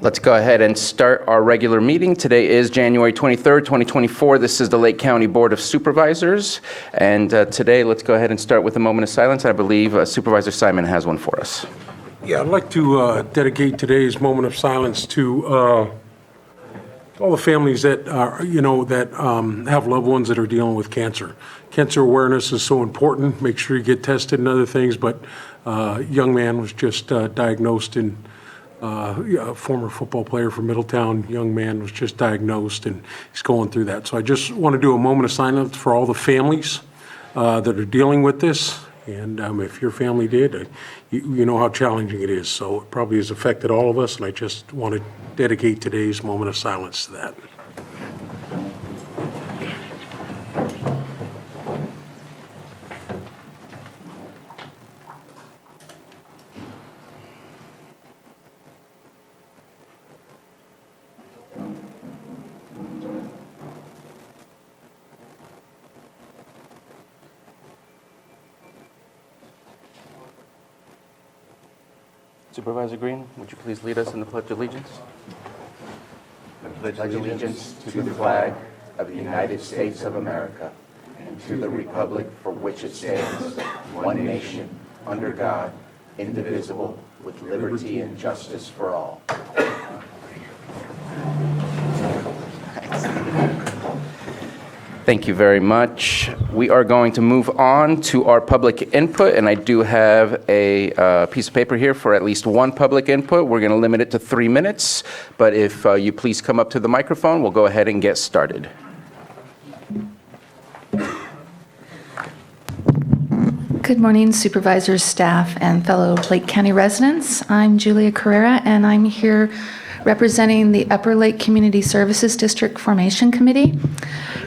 Let's go ahead and start our regular meeting. Today is January 23rd, 2024. This is the Lake County Board of Supervisors. And today, let's go ahead and start with a moment of silence. I believe Supervisor Simon has one for us. Yeah, I'd like to dedicate today's moment of silence to all the families that are, have loved ones that are dealing with cancer. Cancer awareness is so important. Make sure you get tested and other things. But a young man was just diagnosed in. A former football player from Middletown, young man was just diagnosed and he's going through that. So I just want to do a moment of silence for all the families that are dealing with this. And if your family did, you know how challenging it is. So it probably has affected all of us, and I just want to dedicate today's moment of silence to that. Supervisor Green, would you please lead us in the Pledge of Allegiance? I pledge allegiance to the flag of the United States of America and to the republic for which it stands, one nation, under God, indivisible, with liberty and justice for all. Thank you very much. We are going to move on to our public input, and I do have a piece of paper here for at least one public input. We're going to limit it to 3 minutes, but if you please come up to the microphone, we'll go ahead and get started. Good morning, supervisors, staff, and fellow Lake County residents. I'm Julia Carrera, and I'm here representing the Upper Lake Community Services District Formation Committee.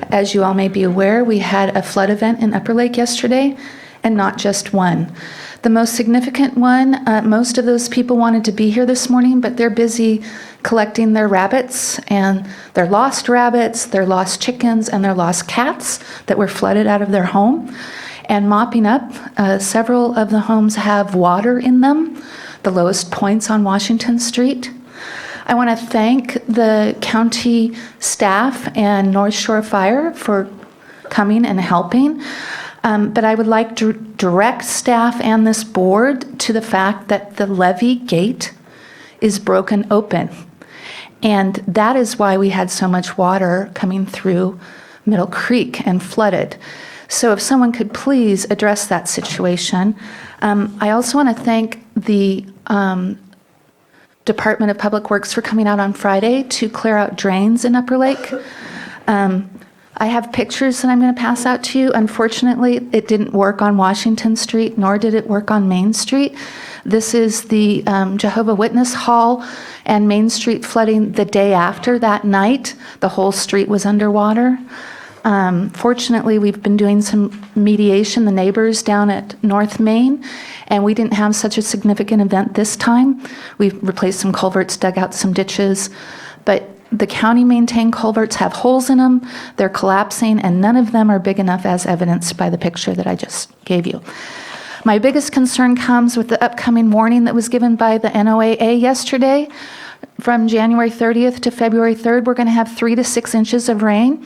As you all may be aware, we had a flood event in Upper Lake yesterday, and not just one. The most significant one, most of those people wanted to be here this morning, but they're busy collecting their rabbits and their lost chickens, and their lost cats that were flooded out of their home, and mopping up. Several of the homes have water in them, the lowest points on Washington Street. I want to thank the county staff and North Shore Fire for coming and helping. But I would like to direct staff and this board to the fact that the levee gate is broken open. And that is why we had so much water coming through Middle Creek and flooded. So if someone could please address that situation. I also want to thank the Department of Public Works for coming out on Friday to clear out drains in Upper Lake. I have pictures that I'm going to pass out to you. Unfortunately, it didn't work on Washington Street, nor did it work on Main Street. This is the Jehovah Witness Hall and Main Street flooding the day after that night. The whole street was underwater. Fortunately, we've been doing some mediation, the neighbors down at North Main, and we didn't have such a significant event this time. We've replaced some culverts, dug out some ditches, but the county-maintained culverts have holes in them, they're collapsing, and none of them are big enough as evidenced by the picture that I just gave you. My biggest concern comes with the upcoming warning that was given by the NOAA yesterday. From January 30th to February 3rd, we're going to have 3 to 6 inches of rain.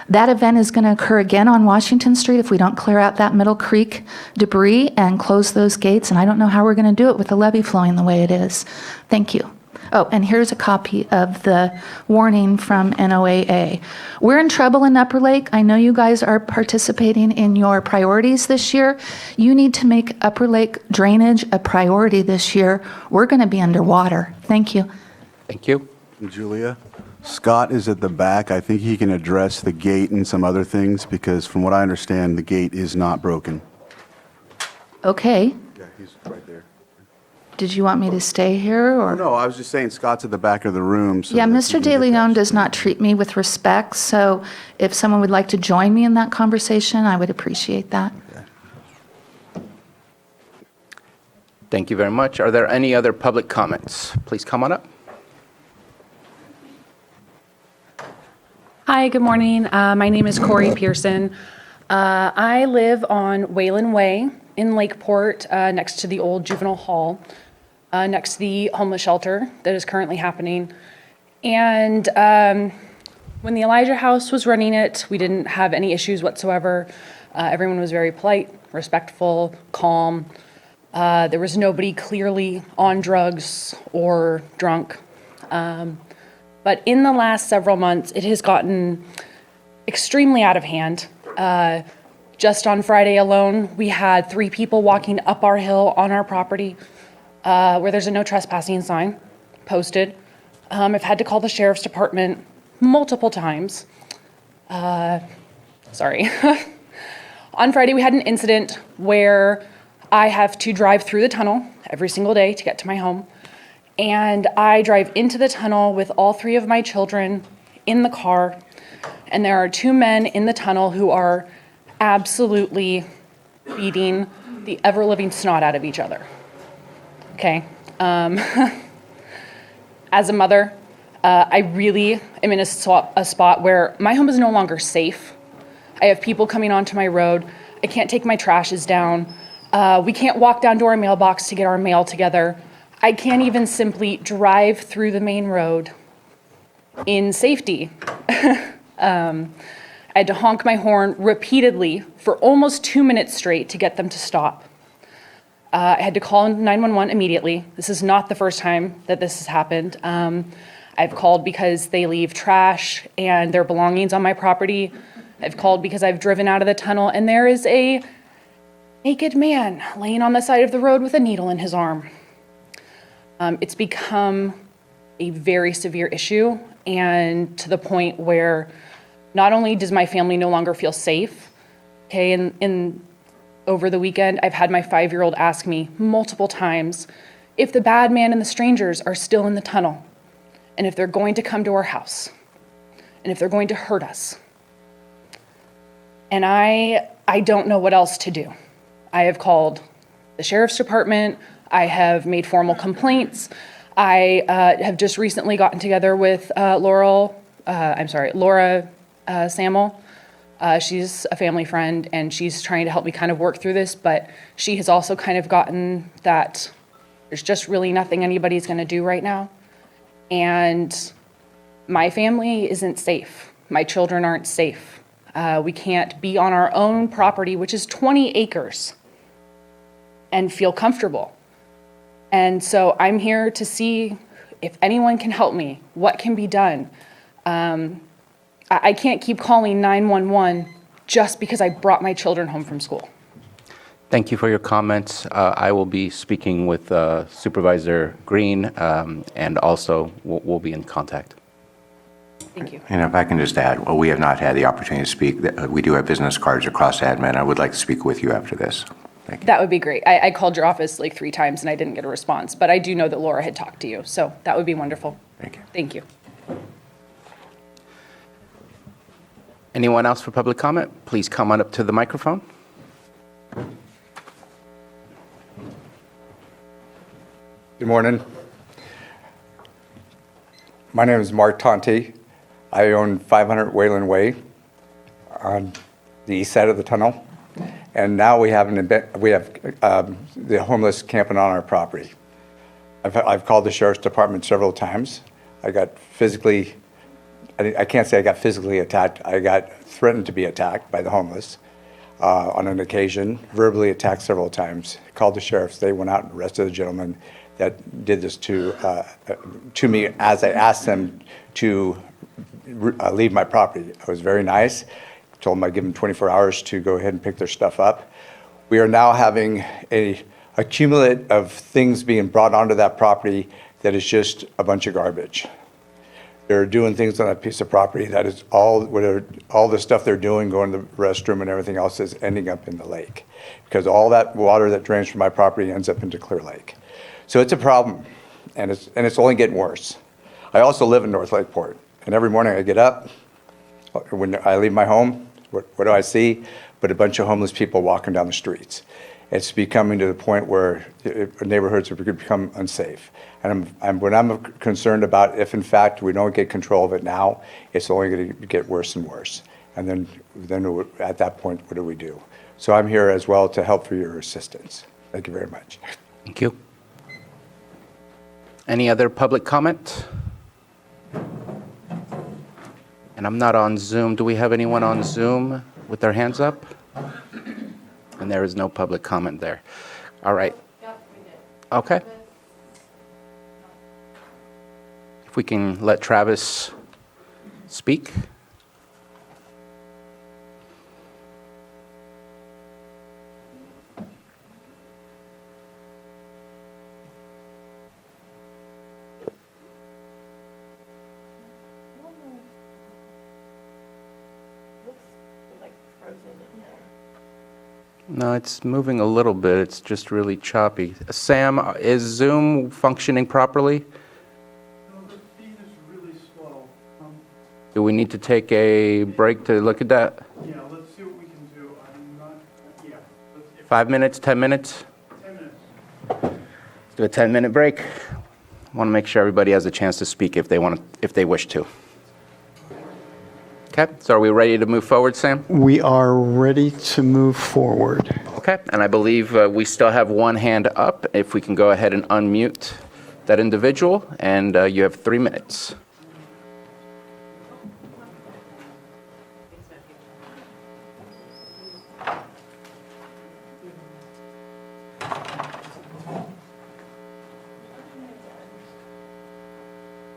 That event is going to occur again on Washington Street if we don't clear out that Middle Creek debris and close those gates, and I don't know how we're going to do it with the levee flowing the way it is. Thank you. Oh, and here's a copy of the warning from NOAA. We're in trouble in Upper Lake. I know you guys are participating in your priorities this year. You need to make Upper Lake drainage a priority this year. We're going to be underwater. Thank you. Thank you. Julia, Scott is at the back. I think he can address the gate and some other things because from what I understand, the gate is not broken. Okay. Yeah, he's right there. Did you want me to stay here or? No, I was just saying Scott's at the back of the room. So Yeah, that he Mr. can De get Leon that. does not treat me with respect, so if someone would like to join me in that conversation, I would appreciate that. Thank you very much. Are there any other public comments? Please come on up. Hi, good morning. My name is Corey Pearson. I live on Wayland Way in Lakeport, next to the old juvenile hall. next to the homeless shelter that is currently happening. And when the Elijah House was running it, we didn't have any issues whatsoever. Everyone was very polite, respectful, calm. There was nobody clearly on drugs or drunk. But in the last several months, it has gotten extremely out of hand. Just on Friday alone, we had 3 people walking up our hill on our property where there's a no trespassing sign posted. I've had to call the sheriff's department multiple times. Sorry. On Friday, we had an incident where I have to drive through the tunnel every single day to get to my home. And I drive into the tunnel with all 3 of my children in the car. And there are 2 men in the tunnel who are absolutely beating the ever-living snot out of each other. Okay. As a mother, I really am in a spot where my home is no longer safe. I have people coming onto my road. I can't take my trashes down. We can't walk down to our mailbox to get our mail together. I can't even simply drive through the main road in safety. I had to honk my horn repeatedly for almost 2 minutes straight to get them to stop. I had to call 911 immediately. This is not the first time that this has happened. I've called because they leave trash and their belongings on my property. I've called because I've driven out of the tunnel and there is a naked man laying on the side of the road with a needle in his arm. It's become a very severe issue, and to the point where not only does my family no longer feel safe, okay, and over the weekend, I've had my 5-year-old ask me multiple times if the bad man and the strangers are still in the tunnel, and if they're going to come to our house, and if they're going to hurt us. And I don't know what else to do. I have called the sheriff's department. I have made formal complaints. I have just recently gotten together with Laura Samuel. She's a family friend, and she's trying to help me kind of work through this, but she has also kind of gotten that there's just really nothing anybody's going to do right now. And my family isn't safe. My children aren't safe. We can't be on our own property, which is 20 acres, and feel comfortable. And so I'm here to see if anyone can help me, what can be done. I can't keep calling 911 just because I brought my children home from school. Thank you for your comments. I will be speaking with Supervisor Green, and also we'll be in contact. Thank you. And if I can just add, well, we have not had the opportunity to speak. We do have business cards across admin. I would like to speak with you after this. Thank you. That would be great. I called your office like 3 times and I didn't get a response, but I do know that Laura had talked to you, so that would be wonderful. Thank you. Thank you. Anyone else for public comment? Please come on up to the microphone. Good morning. My name is Mark Tonti. I own 500 Wayland Way on the east side of the tunnel. And now we have the homeless camping on our property. I've called the sheriff's department several times. I can't say I got physically attacked. I got threatened to be attacked by the homeless on an occasion, verbally attacked several times. Called the sheriffs. They went out and arrested the gentleman that did this to me as I asked them to leave my property. I was very nice. Told them I'd give them 24 hours to go ahead and pick their stuff up. We are now having a accumulate of things being brought onto that property that is just a bunch of garbage. They're doing things on that piece of property that is all the stuff they're doing, going to the restroom and everything else is ending up in the lake. Because all that water that drains from my property ends up into Clear Lake. So it's a problem, and it's only getting worse. I also live in North Lakeport, and every morning I get up, when I leave my home, what do I see? But a bunch of homeless people walking down the streets. It's becoming to the point where neighborhoods have become unsafe. And what I'm concerned about, if in fact we don't get control of it now, it's only going to get worse and worse. And then at that point, what do we do? So I'm here as well to help for your assistance. Thank you very much. Thank you. Any other public comment? And I'm not on Zoom. Do we have anyone on Zoom with their hands up? And there is no public comment there. All right. Okay. If we can let Travis speak. No, it's moving a little bit. It's just really choppy. Sam, is Zoom functioning properly? No, the feed is really slow. Do we need to take a break to look at that? Yeah, let's see what we can do. I'm not, yeah, let's, 5 minutes, 10 minutes? 10 minutes. Let's do a 10-minute break. Want to make sure everybody has a chance to speak if they wish to. Okay, so are we ready to move forward, Sam? We are ready to move forward. Okay, and I believe we still have one hand up. If we can go ahead and unmute that individual, and you have 3 minutes.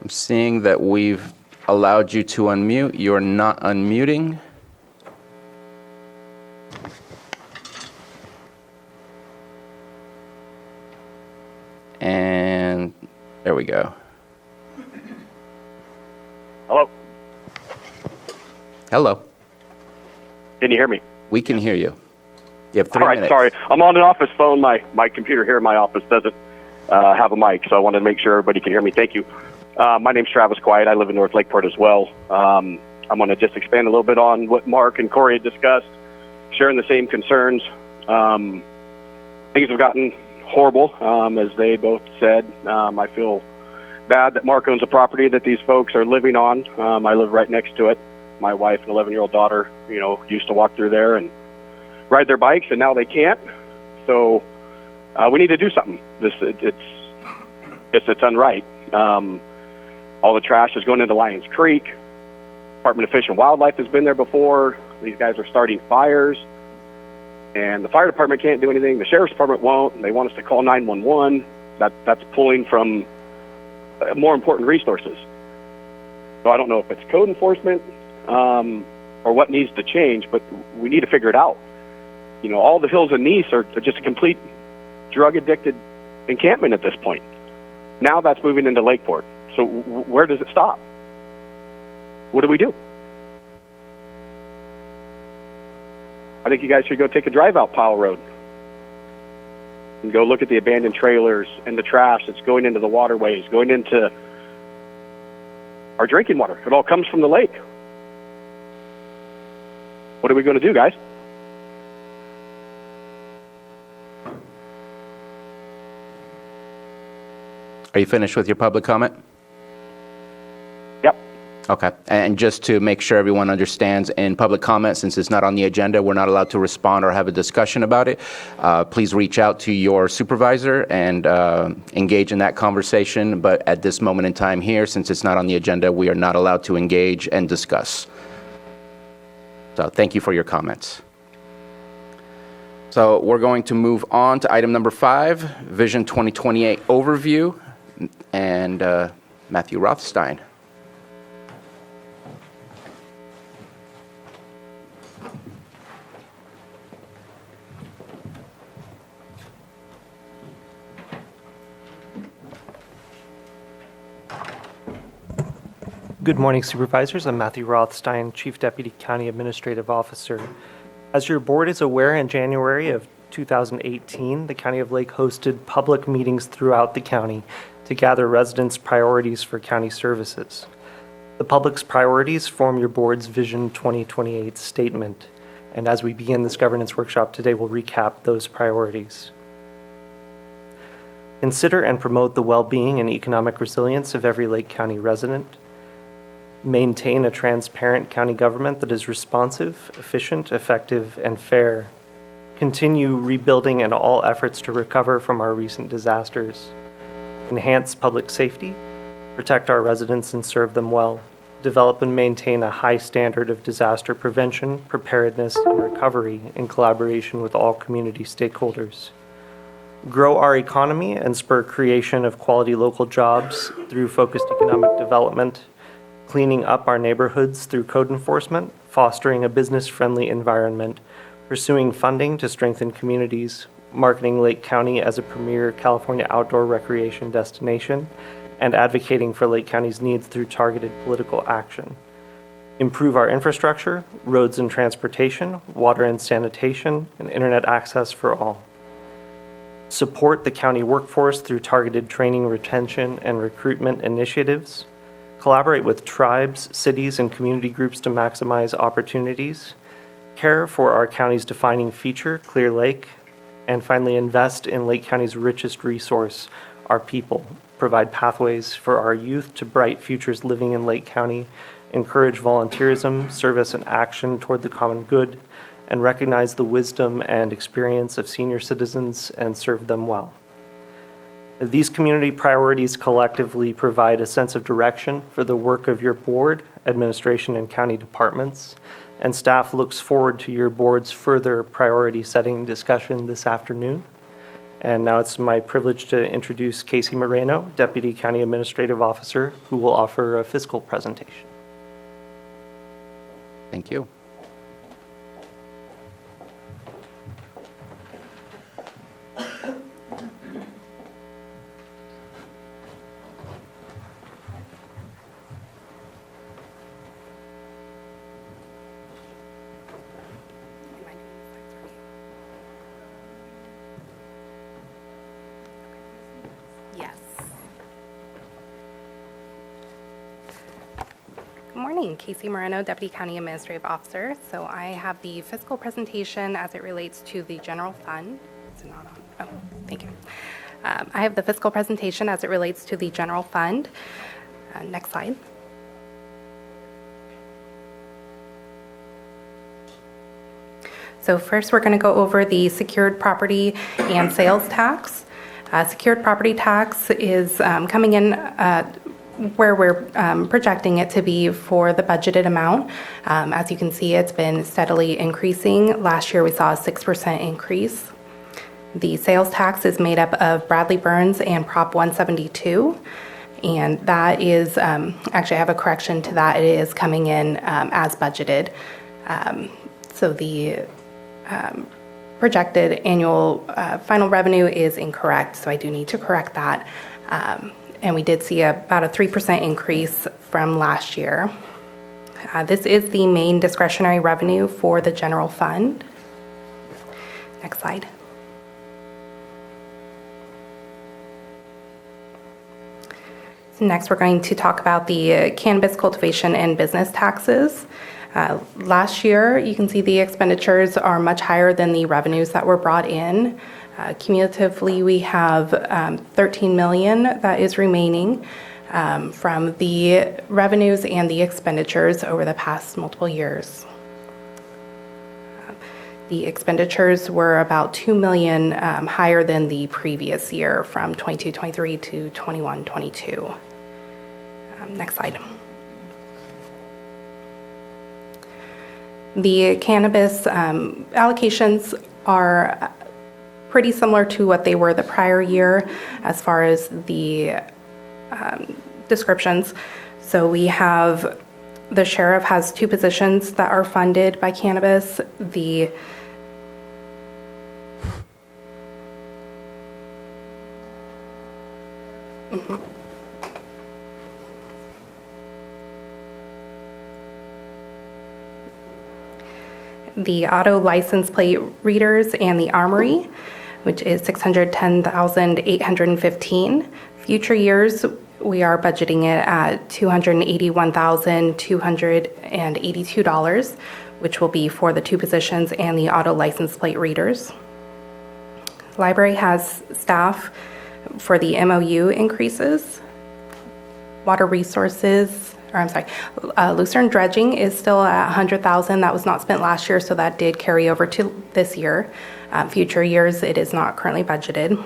I'm seeing that we've allowed you to unmute. You're not unmuting. And there we go. Hello. Hello. Can you hear me? We can hear you. You have 3 All right, minutes. sorry. I'm on an office phone. My computer here in my office doesn't have a mic, so I wanted to make sure everybody can hear me. Thank you. My name's Travis Quiet. I live in North Lakeport as well. I'm going to just expand a little bit on what Mark and Corey had discussed, sharing the same concerns. Things have gotten horrible, as they both said. I feel bad that Mark owns a property that these folks are living on. I live right next to it. My wife and 11-year-old daughter, used to walk through there and ride their bikes, and now they can't. So we need to do something. It's unright. All the trash is going into Lions Creek. Department of Fish and Wildlife has been there before. These guys are starting fires, and the fire department can't do anything. The sheriff's department won't. They want us to call 911. That's pulling from more important resources. So I don't know if it's code enforcement or what needs to change, but we need to figure it out. All the hills in Nice are just a complete drug-addicted encampment at this point. Now that's moving into Lakeport. So where does it stop? What do we do? I think you guys should go take a drive out Powell Road and go look at the abandoned trailers and the trash that's going into the waterways, going into our drinking water. It all comes from the lake. What are we going to do, guys? Are you finished with your public comment? Yep. Okay. And just to make sure everyone understands, in public comment, since it's not on the agenda, we're not allowed to respond or have a discussion about it. Please reach out to your supervisor and engage in that conversation. But at this moment in time here, since it's not on the agenda, we are not allowed to engage and discuss. So thank you for your comments. So we're going to move on to item number 5, Vision 2028 Overview, and Matthew Rothstein. Good morning, Supervisors. I'm Matthew Rothstein, Chief Deputy County Administrative Officer. As your board is aware, in January of 2018, the County of Lake hosted public meetings throughout the county to gather residents' priorities for county services. The public's priorities form your board's Vision 2028 statement, and as we begin this governance workshop today, we'll recap those priorities. Consider and promote the well-being and economic resilience of every Lake County resident. Maintain a transparent county government that is responsive, efficient, effective, and fair. Continue rebuilding in all efforts to recover from our recent disasters. enhance public safety, protect our residents and serve them well, develop and maintain a high standard of disaster prevention, preparedness, and recovery in collaboration with all community stakeholders, grow our economy and spur creation of quality local jobs through focused economic development, cleaning up our neighborhoods through code enforcement, fostering a business-friendly environment, pursuing funding to strengthen communities, marketing Lake County as a premier California outdoor recreation destination, and advocating for Lake County's needs through targeted political action. Improve our infrastructure, roads and transportation, water and sanitation, and internet access for all. Support the county workforce through targeted training, retention, and recruitment initiatives. Collaborate with tribes, cities, and community groups to maximize opportunities. Care for our county's defining feature, Clear Lake. And finally, invest in Lake County's richest resource, our people. Provide pathways for our youth to bright futures living in Lake County. Encourage volunteerism, service, and action toward the common good, and recognize the wisdom and experience of senior citizens and serve them well. These community priorities collectively provide a sense of direction for the work of your board, administration, and county departments, and staff looks forward to your board's further priority setting discussion this afternoon. And now it's my privilege to introduce Casey Moreno, Deputy County Administrative Officer, who will offer a fiscal presentation. Thank you. Yes. Good morning, Casey Moreno, Deputy County Administrative Officer. So I have the fiscal presentation as it relates to the general fund. Is it not on? Oh, thank you. I have the fiscal presentation as it relates to the general fund. Next slide. So first, we're going to go over the secured property and sales tax. Secured property tax is coming in where we're projecting it to be for the budgeted amount. As you can see, it's been steadily increasing. Last year, we saw a 6% increase. The sales tax is made up of Bradley Burns and Prop 172. And that is, actually, I have a correction to that. It is coming in as budgeted. So the projected annual final revenue is incorrect, so I do need to correct that. And we did see about a 3% increase from last year. This is the main discretionary revenue for the general fund. Next slide. So next, we're going to talk about the cannabis cultivation and business taxes. Last year, you can see the expenditures are much higher than the revenues that were brought in. Cumulatively, we have $13 million that is remaining from the revenues and the expenditures over the past multiple years. The expenditures were about $2 million higher than the previous year from 22-23 to 21-22. Next slide. The cannabis allocations are pretty similar to what they were the prior year as far as the descriptions. So we have, the sheriff has 2 positions that are funded by cannabis. The auto license plate readers and the armory, which is $610,815. Future years, we are budgeting it at $281,282, which will be for the 2 positions and the auto license plate readers. Library has staff for the MOU increases. Water resources, Lucerne dredging is still at $100,000. That was not spent last year, so that did carry over to this year. Future years, it is not currently budgeted.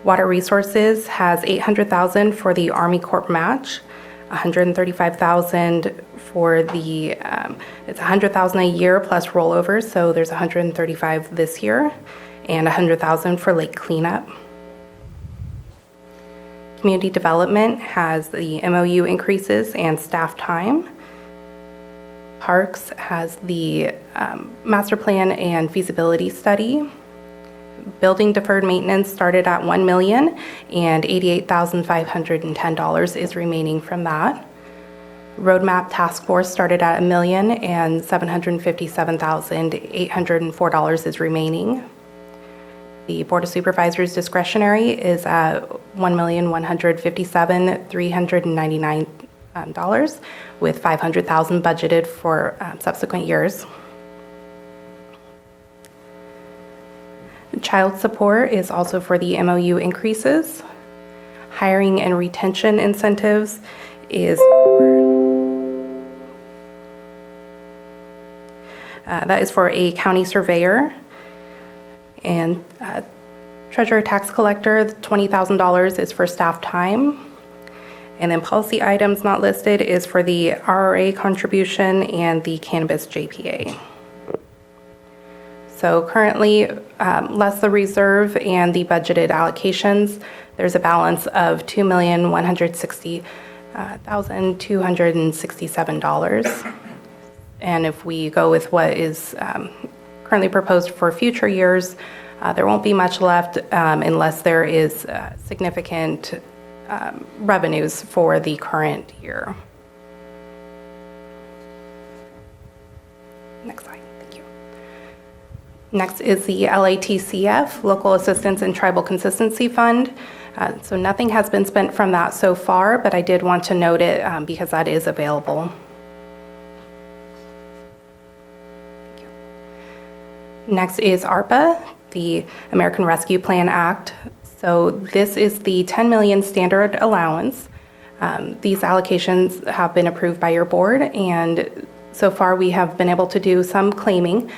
Water Resources has $800,000 for the Army Corps match, $135,000 for the, it's $100,000 a year plus rollovers, so there's $135,000 this year, and $100,000 for lake cleanup. Community Development has the MOU increases and staff time. Parks has the master plan and feasibility study. Building deferred maintenance started at $1 million, and $88,510 is remaining from that. Roadmap Task Force started at $1 million, and $757,804 is remaining. The Board of Supervisors discretionary is at $1,157,399, with $500,000 budgeted for subsequent years. Child support is also for the MOU increases. Hiring and retention incentives is that is for a county surveyor. And treasurer tax collector, $20,000 is for staff time. And then policy items not listed is for the RRA contribution and the cannabis JPA. So currently, less the reserve and the budgeted allocations, there's a balance of $2,160,267. And if we go with what is currently proposed for future years, there won't be much left unless there is significant revenues for the current year. Next slide. Thank you. Next is the LATCF, Local Assistance and Tribal Consistency Fund. So nothing has been spent from that so far, but I did want to note it because that is available. Next is ARPA, the American Rescue Plan Act. So this is the $10 million standard allowance. These allocations have been approved by your board, and so far we have been able to do some claiming.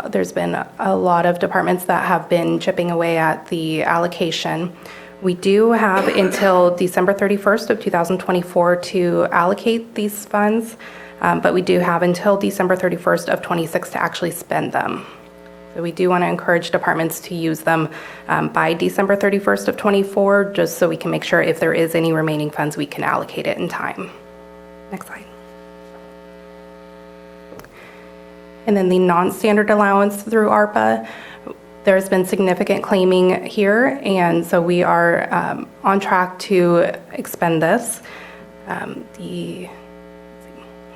There's been a lot of departments that have been chipping away at the allocation. We do have until December 31st of 2024 to allocate these funds, but we do have until December 31st of 26 to actually spend them. So we do want to encourage departments to use them by December 31st of 24, just so we can make sure if there is any remaining funds, we can allocate it in time. Next slide. And then the non-standard allowance through ARPA, there's been significant claiming here, and so we are on track to expend this.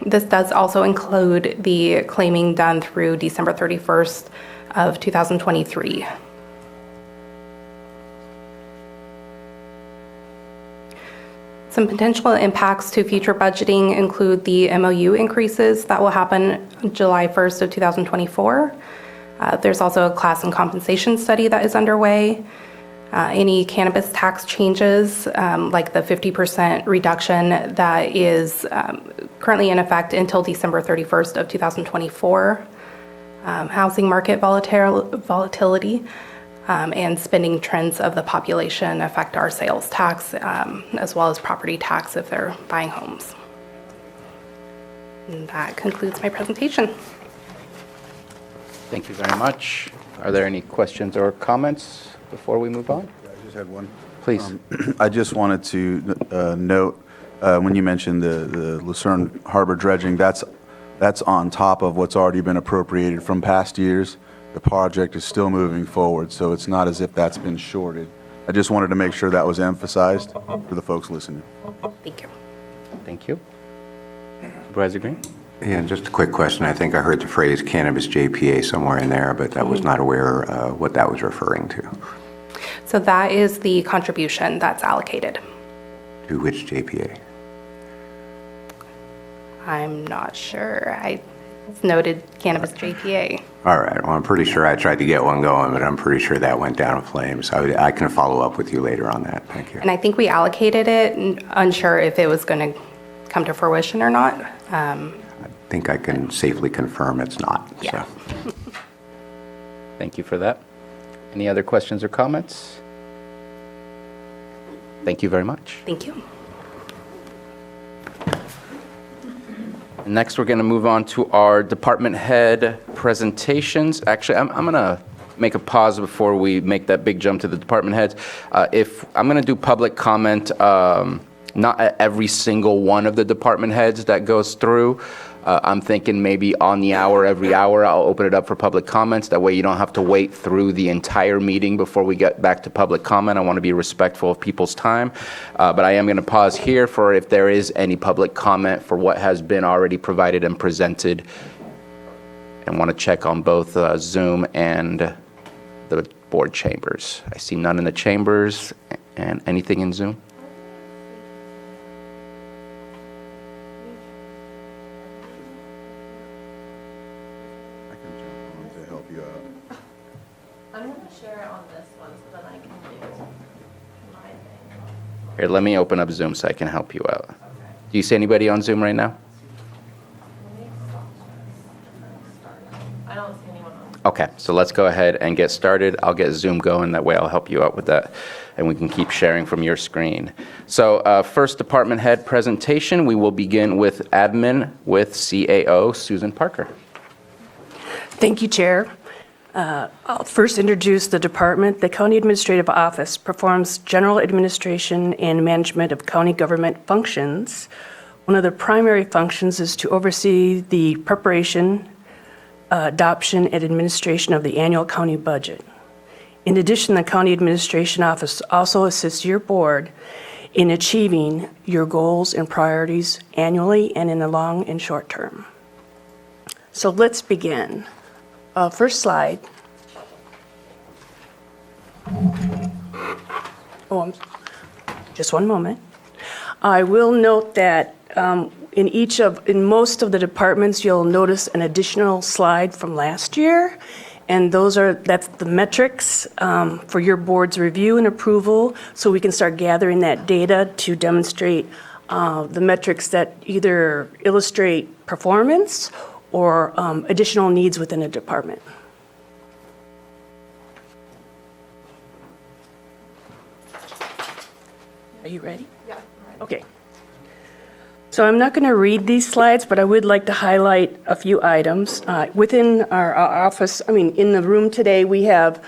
This does also include the claiming done through December 31st of 2023. Some potential impacts to future budgeting include the MOU increases that will happen July 1st of 2024. There's also a class and compensation study that is underway. Any cannabis tax changes, like the 50% reduction that is currently in effect until December 31st of 2024. Housing market volatility, and spending trends of the population affect our sales tax, as well as property tax if they're buying homes. And that concludes my presentation. Thank you very much. Are there any questions or comments before we move on? I just had one. Please. I just wanted to note, when you mentioned the Lucerne Harbor dredging, that's on top of what's already been appropriated from past years. The project is still moving forward, so it's not as if that's been shorted. I just wanted to make sure that was emphasized for the folks listening. Thank you. Thank you. Supervisor Green? Yeah, and just a quick question. I think I heard the phrase cannabis JPA somewhere in there, but I was not aware what that was referring to. So that is the contribution that's allocated. To which JPA? I'm not sure. It's noted cannabis JPA. All right. Well, I'm pretty sure I tried to get one going, but I'm pretty sure that went down in flames. I can follow up with you later on that. Thank you. And I think we allocated it, unsure if it was going to come to fruition or not. I think I can safely confirm it's not. Yeah. So. Thank you for that. Any other questions or comments? Thank you very much. Thank you. Next, we're going to move on to our department head presentations. Actually, I'm going to make a pause before we make that big jump to the department heads. If I'm going to do public comment, not at every single one of the department heads that goes through. I'm thinking maybe on the hour, every hour, I'll open it up for public comments. That way you don't have to wait through the entire meeting before we get back to public comment. I want to be respectful of people's time. But I am going to pause here for if there is any public comment for what has been already provided and presented. And want to check on both Zoom and the board chambers. I see none in the chambers. And anything in Zoom? I can jump on to help you out. I'm going to share it on this one so that I can do my thing. Here, let me open up Zoom so I can help you out. Do you see anybody on Zoom right now? I don't see anyone on. Okay, so let's go ahead and get started. I'll get Zoom going. That way I'll help you out with that, and we can keep sharing from your screen. So first department head presentation, we will begin with admin with CAO Susan Parker. Thank you, Chair. I'll first introduce the department. The County Administrative Office performs general administration and management of county government functions. One of the primary functions is to oversee the preparation, adoption, and administration of the annual county budget. In addition, the County Administration Office also assists your board in achieving your goals and priorities annually and in the long and short term. So let's begin. First slide. Just one moment. I will note that in most of the departments, you'll notice an additional slide from last year, and that's the metrics for your board's review and approval, so we can start gathering that data to demonstrate the metrics that either illustrate performance or additional needs within a department. Are you ready? Yeah. Okay. So I'm not going to read these slides, but I would like to highlight a few items. Within our office, in the room today, we have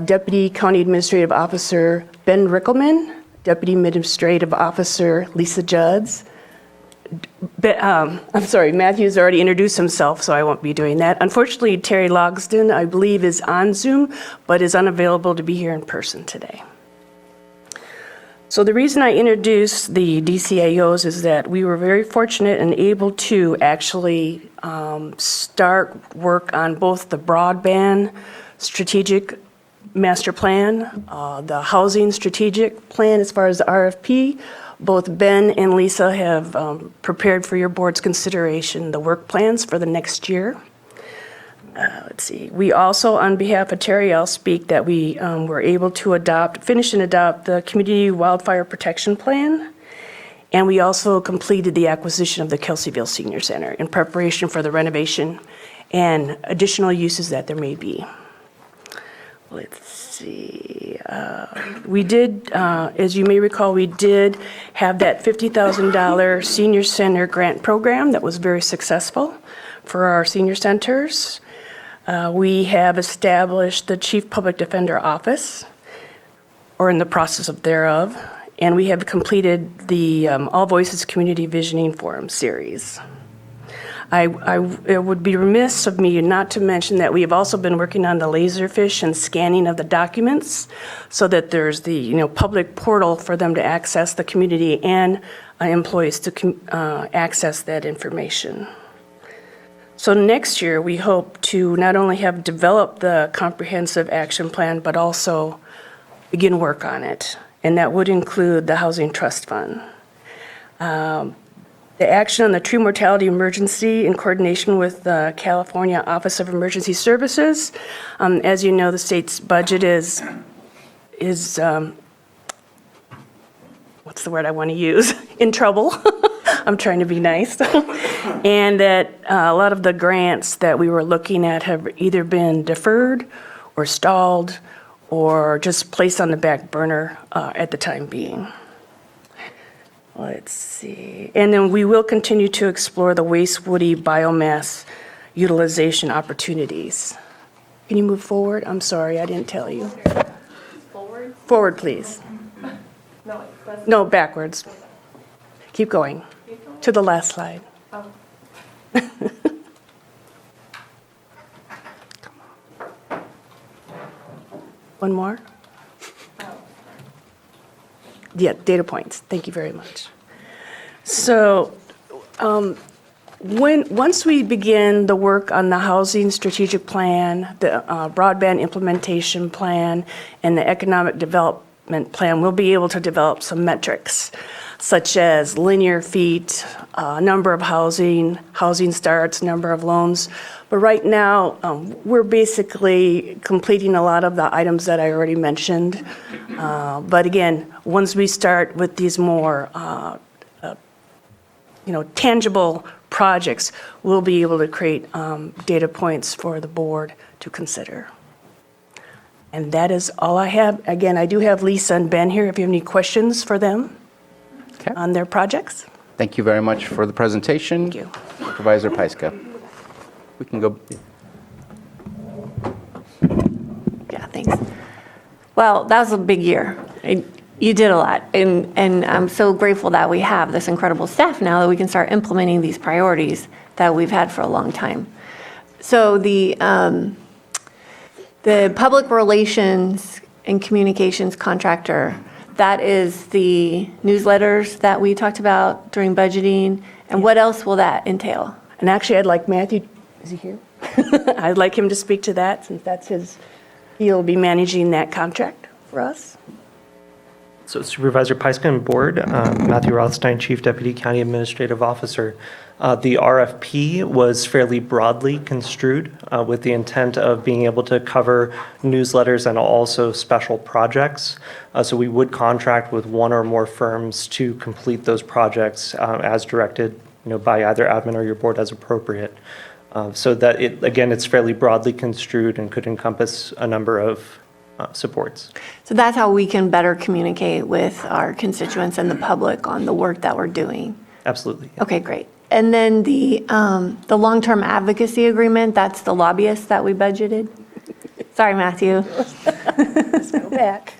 Deputy County Administrative Officer Ben Rickelman, Deputy Administrative Officer Lisa Judds. I'm sorry, Matthew's already introduced himself, so I won't be doing that. Unfortunately, Terry Logsdon, I believe, is on Zoom, but is unavailable to be here in person today. So the reason I introduced the DCAOs is that we were very fortunate and able to actually start work on both the broadband strategic master plan, the housing strategic plan as far as the RFP. Both Ben and Lisa have prepared for your board's consideration the work plans for the next year. Let's see. We also, on behalf of Terry, I'll speak that we were able to finish and adopt the Community Wildfire Protection Plan. And we also completed the acquisition of the Kelseyville Senior Center in preparation for the renovation and additional uses that there may be. Let's see. We did, as you may recall, we did have that $50,000 senior center grant program that was very successful for our senior centers. We have established the Chief Public Defender Office, or in the process thereof, and we have completed the All Voices Community Visioning Forum series. It would be remiss of me not to mention that we have also been working on the Laserfish and scanning of the documents so that there's the public portal for them to access, the community and employees to access that information. So next year, we hope to not only have developed the comprehensive action plan, but also begin work on it. And that would include the Housing Trust Fund. The action on the tree mortality emergency in coordination with the California Office of Emergency Services. As you know, the state's budget is what's the word I want to use? In trouble. I'm trying to be nice. And that a lot of the grants that we were looking at have either been deferred or stalled or just placed on the back burner at the time being. Let's see. And then we will continue to explore the waste woody biomass utilization opportunities. Can you move forward? I'm sorry, I didn't tell you. Forward? Forward, please. No, that's. No, backwards. Keep going. To the last slide. Oh. One more? Yeah, data points. Thank you very much. So, once we begin the work on the housing strategic plan, the broadband implementation plan, and the economic development plan, we'll be able to develop some metrics, such as linear feet, number of housing starts, number of loans. But right now, we're basically completing a lot of the items that I already mentioned. But again, once we start with these more, tangible projects, we'll be able to create data points for the board to consider. And that is all I have. Again, I do have Lisa and Ben here if you have any questions for them on their projects. Thank you very much for the presentation. Thank you. Supervisor Pyska. We can go. Yeah, thanks. Well, that was a big year. You did a lot, and I'm so grateful that we have this incredible staff now that we can start implementing these priorities that we've had for a long time. So the public relations and communications contractor, that is the newsletters that we talked about during budgeting, and what else will that entail? And actually, I'd like Matthew, is he here? I'd like him to speak to that, since that's he'll be managing that contract for us. So Supervisor Pyska and Board, Matthew Rothstein, Chief Deputy County Administrative Officer. The RFP was fairly broadly construed with the intent of being able to cover newsletters and also special projects. So we would contract with one or more firms to complete those projects as directed, by either admin or your board as appropriate. So that it's fairly broadly construed and could encompass a number of supports. So that's how we can better communicate with our constituents and the public on the work that we're doing. Absolutely. Okay, great. And then the long-term advocacy agreement, that's the lobbyist that we budgeted? Sorry, Matthew. Let's go back.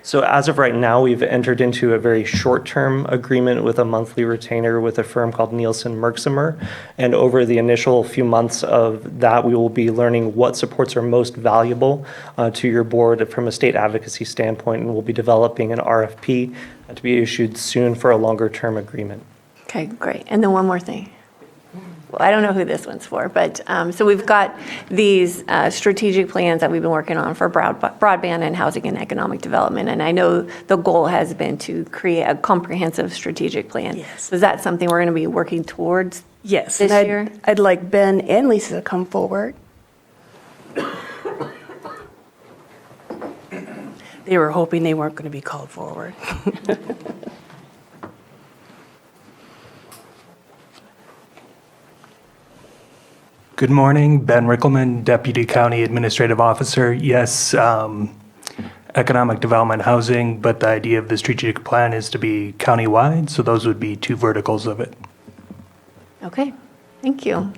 So as of right now, we've entered into a very short-term agreement with a monthly retainer with a firm called Nielsen Merksimer. And over the initial few months of that, we will be learning what supports are most valuable to your board from a state advocacy standpoint, and we'll be developing an RFP to be issued soon for a longer-term agreement. Okay, great. And then one more thing. Well, I don't know who this one's for, but so we've got these strategic plans that we've been working on for broadband and housing and economic development. And I know the goal has been to create a comprehensive strategic plan. Yes. So is that something we're going to be working towards Yes. this and year? I'd like Ben and Lisa to come forward. They were hoping they weren't going to be called forward. Good morning, Ben Rickelman, Deputy County Administrative Officer. Yes, economic development housing, but the idea of the strategic plan is to be countywide, so those would be two verticals of it. Okay, thank you.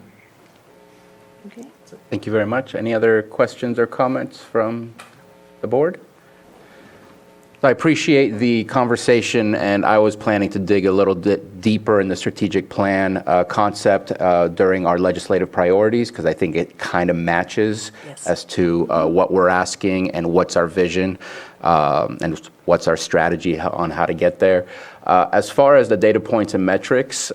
Thank you very much. Any other questions or comments from the board? I appreciate the conversation, and I was planning to dig a little bit deeper in the strategic plan concept during our legislative priorities, because I think it kind of matches as to what we're asking and what's our vision and what's our strategy on how to get there. As far as the data points and metrics,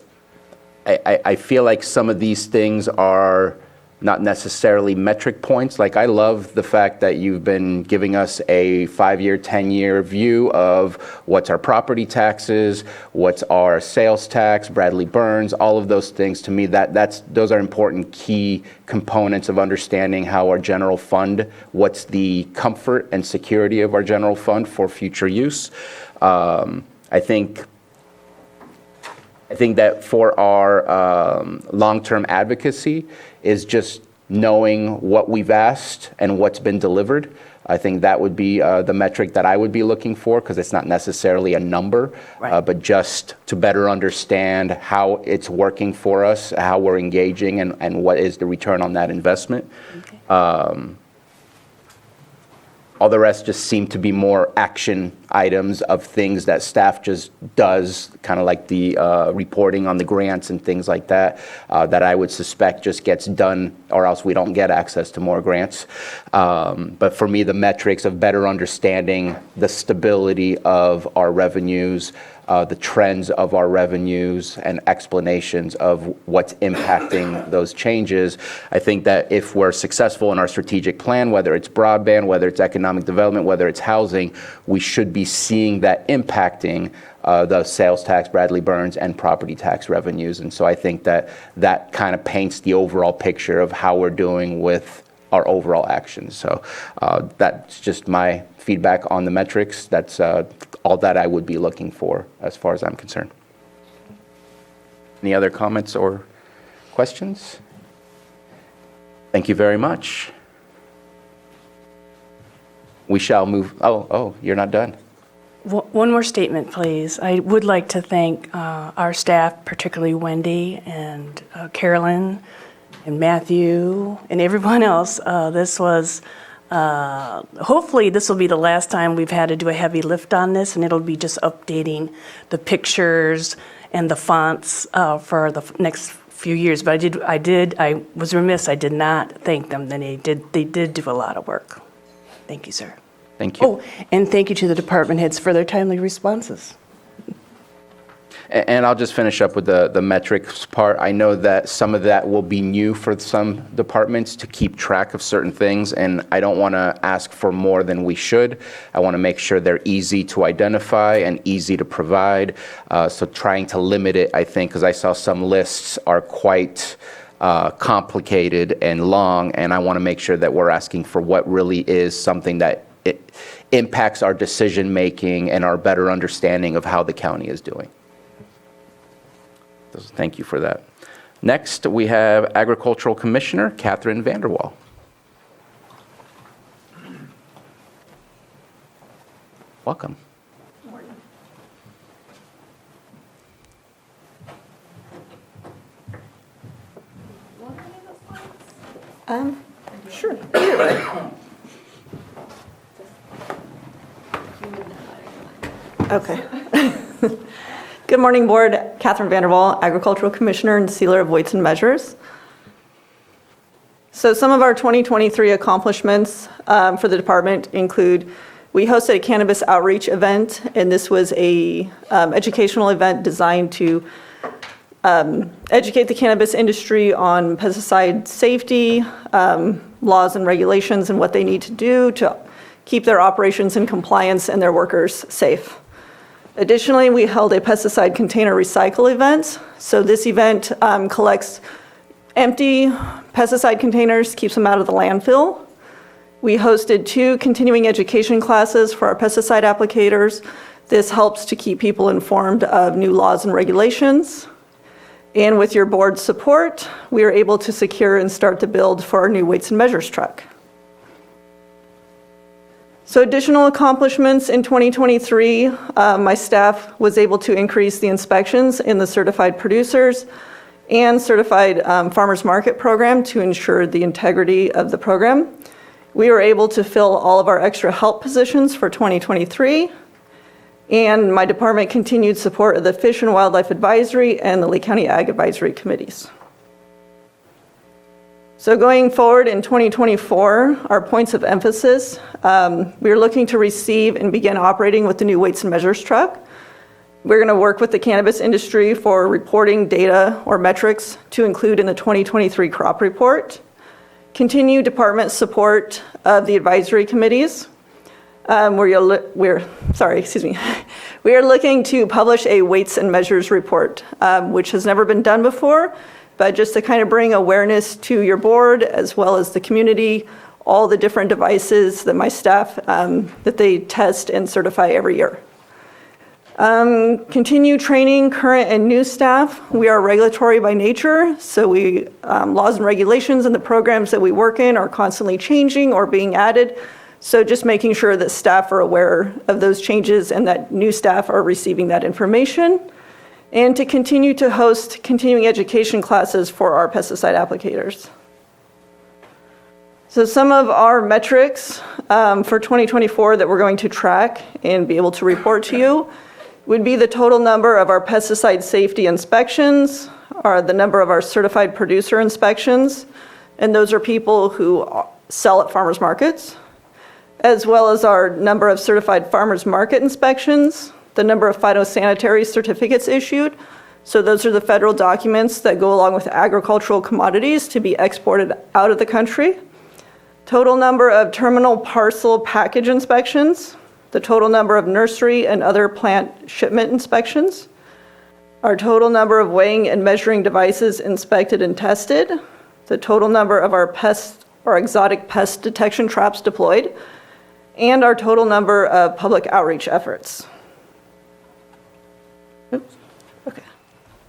I feel like some of these things are not necessarily metric points. Like, I love the fact that you've been giving us a 5-year, 10-year view of what's our property taxes, what's our sales tax, Bradley Burns, all of those things. To me, those are important key components of understanding how our general fund, what's the comfort and security of our general fund for future use. I think that for our long-term advocacy is just knowing what we've asked and what's been delivered. I think that would be the metric that I would be looking for, because it's not necessarily a number, but just to better understand how it's working for us, how we're engaging, and what is the return on that investment. All the rest just seem to be more action items of things that staff just does, kind of like the reporting on the grants and things like that, that I would suspect just gets done, or else we don't get access to more grants. But for me, the metrics of better understanding the stability of our revenues, the trends of our revenues, and explanations of what's impacting those changes. I think that if we're successful in our strategic plan, whether it's broadband, whether it's economic development, whether it's housing, we should be seeing that impacting the sales tax, Bradley Burns, and property tax revenues. And so I think that that kind of paints the overall picture of how we're doing with our overall actions. So that's just my feedback on the metrics. That's all that I would be looking for as far as I'm concerned. Any other comments or questions? Thank you very much. We shall move. Oh, you're not done. One more statement, please. I would like to thank our staff, particularly Wendy and Carolyn and Matthew and everyone else. This was, hopefully this will be the last time we've had to do a heavy lift on this, and it'll be just updating the pictures and the fonts for the next few years. But I was remiss, I did not thank them. They did do a lot of work. Thank you, sir. Thank you. Oh, and thank you to the department heads for their timely responses. And I'll just finish up with the metrics part. I know that some of that will be new for some departments to keep track of certain things, and I don't want to ask for more than we should. I want to make sure they're easy to identify and easy to provide. So trying to limit it, I think, because I saw some lists are quite complicated and long, and I want to make sure that we're asking for what really is something that it impacts our decision making and our better understanding of how the county is doing. Thank you for that. Next, we have Agricultural Commissioner Catherine Vanderwall. Welcome. Sure. Okay. Good morning, Board. Catherine Vanderwall, Agricultural Commissioner and Sealer of Weights and Measures. So some of our 2023 accomplishments for the department include we hosted a cannabis outreach event, and this was a educational event designed to educate the cannabis industry on pesticide safety, laws and regulations, and what they need to do to keep their operations in compliance and their workers safe. Additionally, we held a pesticide container recycle event. So this event collects empty pesticide containers, keeps them out of the landfill. We hosted 2 continuing education classes for our pesticide applicators. This helps to keep people informed of new laws and regulations. And with your board's support, we were able to secure and start the build for our new Weights and Measures truck. So additional accomplishments in 2023, my staff was able to increase the inspections in the certified producers and certified farmers market program to ensure the integrity of the program. We were able to fill all of our extra help positions for 2023, and my department continued support of the Fish and Wildlife Advisory and the Lee County Ag Advisory Committees. So going forward in 2024, our points of emphasis, we are looking to receive and begin operating with the new Weights and Measures truck. We're going to work with the cannabis industry for reporting data or metrics to include in the 2023 crop report. Continue department support of the advisory committees. We are looking to publish a Weights and Measures report, which has never been done before, but just to kind of bring awareness to your board as well as the community, all the different devices that my staff, that they test and certify every year. Continue training current and new staff. We are regulatory by nature, so laws and regulations and the programs that we work in are constantly changing or being added. So just making sure that staff are aware of those changes and that new staff are receiving that information, and to continue to host continuing education classes for our pesticide applicators. So some of our metrics for 2024 that we're going to track and be able to report to you would be the total number of our pesticide safety inspections, or the number of our certified producer inspections, and those are people who sell at farmers markets, as well as our number of certified farmers market inspections, the number of phytosanitary certificates issued. So those are the federal documents that go along with agricultural commodities to be exported out of the country. Total number of terminal parcel package inspections, the total number of nursery and other plant shipment inspections, our total number of weighing and measuring devices inspected and tested, the total number of our pest or exotic pest detection traps deployed, and our total number of public outreach efforts. Oops. Okay.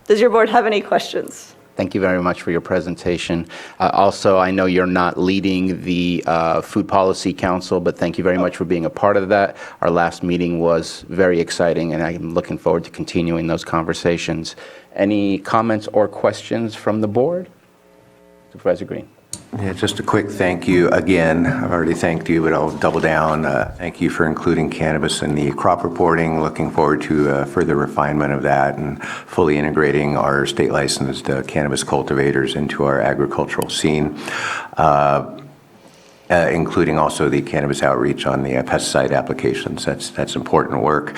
Does your board have any questions? Thank you very much for your presentation. Also, I know you're not leading the Food Policy Council, but thank you very much for being a part of that. Our last meeting was very exciting, and I'm looking forward to continuing those conversations. Any comments or questions from the board? Supervisor Green. Yeah, just a quick thank you again. I've already thanked you, but I'll double down. Thank you for including cannabis in the crop reporting. Looking forward to further refinement of that and fully integrating our state licensed cannabis cultivators into our agricultural scene. Including also the cannabis outreach on the pesticide applications. That's important work.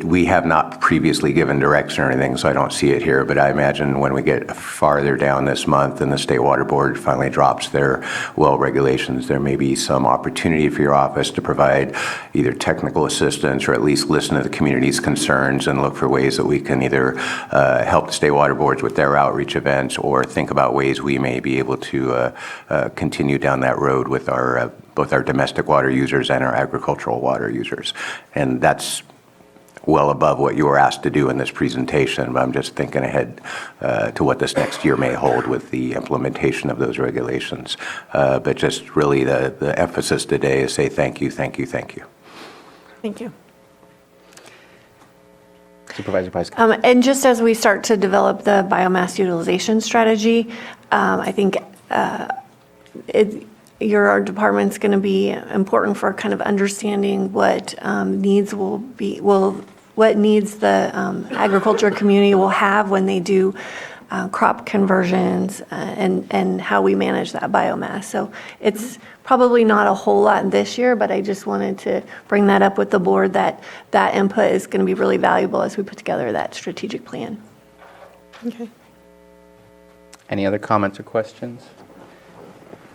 We have not previously given direction or anything, so I don't see it here, but I imagine when we get farther down this month and the State Water Board finally drops their well regulations, there may be some opportunity for your office to provide either technical assistance or at least listen to the community's concerns and look for ways that we can either help the State Water Boards with their outreach events or think about ways we may be able to continue down that road with our both our domestic water users and our agricultural water users. And that's well above what you were asked to do in this presentation, but I'm just thinking ahead to what this next year may hold with the implementation of those regulations. But just really the emphasis today is say thank you, thank you, thank you. Thank you. Supervisor Pais. And just as we start to develop the biomass utilization strategy, I think your department's going to be important for kind of understanding what what needs the agriculture community will have when they do crop conversions and how we manage that biomass. So it's probably not a whole lot this year, but I just wanted to bring that up with the board that input is going to be really valuable as we put together that strategic plan. Okay. Any other comments or questions?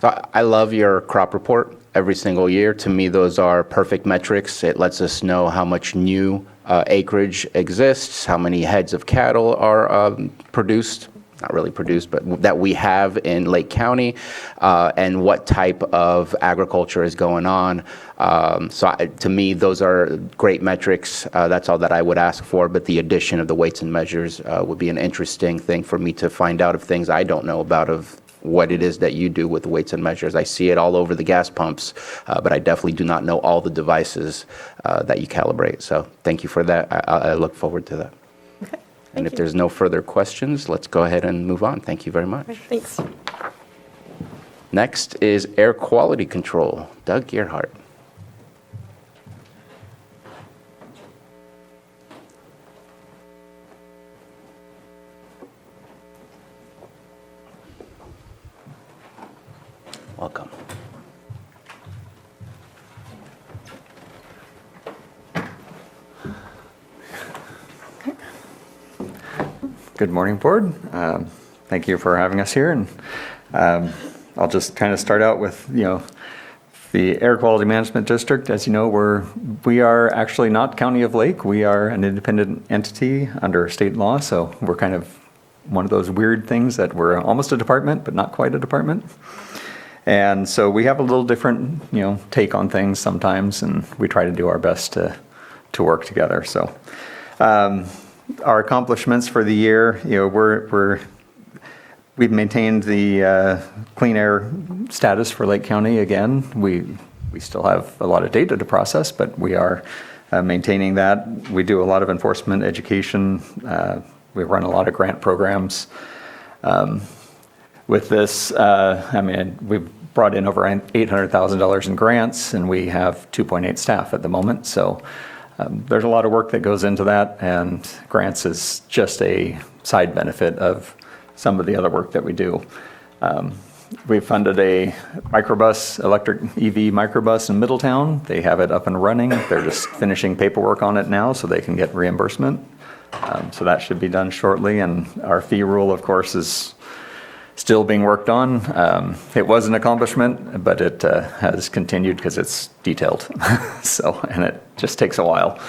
So I love your crop report every single year. To me, those are perfect metrics. It lets us know how much new acreage exists, how many heads of cattle are produced, not really produced, but that we have in Lake County, and what type of agriculture is going on. To me, those are great metrics. That's all that I would ask for, but the addition of the weights and measures would be an interesting thing for me to find out of things I don't know about of what it is that you do with weights and measures. I see it all over the gas pumps, but I definitely do not know all the devices that you calibrate. So thank you for that. I look forward to that. Okay. And if there's no further questions, let's go ahead and move on. Thank you very much. Thanks. Next is air quality control. Doug Gearhart. Welcome. Good morning, board. Thank you for having us here. And I'll just kind of start out with, the Air Quality Management District. As you know, we are actually not County of Lake. We are an independent entity under state law. So we're kind of one of those weird things that we're almost a department, but not quite a department. And so we have a little different, take on things sometimes, and we try to do our best to work together. So our accomplishments for the year, we've maintained the clean air status for Lake County again. we still have a lot of data to process, but we are maintaining that. We do a lot of enforcement education. We run a lot of grant programs. With this, we've brought in over $800,000 in grants, and we have 2.8 staff at the moment. So there's a lot of work that goes into that, and grants is just a side benefit of some of the other work that we do. We funded a microbus, electric EV microbus in Middletown. They have it up and running. They're just finishing paperwork on it now so they can get reimbursement. So that should be done shortly. And our fee rule, of course, is still being worked on. It was an accomplishment, but it has continued because it's detailed. And it just takes a while.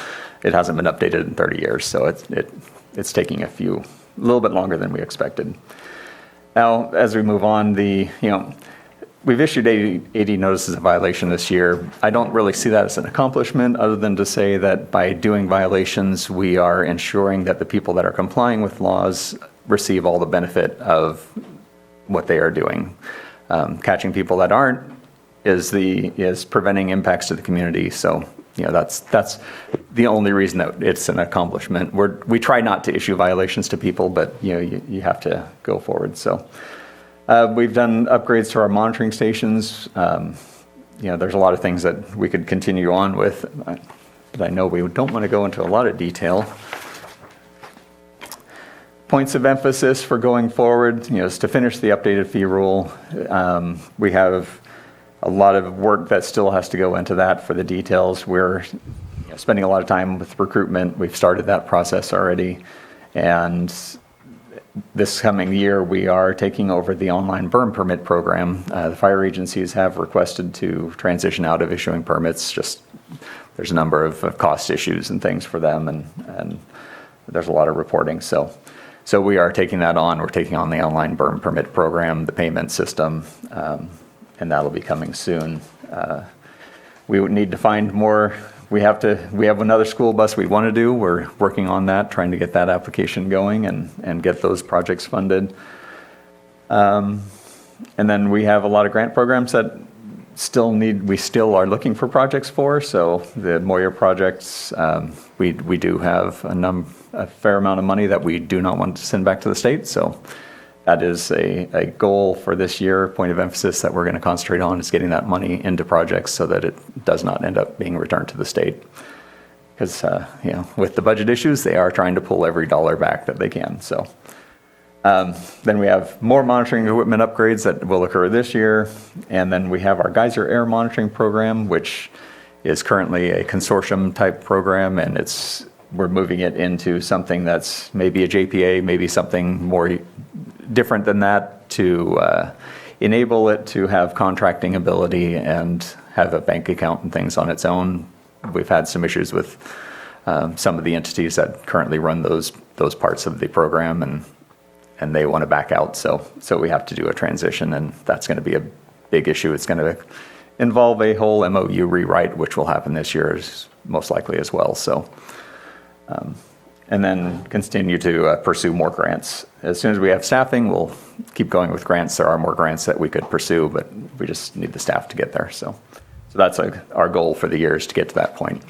It hasn't been updated in 30 years, so it's taking a little bit longer than we expected. Now, as we move on, we've issued 80 notices of violation this year. I don't really see that as an accomplishment, other than to say that by doing violations, we are ensuring that the people that are complying with laws receive all the benefit of what they are doing. Catching people that aren't is preventing impacts to the community. So, that's the only reason that it's an accomplishment. We try not to issue violations to people, but you have to go forward. So, we've done upgrades to our monitoring stations. There's a lot of things that we could continue on with, but I know we don't want to go into a lot of detail. Points of emphasis for going forward, is to finish the updated fee rule. We have a lot of work that still has to go into that for the details. We're spending a lot of time with recruitment. We've started that process already. And this coming year, we are taking over the online burn permit program. The fire agencies have requested to transition out of issuing permits. There's a number of cost issues and things for them, and there's a lot of reporting. So we are taking that on. We're taking on the online burn permit program, the payment system, and that'll be coming soon. We would need to find more. We have another school bus we want to do. We're working on that, trying to get that application going and get those projects funded. And then we have a lot of grant programs that we still are looking for projects for. So the Moyer projects, we do have a fair amount of money that we do not want to send back to the state. So that is a goal for this year, point of emphasis that we're going to concentrate on, is getting that money into projects so that it does not end up being returned to the state. Because, with the budget issues, they are trying to pull every dollar back that they can. So then we have more monitoring equipment upgrades that will occur this year. And then we have our geyser air monitoring program, which is currently a consortium type program, and we're moving it into something that's maybe a JPA, maybe something more different than that, to enable it to have contracting ability and have a bank account and things on its own. We've had some issues with some of the entities that currently run those parts of the program, and they want to back out. So we have to do a transition, and that's going to be a big issue. It's going to involve a whole MOU rewrite, which will happen this year most likely as well. So. And then continue to pursue more grants. As soon as we have staffing, we'll keep going with grants. There are more grants that we could pursue, but we just need the staff to get there. So that's our goal for the year, is to get to that point.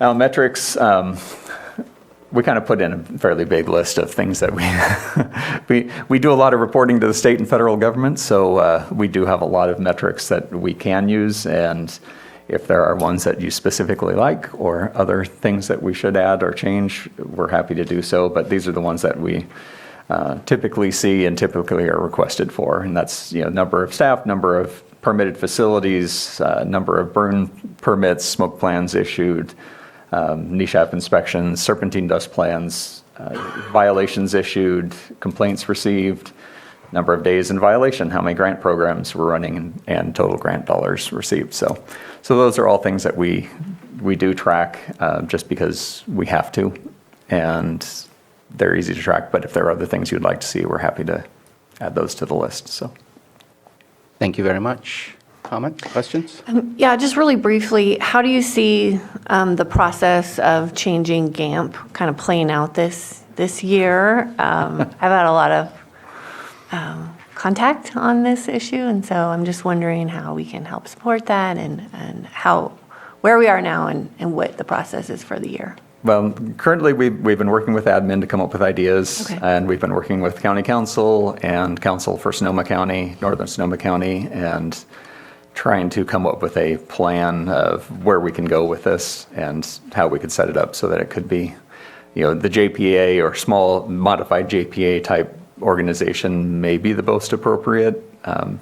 Now, metrics, we kind of put in a fairly big list of things that we do a lot of reporting to the state and federal government. So we do have a lot of metrics that we can use, and if there are ones that you specifically like or other things that we should add or change, we're happy to do so. But these are the ones that we typically see and typically are requested for. And that's number of staff, number of permitted facilities, number of burn permits, smoke plans issued, NESHAP inspections, serpentine dust plans, violations issued, complaints received, number of days in violation, how many grant programs we're running, and total grant dollars received. So those are all things that we do track just because we have to, and they're easy to track. But if there are other things you'd like to see, we're happy to add those to the list. So, thank you very much. Comment, questions? Yeah, just really briefly, how do you see the process of changing GAMP kind of playing out this year? I've had a lot of contact on this issue, and so I'm just wondering how we can help support that and where we are now and what the process is for the year. Well, currently, we've been working with admin to come up with ideas, Okay. and we've been working with county council and council for Sonoma County, northern Sonoma County, and trying to come up with a plan of where we can go with this and how we could set it up so that it could be, the JPA or small modified JPA type organization may be the most appropriate,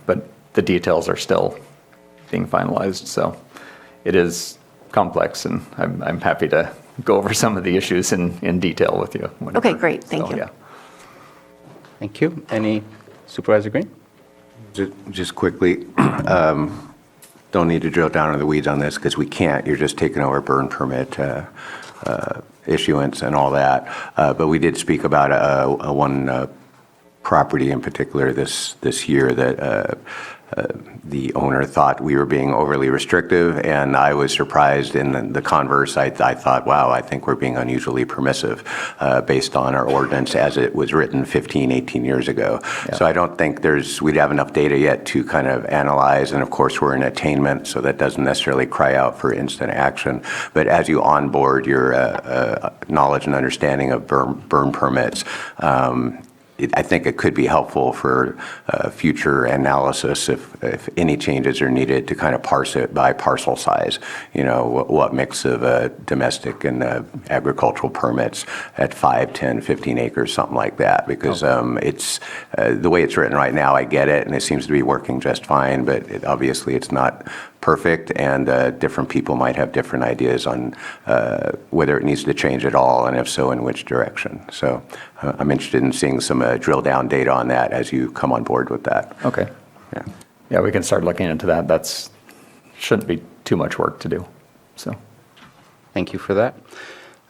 but the details are still being finalized. So it is complex, and I'm happy to go over some of the issues in detail with you. whenever. Okay, great. Thank you. Yeah. Thank you. Any Supervisor Green? Just quickly, don't need to drill down in the weeds on this because we can't. You're just taking over burn permit issuance and all that. But we did speak about one property in particular this year that the owner thought we were being overly restrictive, and I was surprised in the converse. I thought, wow, I think we're being unusually permissive based on our ordinance as it was written 15, 18 years ago. Yeah. So I don't think we'd have enough data yet to kind of analyze, and of course we're in attainment, so that doesn't necessarily cry out for instant action. But as you onboard your knowledge and understanding of burn permits, I think it could be helpful for future analysis if any changes are needed to kind of parse it by parcel size. What mix of domestic and agricultural permits at 5, 10, 15 acres, something like that. Because it's the way it's written right now, I get it, and it seems to be working just fine, but obviously it's not perfect, and different people might have different ideas on whether it needs to change at all, and if so, in which direction. So I'm interested in seeing some drill down data on that as you come on board with that. Okay. Yeah, we can start looking into that. That's shouldn't be too much work to do. So, Thank you for that.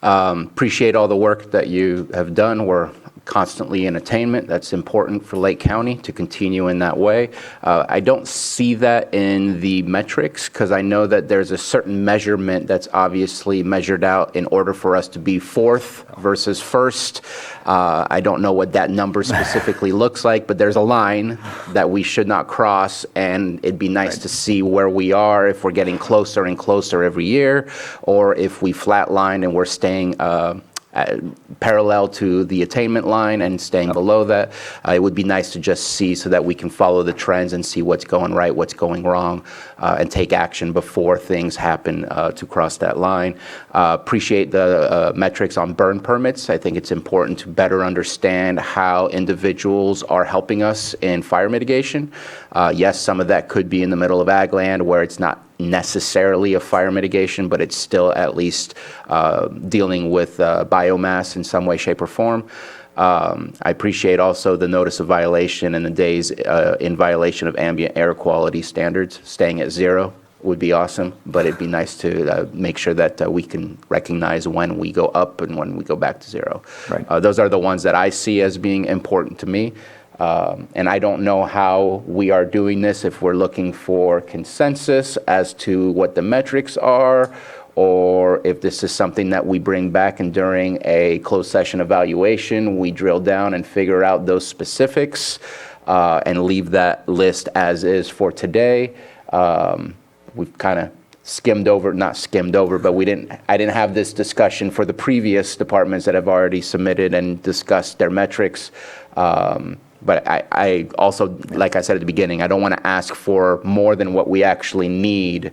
Appreciate all the work that you have done. We're constantly in attainment. That's important for Lake County to continue in that way. I don't see that in the metrics because I know that there's a certain measurement that's obviously measured out in order for us to be fourth versus first. I don't know what that number specifically looks like, but there's a line that we should not cross, and it'd be nice to see where we are, if we're getting closer and closer every year, or if we flatline and we're staying parallel to the attainment line and staying below that. It would be nice to just see so that we can follow the trends and see what's going right, what's going wrong, and take action before things happen to cross that line. Appreciate the metrics on burn permits. I think it's important to better understand how individuals are helping us in fire mitigation. Yes, some of that could be in the middle of ag land where it's not necessarily a fire mitigation, but it's still at least dealing with biomass in some way, shape, or form. I appreciate also the notice of violation and the days in violation of ambient air quality standards. Staying at 0 would be awesome, but it'd be nice to make sure that we can recognize when we go up and when we go back to 0. Right. Those are the ones that I see as being important to me. And I don't know how we are doing this, if we're looking for consensus as to what the metrics are, or if this is something that we bring back and during a closed session evaluation, we drill down and figure out those specifics and leave that list as is for today. We've kind of not skimmed over, but I didn't have this discussion for the previous departments that have already submitted and discussed their metrics. But I also, like I said at the beginning, I don't want to ask for more than what we actually need.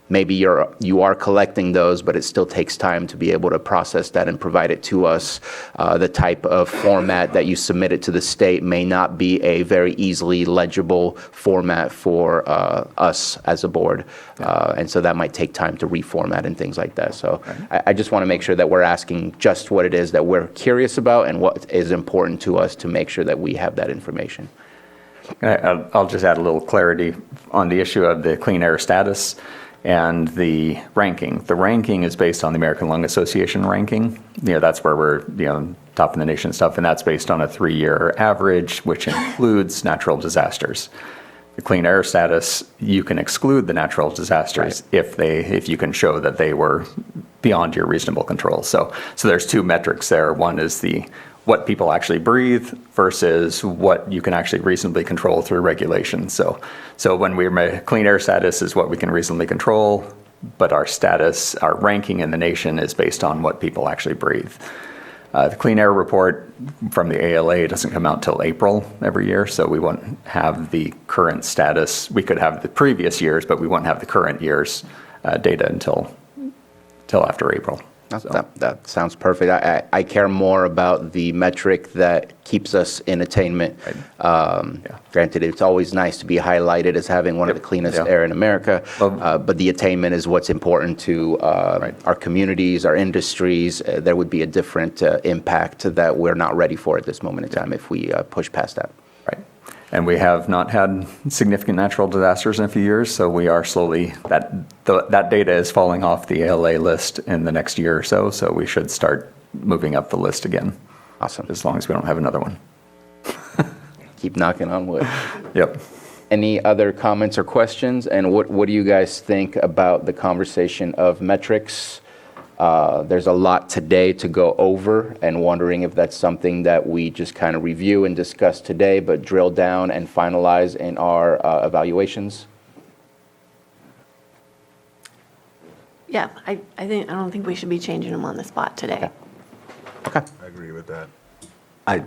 Maybe you are collecting those, but it still takes time to be able to process that and provide it to us. The type of format that you submit it to the state may not be a very easily legible format for us as a board. And so that might take time to reformat and things like that. So I just want to make sure that we're asking just what it is that we're curious about and what is important to us to make sure that we have that information. I'll just add a little clarity on the issue of the clean air status and the ranking. The ranking is based on the American Lung Association ranking. That's where we're, top in the nation stuff, and that's based on a 3-year average, which includes natural disasters. The clean air status, you can exclude the natural disasters if you can show that they were beyond your reasonable control. So there's 2 metrics there. One is the what people actually breathe versus what you can actually reasonably control through regulation. So when we're clean air status is what we can reasonably control, but our status, our ranking in the nation is based on what people actually breathe. The clean air report from the ALA doesn't come out till April every year, so we won't have the current status. We could have the previous years, but we won't have the current year's data until after April. That sounds perfect. I care more about the metric that keeps us in attainment. Granted, it's always nice to be highlighted as having one of the cleanest air in America, but the attainment is what's important to our communities, our industries. There would be a different impact that we're not ready for at this moment in time if we push past that. Right. And we have not had significant natural disasters in a few years, so we are slowly, that data is falling off the ALA list in the next year or so, so we should start moving up the list again. Awesome. As long as we don't have another one. Keep knocking on wood. Yep. Any other comments or questions? And what do you guys think about the conversation of metrics? There's a lot today to go over, and wondering if that's something that we just kind of review and discuss today, but drill down and finalize in our evaluations. Yeah, I don't think we should be changing them on the spot today. Okay. I agree with that. I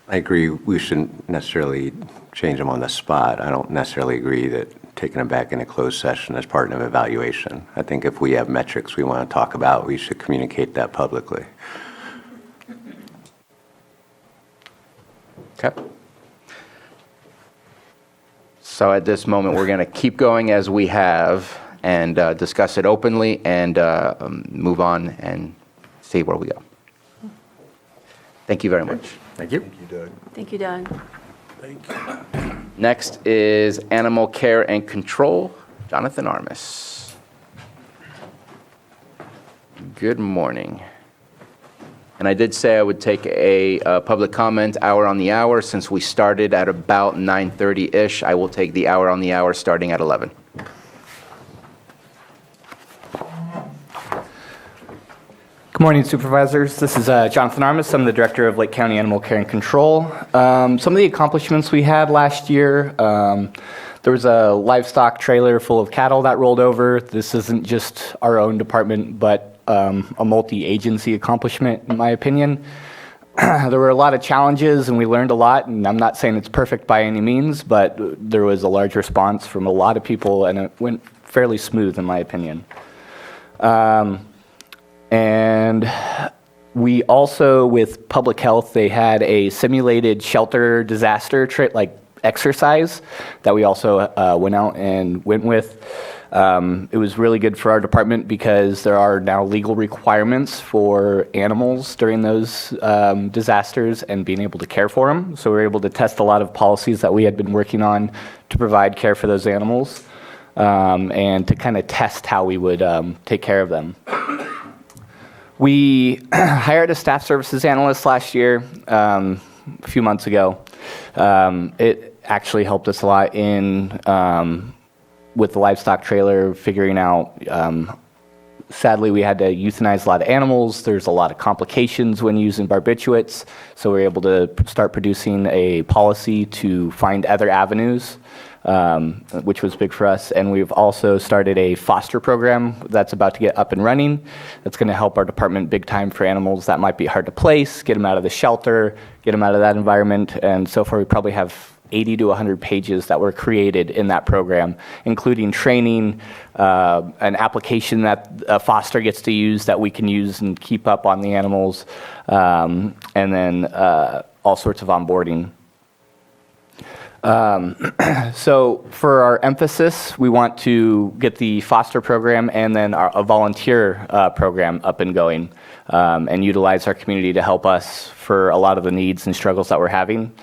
agree we shouldn't necessarily change them on the spot. I don't necessarily agree that taking them back in a closed session is part of an evaluation. I think if we have metrics we want to talk about, we should communicate that publicly. Okay. So at this moment, we're going to keep going as we have and discuss it openly and move on and see where we go. Thank you very much. Thank you. Thank you, Doug. Thank you, Doug. Thank you. Next is Animal Care and Control, Jonathan Armis. Good morning. And I did say I would take a public comment hour on the hour. Since we started at about 9:30-ish, I will take the hour on the hour starting at 11. Good morning, Supervisors. This is Jonathan Armis. I'm the Director of Lake County Animal Care and Control. Some of the accomplishments we had last year, there was a livestock trailer full of cattle that rolled over. This isn't just our own department, but a multi-agency accomplishment, in my opinion. There were a lot of challenges, and we learned a lot, and I'm not saying it's perfect by any means, but there was a large response from a lot of people, and it went fairly smooth, in my opinion. And we also, with public health, they had a simulated shelter disaster exercise that we also went out and went with. It was really good for our department because there are now legal requirements for animals during those disasters and being able to care for them. So we were able to test a lot of policies that we had been working on to provide care for those animals and to kind of test how we would take care of them. We hired a staff services analyst last year, a few months ago. It actually helped us a lot in with the livestock trailer, figuring out, sadly, we had to euthanize a lot of animals. There's a lot of complications when using barbiturates, so we were able to start producing a policy to find other avenues, which was big for us. And we've also started a foster program that's about to get up and running. That's going to help our department big time for animals that might be hard to place, get them out of the shelter, get them out of that environment. And so far, we probably have 80 to 100 pages that were created in that program, including training, an application that a foster gets to use that we can use and keep up on the animals, and then all sorts of onboarding. So for our emphasis, we want to get the foster program and then a volunteer program up and going, and utilize our community to help us for a lot of the needs and struggles that we're having.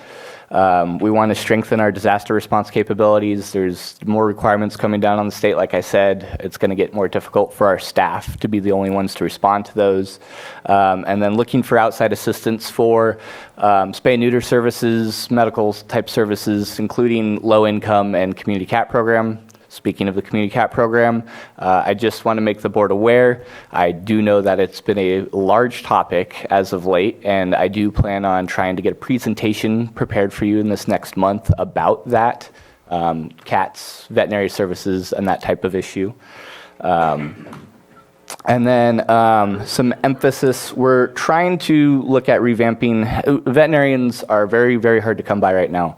We want to strengthen our disaster response capabilities. There's more requirements coming down on the state. Like I said, it's going to get more difficult for our staff to be the only ones to respond to those. And then looking for outside assistance for spay and neuter services, medical type services, including low income and community cat program Speaking of the community cat program, I just want to make the board aware. I do know that it's been a large topic as of late, and I do plan on trying to get a presentation prepared for you in this next month about that, cats, veterinary services, and that type of issue. And then some emphasis, we're trying to look at revamping. Veterinarians are very, very hard to come by right now.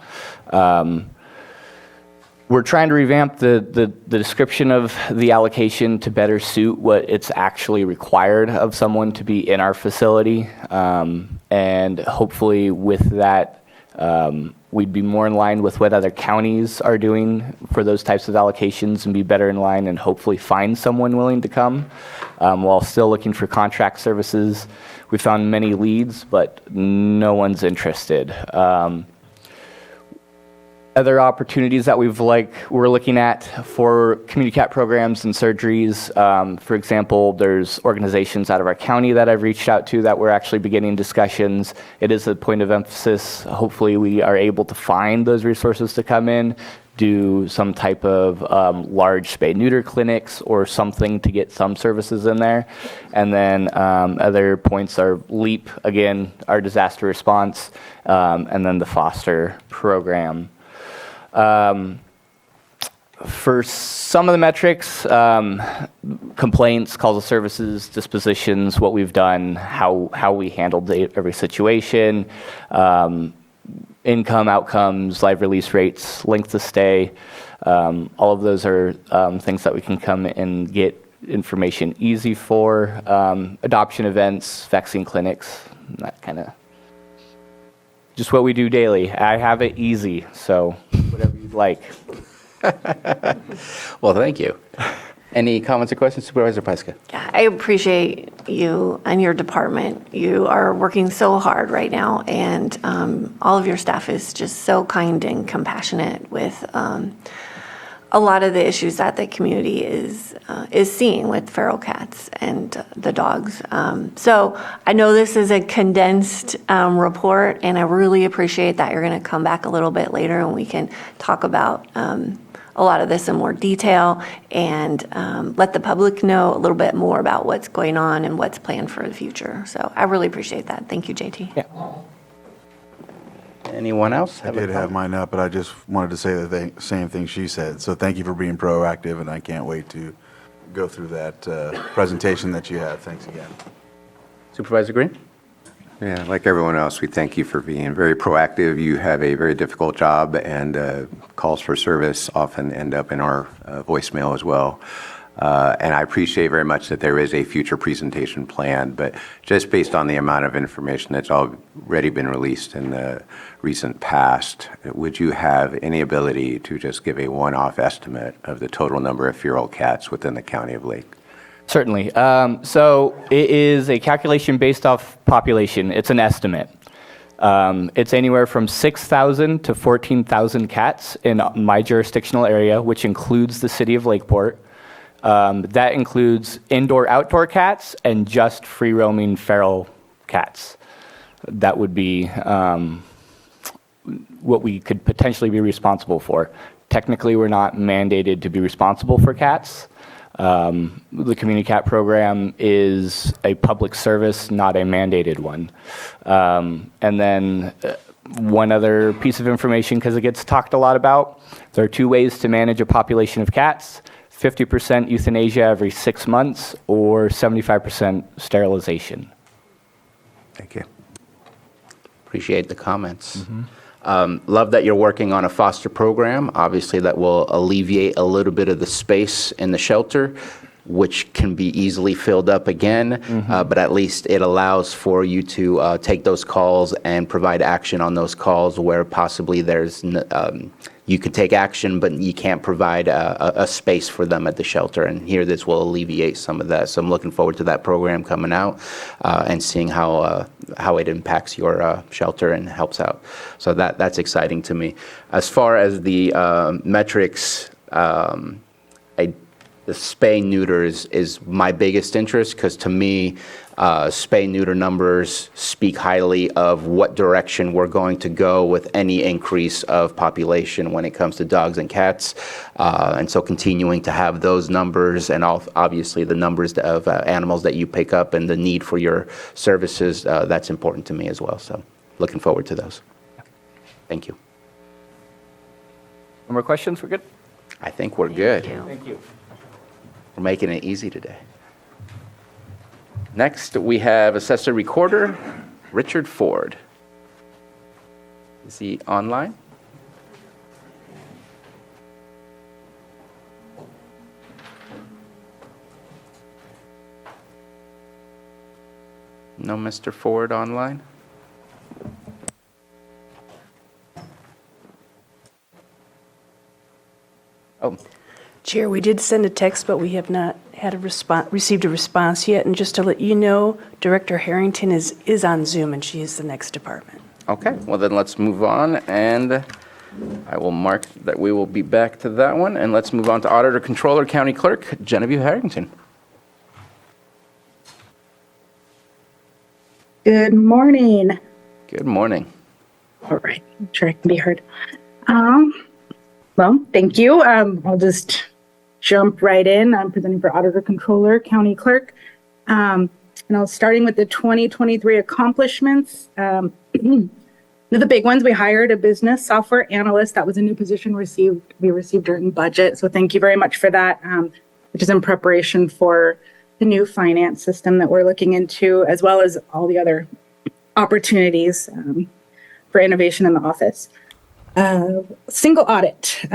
We're trying to revamp the description of the allocation to better suit what it's actually required of someone to be in our facility. And hopefully with that, we'd be more in line with what other counties are doing for those types of allocations and be better in line and hopefully find someone willing to come while still looking for contract services. We found many leads, but no one's interested. Other opportunities that we're looking at for community cat programs and surgeries. For example, there's organizations out of our county that I've reached out to that we're actually beginning discussions. It is a point of emphasis. Hopefully we are able to find those resources to come in, do some type of large spay-neuter clinics or something to get some services in there. And then other points are LEAP, again, our disaster response, and then the foster program. For some of the metrics, complaints, calls of services, dispositions, what we've done, how we handled every situation, income, outcomes, live release rates, length of stay, all of those are things that we can come and get information easy for. Adoption events, vaccine clinics, that kind of just what we do daily. I have it easy, so whatever you'd like. Well, thank you. Any comments or questions, Supervisor Pyska? Yeah, I appreciate you and your department. You are working so hard right now, and all of your staff is just so kind and compassionate with a lot of the issues that the community is seeing with feral cats and the dogs. So I know this is a condensed report, and I really appreciate that you're going to come back a little bit later and we can talk about a lot of this in more detail and let the public know a little bit more about what's going on and what's planned for the future. So I really appreciate that. Thank you, JT. Yeah. Anyone else? I did have mine up, but I just wanted to say the same thing she said. So thank you for being proactive, and I can't wait to go through that presentation that you have. Thanks again. Supervisor Green? Yeah, like everyone else, we thank you for being very proactive. You have a very difficult job, and calls for service often end up in our voicemail as well. And I appreciate very much that there is a future presentation plan, but just based on the amount of information that's already been released in the recent past, would you have any ability to just give a one-off estimate of the total number of feral cats within the County of Lake? Certainly. So it is a calculation based off population. It's an estimate. It's anywhere from 6,000 to 14,000 cats in my jurisdictional area, which includes the city of Lakeport. That includes indoor-outdoor cats and just free-roaming feral cats. That would be what we could potentially be responsible for. Technically, we're not mandated to be responsible for cats. The community cat program is a public service, not a mandated one. And then one other piece of information, because it gets talked a lot about, there are two ways to manage a population of cats: 50% euthanasia every 6 months or 75% sterilization. Thank you. Appreciate the comments. Love that you're working on a foster program. Obviously, that will alleviate a little bit of the space in the shelter, which can be easily filled up again, but at least it allows for you to take those calls and provide action on those calls where possibly there's you could take action, but you can't provide a space for them at the shelter. And here, this will alleviate some of that. So I'm looking forward to that program coming out and seeing how it impacts your shelter and helps out. So that's exciting to me. As far as the metrics, the spay neuter is my biggest interest, because to me, spay-neuter numbers speak highly of what direction we're going to go with any increase of population when it comes to dogs and cats. And so continuing to have those numbers and obviously the numbers of animals that you pick up and the need for your services, that's important to me as well. So looking forward to those. Thank you. No more questions? We're good? I think we're good. Thank you. We're making it easy today. Next, we have Assessor Recorder, Richard Ford. Is he online? No Mr. Ford online? Oh, Chair, we did send a text, but we have not had received a response yet. And just to let you know, Director Harrington is on Zoom, and she is the next department. okay. Well, then let's move on, and I will mark that we will be back to that one. And let's move on to Auditor Controller County Clerk Genevieve Harrington. Good morning. Good morning. All right, I'm sure I can be heard. Well, thank you. I'll just jump right in. I'm presenting for Auditor Controller, County Clerk. And I'll starting with the 2023 accomplishments. One of the big ones, we hired a business software analyst. That was a new position we received during budget. So thank you very much for that, which is in preparation for the new finance system that we're looking into, as well as all the other opportunities for innovation in the office. Single audit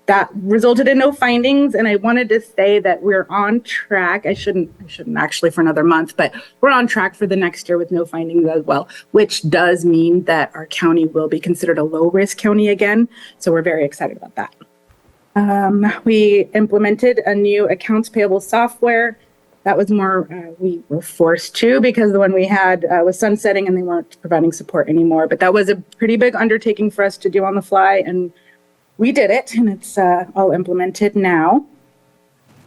that resulted in no findings, and I wanted to say that we're on track. I shouldn't actually for another month, but we're on track for the next year with no findings as well, which does mean that our county will be considered a low-risk county again. So we're very excited about that. We implemented a new accounts payable software. That was more, we were forced to because the one we had was sunsetting and they weren't providing support anymore. But that was a pretty big undertaking for us to do on the fly, and we did it, and it's all implemented now.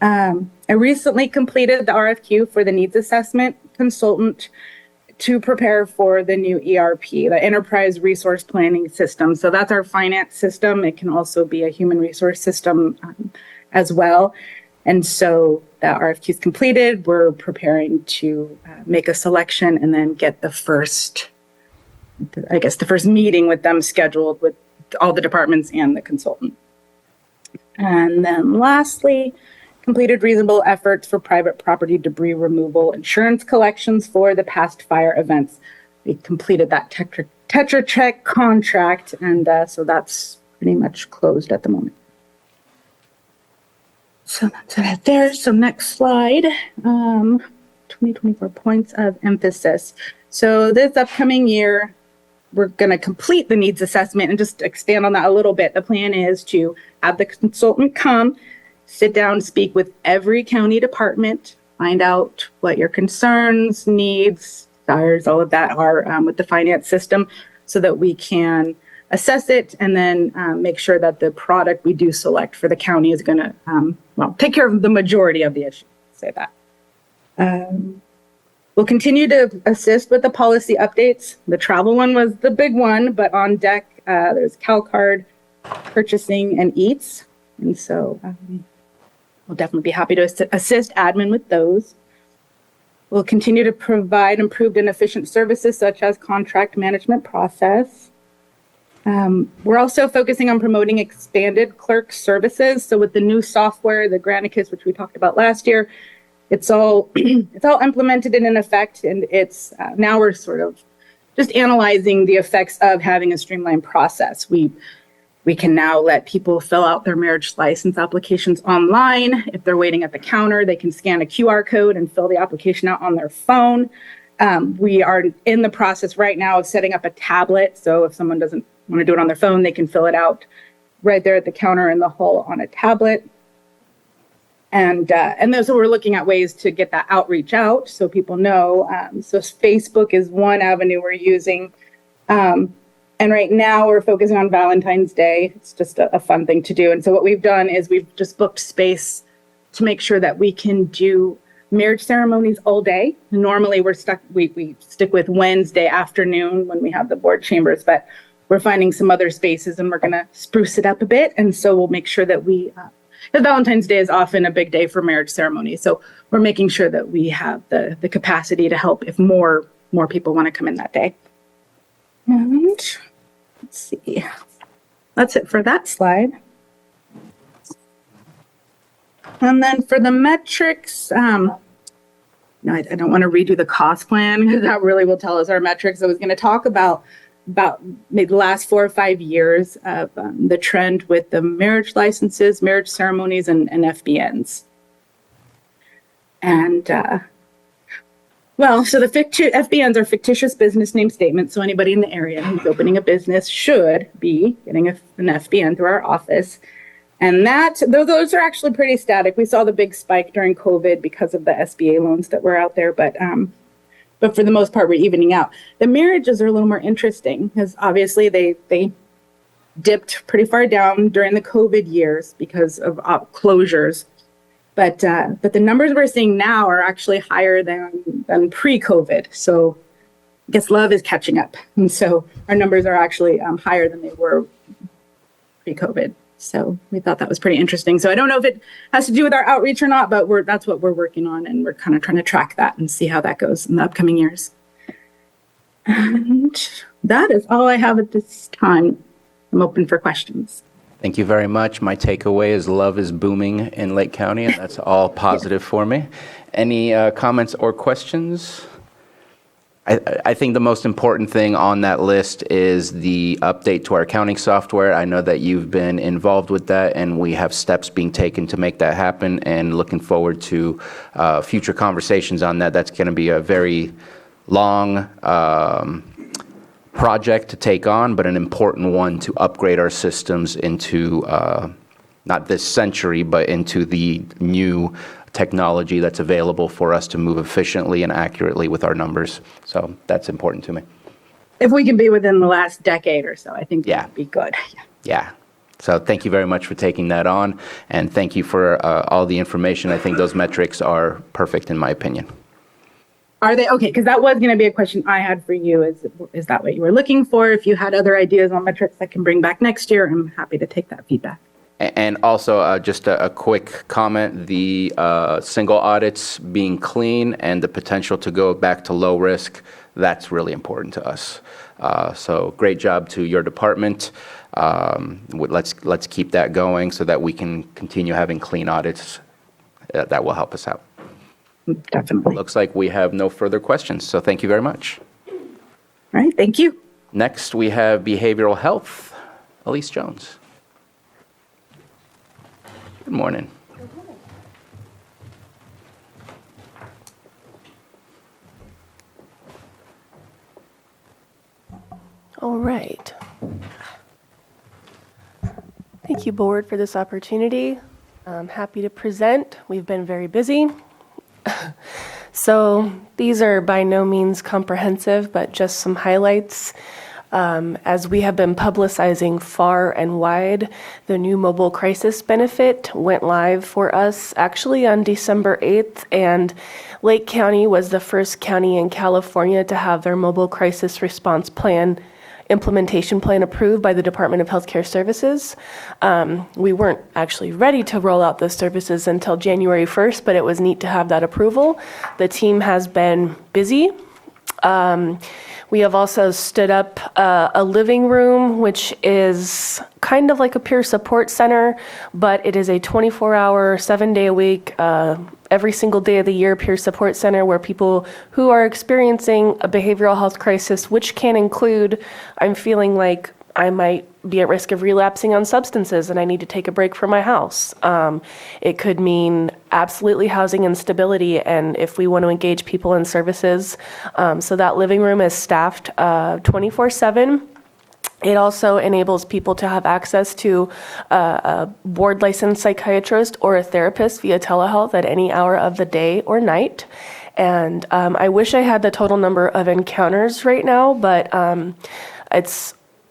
I recently completed the RFQ for the needs assessment consultant to prepare for the new ERP, the Enterprise Resource Planning System. So that's our finance system. It can also be a human resource system as well. And so that RFQ is completed. We're preparing to make a selection and then get the first meeting with them scheduled with all the departments and the consultant. And then lastly, completed reasonable efforts for private property debris removal insurance collections for the past fire events. We completed that Tetra Tech contract, and so that's pretty much closed at the moment. So that's it there. So next slide, 2024 points of emphasis. So this upcoming year, we're going to complete the needs assessment and just expand on that a little bit. The plan is to have the consultant come, sit down, speak with every county department, find out what your concerns, needs, desires, all of that are with the finance system so that we can assess it and then make sure that the product we do select for the county is going to, take care of the majority of the issues, say that. We'll continue to assist with the policy updates. The travel one was the big one, but on deck, there's CalCard, purchasing, and EATS. And so we'll definitely be happy to assist admin with those. We'll continue to provide improved and efficient services such as contract management process. We're also focusing on promoting expanded clerk services. So with the new software, the Granicus, which we talked about last year, it's all implemented and in effect, and it's now we're sort of just analyzing the effects of having a streamlined process. We can now let people fill out their marriage license applications online. If they're waiting at the counter, they can scan a QR code and fill the application out on their phone. We are in the process right now of setting up a tablet. So if someone doesn't want to do it on their phone, they can fill it out right there at the counter in the hall on a tablet. And so we're looking at ways to get that outreach out so people know. So Facebook is one avenue we're using. And right now we're focusing on Valentine's Day. It's just a fun thing to do. And so what we've done is we've just booked space to make sure that we can do marriage ceremonies all day. Normally we stick with Wednesday afternoon when we have the board chambers, but we're finding some other spaces and we're going to spruce it up a bit. And so we'll make sure that because Valentine's Day is often a big day for marriage ceremonies. So we're making sure that we have the capacity to help if more people want to come in that day. And let's see, that's it for that slide. And then for the metrics, I don't want to redo the cost plan because that really will tell us our metrics. I was going to talk about maybe the last 4 or 5 years of the trend with the marriage licenses, marriage ceremonies, and FBNs. And so the FBNs are fictitious business name statements. So anybody in the area who's opening a business should be getting an FBN through our office. And those are actually pretty static. We saw the big spike during COVID because of the SBA loans that were out there, but for the most part, we're evening out. The marriages are a little more interesting because obviously they dipped pretty far down during the COVID years because of closures. But the numbers we're seeing now are actually higher than pre-COVID. So I guess love is catching up. And so our numbers are actually higher than they were pre-COVID. So we thought that was pretty interesting. So I don't know if it has to do with our outreach or not, but that's what we're working on. And we're kind of trying to track that and see how that goes in the upcoming years. And that is all I have at this time. I'm open for questions. Thank you very much. My takeaway is love is booming in Lake County, and that's all positive for me. Any comments or questions? I think the most important thing on that list is the update to our accounting software. I know that you've been involved with that, and we have steps being taken to make that happen, and looking forward to future conversations on that. That's going to be a very long project to take on, but an important one to upgrade our systems into not this century, but into the new technology that's available for us to move efficiently and accurately with our numbers. So that's important to me. If we can be within the last decade or so, I think that would be good. Yeah. So thank you very much for taking that on, and thank you for all the information. I think those metrics are perfect in my opinion. Are they okay? Because that was going to be a question I had for you. Is that what you were looking for? If you had other ideas on metrics I can bring back next year, I'm happy to take that feedback. And also, just a quick comment, the single audits being clean and the potential to go back to low risk, that's really important to us. So great job to your department. Let's keep that going so that we can continue having clean audits. That will help us out. Definitely. Looks like we have no further questions, so thank you very much. All right, thank you. Next, we have behavioral health. Elise Jones. Good morning. All right. Thank you, board, for this opportunity. I'm happy to present. We've been very busy. So these are by no means comprehensive, but just some highlights. As we have been publicizing far and wide, the new mobile crisis benefit went live for us actually on December 8th, and Lake County was the first county in California to have their mobile crisis response plan implementation plan approved by the Department of Healthcare Services. We weren't actually ready to roll out those services until January 1st, but it was neat to have that approval. The team has been busy. We have also stood up a living room, which is kind of like a peer support center, but it is a 24-hour, 7-day-a-week, every single day of the year peer support center where people who are experiencing a behavioral health crisis, which can include, I'm feeling like I might be at risk of relapsing on substances and I need to take a break from my house. It could mean absolutely housing instability, and if we want to engage people in services. So that living room is staffed 24/7. It also enables people to have access to a board licensed psychiatrist or a therapist via telehealth at any hour of the day or night. And I wish I had the total number of encounters right now, but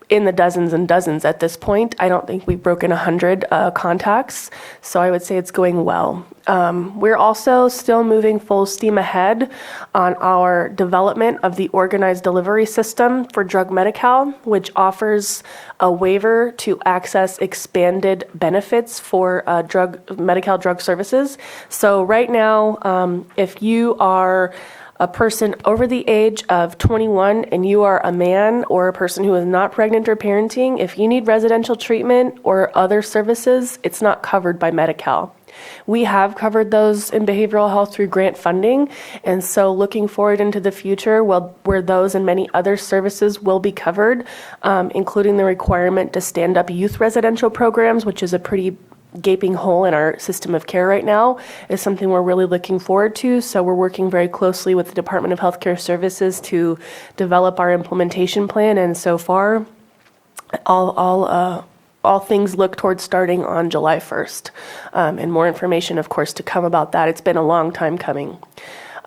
in the dozens and dozens at this point. I don't think we've broken 100 contacts, so I would say it's going well. We're also still moving full steam ahead on our development of the organized delivery system for drug Medi-Cal, which offers a waiver to access expanded benefits for Medi-Cal drug services. So right now, if you are a person over the age of 21 and you are a man or a person who is not pregnant or parenting, if you need residential treatment or other services, it's not covered by Medi-Cal. We have covered those in behavioral health through grant funding, and so looking forward into the future, where those and many other services will be covered, including the requirement to stand up youth residential programs, which is a pretty gaping hole in our system of care right now, is something we're really looking forward to. So we're working very closely with the Department of Healthcare Services to develop our implementation plan, and so far, all things look towards starting on July 1st. And more information, of course, to come about that. It's been a long time coming.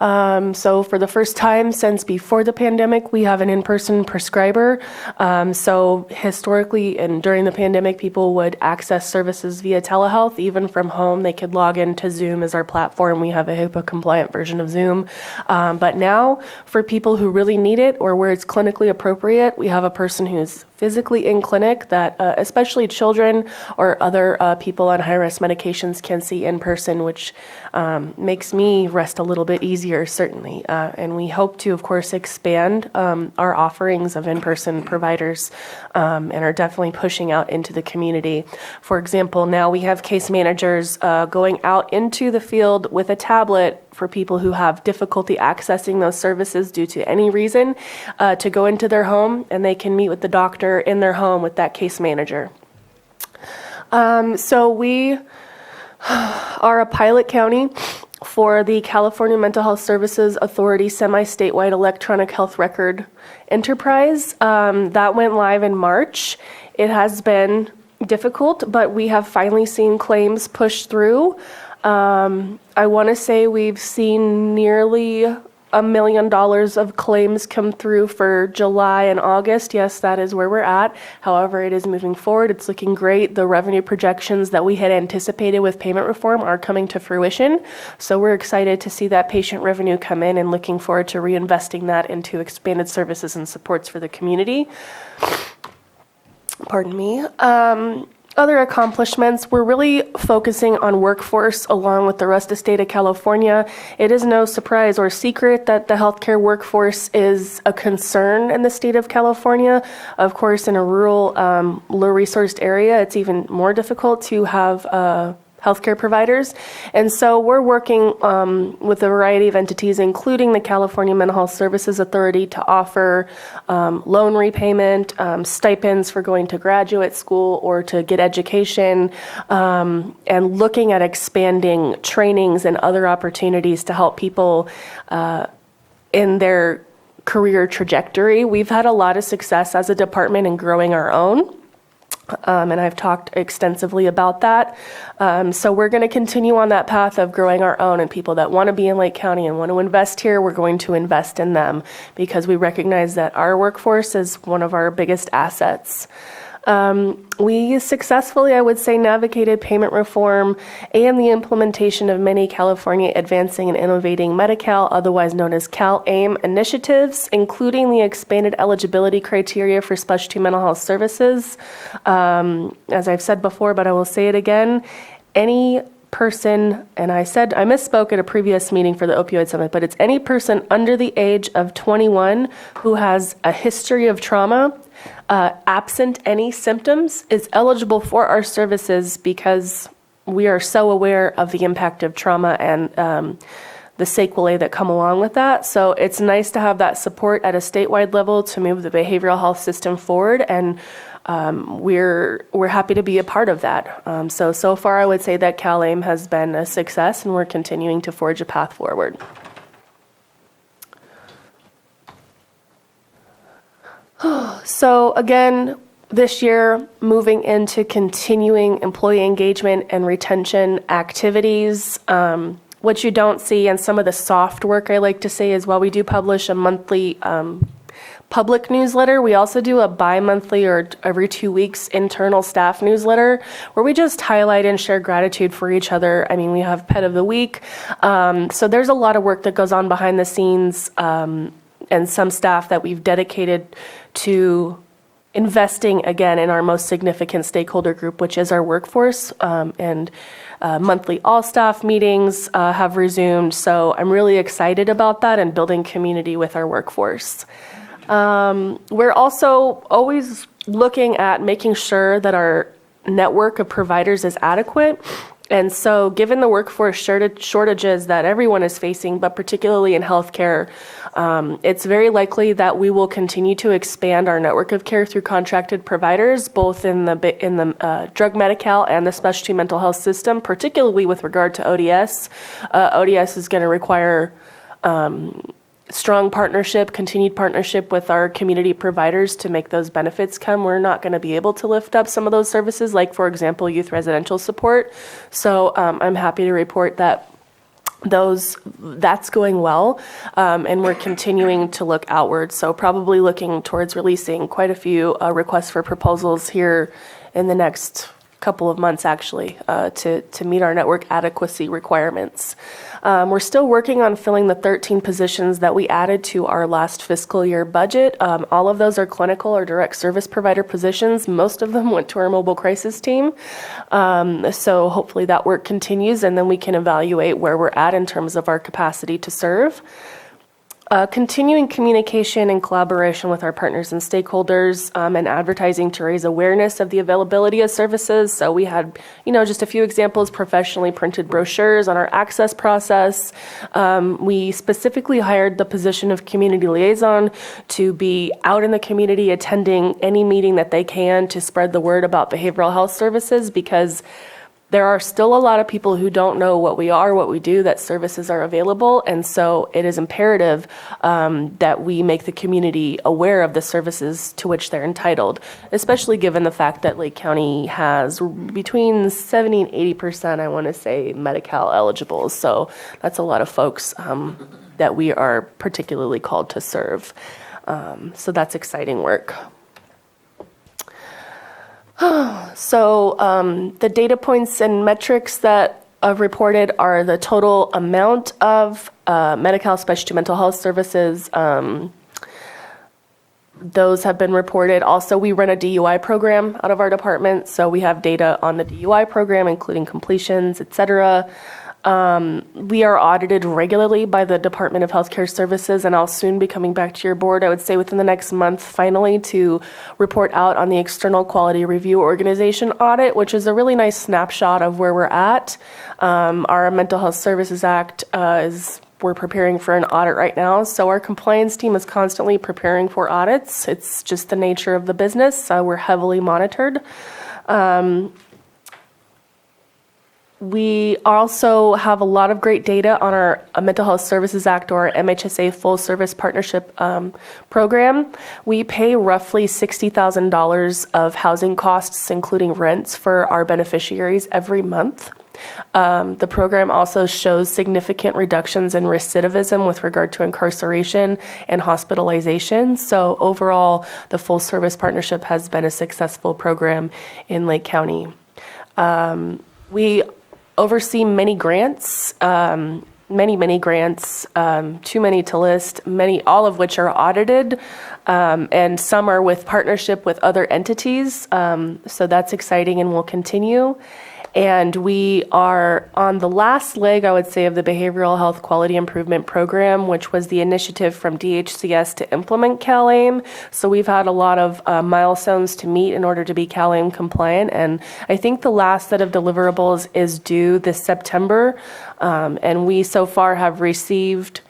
So for the first time since before the pandemic, we have an in-person prescriber. So historically and during the pandemic, people would access services via telehealth, even from home. They could log into Zoom as our platform. We have a HIPAA-compliant version of Zoom. But now, for people who really need it or where it's clinically appropriate, we have a person who's physically in clinic that especially children or other people on high-risk medications can see in person, which makes me rest a little bit easier, certainly. And we hope to, of course, expand our offerings of in-person providers and are definitely pushing out into the community. For example, now we have case managers going out into the field with a tablet for people who have difficulty accessing those services due to any reason to go into their home, and they can meet with the doctor in their home with that case manager. So we are a pilot county for the California Mental Health Services Authority semi-statewide electronic health record enterprise. That went live in March. It has been difficult, but we have finally seen claims push through. I want to say we've seen nearly $1 million of claims come through for July and August. Yes, that is where we're at. However, it is moving forward. It's looking great. The revenue projections that we had anticipated with payment reform are coming to fruition. So we're excited to see that patient revenue come in and looking forward to reinvesting that into expanded services and supports for the community. Pardon me. Other accomplishments, we're really focusing on workforce along with the rest of the state of California. It is no surprise or secret that the healthcare workforce is a concern in the state of California. Of course, in a rural, low-resourced area, it's even more difficult to have healthcare providers. And so we're working with a variety of entities, including the California Mental Health Services Authority, to offer loan repayment, stipends for going to graduate school or to get education, and looking at expanding trainings and other opportunities to help people in their career trajectory. We've had a lot of success as a department in growing our own. And I've talked extensively about that. So we're going to continue on that path of growing our own, and people that want to be in Lake County and want to invest here, we're going to invest in them because we recognize that our workforce is one of our biggest assets. We successfully, I would say, navigated payment reform and the implementation of many California Advancing and Innovating Medi-Cal, otherwise known as CalAIM initiatives, including the expanded eligibility criteria for specialty mental health services. As I've said before, but I will say it again, any person, and I misspoke at a previous meeting for the opioid summit, but it's any person under the age of 21 who has a history of trauma, absent any symptoms, is eligible for our services because we are so aware of the impact of trauma and the sequelae that come along with that. So it's nice to have that support at a statewide level to move the behavioral health system forward, and we're happy to be a part of that. So far I would say that CalAIM has been a success, and we're continuing to forge a path forward. So again, this year, moving into continuing employee engagement and retention activities. What you don't see, and some of the soft work I like to say is, while we do publish a monthly public newsletter. We also do a bi-monthly or every 2 weeks internal staff newsletter where we just highlight and share gratitude for each other. I mean, we have Pet of the Week. So there's a lot of work that goes on behind the scenes, and some staff that we've dedicated to investing again in our most significant stakeholder group, which is our workforce, and monthly all-staff meetings have resumed. So I'm really excited about that and building community with our workforce. We're also always looking at making sure that our network of providers is adequate. And so given the workforce shortages that everyone is facing, but particularly in healthcare, it's very likely that we will continue to expand our network of care through contracted providers, both in the drug Medi-Cal and the specialty mental health system, particularly with regard to ODS. ODS is going to require strong partnership, continued partnership with our community providers to make those benefits come. We're not going to be able to lift up some of those services, like, for example, youth residential support. So I'm happy to report that that's going well, and we're continuing to look outward. So probably looking towards releasing quite a few requests for proposals here in the next couple of months, actually, to meet our network adequacy requirements. We're still working on filling the 13 positions that we added to our last fiscal year budget. All of those are clinical or direct service provider positions. Most of them went to our mobile crisis team. So hopefully that work continues, and then we can evaluate where we're at in terms of our capacity to serve. Continuing communication and collaboration with our partners and stakeholders, and advertising to raise awareness of the availability of services. So we had, just a few examples, professionally printed brochures on our access process. We specifically hired the position of community liaison to be out in the community attending any meeting that they can to spread the word about behavioral health services, because there are still a lot of people who don't know what we are, what we do, that services are available. And so it is imperative that we make the community aware of the services to which they're entitled, especially given the fact that Lake County has between 70 and 80%, I want to say, Medi-Cal eligible. So that's a lot of folks that we are particularly called to serve. So that's exciting work. So the data points and metrics that I've reported are the total amount of Medi-Cal specialty mental health services. Those have been reported. Also, we run a DUI program out of our department, so we have data on the DUI program, including completions, et cetera. We are audited regularly by the Department of Healthcare Services, and I'll soon be coming back to your board, I would say within the next month, finally, to report out on the External Quality Review Organization audit, which is a really nice snapshot of where we're at. Our Mental Health Services Act we're preparing for an audit right now, so our compliance team is constantly preparing for audits. It's just the nature of the business. We're heavily monitored. We also have a lot of great data on our Mental Health Services Act, or MHSA Full Service Partnership program. We pay roughly $60,000 of housing costs, including rents, for our beneficiaries every month. The program also shows significant reductions in recidivism with regard to incarceration and hospitalization. So overall, the Full Service Partnership has been a successful program in Lake County. We oversee many grants, many grants, too many to list, all of which are audited, and some are with partnership with other entities. So that's exciting and will continue. And we are on the last leg, I would say, of the Behavioral Health Quality Improvement Program, which was the initiative from DHCS to implement CalAIM. So we've had a lot of milestones to meet in order to be CalAIM compliant. And I think the last set of deliverables is due this September. And we so far have received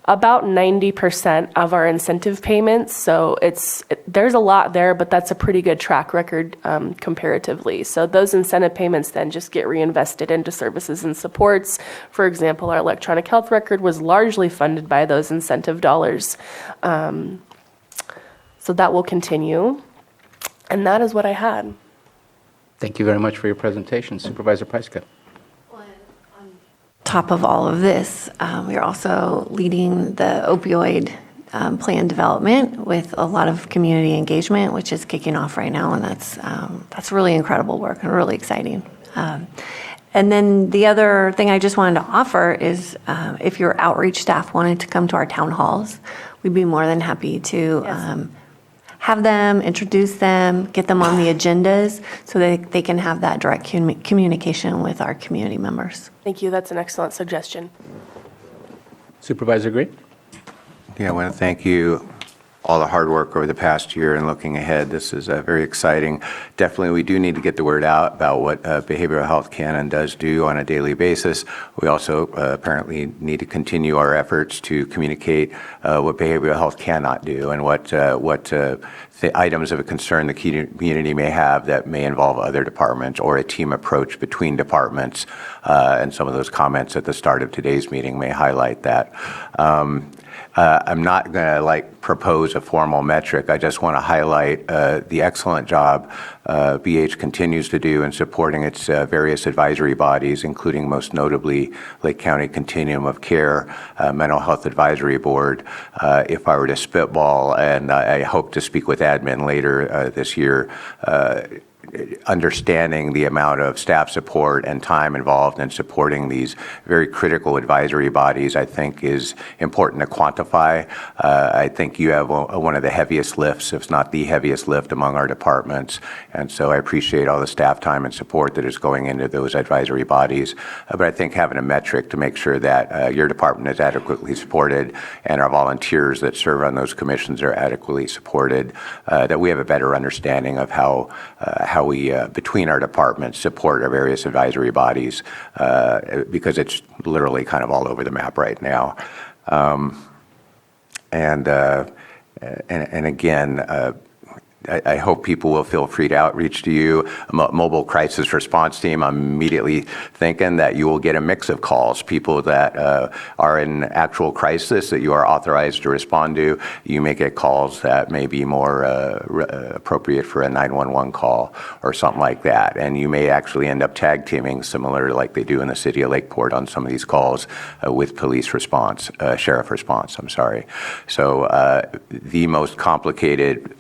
about 90% of our incentive payments. So there's a lot there, but that's a pretty good track record comparatively. So those incentive payments then just get reinvested into services and supports. For example, our electronic health record was largely funded by those incentive dollars. So that will continue. And that is what I had. Thank you very much for your presentation. Supervisor Pyska. Top of all of this, we are also leading the opioid plan development with a lot of community engagement, which is kicking off right now, and that's really incredible work and really exciting. And then the other thing I just wanted to offer is if your outreach staff wanted to come to our town halls, we'd be more than happy to have them, introduce them, get them on the agendas so that they can have that direct communication with our community members. Thank you. That's an excellent suggestion. Supervisor Green? Yeah, I want to thank you, all the hard work over the past year and looking ahead. This is very exciting. Definitely, we do need to get the word out about what behavioral health can and does do on a daily basis. We also apparently need to continue our efforts to communicate what behavioral health cannot do and what the items of a concern the community may have that may involve other departments or a team approach between departments. And some of those comments at the start of today's meeting may highlight that. I'm not going to propose a formal metric. I just want to highlight the excellent job BH continues to do in supporting its various advisory bodies, including most notably Lake County Continuum of Care, Mental Health Advisory Board. If I were to spitball, and I hope to speak with admin later this year, understanding the amount of staff support and time involved in supporting these very critical advisory bodies, I think is important to quantify. I think you have one of the heaviest lifts, if not the heaviest lift among our departments. And so I appreciate all the staff time and support that is going into those advisory bodies. But I think having a metric to make sure that your department is adequately supported and our volunteers that serve on those commissions are adequately supported, that we have a better understanding of how we, between our departments, support our various advisory bodies, because it's literally kind of all over the map right now. And again, I hope people will feel free to outreach to you. Mobile crisis response team, I'm immediately thinking that you will get a mix of calls, people that are in actual crisis that you are authorized to respond to. You may get calls that may be more appropriate for a 911 call or something like that. And you may actually end up tag teaming, similar to like they do in the city of Lakeport on some of these calls with police response, sheriff response, I'm sorry. So the most complicated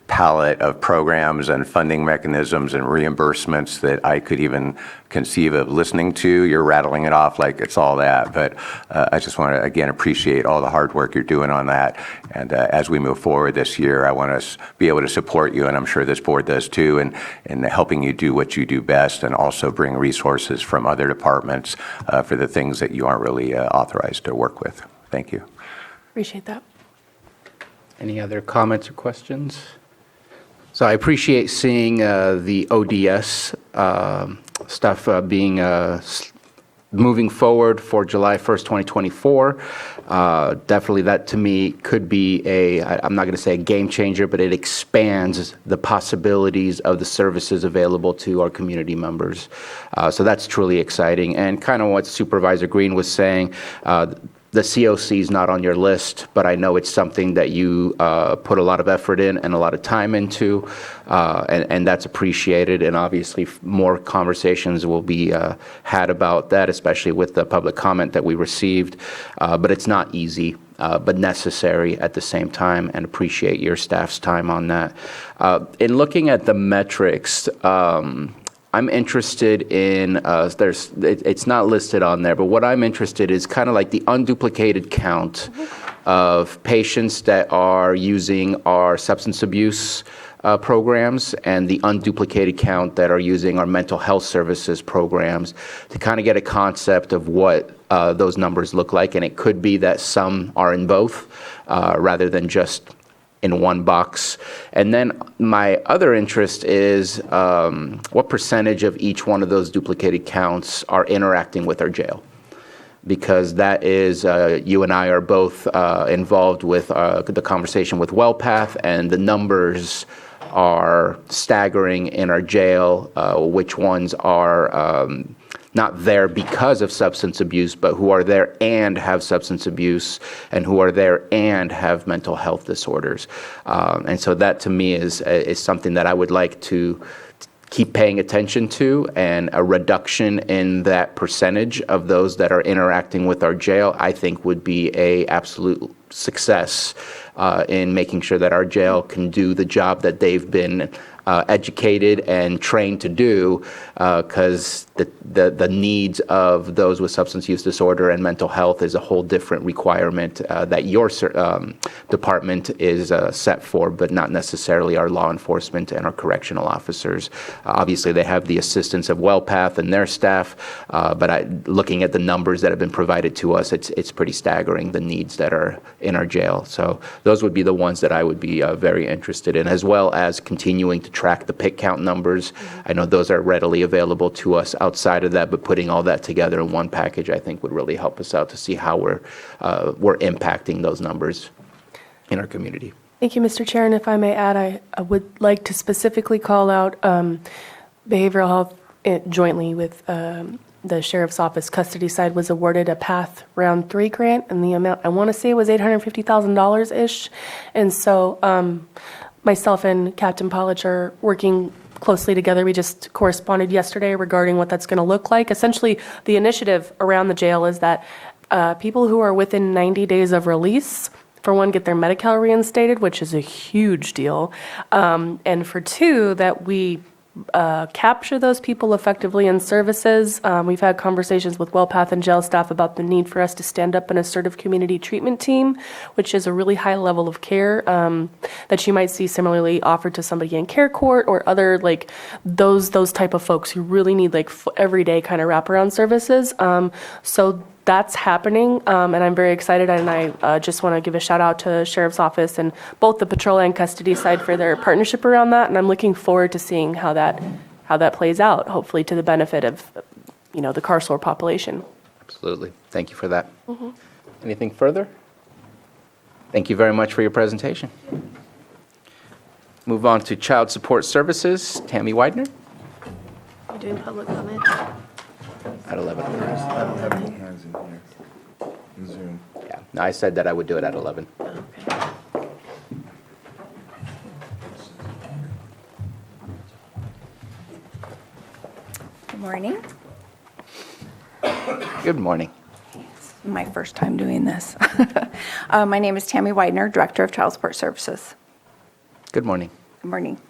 palette of programs and funding mechanisms and reimbursements that I could even conceive of listening to. You're rattling it off like it's all that, but I just want to, again, appreciate all the hard work you're doing on that. And as we move forward this year, I want to be able to support you, and I'm sure this board does too, in helping you do what you do best and also bring resources from other departments for the things that you aren't really authorized to work with. Thank you. Appreciate that. Any other comments or questions? So I appreciate seeing the ODS stuff being moving forward for July 1st, 2024. Definitely that to me could be I'm not going to say a game changer, but it expands the possibilities of the services available to our community members. So that's truly exciting. And kind of what Supervisor Green was saying, the COC is not on your list, but I know it's something that you put a lot of effort in and a lot of time into, and that's appreciated. And obviously, more conversations will be had about that, especially with the public comment that we received. But it's not easy, but necessary at the same time, and appreciate your staff's time on that. In looking at the metrics, I'm interested in, it's not listed on there, but what I'm interested is kind of like the unduplicated count of patients that are using our substance abuse programs and the unduplicated count that are using our mental health services programs to kind of get a concept of what those numbers look like. And it could be that some are in both rather than just in one box. And then my other interest is what percentage of each one of those duplicated counts are interacting with our jail. Because that is, you and I are both involved with the conversation with WellPath, and the numbers are staggering in our jail, which ones are not there because of substance abuse, but who are there and have substance abuse, and who are there and have mental health disorders. And so that to me is something that I would like to keep paying attention to, and a reduction in that percentage of those that are interacting with our jail, I think would be a absolute success in making sure that our jail can do the job that they've been educated and trained to do, because the needs of those with substance use disorder and mental health is a whole different requirement that your department is set for, but not necessarily our law enforcement and our correctional officers. Obviously, they have the assistance of WellPath and their staff, but looking at the numbers that have been provided to us, it's pretty staggering, the needs that are in our jail. So those would be the ones that I would be very interested in, as well as continuing to track the pick count numbers. I know those are readily available to us outside of that, but putting all that together in one package, I think would really help us out to see how we're impacting those numbers in our community. Thank you, Mr. Chair. And if I may add, I would like to specifically call out behavioral health jointly with the Sheriff's Office custody side was awarded a PATH Round 3 grant, and the amount, I want to say it was $850,000-ish. And so myself and Captain Polich are working closely together. We just corresponded yesterday regarding what that's going to look like. Essentially, the initiative around the jail is that people who are within 90 days of release, for one, get their Medi-Cal reinstated, which is a huge deal, and for two, that we capture those people effectively in services. We've had conversations with WellPath and jail staff about the need for us to stand up an assertive community treatment team, which is a really high level of care that you might see similarly offered to somebody in care court or other like those type of folks who really need like everyday kind of wraparound services. So that's happening, and I'm very excited, and I just want to give a shout out to Sheriff's Office and both the patrol and custody side for their partnership around that, and I'm looking forward to seeing how that plays out, hopefully to the benefit of, the carceral population. Absolutely. Thank you for that. Anything further? Thank you very much for your presentation. Move on to Child Support Services, Tammy Widener You're doing public comment? at 11. Zoom. Yeah, no, I said that I would do it at 11. Good morning. Good morning. My first time doing this. My name is Tammy Widener, Director of Child Support Services. Good morning. Good morning.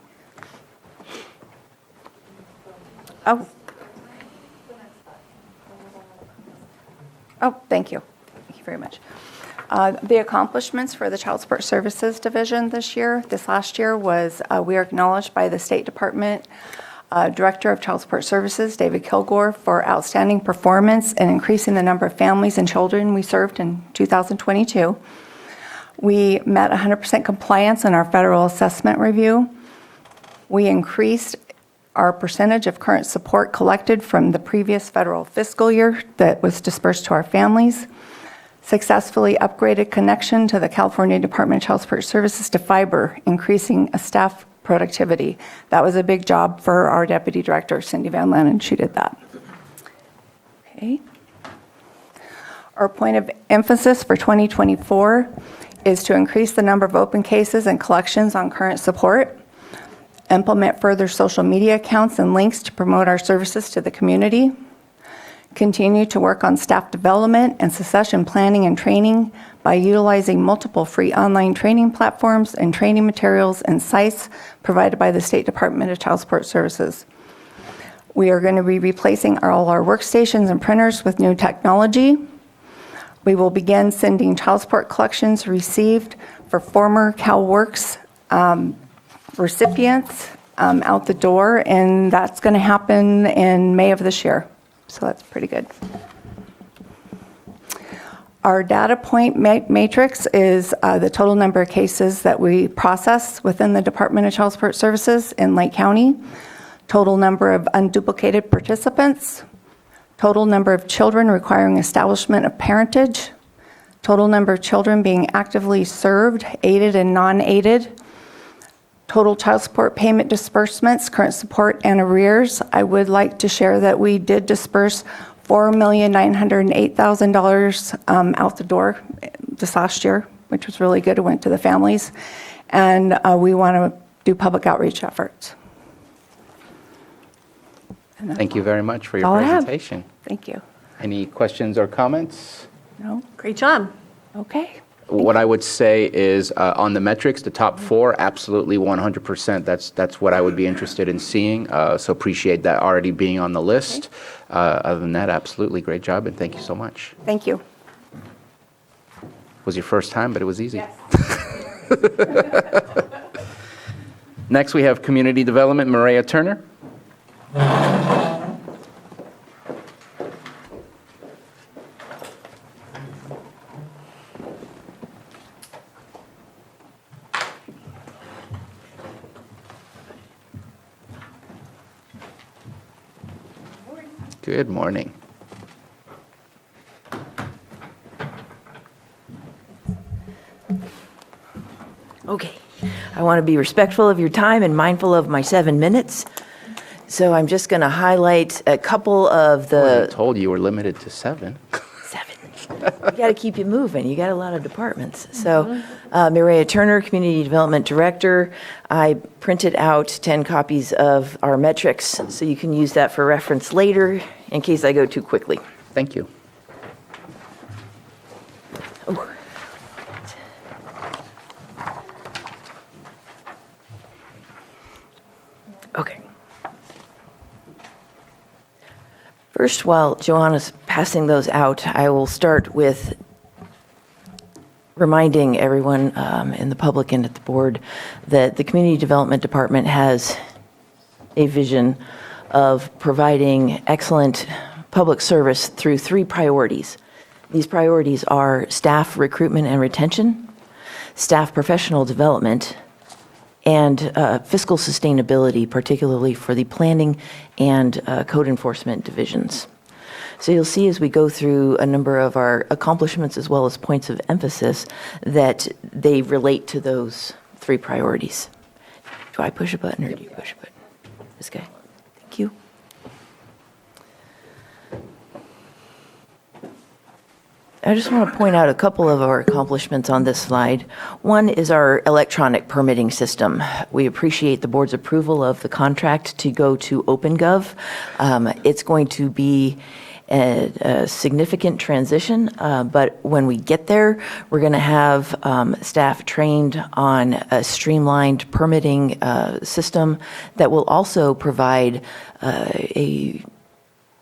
Oh, thank you. Thank you very much. The accomplishments for the Child Support Services Division this last year was we are acknowledged by the State Department Director of Child Support Services, David Kilgore, for outstanding performance in increasing the number of families and children we served in 2022. We met 100% compliance in our federal assessment review. We increased our percentage of current support collected from the previous federal fiscal year that was dispersed to our families. Successfully upgraded connection to the California Department of Child Support Services to fiber, increasing staff productivity. That was a big job for our Deputy Director, Cindy Van Lannon. She did that. Okay. Our point of emphasis for 2024 is to increase the number of open cases and collections on current support, implement further social media accounts and links to promote our services to the community, continue to work on staff development and succession planning and training by utilizing multiple free online training platforms and training materials and sites provided by the State Department of Child Support Services. We are going to be replacing all our workstations and printers with new technology. We will begin sending child support collections received for former CalWorks recipients out the door, and that's going to happen in May of this year. So that's pretty good. Our data point matrix is the total number of cases that we process within the Department of Child Support Services in Lake County, total number of unduplicated participants, total number of children requiring establishment of parentage, total number of children being actively served, aided and non-aided, total child support payment disbursements, current support, and arrears. I would like to share that we did disperse $4,908,000 out the door this last year, which was really good. It went to the families, and we want to do public outreach efforts. Thank you very much for your all I have. presentation. Thank you. Any questions or comments? No? Great job. Okay. What I would say is on the metrics, the top four, absolutely 100%. That's what I would be interested in seeing. So appreciate that already being on the list. Other than that, absolutely great job, and thank you so much. Thank you. Was your first time, but it was easy. Next, we have Community Development, Maria Turner. Good morning. Okay, I want to be respectful of your time and mindful of my 7 minutes. So I'm just going to highlight a couple of I the, told you were limited to 7. you got to keep you moving. You got a lot of departments. So Maria Turner, Community Development Director. I printed out 10 copies of our metrics, so you can use that for reference later in case I go too quickly. Thank you. Oh. Okay. First, while Joanna's passing those out, I will start with reminding everyone in the public and at the board that the Community Development Department has a vision of providing excellent public service through 3 priorities. These priorities are staff recruitment and retention, staff professional development, and fiscal sustainability, particularly for the planning and code enforcement divisions. So you'll see as we go through a number of our accomplishments as well as points of emphasis that they relate to those 3 priorities. Do I push a button or do you push a button? This guy. Thank you. I just want to point out a couple of our accomplishments on this slide. One is our electronic permitting system. We appreciate the board's approval of the contract to go to OpenGov. It's going to be a significant transition, but when we get there, we're going to have staff trained on a streamlined permitting system that will also provide a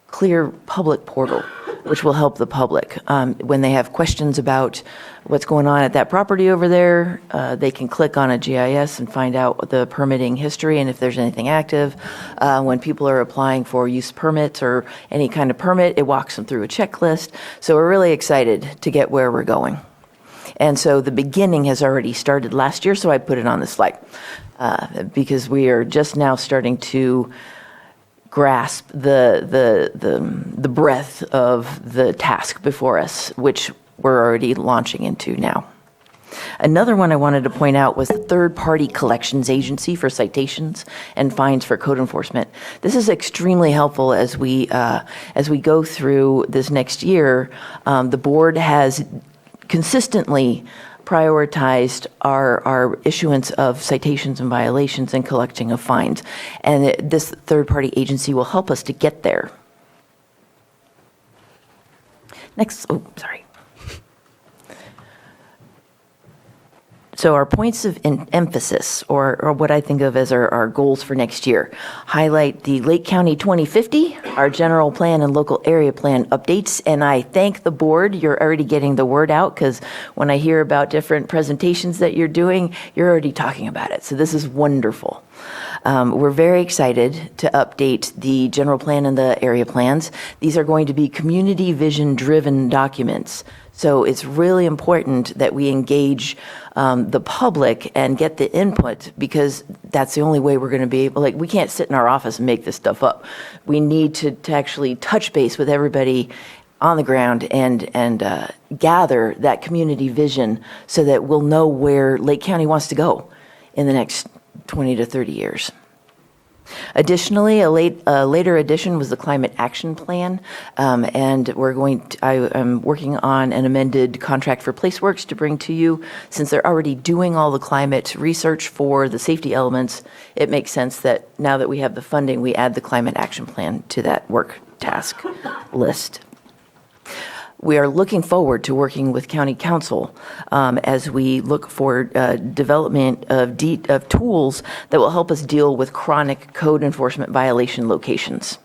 clear public portal, which will help the public. When they have questions about what's going on at that property over there, they can click on a GIS and find out the permitting history and if there's anything active. When people are applying for use permits or any kind of permit, it walks them through a checklist. So we're really excited to get where we're going. And so the beginning has already started last year, so I put it on the slide because we are just now starting to grasp the breadth of the task before us, which we're already launching into now. Another one I wanted to point out was the third-party collections agency for citations and fines for code enforcement. This is extremely helpful as we go through this next year. The board has consistently prioritized our issuance of citations and violations and collecting of fines. And this third-party agency will help us to get there. Next, sorry. So our points of emphasis, or what I think of as our goals for next year, highlight the Lake County 2050, our general plan and local area plan updates. And I thank the board. You're already getting the word out because when I hear about different presentations that you're doing, you're already talking about it. So this is wonderful. We're very excited to update the general plan and the area plans. These are going to be community vision driven documents. So it's really important that we engage the public and get the input because that's the only way we're going to be able, like, we can't sit in our office and make this stuff up. We need to actually touch base with everybody on the ground and gather that community vision so that we'll know where Lake County wants to go in the next 20 to 30 years. Additionally, a later addition was the Climate Action Plan, and I am working on an amended contract for PlaceWorks to bring to you. Since they're already doing all the climate research for the safety elements, it makes sense that now that we have the funding, we add the Climate Action Plan to that work task list. We are looking forward to working with County Council as we look for development of tools that will help us deal with chronic code enforcement violation locations.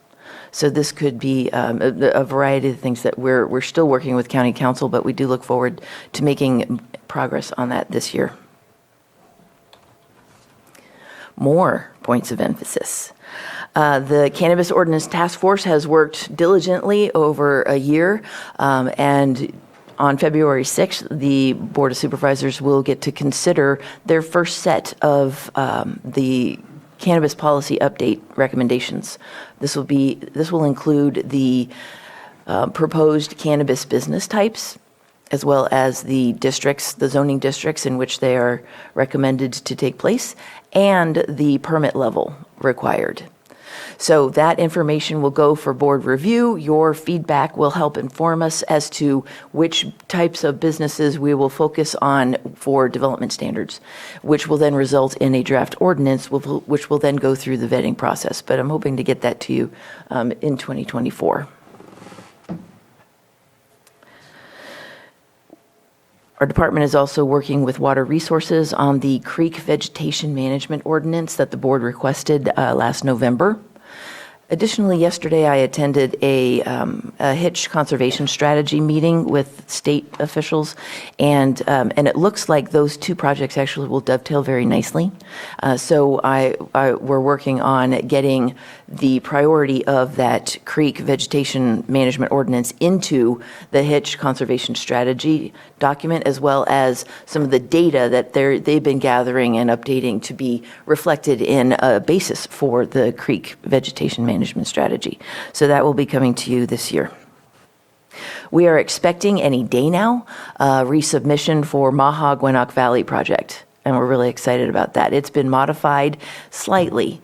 So this could be a variety of things that we're still working with County Council, but we do look forward to making progress on that this year. More points of emphasis. The Cannabis Ordinance Task Force has worked diligently over a year, and on February 6th, the Board of Supervisors will get to consider their first set of the cannabis policy update recommendations. This will include the proposed cannabis business types, as well as the districts, the zoning districts in which they are recommended to take place, and the permit level required. So that information will go for board review. Your feedback will help inform us as to which types of businesses we will focus on for development standards, which will then result in a draft ordinance, which will then go through the vetting process. But I'm hoping to get that to you in 2024. Our department is also working with Water Resources on the creek vegetation management ordinance that the board requested last November. Additionally, yesterday I attended a hitch conservation strategy meeting with state officials, and it looks like those two projects actually will dovetail very nicely. So we're working on getting the priority of that creek vegetation management ordinance into the hitch conservation strategy document, as well as some of the data that they've been gathering and updating to be reflected in a basis for the creek vegetation management strategy. So that will be coming to you this year. We are expecting any day now resubmission for Maha Gwinnett Valley project, and we're really excited about that. It's been modified slightly.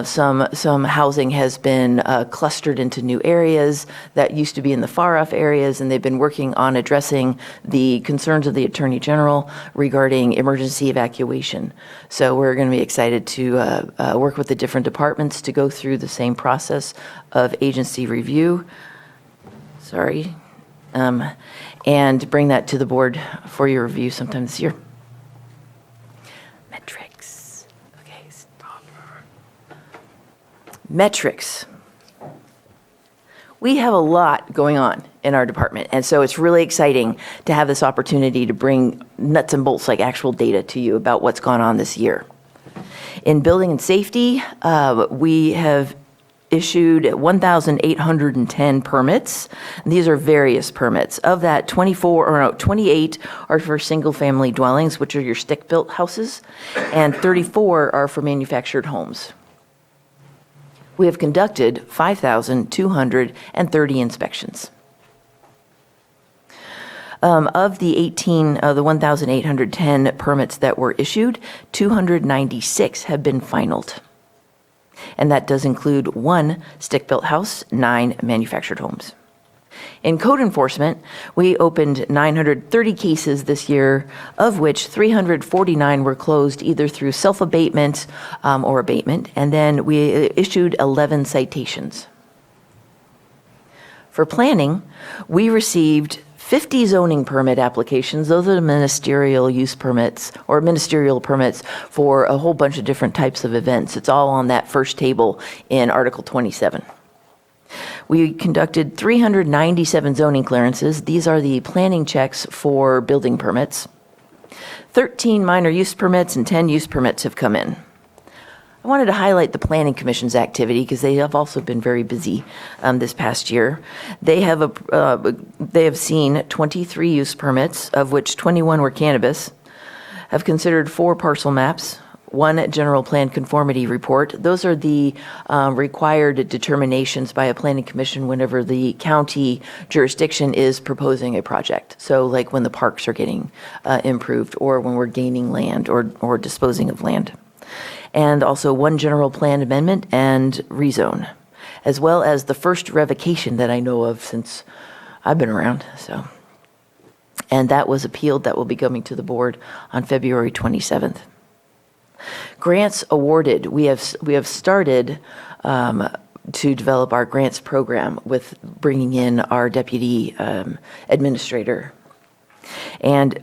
Some housing has been clustered into new areas that used to be in the far-off areas, and they've been working on addressing the concerns of the Attorney General regarding emergency evacuation. So we're going to be excited to work with the different departments to go through the same process of agency review. And bring that to the board for your review sometime this year. Metrics. Okay, stop. Metrics. We have a lot going on in our department, and so it's really exciting to have this opportunity to bring nuts and bolts, like actual data to you about what's gone on this year. In building and safety, we have issued 1,810 permits. These are various permits. Of that, 28 are for single-family dwellings, which are your stick-built houses, and 34 are for manufactured homes. We have conducted 5,230 inspections. Of the 1,810 permits that were issued, 296 have been finalized. And that does include 1 stick-built house, 9 manufactured homes. In code enforcement, we opened 930 cases this year, of which 349 were closed either through self-abatement or abatement, and then we issued 11 citations. For planning, we received 50 zoning permit applications. Those are the ministerial use permits or ministerial permits for a whole bunch of different types of events. It's all on that first table in Article 27. We conducted 397 zoning clearances. These are the planning checks for building permits. 13 minor use permits and 10 use permits have come in. I wanted to highlight the Planning Commission's activity because they have also been very busy this past year. They have seen 23 use permits, of which 21 were cannabis, have considered 4 parcel maps, 1 general plan conformity report. Those are the required determinations by a Planning Commission whenever the county jurisdiction is proposing a project. So like when the parks are getting improved, or when we're gaining land or disposing of land. and also one general plan amendment and rezone, as well as the first revocation that I know of since I've been around. So, and that was appealed. That will be coming to the board on February 27th. Grants awarded. We have started to develop our grants program with bringing in our deputy administrator. And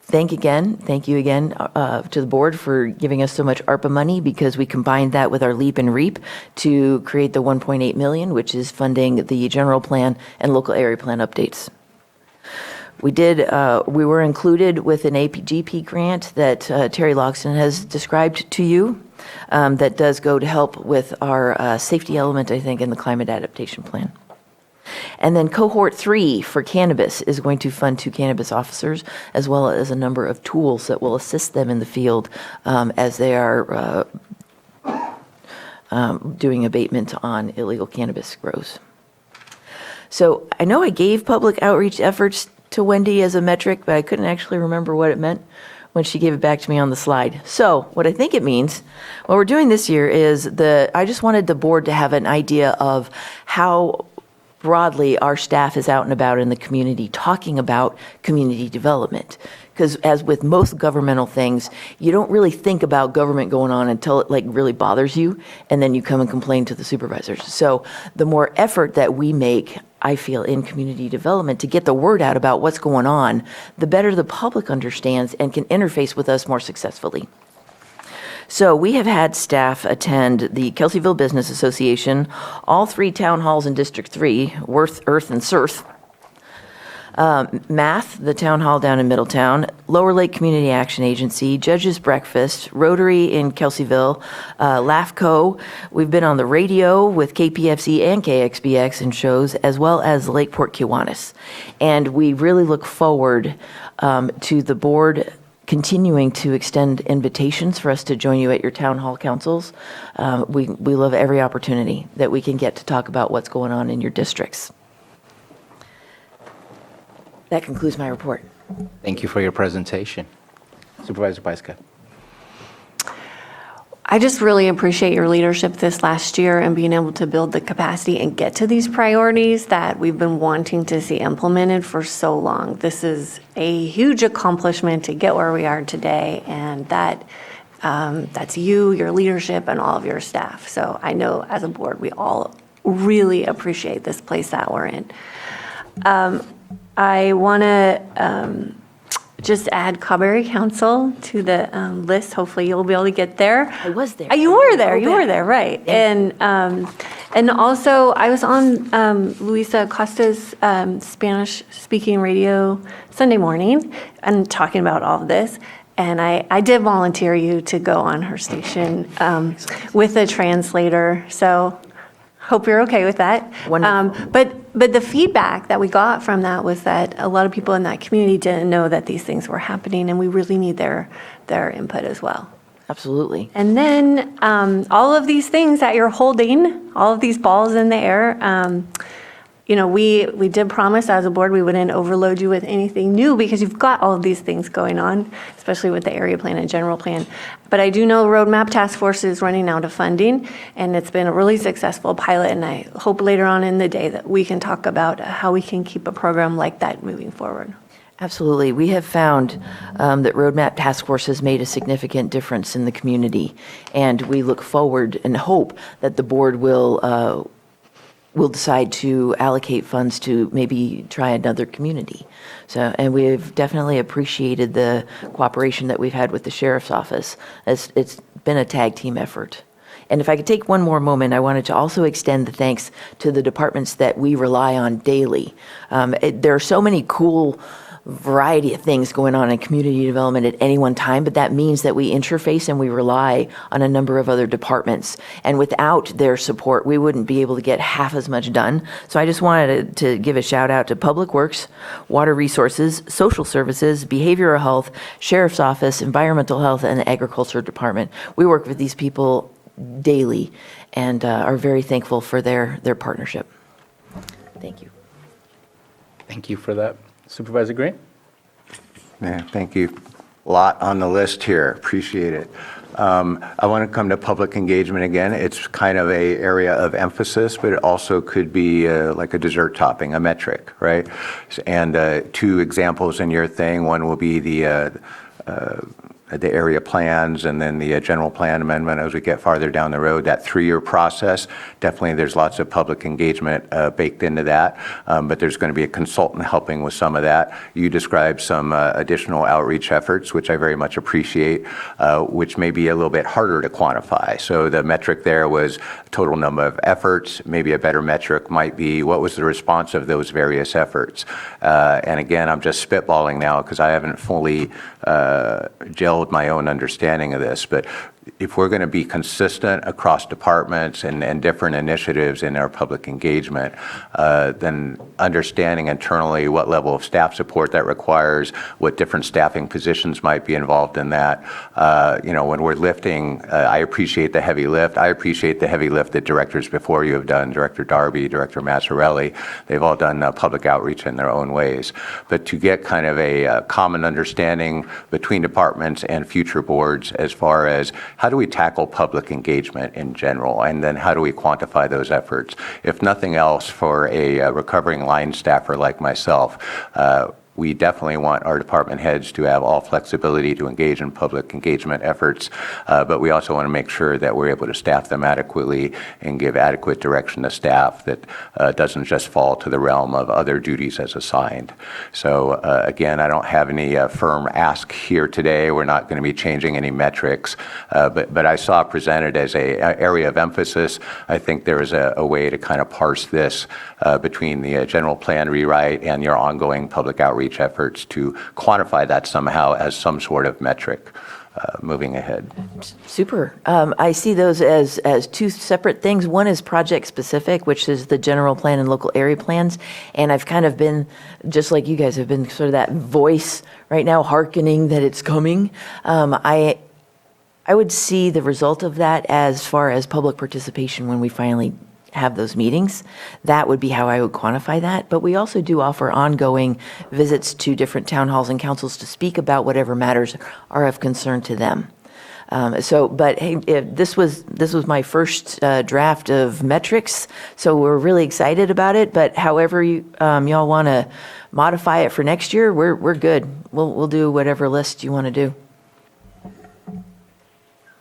thank you again to the board for giving us so much ARPA money, because we combined that with our LEAP and REAP to create the 1.8 million, which is funding the general plan and local area plan updates. We were included with an APGP grant that Terry Logston has described to you, that does go to help with our safety element, I think, in the climate adaptation plan. And then cohort 3 for cannabis is going to fund 2 cannabis officers, as well as a number of tools that will assist them in the field as they are doing abatement on illegal cannabis grows. So I know I gave public outreach efforts to Wendy as a metric, but I couldn't actually remember what it meant when she gave it back to me on the slide. So what I think it means, what we're doing this year is I just wanted the board to have an idea of how broadly our staff is out and about in the community talking about community development. Because as with most governmental things, you don't really think about government going on until it really bothers you, and then you come and complain to the supervisors. So the more effort that we make, I feel, in community development to get the word out about what's going on, the better the public understands and can interface with us more successfully. So we have had staff attend the Kelseyville Business Association, all 3 town halls in District 3, Worth, Earth, and Surf, Math, the town hall down in Middletown, Lower Lake Community Action Agency, Judges Breakfast, Rotary in Kelseyville, LAFCO. We've been on the radio with KPFC and KXBX in shows, as well as Lakeport Kiwanis. And we really look forward to the board continuing to extend invitations for us to join you at your town hall councils. We love every opportunity that we can get to talk about what's going on in your districts. That concludes my report. Thank you for your presentation. Supervisor Pyska. I just really appreciate your leadership this last year and being able to build the capacity and get to these priorities that we've been wanting to see implemented for so long. This is a huge accomplishment to get where we are today, and that's you, your leadership, and all of your staff. So I know as a board, we all really appreciate this place that we're in. I want to just add Cawberry Council to the list. Hopefully you'll be able to get there. I was there. You were there. You were there, right. Yeah. And also I was on Luisa Acosta's Spanish-speaking radio Sunday morning and talking about all of this. And I did volunteer you to go on her station with a translator. So hope you're okay with that. But the feedback that we got from that was that a lot of people in that community didn't know that these things were happening, and we really need their input as well. Absolutely. And then all of these things that you're holding, all of these balls in the air, we did promise as a board we wouldn't overload you with anything new because you've got all of these things going on, especially with the area plan and general plan. But I do know Roadmap Task Force is running out of funding, and it's been a really successful pilot, and I hope later on in the day that we can talk about how we can keep a program like that moving forward. Absolutely. We have found that Roadmap Task Force has made a significant difference in the community, and we look forward and hope that the board will decide to allocate funds to maybe try another community. So, and we've definitely appreciated the cooperation that we've had with the Sheriff's Office. It's been a tag team effort. And if I could take one more moment, I wanted to also extend the thanks to the departments that we rely on daily. There are so many cool variety of things going on in community development at any one time, but that means that we interface and we rely on a number of other departments. And without their support, we wouldn't be able to get half as much done. So I just wanted to give a shout out to Public Works, Water Resources, Social Services, Behavioral Health, Sheriff's Office, Environmental Health, and the Agriculture Department. We work with these people daily and are very thankful for their partnership. Thank you. Thank you for that. Supervisor Green? Yeah, thank you. Lot on the list here. Appreciate it. I want to come to public engagement again. It's kind of a area of emphasis, but it also could be like a dessert topping, a metric, right? And two examples in your thing. One will be the area plans and then the general plan amendment as we get farther down the road. That 3-year process, definitely there's lots of public engagement baked into that, but there's going to be a consultant helping with some of that. You described some additional outreach efforts, which I very much appreciate, which may be a little bit harder to quantify. So the metric there was total number of efforts. Maybe a better metric might be what was the response of those various efforts. And again, I'm just spitballing now because I haven't fully gelled my own understanding of this, but if we're going to be consistent across departments and different initiatives in our public engagement, then understanding internally what level of staff support that requires, what different staffing positions might be involved in that. When we're lifting, I appreciate the heavy lift. I appreciate the heavy lift that directors before you have done, Director Darby, Director Massarelli. They've all done public outreach in their own ways. But to get kind of a common understanding between departments and future boards as far as how do we tackle public engagement in general, and then how do we quantify those efforts? If nothing else, for a recovering line staffer like myself, we definitely want our department heads to have all flexibility to engage in public engagement efforts, but we also want to make sure that we're able to staff them adequately and give adequate direction to staff that doesn't just fall to the realm of other duties as assigned. So again, I don't have any firm ask here today. We're not going to be changing any metrics, but I saw it presented as an area of emphasis. I think there is a way to kind of parse this between the general plan rewrite and your ongoing public outreach efforts to quantify that somehow as some sort of metric moving ahead. Super. I see those as two separate things. One is project specific, which is the general plan and local area plans. And I've kind of been, just like you guys have been sort of that voice right now, hearkening that it's coming. I would see the result of that as far as public participation when we finally have those meetings. That would be how I would quantify that. But we also do offer ongoing visits to different town halls and councils to speak about whatever matters are of concern to them. But hey, this was my first draft of metrics, so we're really excited about it. But however y'all want to modify it for next year, we're good. We'll do whatever list you want to do.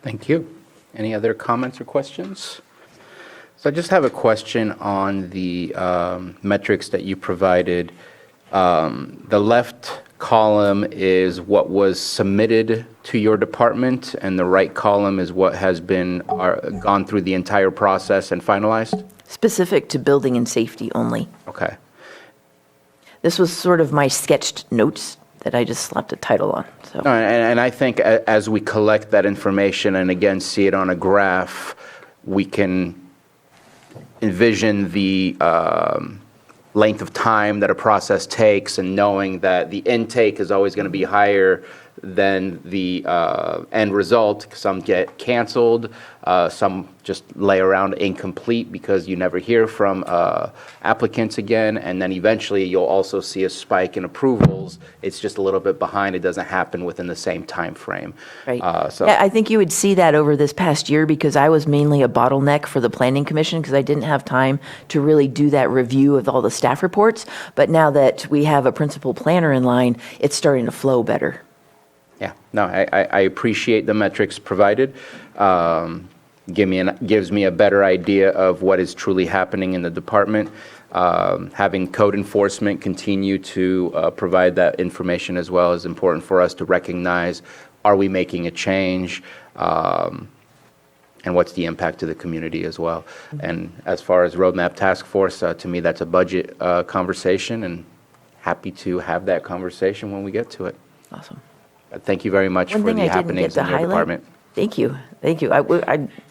Thank you. Any other comments or questions? So I just have a question on the metrics that you provided. The left column is what was submitted to your department, and the right column is what has been gone through the entire process and finalized? Specific to building and safety only. Okay. This was sort of my sketched notes that I just slapped a title on. So. No, and I think as we collect that information and again see it on a graph, we can envision the length of time that a process takes, and knowing that the intake is always going to be higher than the end result. Some get canceled, some just lay around incomplete because you never hear from applicants again, and then eventually you'll also see a spike in approvals. It's just a little bit behind. It doesn't happen within the same time frame. Right. Yeah, I think you would see that over this past year because I was mainly a bottleneck for the Planning Commission because I didn't have time to really do that review of all the staff reports. But now that we have a principal planner in line, it's starting to flow better. Yeah, no, I appreciate the metrics provided. Gives me a better idea of what is truly happening in the department. Having code enforcement continue to provide that information as well is important for us to recognize, are we making a change? And what's the impact to the community as well? And as far as Roadmap Task Force, to me, that's a budget conversation, and happy to have that conversation when we get to it. Awesome. Thank you very much for the happenings in your department. Thank you. Thank you.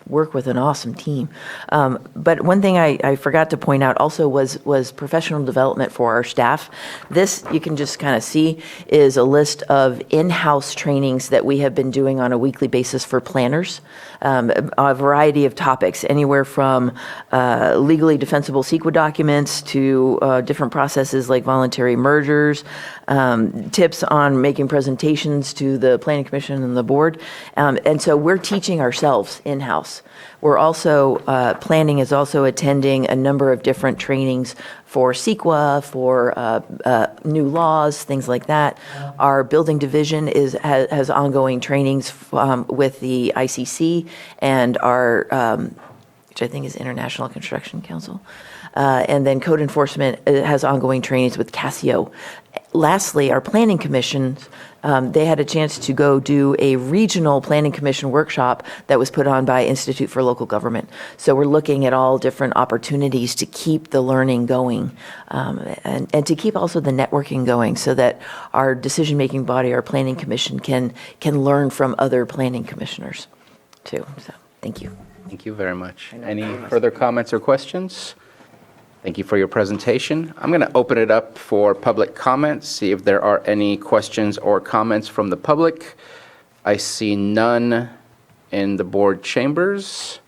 work with an awesome team. But one thing I forgot to point out also was professional development for our staff. This, you can just kind of see, is a list of in-house trainings that we have been doing on a weekly basis for planners. A variety of topics, anywhere from legally defensible CEQA documents to different processes like voluntary mergers, tips on making presentations to the Planning Commission and the board. And so we're teaching ourselves in-house. We're also, planning is also attending a number of different trainings for CEQA, for new laws, things like that. Our building division has ongoing trainings with the ICC and our, which I think is International Construction Council. And then code enforcement has ongoing trainings with Casio. Lastly, our planning commissions, they had a chance to go do a regional planning commission workshop that was put on by Institute for Local Government. So we're looking at all different opportunities to keep the learning going, and to keep also the networking going, so that our decision-making body, our planning commission, can learn from other planning commissioners too. So thank you. Thank you very much. Any further comments or questions? Thank you for your presentation. I'm going to open it up for public comments, see if there are any questions or comments from the public. I see none in the board chambers.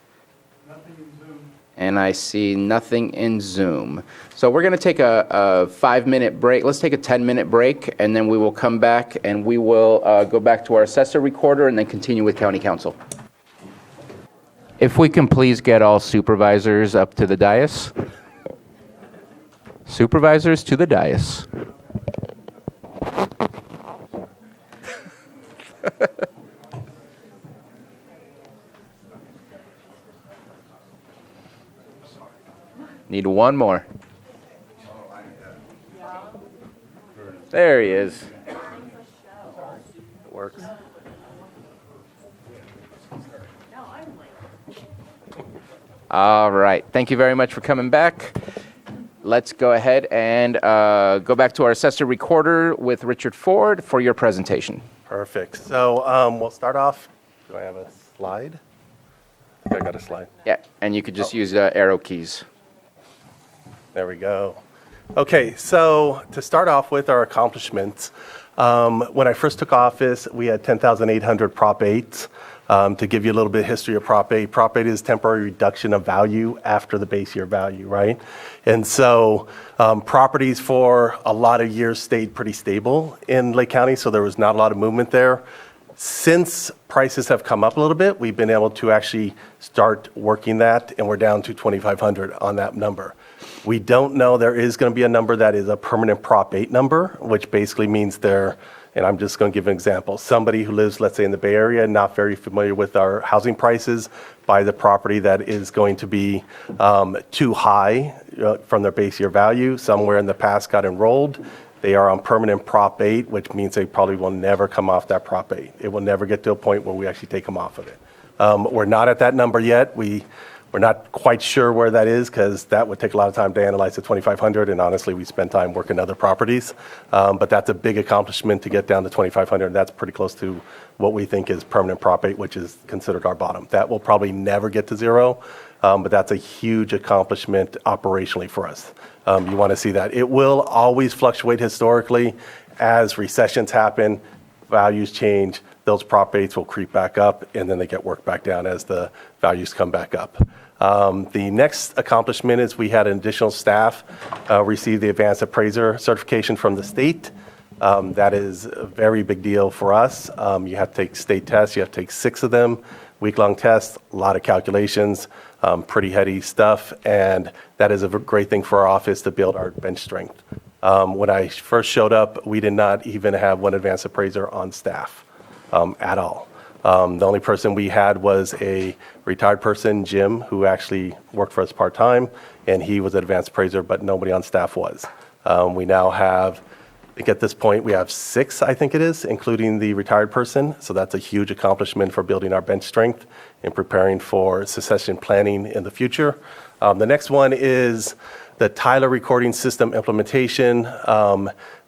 And I see nothing in Zoom. So we're going to take a 5-minute break. Let's take a 10-minute break, and then we will come back and we will go back to our assessor recorder and then continue with county council. If we can please get all supervisors up to the dais. Supervisors to the dais. Need one more. There he is. It works. All right. Thank you very much for coming back. Let's go ahead and go back to our assessor recorder with Richard Ford for your presentation. Perfect. So we'll start off. Do I have a slide? I got a slide. Yeah, and you could just use arrow keys. There we go. Okay, so to start off with our accomplishments, when I first took office, we had 10,800 Prop 8s. To give you a little bit of history of Prop 8, Prop 8 is temporary reduction of value after the base year value, right? And so properties for a lot of years stayed pretty stable in Lake County, so there was not a lot of movement there. Since prices have come up a little bit, we've been able to actually start working that, and we're down to 2,500 on that number. We don't know, there is going to be a number that is a permanent Prop 8 number, which basically means and I'm just going to give an example. Somebody who lives, let's say, in the Bay Area, not very familiar with our housing prices, buy the property that is going to be too high from their base year value, somewhere in the past got enrolled. They are on permanent Prop 8, which means they probably will never come off that Prop 8. It will never get to a point where we actually take them off of it. We're not at that number yet. We're not quite sure where that is, because that would take a lot of time to analyze the 2,500, and honestly, we spend time working other properties. But that's a big accomplishment to get down to 2,500. That's pretty close to what we think is permanent Prop 8, which is considered our bottom. That will probably never get to zero, but that's a huge accomplishment operationally for us. You want to see that. It will always fluctuate historically. As recessions happen, values change, those Prop 8s will creep back up, and then they get worked back down as the values come back up. The next accomplishment is we had an additional staff receive the advanced appraiser certification from the state. That is a very big deal for us. You have to take state tests. You have to take 6 of them, week-long tests, a lot of calculations, pretty heady stuff, and that is a great thing for our office to build our bench strength. When I first showed up, we did not even have one advanced appraiser on staff at all. The only person we had was a retired person, Jim, who actually worked for us part-time, and he was an advanced appraiser, but nobody on staff was. We now have, I think at this point, we have 6, I think it is, including the retired person. So that's a huge accomplishment for building our bench strength and preparing for succession planning in the future. The next one is the Tyler recording system implementation.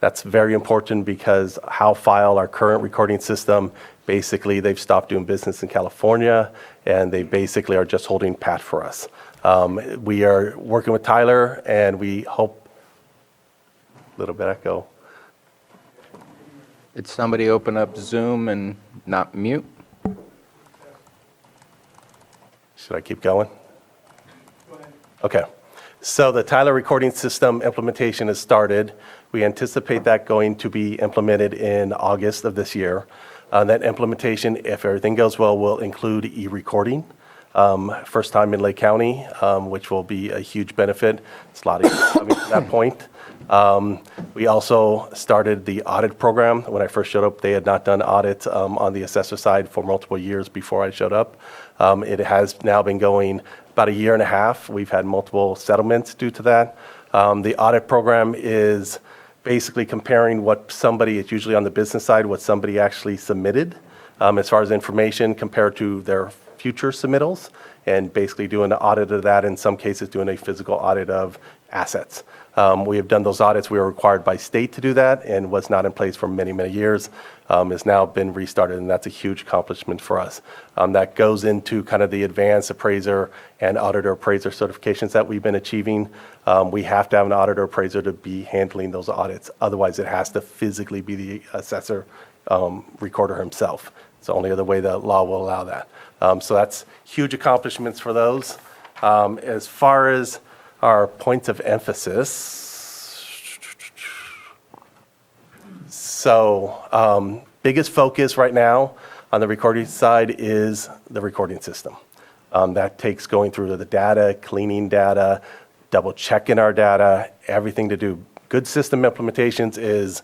That's very important because how file our current recording system Basically, they've stopped doing business in California, and they basically are just holding pat for us. We are working with Tyler, and we hope, a little bit echo. Did somebody open up Zoom and not mute? Should I keep going? Okay. So the Tyler recording system implementation has started. We anticipate that going to be implemented in August of this year. That implementation, if everything goes well, will include e-recording. First time in Lake County, which will be a huge benefit. It's a lot of coming to that point. We also started the audit program. When I first showed up, they had not done audits on the assessor side for multiple years before I showed up. It has now been going about a year and a half. We've had multiple settlements due to that. The audit program is basically comparing what somebody, it's usually on the business side, what somebody actually submitted as far as information compared to their future submittals, and basically doing an audit of that, in some cases doing a physical audit of assets. We have done those audits. We were required by state to do that and was not in place for many, many years. Has now been restarted, and that's a huge accomplishment for us. That goes into kind of the advanced appraiser and auditor appraiser certifications that we've been achieving. We have to have an auditor appraiser to be handling those audits. Otherwise, it has to physically be the assessor recorder himself. It's the only other way the law will allow that. So that's huge accomplishments for those. As far as our points of emphasis, so biggest focus right now on the recording side is the recording system. That takes going through the data, cleaning data, double checking our data, everything to do. Good system implementations is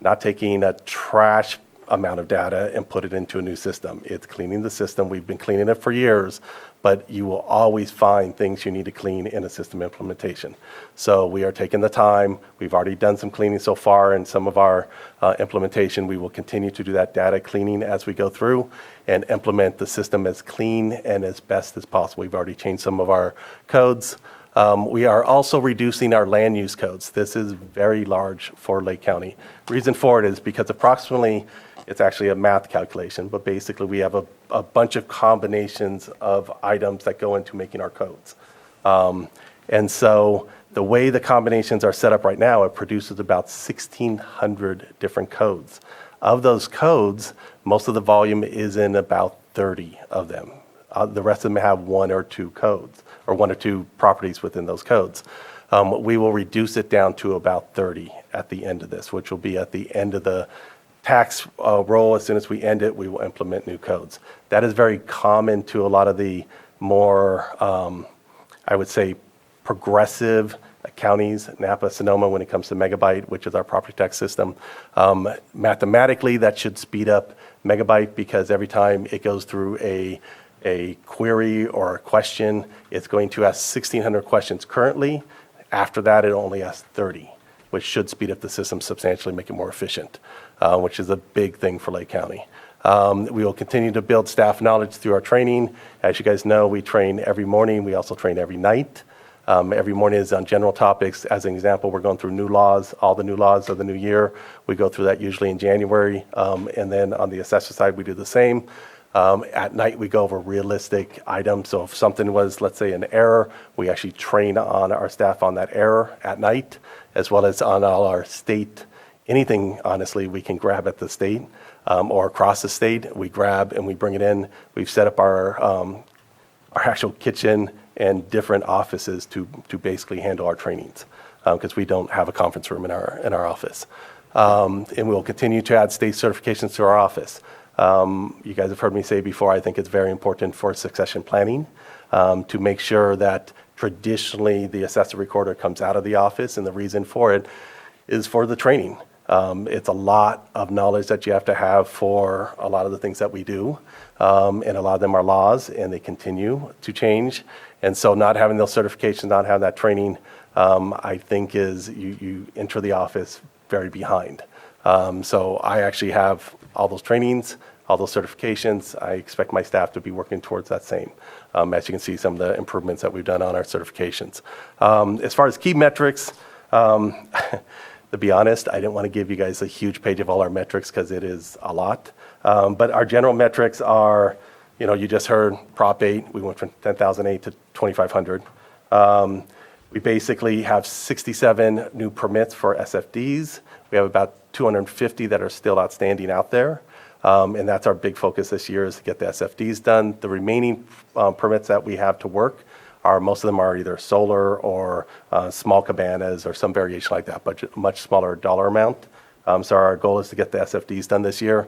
not taking a trash amount of data and put it into a new system. It's cleaning the system. We've been cleaning it for years, but you will always find things you need to clean in a system implementation. So we are taking the time. We've already done some cleaning so far in some of our implementation. We will continue to do that data cleaning as we go through and implement the system as clean and as best as possible. We've already changed some of our codes. We are also reducing our land use codes. This is very large for Lake County. Reason for it is because approximately, it's actually a math calculation, but basically we have a bunch of combinations of items that go into making our codes. And so the way the combinations are set up right now, it produces about 1,600 different codes. Of those codes, most of the volume is in about 30 of them. The rest of them have one or two codes, or one or two properties within those codes. We will reduce it down to about 30 at the end of this, which will be at the end of the tax roll. As soon as we end it, we will implement new codes. That is very common to a lot of the more, I would say, progressive counties, Napa, Sonoma, when it comes to Megabyte, which is our property tax system. Mathematically, that should speed up Megabyte because every time it goes through a query or a question, it's going to ask 1,600 questions currently. After that, it only asks 30, which should speed up the system substantially, make it more efficient, which is a big thing for Lake County. We will continue to build staff knowledge through our training. As you guys know, we train every morning. We also train every night. Every morning is on general topics. As an example, we're going through new laws, all the new laws of the new year. We go through that usually in January. And then on the assessor side, we do the same. At night, we go over realistic items. So if something was, let's say, an error, we actually train on our staff on that error at night, as well as on all our state. Anything, honestly, we can grab at the state or across the state. We grab and we bring it in. We've set up our actual kitchen and different offices to basically handle our trainings because we don't have a conference room in our office. And we'll continue to add state certifications to our office. You guys have heard me say before, I think it's very important for succession planning to make sure that traditionally the assessor recorder comes out of the office, and the reason for it is for the training. It's a lot of knowledge that you have to have for a lot of the things that we do, and a lot of them are laws, and they continue to change. And so not having those certifications, not having that training, I think is you enter the office very behind. So I actually have all those trainings, all those certifications. I expect my staff to be working towards that same. As you can see, some of the improvements that we've done on our certifications. As far as key metrics, To be honest, I didn't want to give you guys a huge page of all our metrics because it is a lot. But our general metrics are, you just heard Prop 8, we went from 10,008 to 2,500. We basically have 67 new permits for SFDs. We have about 250 that are still outstanding out there. And that's our big focus this year, is to get the SFDs done. The remaining permits that we have to work most of them are either solar or small cabanas or some variation like that, but much smaller dollar amount. So our goal is to get the SFDs done this year.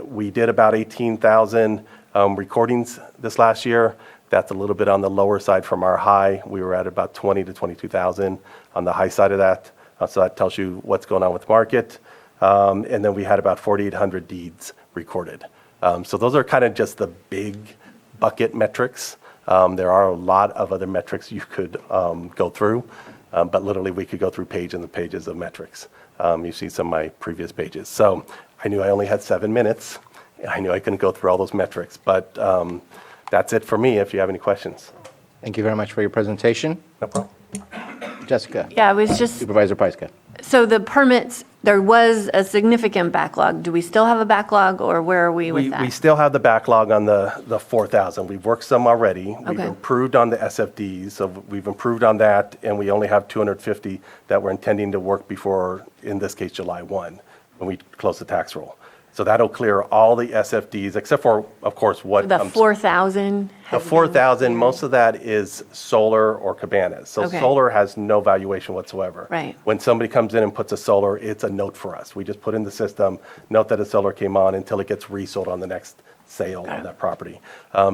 We did about 18,000 recordings this last year. That's a little bit on the lower side from our high. We were at about 20 to 22,000 on the high side of that. So that tells you what's going on with the market. And then we had about 4,800 deeds recorded. So those are kind of just the big bucket metrics. There are a lot of other metrics you could go through, but literally we could go through pages and pages of metrics. You see some of my previous pages. So I knew I only had 7 minutes. I knew I couldn't go through all those metrics, but that's it for me if you have any questions. Thank you very much for your presentation. No problem. Jessica. Yeah, I was just, Supervisor Pyska. so the permits, there was a significant backlog. Do we still have a backlog, or where are we with that? We still have the backlog on the 4,000. We've worked some already. We've Okay. improved on the SFDs, so we've improved on that, and we only have 250 that we're intending to work before, in this case, July 1, when we close the tax roll. So that'll clear all the SFDs, except for, of course, what The comes. 4,000? The 4,000, most of that is solar or cabanas. So Okay. solar has no valuation whatsoever. Right. When somebody comes in and puts a solar, it's a note for us. We just put in the system, note that a solar came on until it gets resold on the next sale of that property.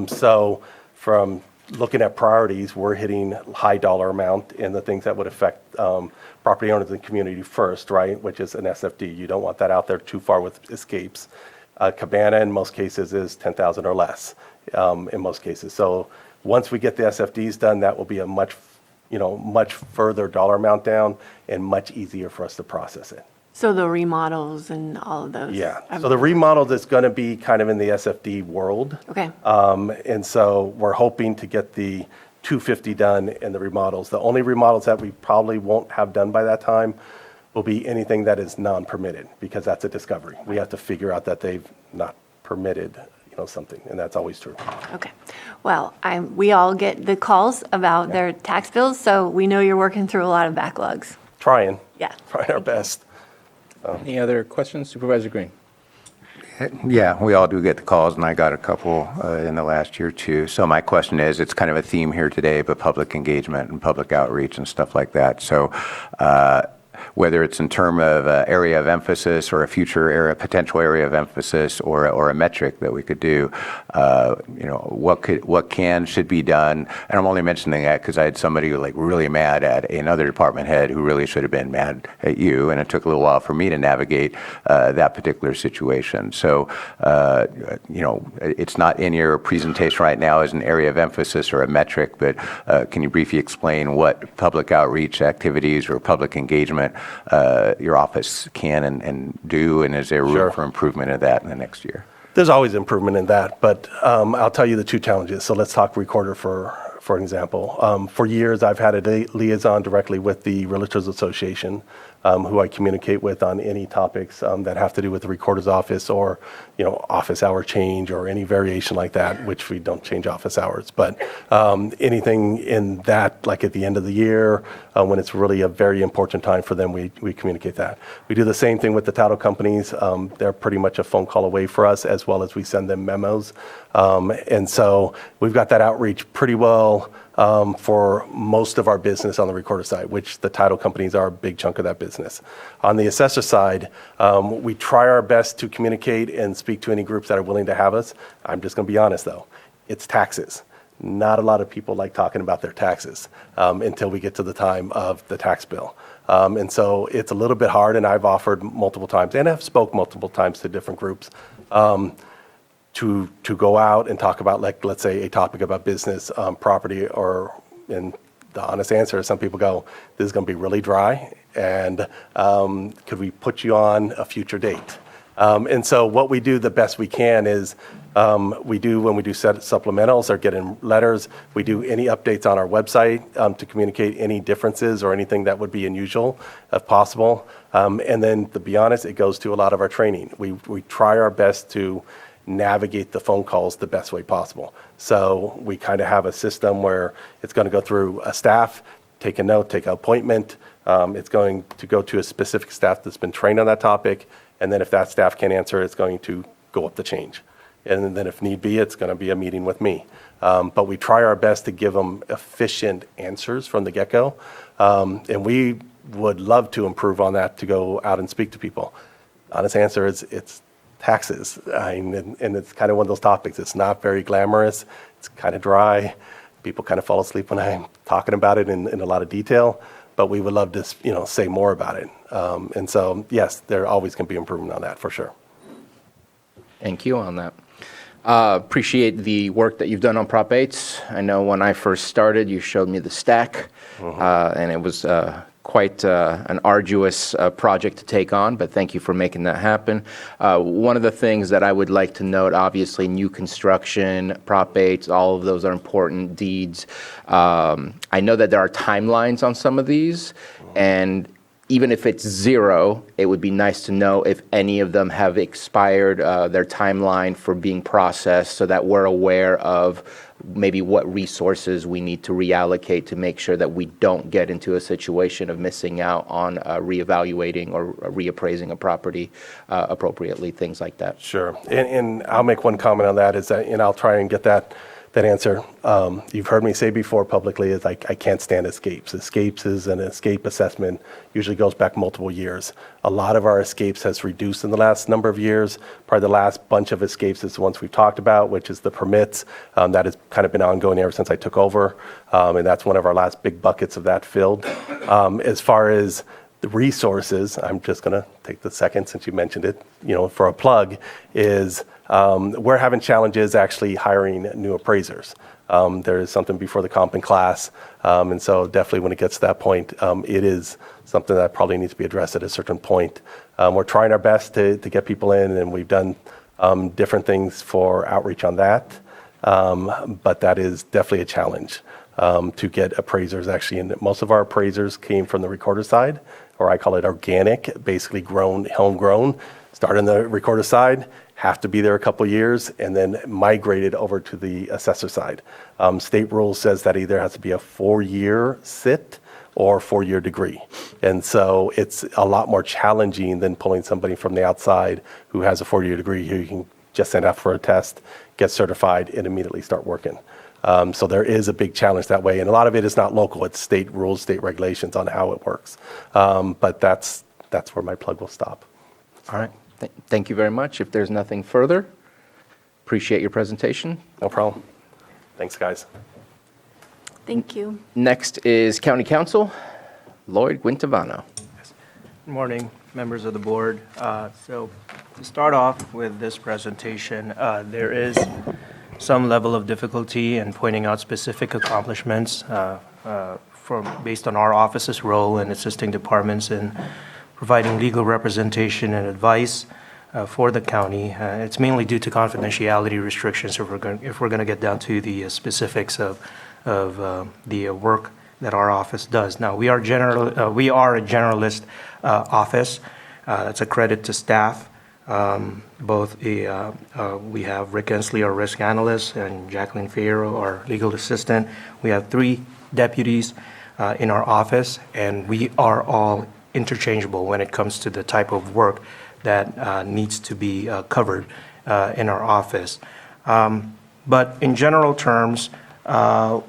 So from looking at priorities, we're hitting high dollar amount in the things that would affect property owners in the community first, right? Which is an SFD. You don't want that out there too far with escapes. Cabana in most cases is 10,000 or less in most cases. So once we get the SFDs done, that will be a much further dollar amount down and much easier for us to process it. So the remodels and all of those? Yeah. So the remodels is going to be kind of in the SFD world. Okay. And so we're hoping to get the 250 done in the remodels. The only remodels that we probably won't have done by that time will be anything that is non-permitted, because that's a discovery. We have to figure out that they've not permitted, something, and that's always true. Okay. Well, we all get the calls about their tax bills, so we know you're working through a lot of backlogs. Trying our best. Any other questions? Supervisor Green. Yeah, we all do get the calls, and I got a couple in the last year too. So my question is, it's kind of a theme here today, but public engagement and public outreach and stuff like that. So whether it's in terms of area of emphasis or a future area, potential area of emphasis, or a metric that we could do, what should be done. And I'm only mentioning that because I had somebody really mad at another department head who really should have been mad at you, and it took a little while for me to navigate that particular situation. So it's not in your presentation right now as an area of emphasis or a metric, but can you briefly explain what public outreach activities or public engagement your office can and do, and is there room for improvement of that in the next year? There's always improvement in that, but I'll tell you the two challenges. So let's talk recorder for an example. For years, I've had a liaison directly with the Realtors Association, who I communicate with on any topics that have to do with the recorder's office, or office hour change or any variation like that, which we don't change office hours. But anything in that, like at the end of the year, when it's really a very important time for them, we communicate that. We do the same thing with the title companies. They're pretty much a phone call away for us, as well as we send them memos. And so we've got that outreach pretty well for most of our business on the recorder side, which the title companies are a big chunk of that business. On the assessor side, we try our best to communicate and speak to any groups that are willing to have us. I'm just going to be honest, though. It's taxes. Not a lot of people like talking about their taxes until we get to the time of the tax bill. And so it's a little bit hard, and I've offered multiple times, and I've spoke multiple times to different groups, to go out and talk about, like, let's say, a topic about business, property, and the honest answer is some people go, this is going to be really dry, and could we put you on a future date? And so what we do the best we can is when we do set supplementals or get in letters, we do any updates on our website to communicate any differences or anything that would be unusual if possible. And then to be honest, it goes to a lot of our training. We try our best to navigate the phone calls the best way possible. So we kind of have a system where it's going to go through a staff, take a note, take an appointment. It's going to go to a specific staff that's been trained on that topic. And then if that staff can't answer, it's going to go up the change. And then if need be, it's going to be a meeting with me. But we try our best to give them efficient answers from the get-go. And we would love to improve on that to go out and speak to people. Honest answer is it's taxes. And it's kind of one of those topics. It's not very glamorous. It's kind of dry. People kind of fall asleep when I'm talking about it in a lot of detail. But we would love to, say more about it. And so, yes, there always can be improvement on that for sure. Thank you on that. Appreciate the work that you've done on Prop 8s. I know when I first started, you showed me the stack, and it was quite an arduous project to take on, but thank you for making that happen. One of the things that I would like to note, obviously, new construction, Prop 8s, all of those are important deeds. I know that there are timelines on some of these, and even if it's 0, it would be nice to know if any of them have expired their timeline for being processed so that we're aware of maybe what resources we need to reallocate to make sure that we don't get into a situation of missing out on reevaluating or reappraising a property appropriately, things like that. Sure. And I'll make one comment on that is that, and I'll try and get that answer. You've heard me say before publicly is I can't stand escapes. Escapes is an escape assessment, usually goes back multiple years. A lot of our escapes has reduced in the last number of years. Probably the last bunch of escapes is the ones we've talked about, which is the permits. That has kind of been ongoing ever since I took over. And that's one of our last big buckets of that filled. As far as the resources, I'm just going to take the second since you mentioned it, for a plug, is we're having challenges actually hiring new appraisers. There is something before the comp in class, and so definitely when it gets to that point, it is something that probably needs to be addressed at a certain point. We're trying our best to get people in, and we've done different things for outreach on that, but that is definitely a challenge to get appraisers actually in. Most of our appraisers came from the recorder side, or I call it organic, basically homegrown, start on the recorder side, have to be there a couple years, and then migrated over to the assessor side. State rule says that either has to be a 4-year sit or 4-year degree. And so it's a lot more challenging than pulling somebody from the outside who has a 4-year degree who you can just send out for a test, get certified, and immediately start working. So there is a big challenge that way. And a lot of it is not local. It's state rules, state regulations on how it works. But that's where my plug will stop. All right. Thank you very much. If there's nothing further, appreciate your presentation. No problem. Thanks, guys. Thank you. Next is County Counsel, Lloyd Guintavano. Good morning, members of the board. So to start off with this presentation, there is some level of difficulty in pointing out specific accomplishments based on our office's role in assisting departments in providing legal representation and advice for the county. It's mainly due to confidentiality restrictions if we're going to get down to the specifics of the work that our office does. Now, we are a generalist office. That's a credit to staff. We have Rick Ensley, our risk analyst, and Jacqueline Fierro, our legal assistant. We have 3 deputies in our office, and we are all interchangeable when it comes to the type of work that needs to be covered in our office. But in general terms, our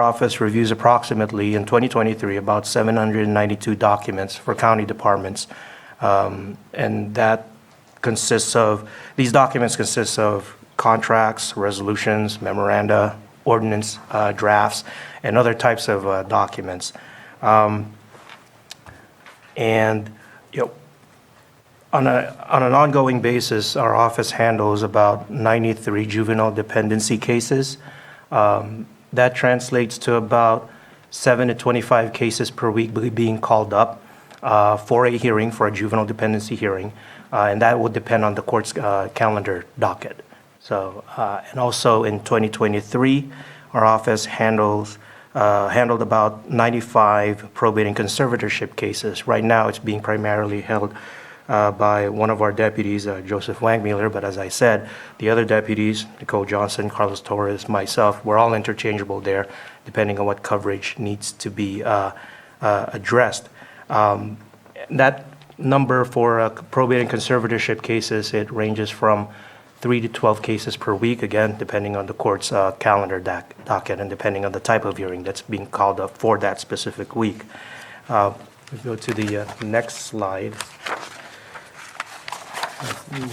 office reviews approximately, in 2023, about 792 documents for county departments. And that these documents consist of contracts, resolutions, memoranda, ordinance drafts, and other types of documents. On an ongoing basis, our office handles about 93 juvenile dependency cases. That translates to about 7 to 25 cases per week being called up for a hearing, for a juvenile dependency hearing. and that will depend on the court's calendar docket. So, and also in 2023, our office handled about 95 probate and conservatorship cases. Right now, it's being primarily held by one of our deputies, Joseph Wangmuller, but as I said, the other deputies, Nicole Johnson, Carlos Torres, myself, we're all interchangeable there, depending on what coverage needs to be addressed. That number for probate and conservatorship cases, it ranges from 3 to 12 cases per week, again, depending on the court's calendar docket and depending on the type of hearing that's being called up for that specific week. We go to the next slide.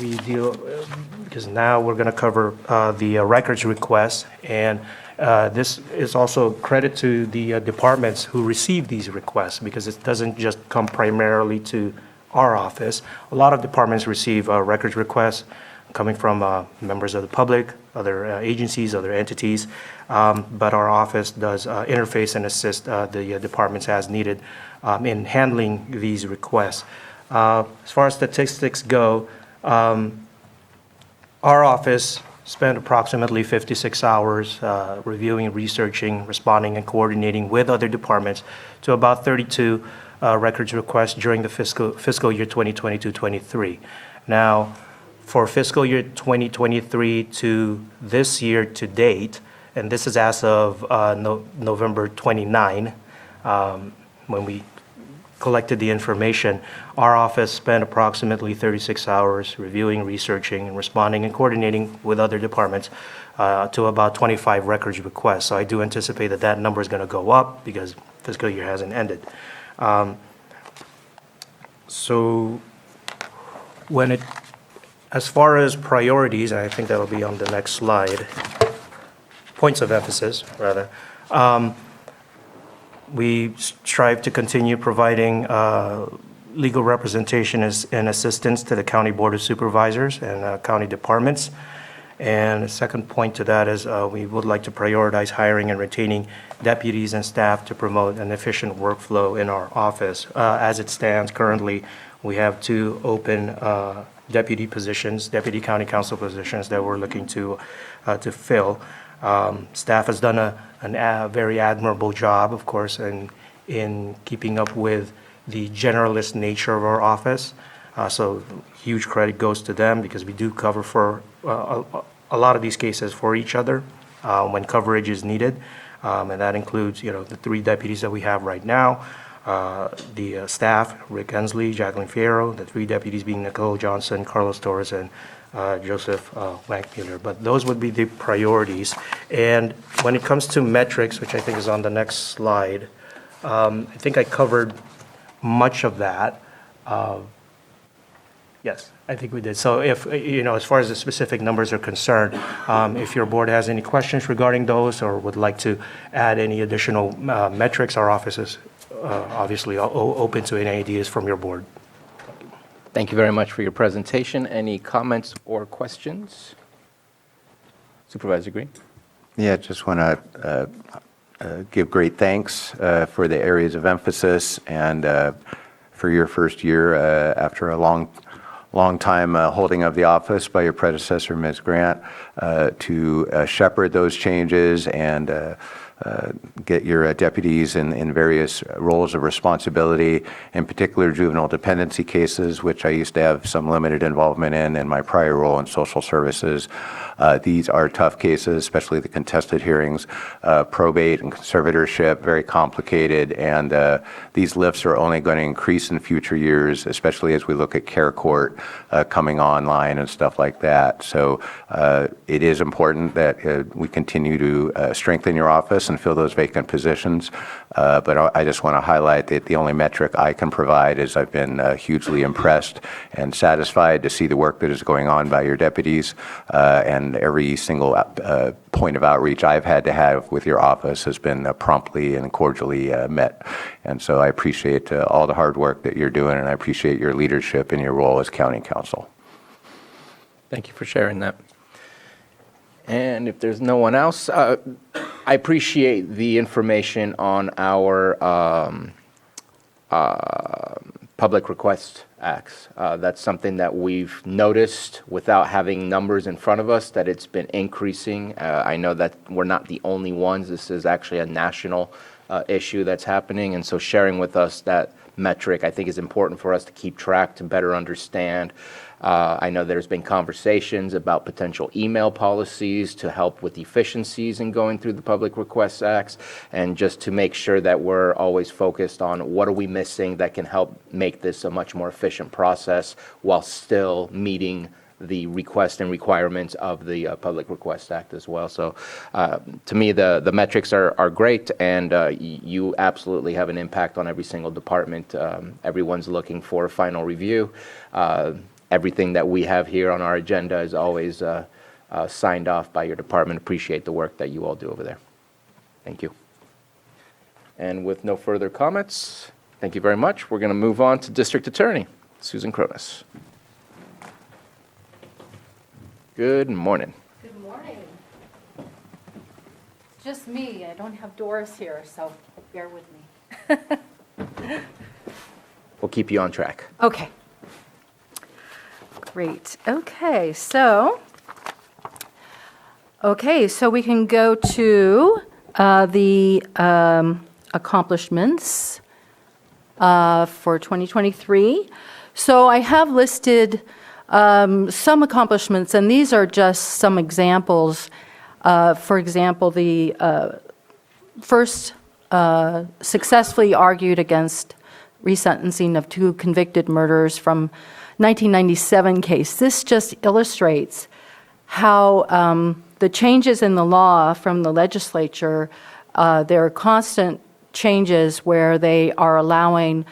We deal, because now we're going to cover the records request, and this is also credit to the departments who receive these requests, because it doesn't just come primarily to our office. A lot of departments receive records requests coming from members of the public, other agencies, other entities, but our office does interface and assist the departments as needed in handling these requests. As far as statistics go, our office spent approximately 56 hours reviewing, researching, responding, and coordinating with other departments to about 32 records requests during the fiscal year 2022-23. Now, for fiscal year 2023 to this year to date, and this is as of November 29, when we collected the information, our office spent approximately 36 hours reviewing, researching, and responding and coordinating with other departments to about 25 records requests. So I do anticipate that that number is going to go up because fiscal year hasn't ended. So as far as priorities, and I think that'll be on the next slide, points of emphasis, rather, we strive to continue providing legal representation and assistance to the County Board of Supervisors and county departments. And the second point to that is we would like to prioritize hiring and retaining deputies and staff to promote an efficient workflow in our office. As it stands currently, we have 2 open deputy positions, deputy county counsel positions that we're looking to fill. Staff has done a very admirable job, of course, in keeping up with the generalist nature of our office. So huge credit goes to them because we do cover for a lot of these cases for each other when coverage is needed. And that includes, the 3 deputies that we have right now, the staff, Rick Ensley, Jacqueline Fierro, the 3 deputies being Nicole Johnson, Carlos Torres, and Joseph Wangmuller. But those would be the priorities. And when it comes to metrics, which I think is on the next slide, I think I covered much of that. Yes, I think we did. So if, as far as the specific numbers are concerned, if your board has any questions regarding those or would like to add any additional metrics, our office is obviously open to any ideas from your board. Thank you very much for your presentation. Any comments or questions? Supervisor Green? Yeah, just want to give great thanks for the areas of emphasis and for your first year after a long time holding of the office by your predecessor, Ms. Grant, to shepherd those changes and get your deputies in various roles of responsibility, in particular juvenile dependency cases, which I used to have some limited involvement in my prior role in social services. These are tough cases, especially the contested hearings, probate and conservatorship, very complicated, and these lifts are only going to increase in future years, especially as we look at care court coming online and stuff like that. So it is important that we continue to strengthen your office and fill those vacant positions. But I just want to highlight that the only metric I can provide is I've been hugely impressed and satisfied to see the work that is going on by your deputies, and every single point of outreach I've had to have with your office has been promptly and cordially met. And so I appreciate all the hard work that you're doing, and I appreciate your leadership in your role as county counsel. Thank you for sharing that. And if there's no one else, I appreciate the information on our public request acts. That's something that we've noticed without having numbers in front of us, that it's been increasing. I know that we're not the only ones. This is actually a national issue that's happening, and so sharing with us that metric, I think, is important for us to keep track, to better understand. I know there's been conversations about potential email policies to help with efficiencies in going through the Public Requests Acts, and just to make sure that we're always focused on what are we missing that can help make this a much more efficient process while still meeting the request and requirements of the Public Request Act as well. So to me, the metrics are great, and you absolutely have an impact on every single department. Everyone's looking for a final review. Everything that we have here on our agenda is always signed off by your department. Appreciate the work that you all do over there. Thank you. And with no further comments, thank you very much. We're going to move on to District Attorney Susan Cronus. Good morning. Good morning. Just me. I don't have Doris here, so bear with me. We'll keep you on track. Okay. Great. Okay, so we can go to the accomplishments for 2023. So I have listed some accomplishments, and these are just some examples. For example, the first successfully argued against resentencing of 2 convicted murderers from 1997 case. This just illustrates how the changes in the law from the legislature, there are constant changes where they are allowing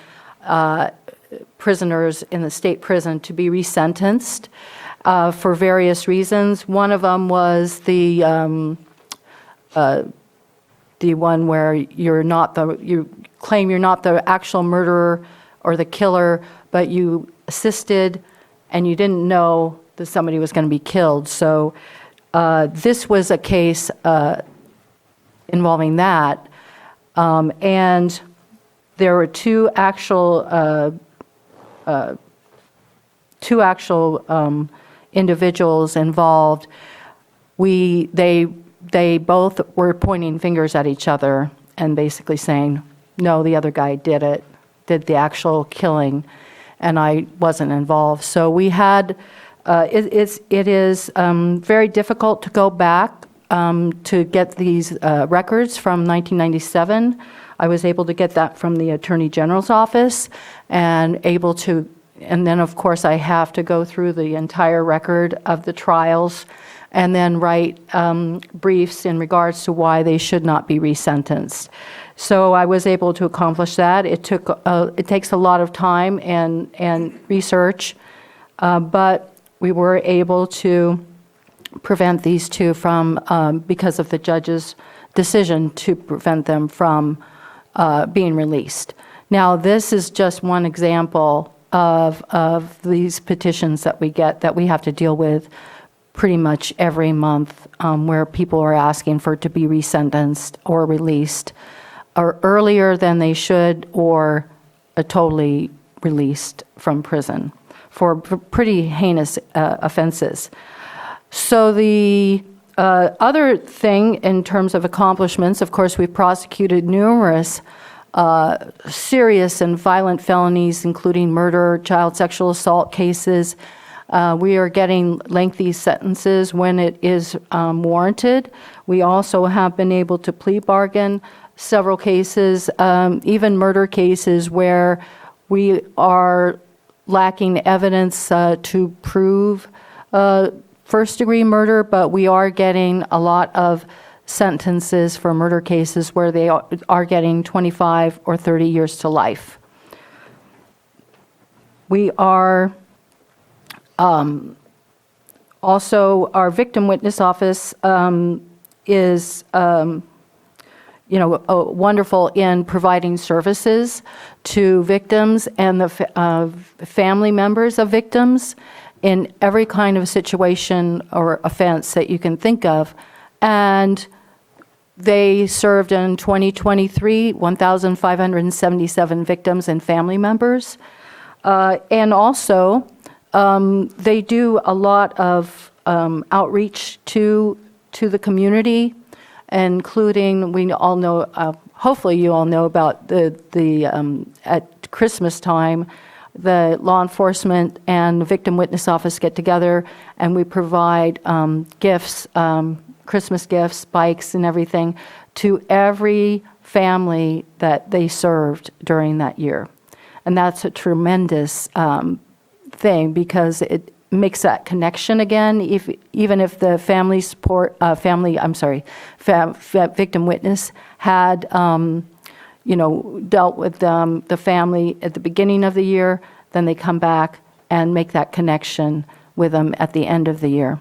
prisoners in the state prison to be resentenced for various reasons. One of them was the one where you claim you're not the actual murderer or the killer, but you assisted and you didn't know that somebody was going to be killed. So this was a case involving that. And there were two actual individuals involved. They both were pointing fingers at each other and basically saying, no, the other guy did the actual killing, and I wasn't involved. So we had, it is very difficult to go back to get these records from 1997. I was able to get that from the Attorney General's office, and then of course I have to go through the entire record of the trials and then write briefs in regards to why they should not be resentenced. So I was able to accomplish that. It takes a lot of time and research, but we were able to prevent these two from, because of the judge's decision to prevent them from being released. Now, this is just one example of these petitions that we get, that we have to deal with pretty much every month, where people are asking for it to be resentenced or released, or earlier than they should, or totally released from prison for pretty heinous offenses. So the other thing in terms of accomplishments, of course, we've prosecuted numerous serious and violent felonies, including murder, child sexual assault cases. We are getting lengthy sentences when it is warranted. We also have been able to plea bargain several cases, even murder cases where we are lacking evidence to prove first-degree murder, but we are getting a lot of sentences for murder cases where they are getting 25 or 30 years to life. We are also, our victim witness office is wonderful in providing services to victims and the family members of victims in every kind of situation or offense that you can think of. And they served in 2023 1,577 victims and family members. And also, they do a lot of outreach to the community, including, we all know, hopefully you all know about at Christmas time, the law enforcement and the victim witness office get together and we provide gifts, Christmas gifts, bikes and everything to every family that they served during that year. And that's a tremendous thing because it makes that connection again, even if the victim witness had, dealt with the family at the beginning of the year, then they come back and make that connection with them at the end of the year.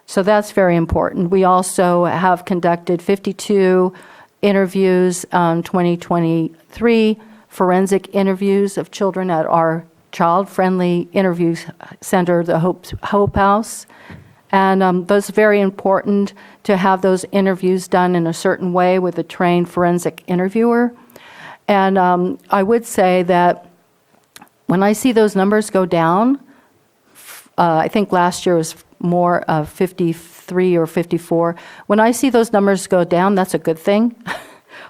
So that's very important. We also have conducted 52 interviews, 2023 forensic interviews of children at our child-friendly interview center, the Hope House. And those are very important to have those interviews done in a certain way with a trained forensic interviewer. And I would say that when I see those numbers go down, I think last year was more 53 or 54. When I see those numbers go down, that's a good thing.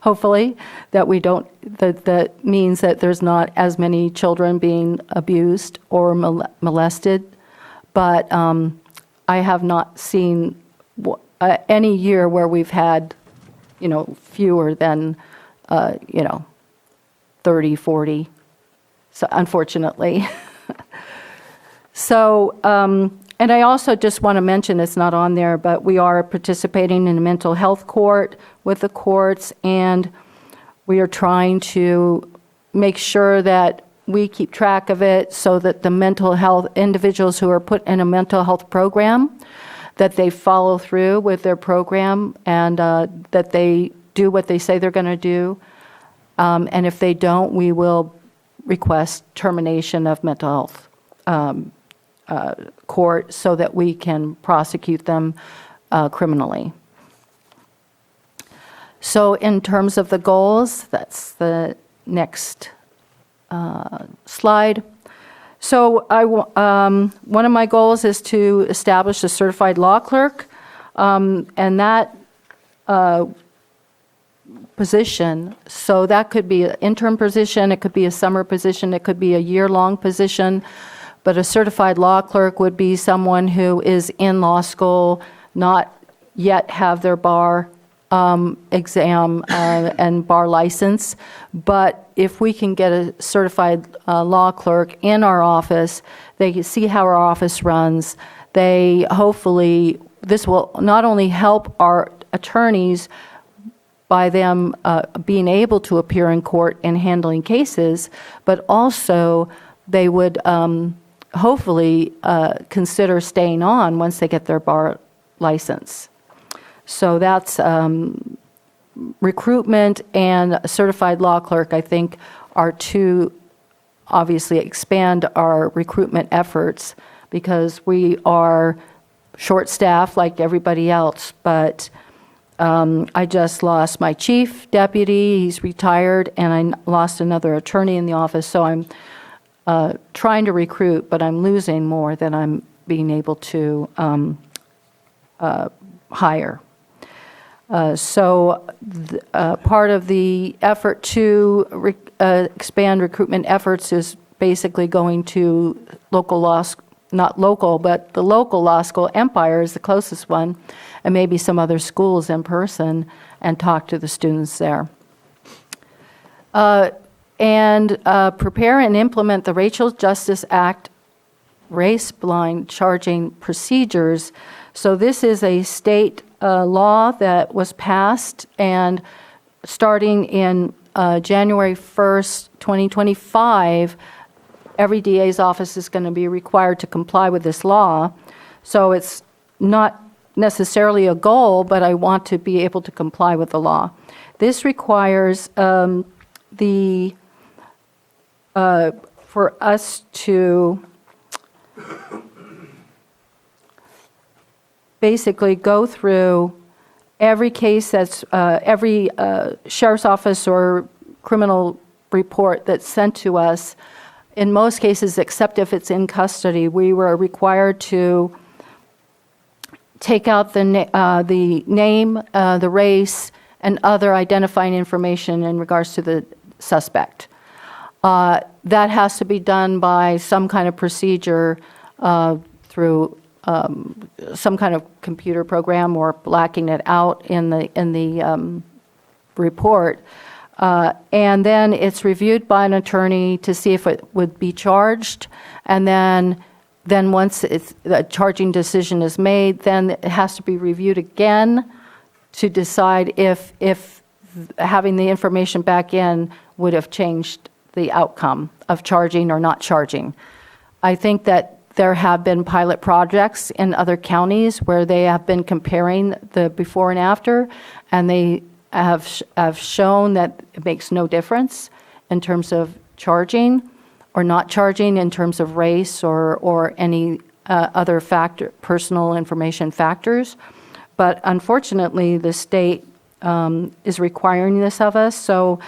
Hopefully, that that means that there's not as many children being abused or molested. But I have not seen any year where we've had, fewer than, 30, 40. So unfortunately. So, and I also just want to mention, it's not on there, but we are participating in a mental health court with the courts, and we are trying to make sure that we keep track of it so that the mental health individuals who are put in a mental health program, that they follow through with their program and that they do what they say they're going to do. And if they don't, we will request termination of mental health court so that we can prosecute them criminally. So in terms of the goals, that's the next slide. So one of my goals is to establish a certified law clerk, and that position, so that could be an interim position, it could be a summer position, it could be a year-long position, but a certified law clerk would be someone who is in law school, not yet have their bar exam and bar license. But if we can get a certified law clerk in our office, they can see how our office runs. Hopefully, this will not only help our attorneys by them being able to appear in court and handling cases, but also they would hopefully consider staying on once they get their bar license. So that's recruitment and a certified law clerk, I think, are to obviously expand our recruitment efforts because we are short-staffed like everybody else. But I just lost my chief deputy, he's retired, and I lost another attorney in the office. So I'm trying to recruit, but I'm losing more than I'm being able to hire. So part of the effort to expand recruitment efforts is basically going to local law, not local, but the local law school, Empire is the closest one, and maybe some other schools in person, and talk to the students there. And prepare and implement the Racial Justice Act race-blind charging procedures. So this is a state law that was passed, and starting in January 1st, 2025, every DA's office is going to be required to comply with this law. So it's not necessarily a goal, but I want to be able to comply with the law. This requires for us to basically go through every case that's every sheriff's office or criminal report that's sent to us in most cases, except if it's in custody, we were required to take out the name, the race, and other identifying information in regards to the suspect. That has to be done by some kind of procedure through some kind of computer program or blacking it out in the report. And then it's reviewed by an attorney to see if it would be charged. And then once the charging decision is made, then it has to be reviewed again to decide if having the information back in would have changed the outcome of charging or not charging. I think that there have been pilot projects in other counties where they have been comparing the before and after, and they have shown that it makes no difference in terms of charging or not charging in terms of race or any other personal information factors. But unfortunately, the state is requiring this of us. So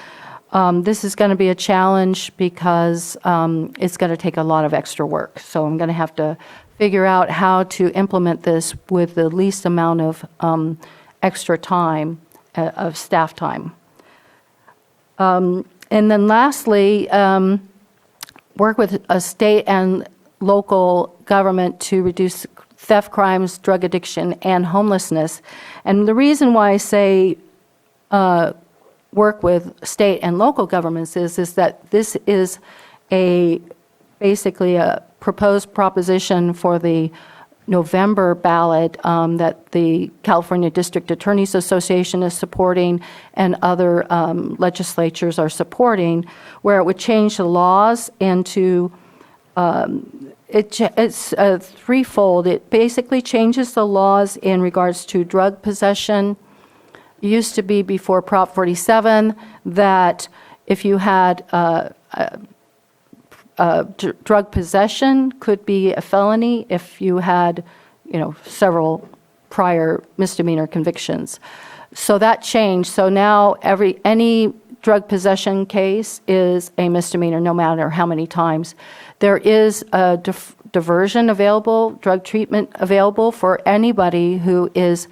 this is going to be a challenge because it's going to take a lot of extra work. So I'm going to have to figure out how to implement this with the least amount of extra time, of staff time. And then lastly, work with a state and local government to reduce theft, crimes, drug addiction, and homelessness. And the reason why I say work with state and local governments is that this is basically a proposed proposition for the November ballot that the California District Attorneys Association is supporting and other legislatures are supporting, where it would change the laws into it's threefold. It basically changes the laws in regards to drug possession. It used to be before Prop 47 that if you had drug possession could be a felony if you had, several prior misdemeanor convictions. So that changed. So now any drug possession case is a misdemeanor, no matter how many times. There is a diversion available, drug treatment available for anybody who is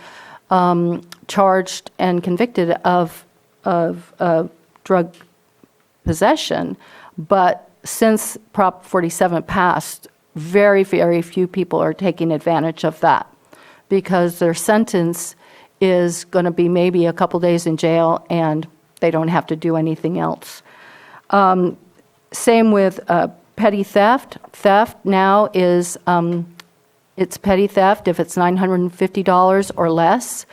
charged and convicted of drug possession. But since Prop 47 passed, very, very few people are taking advantage of that because their sentence is going to be maybe a couple days in jail and they don't have to do anything else. Same with petty theft. Theft now is, it's petty theft if it's $950 or less.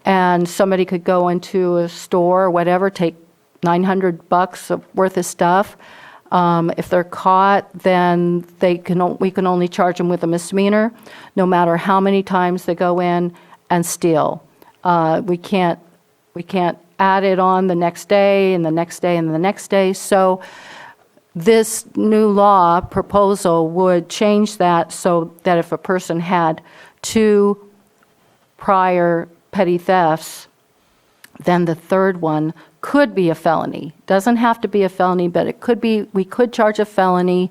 And somebody could go into a store or whatever, take $900 worth of stuff. If they're caught, then we can only charge them with a misdemeanor, no matter how many times they go in and steal. We can't add it on the next day and the next day and the next day. So this new law proposal would change that so that if a person had 2 prior petty thefts, then the third one could be a felony. Doesn't have to be a felony, but it could be. We could charge a felony.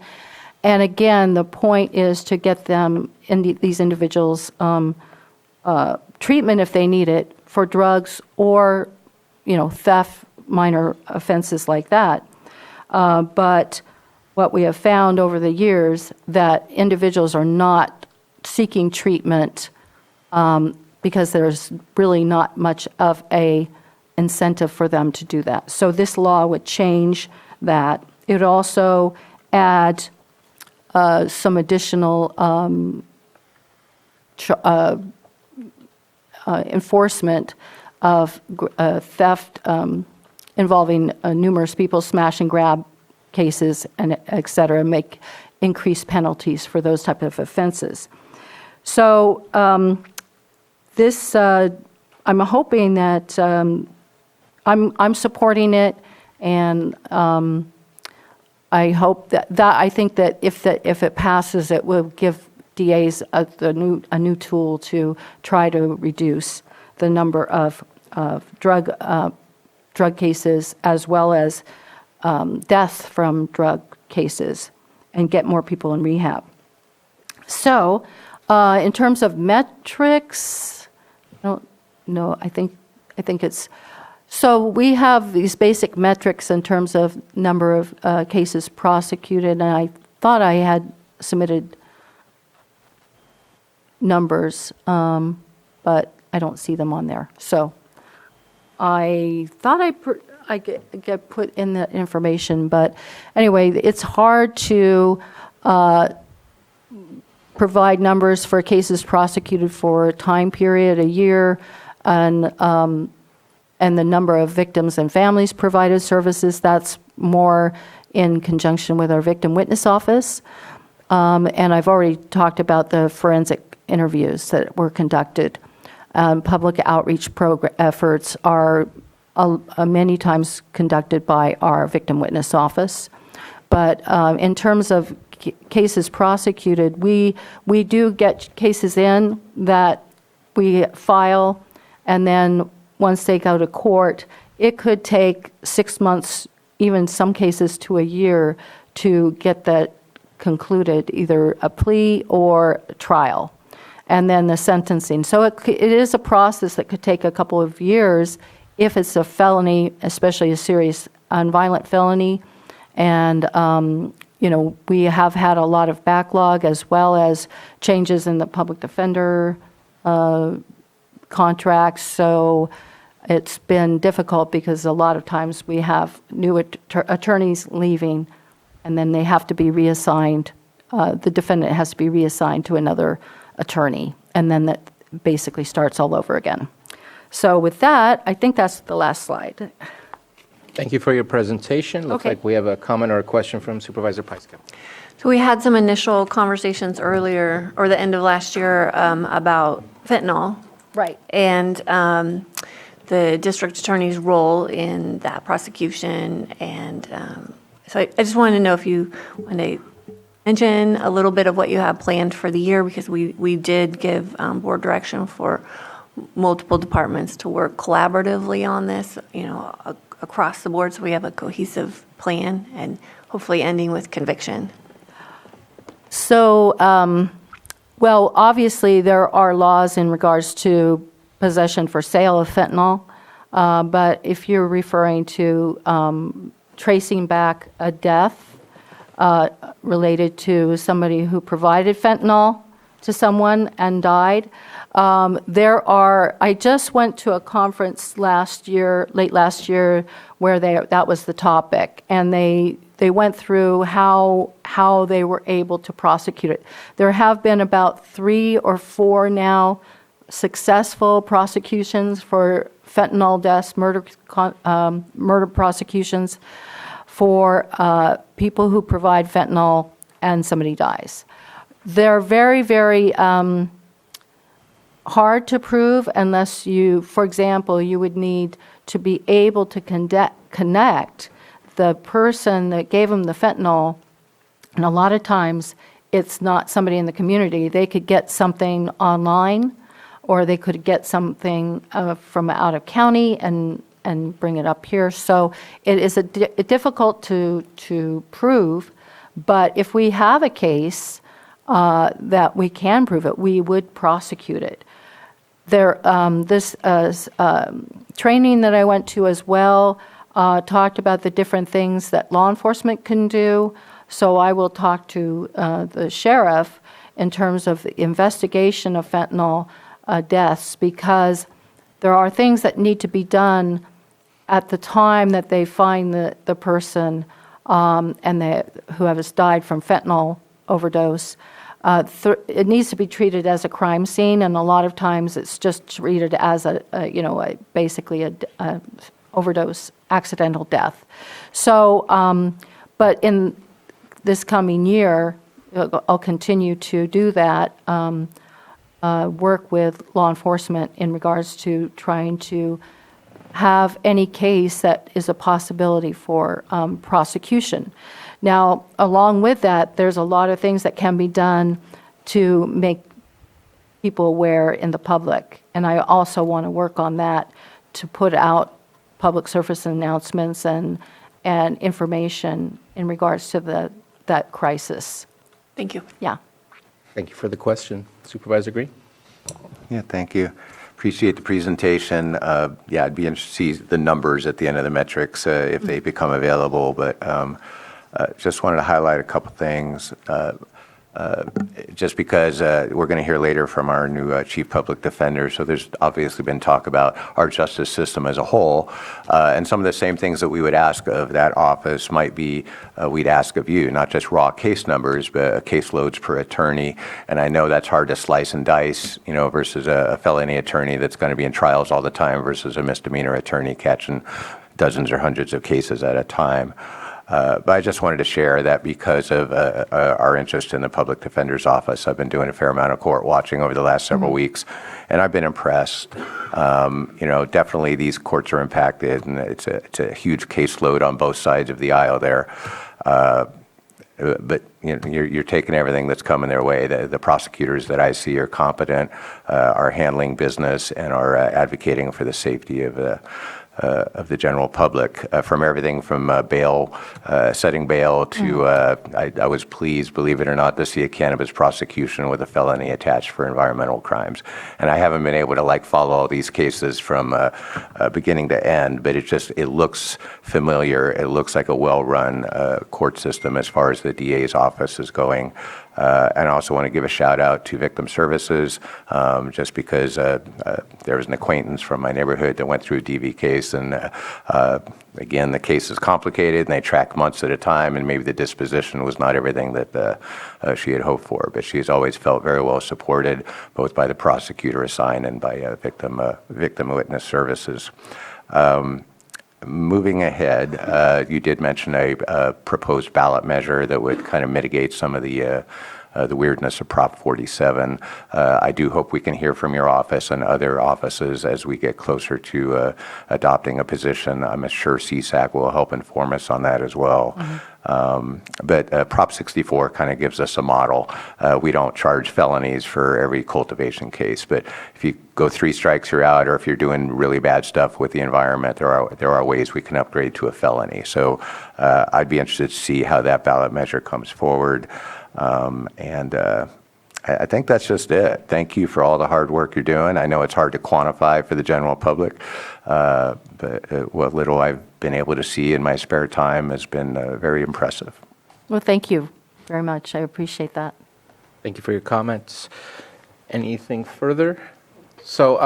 And again, the point is to get them, these individuals, treatment if they need it for drugs or, theft, minor offenses like that. But what we have found over the years that individuals are not seeking treatment because there's really not much of a incentive for them to do that. So this law would change that. It would also add some additional enforcement of theft involving numerous people, smash and grab cases, and et cetera, make increased penalties for those type of offenses. So this, I'm hoping that I'm supporting it, and I hope that I think that if it passes, it will give DAs a new tool to try to reduce the number of drug cases as well as deaths from drug cases. and get more people in rehab. So, in terms of metrics, I don't know, I think it's, so we have these basic metrics in terms of number of cases prosecuted, and I thought I had submitted numbers, but I don't see them on there. So I thought I get put in the information, but anyway, it's hard to provide numbers for cases prosecuted for a time period, a year, and the number of victims and families provided services. That's more in conjunction with our victim witness office. And I've already talked about the forensic interviews that were conducted. Public outreach efforts are many times conducted by our victim witness office. But in terms of cases prosecuted, we do get cases in that we file, and then once they go to court, it could take 6 months, even some cases to a year, to get that concluded, either a plea or trial, and then the sentencing. So it is a process that could take a couple of years if it's a felony, especially a serious nonviolent felony. And, we have had a lot of backlog, as well as changes in the public defender contracts. So it's been difficult because a lot of times we have new attorneys leaving, and then they have to be reassigned. The defendant has to be reassigned to another attorney, and then that basically starts all over again. So with that, I think that's the last slide. Thank you for your presentation. Looks Okay. like we have a comment or a question from Supervisor Pyska. So we had some initial conversations earlier, or the end of last year, about fentanyl. Right. And the district attorney's role in that prosecution. And so I just wanted to know if you want to mention a little bit of what you have planned for the year, because we did give board direction for multiple departments to work collaboratively on this, across the board, so we have a cohesive plan, and hopefully ending with conviction. So, well, obviously, there are laws in regards to possession for sale of fentanyl, but if you're referring to tracing back a death related to somebody who provided fentanyl to someone and died, I just went to a conference late last year, where that was the topic, and they went through how they were able to prosecute it. There have been about 3 or 4 now successful prosecutions for fentanyl deaths, murder prosecutions for people who provide fentanyl and somebody dies. They're very, very hard to prove unless for example, you would need to be able to connect the person that gave them the fentanyl, and a lot of times it's not somebody in the community. They could get something online, or they could get something from out of county and bring it up here. So it is difficult to prove, but if we have a case that we can prove it, we would prosecute it. This training that I went to as well talked about the different things that law enforcement can do. So I will talk to the sheriff in terms of the investigation of fentanyl deaths, because there are things that need to be done at the time that they find the person who has died from fentanyl overdose. It needs to be treated as a crime scene, and a lot of times it's just treated as basically a overdose, accidental death. So, but in this coming year, I'll continue to do that, work with law enforcement in regards to trying to have any case that is a possibility for prosecution. Now, along with that, there's a lot of things that can be done to make people aware in the public. And I also want to work on that to put out public service announcements and information in regards to the that crisis. Thank you. Yeah. Thank you for the question. Supervisor Green? Yeah, thank you. Appreciate the presentation. Yeah, I'd be interested to see the numbers at the end of the metrics if they become available, but just wanted to highlight a couple things. Just because we're going to hear later from our new Chief Public Defender, so there's obviously been talk about our justice system as a whole, and some of the same things that we would ask of that office might be we'd ask of you, not just raw case numbers, but caseloads per attorney, and I know that's hard to slice and dice, versus a felony attorney that's going to be in trials all the time versus a misdemeanor attorney catching dozens or hundreds of cases at a time. But I just wanted to share that because of our interest in the Public Defender's Office, I've been doing a fair amount of court watching over the last several weeks, and I've been impressed. Definitely these courts are impacted, and it's a huge caseload on both sides of the aisle there. But you're taking everything that's coming their way. The prosecutors that I see are competent, are handling business, and are advocating for the safety of the general public, from everything from bail, setting bail to, I was pleased, believe it or not, to see a cannabis prosecution with a felony attached for environmental crimes. And I haven't been able to follow all these cases from beginning to end, but it looks familiar. It looks like a well-run court system as far as the DA's office is going. And I also want to give a shout out to Victim Services, just because there was an acquaintance from my neighborhood that went through a DV case, and again, the case is complicated, and they track months at a time, and maybe the disposition was not everything that she had hoped for, but she's always felt very well supported, both by the prosecutor assigned and by Victim Witness Services. Moving ahead, you did mention a proposed ballot measure that would kind of mitigate some of the weirdness of Prop 47. I do hope we can hear from your office and other offices as we get closer to adopting a position. I'm sure CSAC will help inform us on that as well. But Prop 64 kind of gives us a model. We don't charge felonies for every cultivation case, but if you go 3 strikes, you're out, or if you're doing really bad stuff with the environment, there are ways we can upgrade to a felony. So I'd be interested to see how that ballot measure comes forward. And I think that's just it. Thank you for all the hard work you're doing. I know it's hard to quantify for the general public, but what little I've been able to see in my spare time has been very impressive. Well, thank you very much. I appreciate that. Thank you for your comments. Anything further? So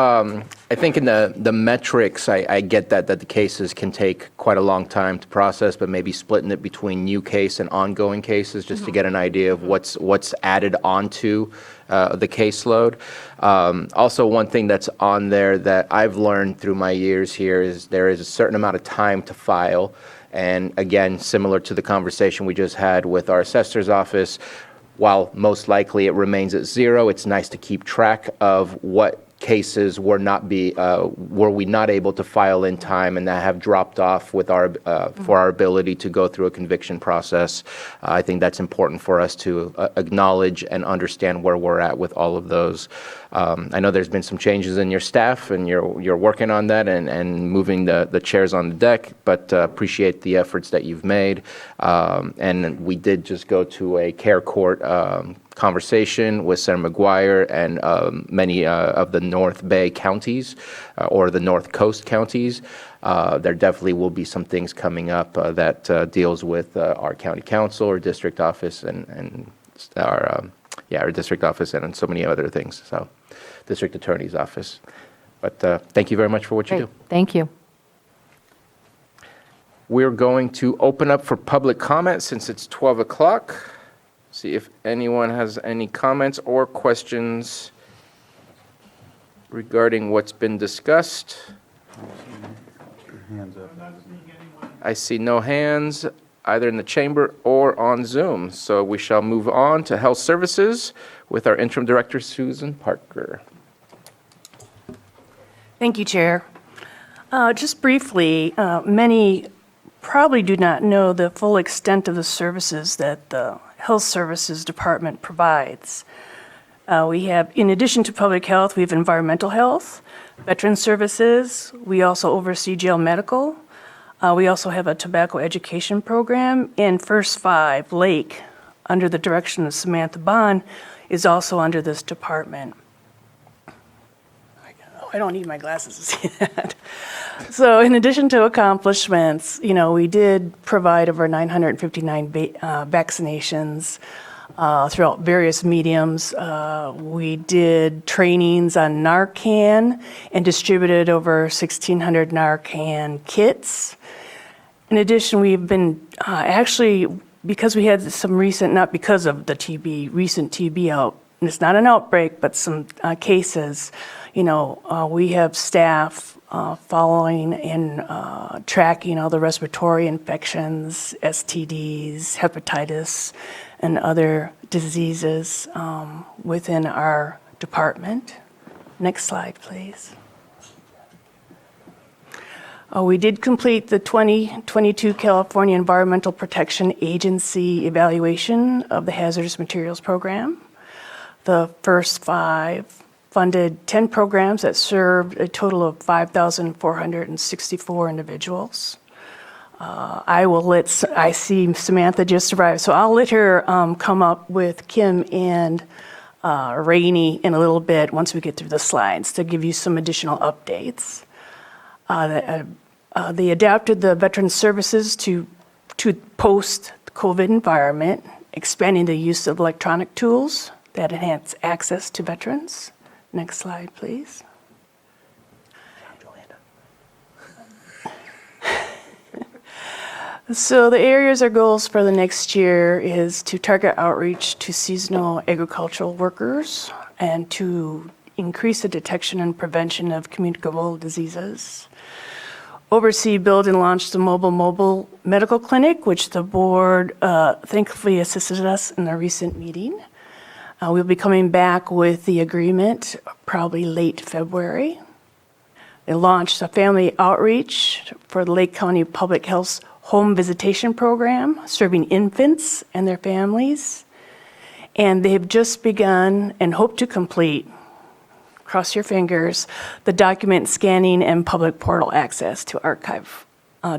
I think in the metrics, I get that the cases can take quite a long time to process, but maybe splitting it between new case and ongoing cases just to get an idea of what's added onto the caseload. Also, one thing that's on there that I've learned through my years here is there is a certain amount of time to file. And again, similar to the conversation we just had with our assessor's office, while most likely it remains at 0, it's nice to keep track of what cases were we not able to file in time and that have dropped off with for our ability to go through a conviction process. I think that's important for us to acknowledge and understand where we're at with all of those. I know there's been some changes in your staff, and you're working on that and moving the chairs on the deck, but appreciate the efforts that you've made. And we did just go to a care court conversation with Senator McGuire and many of the North Bay counties or the North Coast counties. There definitely will be some things coming up that deals with our county council or district office and our district office and so many other things. So, district attorney's office. But thank you very much for what you do. Thank you. We're going to open up for public comment since it's 12 o'clock. See if anyone has any comments or questions regarding what's been discussed. I see no hands either in the chamber or on Zoom. So we shall move on to Health Services with our Interim Director, Susan Parker. Thank you, Chair. Just briefly, many probably do not know the full extent of the services that the Health Services Department provides. We have, in addition to public health, we have environmental health, veteran services. We also oversee jail medical. We also have a tobacco education program, and First Five Lake, under the direction of Samantha Bond, is also under this department. I don't need my glasses to see that. So in addition to accomplishments, we did provide over 959 vaccinations throughout various mediums. We did trainings on Narcan and distributed over 1,600 Narcan kits. In addition, we've been actually, because we had some recent, not because of the TB, recent TB out, and it's not an outbreak, but some cases, we have staff following and tracking all the respiratory infections, STDs, hepatitis, and other diseases within our department. Next slide, please. We did complete the 2022 California Environmental Protection Agency evaluation of the hazardous materials program. The First Five funded 10 programs that served a total of 5,464 individuals. I see Samantha just arrived, so I'll let her come up with Kim and Rainey in a little bit once we get through the slides to give you some additional updates. They adapted the veteran services to post-COVID environment, expanding the use of electronic tools that enhance access to veterans. Next slide, please. So the areas or goals for the next year is to target outreach to seasonal agricultural workers and to increase the detection and prevention of communicable diseases. Oversee, build, and launch the mobile medical clinic, which the board thankfully assisted us in a recent meeting. We'll be coming back with the agreement probably late February. They launched a family outreach for the Lake County Public Health's home visitation program, serving infants and their families. And they've just begun and hope to complete, cross your fingers, the document scanning and public portal access to archive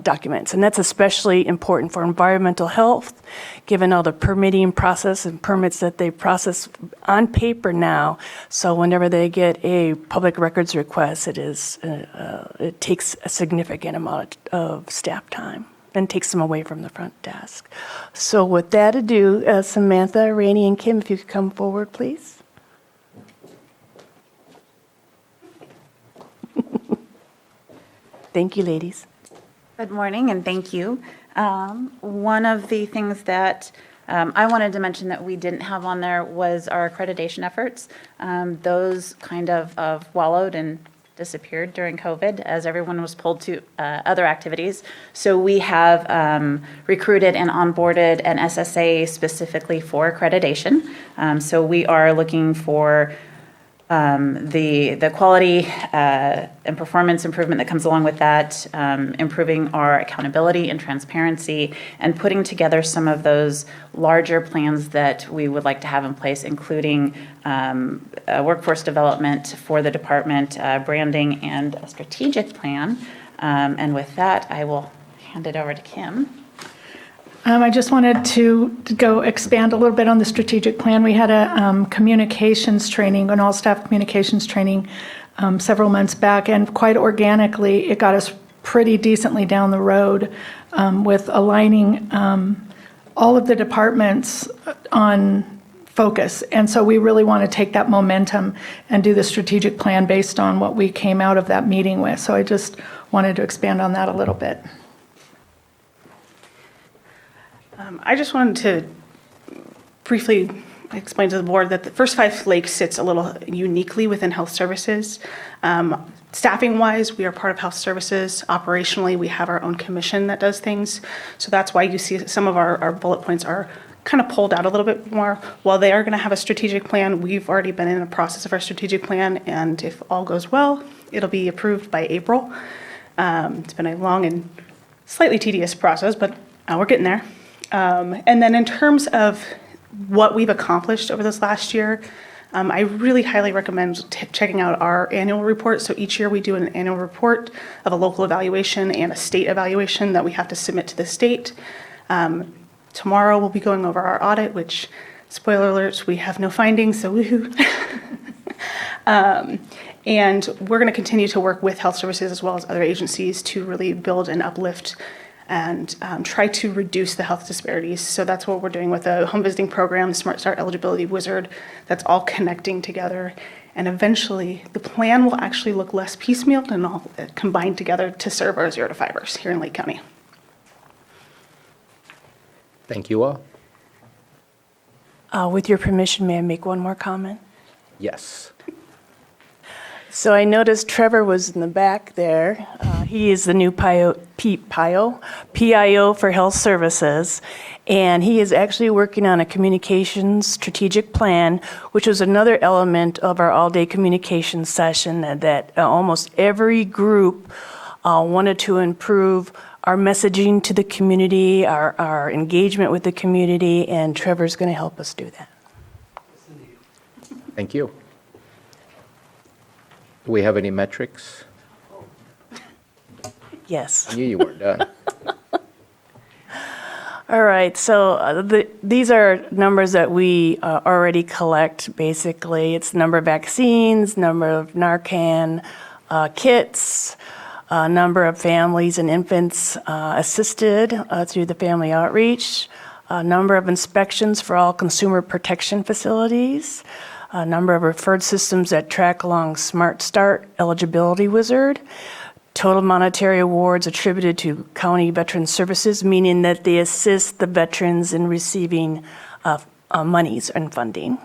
documents. And that's especially important for environmental health, given all the permitting process and permits that they process on paper now. So whenever they get a public records request, it takes a significant amount of staff time and takes them away from the front desk. So with that ado, Samantha, Rainey, and Kim, if you could come forward, please. Thank you, ladies. Good morning, and thank you. One of the things that I wanted to mention that we didn't have on there was our accreditation efforts. Those kind of wallowed and disappeared during COVID as everyone was pulled to other activities. So we have recruited and onboarded an SSA specifically for accreditation. So we are looking for the quality and performance improvement that comes along with that, improving our accountability and transparency, and putting together some of those larger plans that we would like to have in place, including workforce development for the department, branding, and a strategic plan. And with that, I will hand it over to Kim. I just wanted to go expand a little bit on the strategic plan. We had a communications training, an all-staff communications training several months back, and quite organically, it got us pretty decently down the road with aligning all of the departments on focus. And so we really want to take that momentum and do the strategic plan based on what we came out of that meeting with. So I just wanted to expand on that a little bit. I just wanted to briefly explain to the board that the First Five Lakes sits a little uniquely within health services. Staffing-wise, we are part of health services. Operationally, we have our own commission that does things. So that's why you see some of our bullet points are kind of pulled out a little bit more. While they are going to have a strategic plan, we've already been in the process of our strategic plan, and if all goes well, it'll be approved by April. It's been a long and slightly tedious process, but we're getting there. And then in terms of what we've accomplished over this last year, I really highly recommend checking out our annual report. So each year we do an annual report of a local evaluation and a state evaluation that we have to submit to the state. Tomorrow we'll be going over our audit, which, spoiler alerts, we have no findings, so woohoo. And we're going to continue to work with health services as well as other agencies to really build and uplift and try to reduce the health disparities. So that's what we're doing with the home visiting program, the Smart Start Eligibility Wizard. That's all connecting together. And eventually, the plan will actually look less piecemealed and all combined together to serve our 0 to 5ers here in Lake County. Thank you all. With your permission, may I make one more comment? Yes. So I noticed Trevor was in the back there. He is the new PIO for Health Services, and he is actually working on a communications strategic plan, which was another element of our all-day communication session that almost every group wanted to improve our messaging to the community, our engagement with the community, and Trevor's going to help us do that. Thank you. Do we have any metrics? Yes. I knew you weren't done. All right, so these are numbers that we already collect, basically. It's the number of vaccines, number of Narcan kits, number of families and infants assisted through the family outreach, number of inspections for all consumer protection facilities, number of referred systems that track along Smart Start Eligibility Wizard, total monetary awards attributed to county veteran services, meaning that they assist the veterans in receiving monies and funding.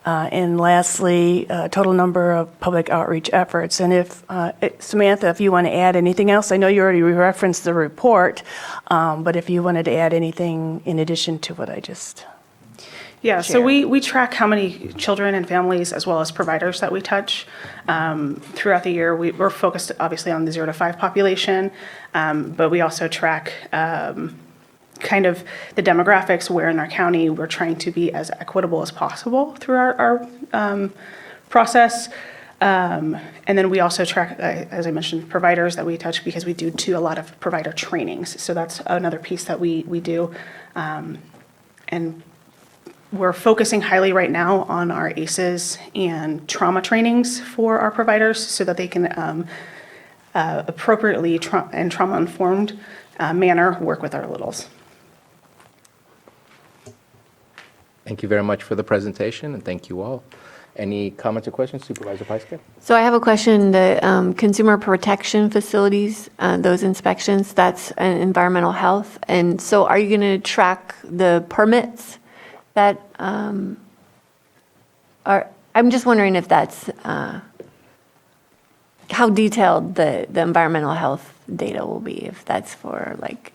And lastly, total number of public outreach efforts. And if, Samantha, if you want to add anything else, I know you already referenced the report, but if you wanted to add anything in addition to what I just Yeah, so share. we track how many children and families as well as providers that we touch throughout the year. We're focused obviously on the 0 to 5 population, but we also track kind of the demographics where in our county we're trying to be as equitable as possible through our process. And then we also track, as I mentioned, providers that we touch because we do a lot of provider trainings. So that's another piece that we do. And we're focusing highly right now on our ACEs and trauma trainings for our providers so that they can appropriately and trauma-informed manner work with our littles. Thank you very much for the presentation, and thank you all. Any comments or questions, Supervisor Pyska? So I have a question. The consumer protection facilities, those inspections, that's an environmental health. And so are you going to track the permits that are, I'm just wondering if that's, how detailed the environmental health data will be, if that's for like.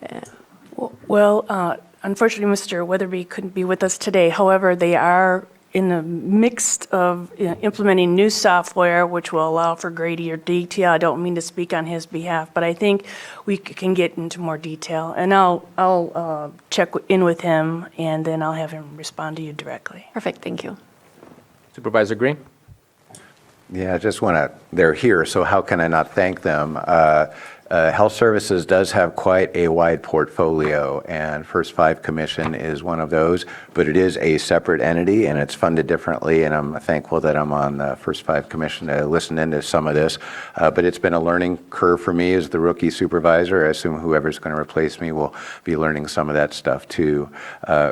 Well, unfortunately, Mr. Weatherby couldn't be with us today. However, they are in the midst of implementing new software, which will allow for greater detail. I don't mean to speak on his behalf, but I think we can get into more detail. And I'll check in with him, and then I'll have him respond to you directly. Perfect, thank you. Supervisor Green? Yeah, I just want to, they're here, so how can I not thank them? Health Services does have quite a wide portfolio, and First Five Commission is one of those, but it is a separate entity, and it's funded differently, and I'm thankful that I'm on the First Five Commission to listen into some of this. But it's been a learning curve for me as the rookie supervisor. I assume whoever's going to replace me will be learning some of that stuff too.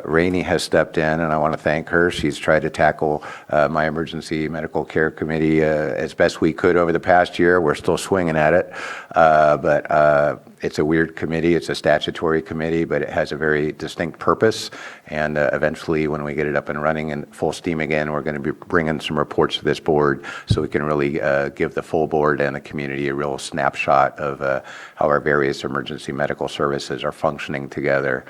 Rainey has stepped in, and I want to thank her. She's tried to tackle my emergency medical care committee as best we could over the past year. We're still swinging at it. But it's a weird committee. It's a statutory committee, but it has a very distinct purpose. And eventually, when we get it up and running and full steam again, we're going to be bringing some reports to this board so we can really give the full board and the community a real snapshot of how our various emergency medical services are functioning together.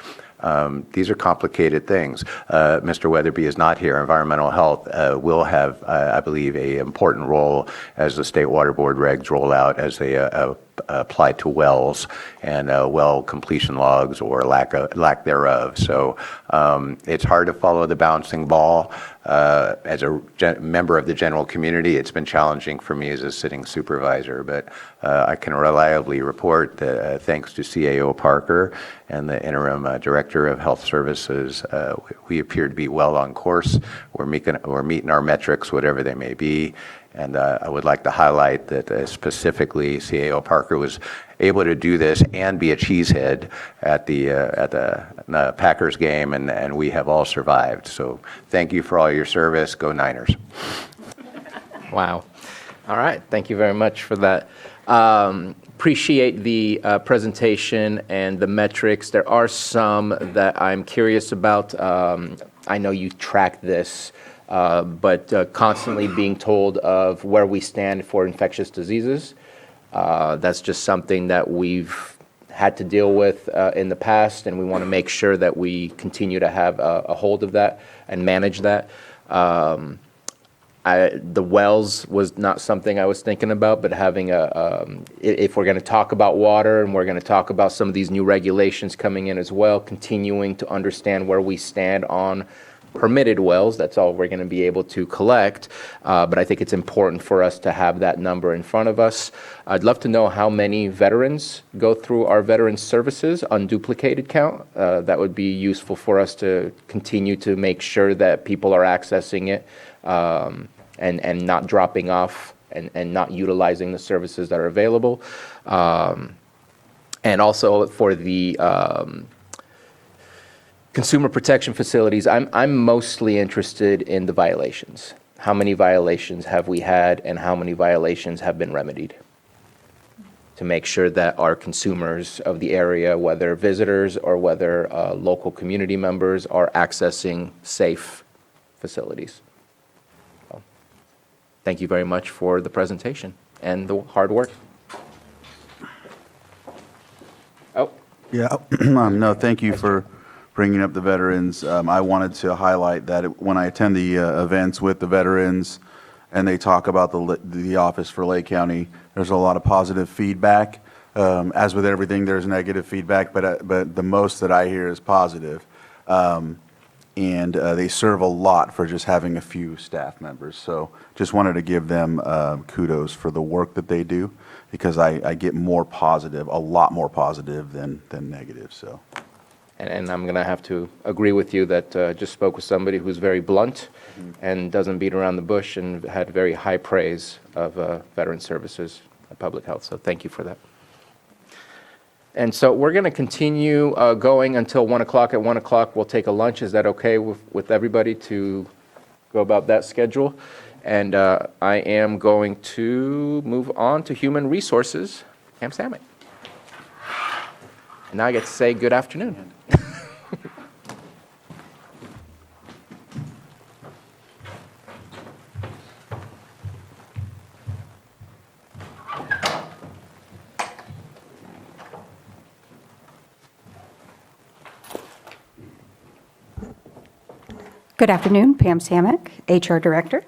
These are complicated things. Mr. Weatherby is not here. Environmental health will have, I believe, an important role as the State Water Board regs roll out as a applied to wells and well completion logs or lack thereof. So it's hard to follow the bouncing ball. As a member of the general community, it's been challenging for me as a sitting supervisor, but I can reliably report that thanks to CAO Parker and the interim director of health services, we appear to be well on course. We're meeting our metrics, whatever they may be. And I would like to highlight that specifically CAO Parker was able to do this and be a cheesehead at the Packers game, and we have all survived. So thank you for all your service. Go Niners. Wow. All right. Thank you very much for that. Appreciate the presentation and the metrics. There are some that I'm curious about. I know you track this, but constantly being told of where we stand for infectious diseases. That's just something that we've had to deal with in the past, and we want to make sure that we continue to have a hold of that and manage that. The wells was not something I was thinking about, but having if we're going to talk about water and we're going to talk about some of these new regulations coming in as well, continuing to understand where we stand on permitted wells. That's all we're going to be able to collect. But I think it's important for us to have that number in front of us. I'd love to know how many veterans go through our veterans services, unduplicated count. That would be useful for us to continue to make sure that people are accessing it and not dropping off and not utilizing the services that are available. And also for the consumer protection facilities, I'm mostly interested in the violations. How many violations have we had and how many violations have been remedied? To make sure that our consumers of the area, whether visitors or whether local community members, are accessing safe facilities. So, thank you very much for the presentation and the hard work. Oh. Yeah, no, thank you for bringing up the veterans. I wanted to highlight that when I attend the events with the veterans and they talk about the Office for Lake County, there's a lot of positive feedback. As with everything, there's negative feedback, but the most that I hear is positive. And they serve a lot for just having a few staff members. So just wanted to give them kudos for the work that they do, because I get more positive, a lot more positive than negative. So. And I'm going to have to agree with you that just spoke with somebody who's very blunt and doesn't beat around the bush and had very high praise of veteran services and public health. So thank you for that. And so we're going to continue going until 1 o'clock. At 1 o'clock, we'll take a lunch. Is that okay with everybody to go about that schedule? And I am going to move on to human resources. Pam Samet. And now I get to say good afternoon. Good afternoon, Pam Samek, HR Director.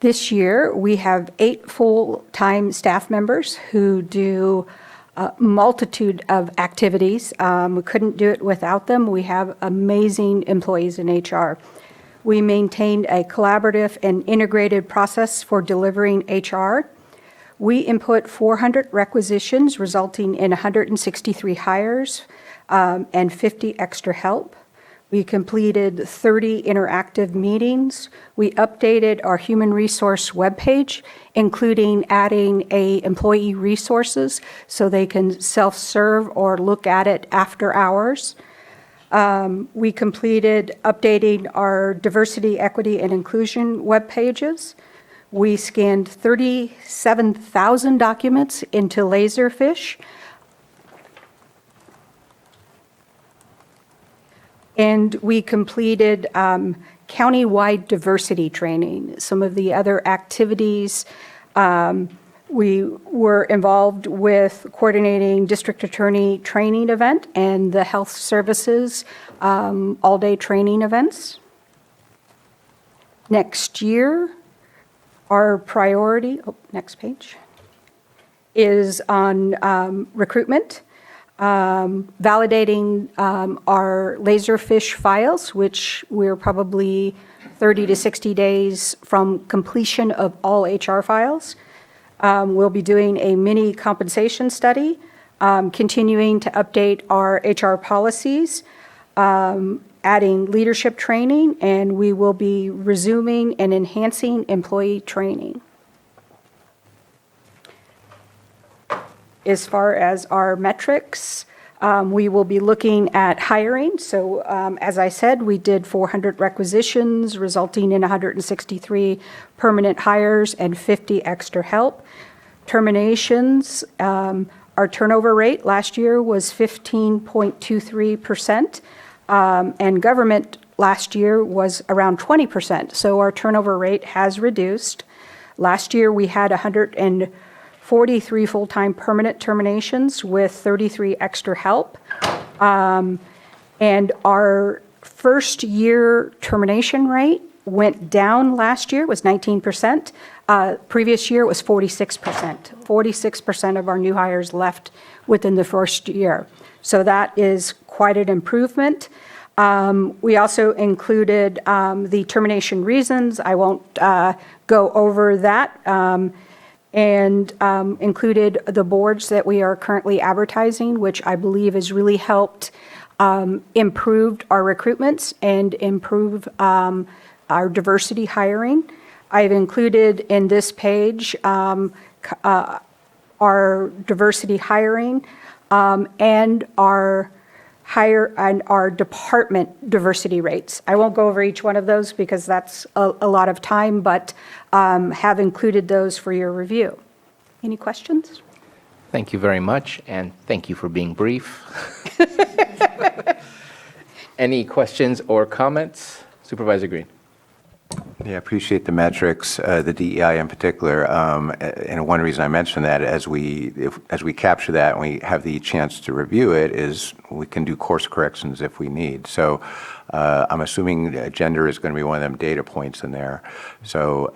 This year, we have 8 full-time staff members who do a multitude of activities. We couldn't do it without them. We have amazing employees in HR. We maintained a collaborative and integrated process for delivering HR. We input 400 requisitions, resulting in 163 hires and 50 extra help. We completed 30 interactive meetings. We updated our human resource webpage, including adding employee resources so they can self-serve or look at it after hours. We completed updating our diversity, equity, and inclusion web pages. We scanned 37,000 documents into Laserfish. And we completed county-wide diversity training. Some of the other activities, we were involved with coordinating district attorney training event and the health services all-day training events. Next year, our priority, next page, is on recruitment, validating our Laserfish files, which we're probably 30 to 60 days from completion of all HR files. We'll be doing a mini compensation study, continuing to update our HR policies, adding leadership training, and we will be resuming and enhancing employee training. As far as our metrics, we will be looking at hiring. So as I said, we did 400 requisitions, resulting in 163 permanent hires and 50 extra help. Terminations, our turnover rate last year was 15.23%, and government last year was around 20%. So our turnover rate has reduced. Last year, we had 143 full-time permanent terminations with 33 extra help. And our first-year termination rate went down last year, was 19%. Previous year was 46%. 46% of our new hires left within the first year. So that is quite an improvement. We also included the termination reasons. I won't go over that. And included the boards that we are currently advertising, which I believe has really helped improve our recruitments and improve our diversity hiring. I've included in this page our diversity hiring and our department diversity rates. I won't go over each one of those because that's a lot of time, but have included those for your review. Any questions? Thank you very much, and thank you for being brief. Any questions or comments? Supervisor Green. Yeah, I appreciate the metrics, the DEI in particular. And one reason I mention that as we capture that and we have the chance to review it is we can do course corrections if we need. So I'm assuming gender is going to be one of them data points in there. So,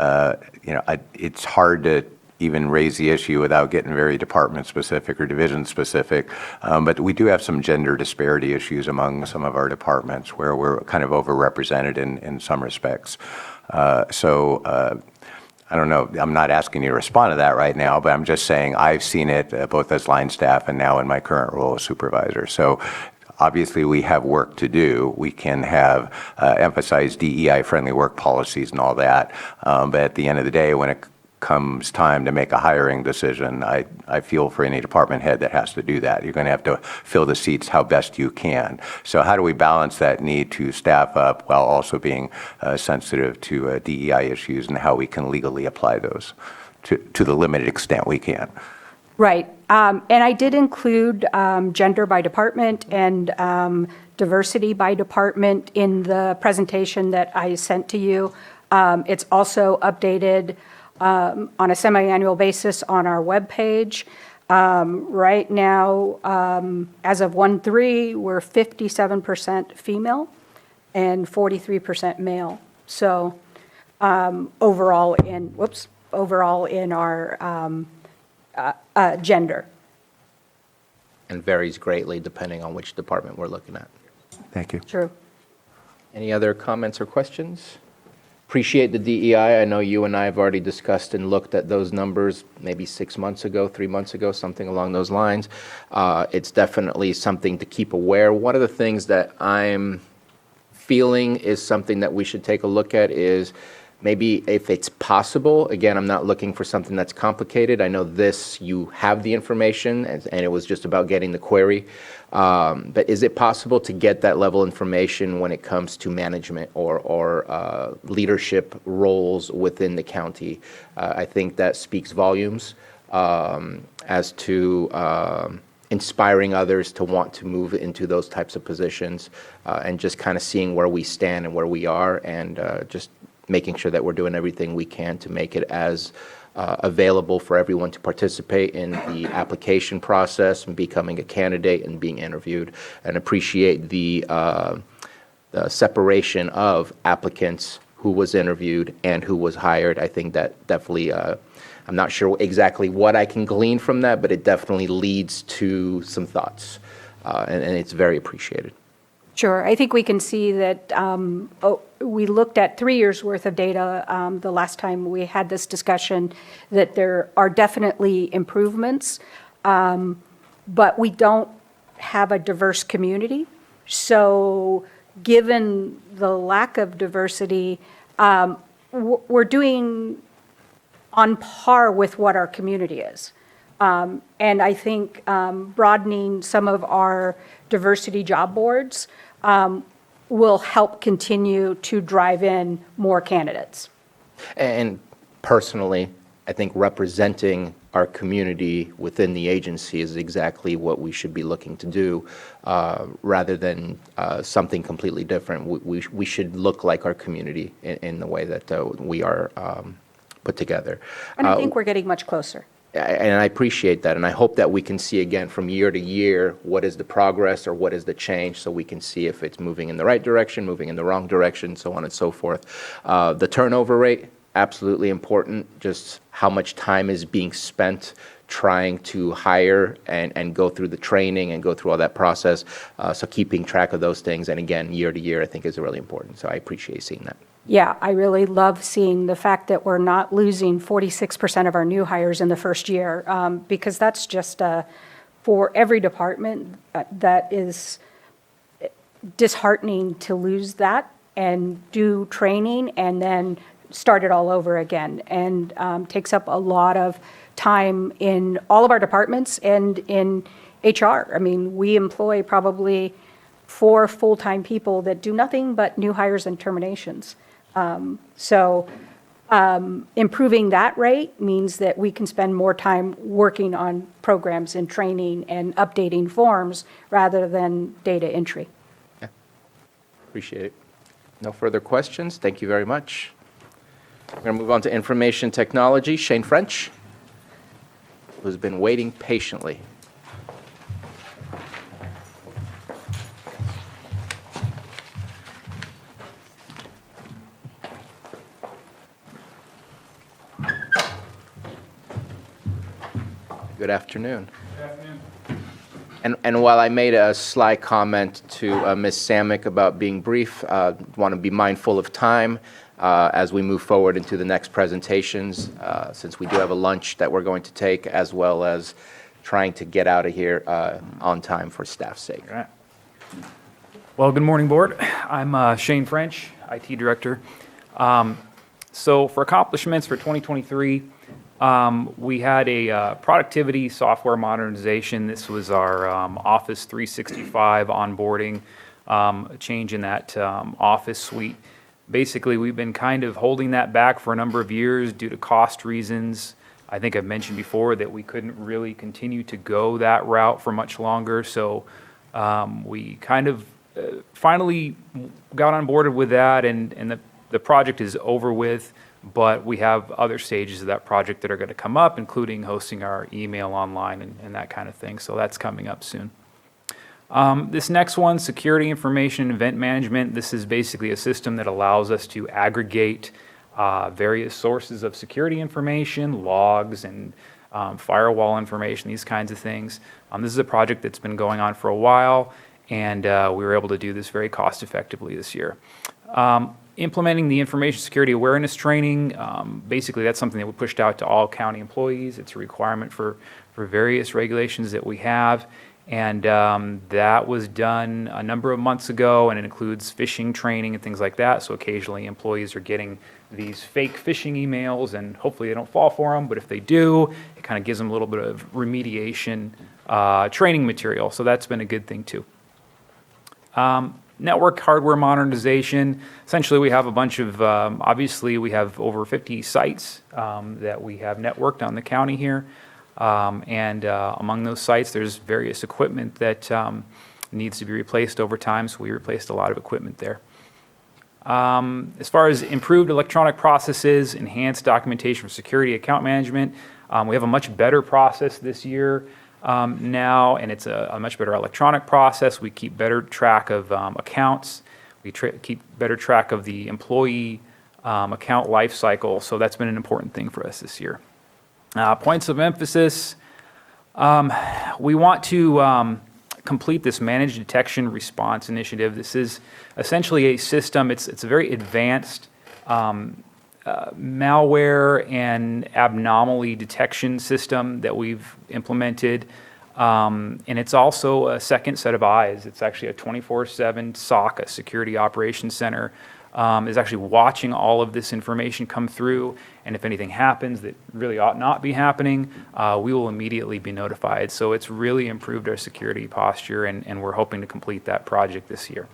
it's hard to even raise the issue without getting very department specific or division specific. But we do have some gender disparity issues among some of our departments where we're kind of overrepresented in some respects. I don't know, I'm not asking you to respond to that right now, but I'm just saying I've seen it both as line staff and now in my current role as supervisor. So obviously we have work to do. We can have emphasize DEI-friendly work policies and all that. But at the end of the day, when it comes time to make a hiring decision, I feel for any department head that has to do that. You're going to have to fill the seats how best you can. So how do we balance that need to staff up while also being sensitive to DEI issues and how we can legally apply those to the limited extent we can? Right. And I did include gender by department and diversity by department in the presentation that I sent to you. It's also updated on a semi-annual basis on our webpage. Right now, as of 1/3, we're 57% female and 43% male. So overall in our gender. And varies greatly depending on which department we're looking at. Thank you. True. Any other comments or questions? Appreciate the DEI. I know you and I have already discussed and looked at those numbers maybe 6 months ago, 3 months ago, something along those lines. It's definitely something to keep aware. One of the things that I'm feeling is something that we should take a look at is maybe if it's possible, again, I'm not looking for something that's complicated. I know this, you have the information, and it was just about getting the query. But is it possible to get that level of information when it comes to management or leadership roles within the county? I think that speaks volumes as to inspiring others to want to move into those types of positions and just kind of seeing where we stand and where we are and just making sure that we're doing everything we can to make it as available for everyone to participate in the application process and becoming a candidate and being interviewed, and appreciate the separation of applicants who was interviewed and who was hired. I think that definitely I'm not sure exactly what I can glean from that, but it definitely leads to some thoughts, and it's very appreciated. Sure. I think we can see that we looked at 3 years' worth of data the last time we had this discussion, that there are definitely improvements, but we don't have a diverse community. So given the lack of diversity, we're doing on par with what our community is. And I think broadening some of our diversity job boards will help continue to drive in more candidates. And personally, I think representing our community within the agency is exactly what we should be looking to do, rather than something completely different. We should look like our community in the way that we are put together. And I think we're getting much closer. And I appreciate that, and I hope that we can see again from year to year what is the progress or what is the change, so we can see if it's moving in the right direction, moving in the wrong direction, so on and so forth. The turnover rate, absolutely important, just how much time is being spent trying to hire and go through the training and go through all that process. So keeping track of those things, and again, year to year, I think is really important, so I appreciate seeing that. Yeah, I really love seeing the fact that we're not losing 46% of our new hires in the first year, because that's just for every department that is disheartening to lose that and do training and then start it all over again, and takes up a lot of time in all of our departments and in HR. I mean, we employ probably 4 full-time people that do nothing but new hires and terminations. Improving that rate means that we can spend more time working on programs and training and updating forms rather than data entry. Yeah. Appreciate it. No further questions. Thank you very much. We're going to move on to information technology. Shane French, who's been waiting patiently. Good afternoon. Good afternoon. And while I made a sly comment to Ms. Samick about being brief, want to be mindful of time as we move forward into the next presentations, since we do have a lunch that we're going to take, as well as trying to get out of here on time for staff's sake. All right. Well, good morning, Board. I'm Shane French, IT Director. So for accomplishments for 2023, we had a productivity software modernization. This was our Office 365 onboarding, a change in that Office suite. Basically, we've been kind of holding that back for a number of years due to cost reasons. I think I've mentioned before that we couldn't really continue to go that route for much longer. So we kind of finally got on board with that, and the project is over with. But we have other stages of that project that are going to come up, including hosting our email online and that kind of thing. So that's coming up soon. This next one, security information event management. This is basically a system that allows us to aggregate various sources of security information, logs, and firewall information, these kinds of things. This is a project that's been going on for a while, and we were able to do this very cost effectively this year. Implementing the information security awareness training, basically that's something that we pushed out to all county employees. It's a requirement for various regulations that we have, and that was done a number of months ago, and it includes phishing training and things like that. So occasionally employees are getting these fake phishing emails, and hopefully they don't fall for them, but if they do, it kind of gives them a little bit of remediation training material. So that's been a good thing too. Network hardware modernization. Essentially, we have a bunch of, obviously, we have over 50 sites that we have networked on the county here. And among those sites, there's various equipment that needs to be replaced over time, so we replaced a lot of equipment there. As far as improved electronic processes, enhanced documentation for security account management, we have a much better process this year. Now, and it's a much better electronic process. We keep better track of accounts. We keep better track of the employee account life cycle. So that's been an important thing for us this year. Points of emphasis. We want to complete this managed detection response initiative. This is essentially a system. It's a very advanced malware and abnormality detection system that we've implemented. And it's also a second set of eyes. It's actually a 24/7 SOC, a Security Operations Center, is actually watching all of this information come through. And if anything happens that really ought not be happening, we will immediately be notified. So it's really improved our security posture, and we're hoping to complete that project this year.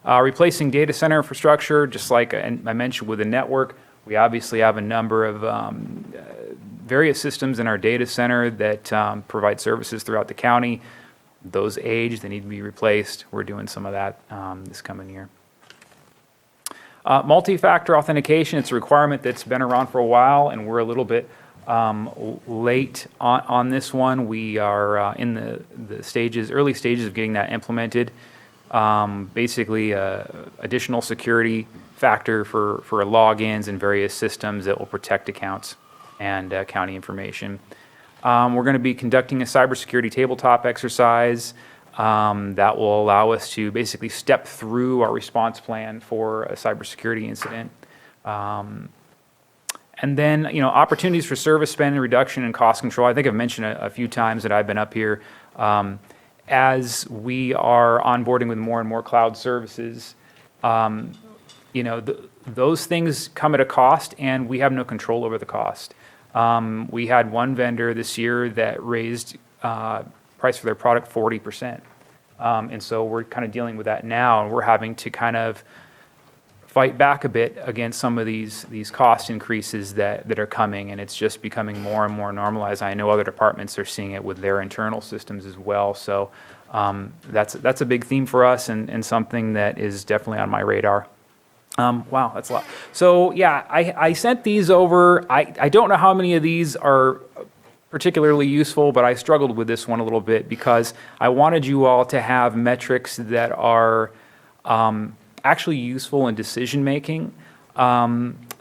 Replacing data center infrastructure, just like I mentioned with the network, we obviously have a number of various systems in our data center that provide services throughout the county. Those age, they need to be replaced. We're doing some of that this coming year. Multi-factor authentication, it's a requirement that's been around for a while, and we're a little bit late on this one. We are in the early stages of getting that implemented. Basically, additional security factor for logins and various systems that will protect accounts and county information. We're going to be conducting a cybersecurity tabletop exercise that will allow us to basically step through our response plan for a cybersecurity incident. And then, opportunities for service spend and reduction and cost control. I think I've mentioned a few times that I've been up here. As we are onboarding with more and more cloud services, those things come at a cost, and we have no control over the cost. We had one vendor this year that raised price for their product 40%. And so we're kind of dealing with that now, and we're having to kind of fight back a bit against some of these cost increases that are coming, and it's just becoming more and more normalized. I know other departments are seeing it with their internal systems as well. So that's a big theme for us, and something that is definitely on my radar. Wow, that's a lot. So yeah, I sent these over. I don't know how many of these are particularly useful, but I struggled with this one a little bit because I wanted you all to have metrics that are actually useful in decision making.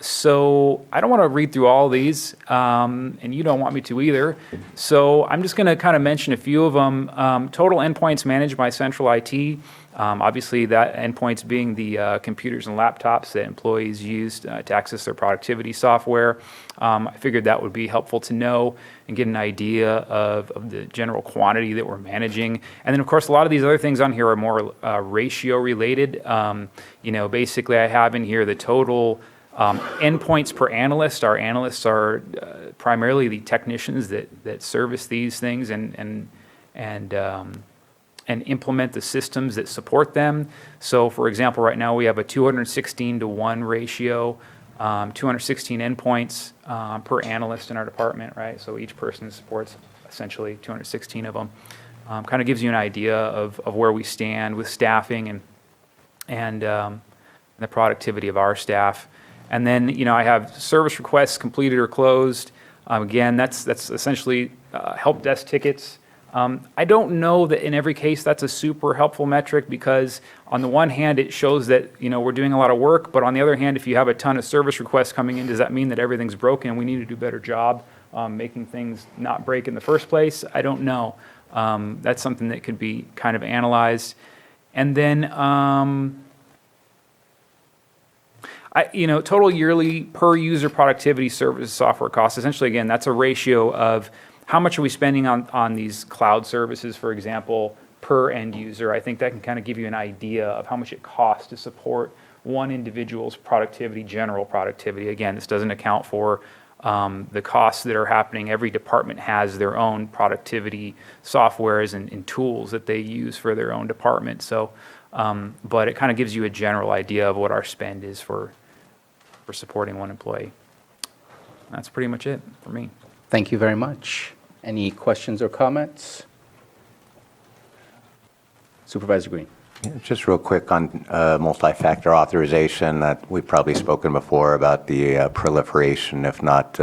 So I don't want to read through all these, and you don't want me to either. So I'm just going to kind of mention a few of them. Total endpoints managed by central IT. Obviously, that endpoints being the computers and laptops that employees use to access their productivity software. I figured that would be helpful to know and get an idea of the general quantity that we're managing. And then, of course, a lot of these other things on here are more ratio related. Basically, I have in here the total endpoints per analyst. Our analysts are primarily the technicians that service these things and implement the systems that support them. So, for example, right now we have a 216-to-1 ratio, 216 endpoints per analyst in our department, right? So each person supports essentially 216 of them. Kind of gives you an idea of where we stand with staffing and the productivity of our staff. And then, I have service requests completed or closed. Again, that's essentially help desk tickets. I don't know that in every case that's a super helpful metric because on the one hand it shows that we're doing a lot of work, but on the other hand, if you have a ton of service requests coming in, does that mean that everything's broken and we need to do a better job making things not break in the first place? I don't know. That's something that could be kind of analyzed. And then total yearly per user productivity services software costs. Essentially, again, that's a ratio of how much are we spending on these cloud services, for example, per end user. I think that can kind of give you an idea of how much it costs to support one individual's productivity, general productivity. Again, this doesn't account for the costs that are happening. Every department has their own productivity softwares and tools that they use for their own department. So, but it kind of gives you a general idea of what our spend is for supporting one employee. That's pretty much it for me. Thank you very much. Any questions or comments? Supervisor Green. Just real quick on multi-factor authorization, that we've probably spoken before about the proliferation, if not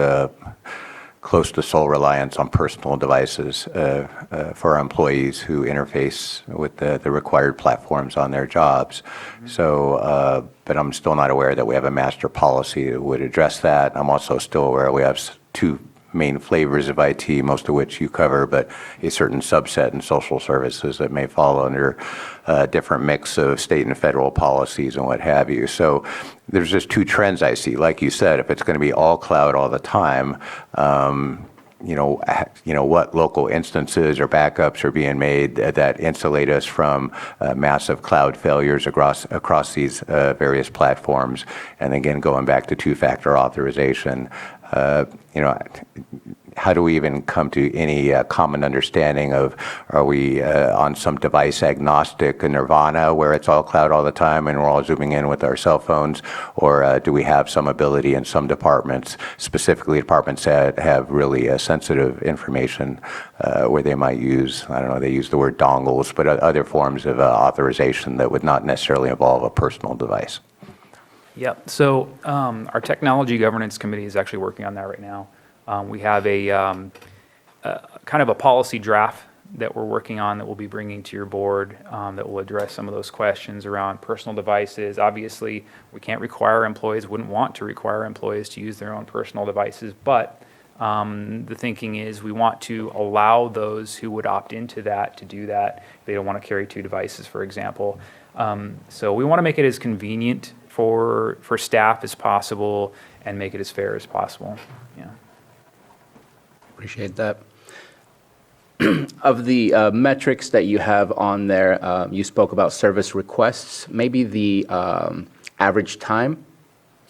close to sole reliance on personal devices for our employees who interface with the required platforms on their jobs. So, but I'm still not aware that we have a master policy that would address that. I'm also still aware we have two main flavors of IT, most of which you cover, but a certain subset in social services that may fall under a different mix of state and federal policies and what have you. So there's just two trends I see. Like you said, if it's going to be all cloud all the time, what local instances or backups are being made that insulate us from massive cloud failures across these various platforms. And again, going back to two-factor authorization, how do we even come to any common understanding of, are we on some device agnostic nirvana where it's all cloud all the time and we're all zooming in with our cell phones? Or do we have some ability in some departments, specifically departments that have really sensitive information where they might use, I don't know, they use the word dongles, but other forms of authorization that would not necessarily involve a personal device? Yep. So our technology governance committee is actually working on that right now. We have a kind of a policy draft that we're working on that we'll be bringing to your board that will address some of those questions around personal devices. Obviously, we can't require employees, wouldn't want to require employees to use their own personal devices, but the thinking is we want to allow those who would opt into that to do that. They don't want to carry two devices, for example. So we want to make it as convenient for staff as possible and make it as fair as possible. Yeah. Appreciate that. Of the metrics that you have on there, you spoke about service requests. Maybe the average time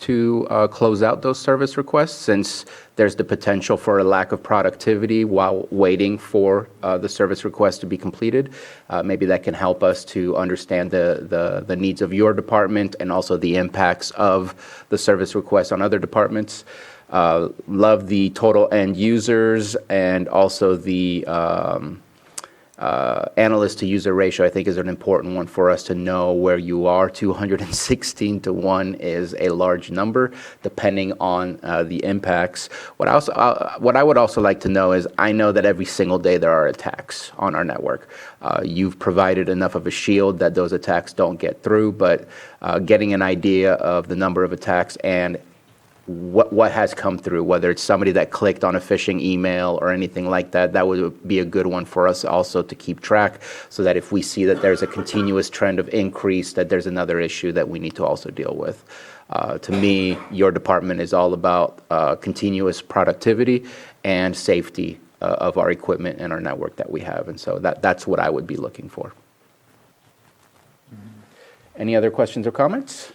to close out those service requests, since there's the potential for a lack of productivity while waiting for the service request to be completed. Maybe that can help us to understand the needs of your department and also the impacts of the service request on other departments. Love the total end users and also the analyst to user ratio. I think is an important one for us to know where you are. 216 to 1 is a large number depending on the impacts. What I would also like to know is, I know that every single day there are attacks on our network. You've provided enough of a shield that those attacks don't get through, but getting an idea of the number of attacks and what has come through, whether it's somebody that clicked on a phishing email or anything like that, that would be a good one for us also to keep track, so that if we see that there's a continuous trend of increase, that there's another issue that we need to also deal with. To me, your department is all about continuous productivity and safety of our equipment and our network that we have, and so that's what I would be looking for. Any other questions or comments?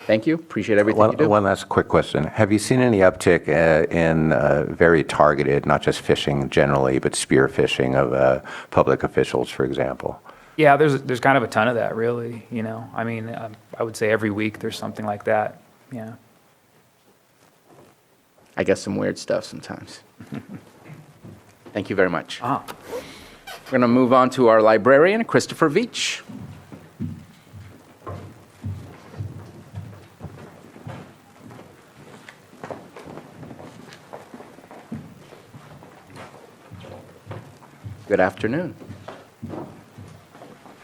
Thank you. Appreciate everything you do. One last quick question. Have you seen any uptick in very targeted, not just phishing generally, but spear phishing of public officials, for example? Yeah, there's kind of a ton of that, really. I mean, I would say every week there's something like that. Yeah. I get some weird stuff sometimes. Thank you very much. We're going to move on to our librarian, Christopher Veach. Good afternoon.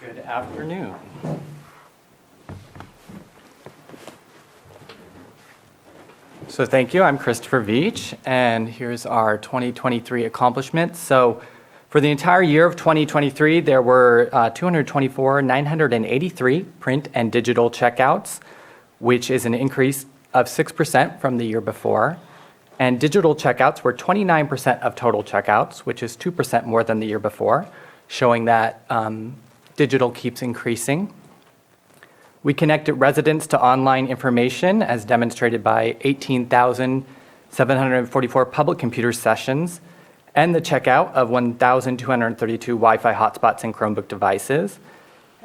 Good afternoon. So thank you. I'm Christopher Veach, and here's our 2023 accomplishments. So for the entire year of 2023, there were 224,983 print and digital checkouts, which is an increase of 6% from the year before. And digital checkouts were 29% of total checkouts, which is 2% more than the year before, showing that digital keeps increasing. We connected residents to online information, as demonstrated by 18,744 public computer sessions, and the checkout of 1,232 Wi-Fi hotspots and Chromebook devices.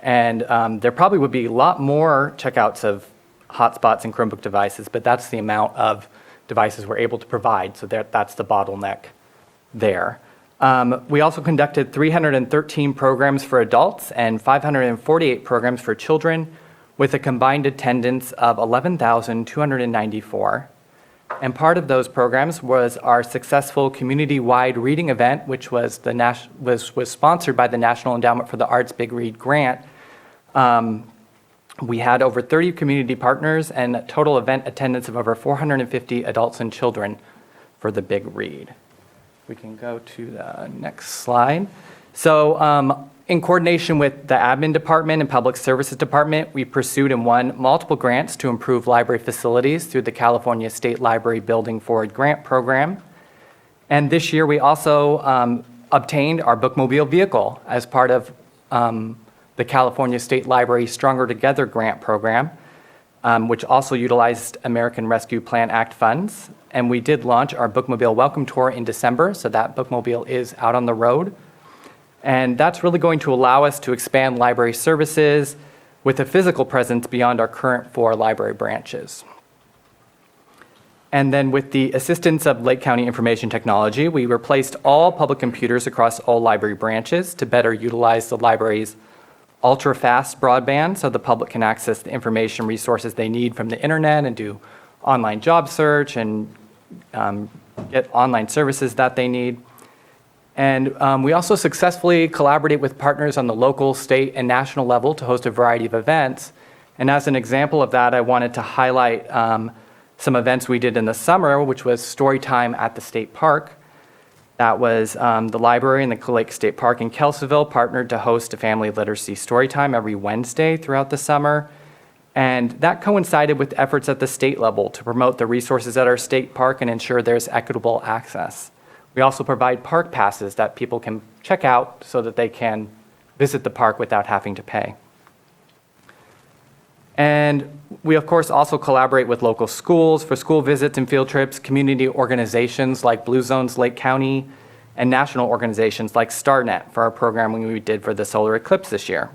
And there probably would be a lot more checkouts of hotspots and Chromebook devices, but that's the amount of devices we're able to provide, so that's the bottleneck there. We also conducted 313 programs for adults and 548 programs for children, with a combined attendance of 11,294. And part of those programs was our successful community-wide reading event, which was sponsored by the National Endowment for the Arts Big Read Grant. We had over 30 community partners and a total event attendance of over 450 adults and children for the big read. We can go to the next slide. So in coordination with the admin department and public services department, we pursued and won multiple grants to improve library facilities through the California State Library Building Forward Grant Program. And this year we also obtained our bookmobile vehicle as part of the California State Library Stronger Together grant program, which also utilized American Rescue Plan Act funds. And we did launch our bookmobile welcome tour in December, so that bookmobile is out on the road. And that's really going to allow us to expand library services with a physical presence beyond our current 4 library branches. And then with the assistance of Lake County Information Technology, we replaced all public computers across all library branches to better utilize the library's ultra-fast broadband so the public can access the information resources they need from the internet and do online job search and get online services that they need. And we also successfully collaborate with partners on the local, state, and national level to host a variety of events. And as an example of that, I wanted to highlight some events we did in the summer, which was story time at the state park. That was the library and the Lake State Park in Kelseyville partnered to host a family literacy story time every Wednesday throughout the summer. And that coincided with efforts at the state level to promote the resources at our state park and ensure there's equitable access. We also provide park passes that people can check out so that they can visit the park without having to pay. And we, of course, also collaborate with local schools for school visits and field trips, community organizations like Blue Zones Lake County, and national organizations like StarNet for our programming we did for the solar eclipse this year.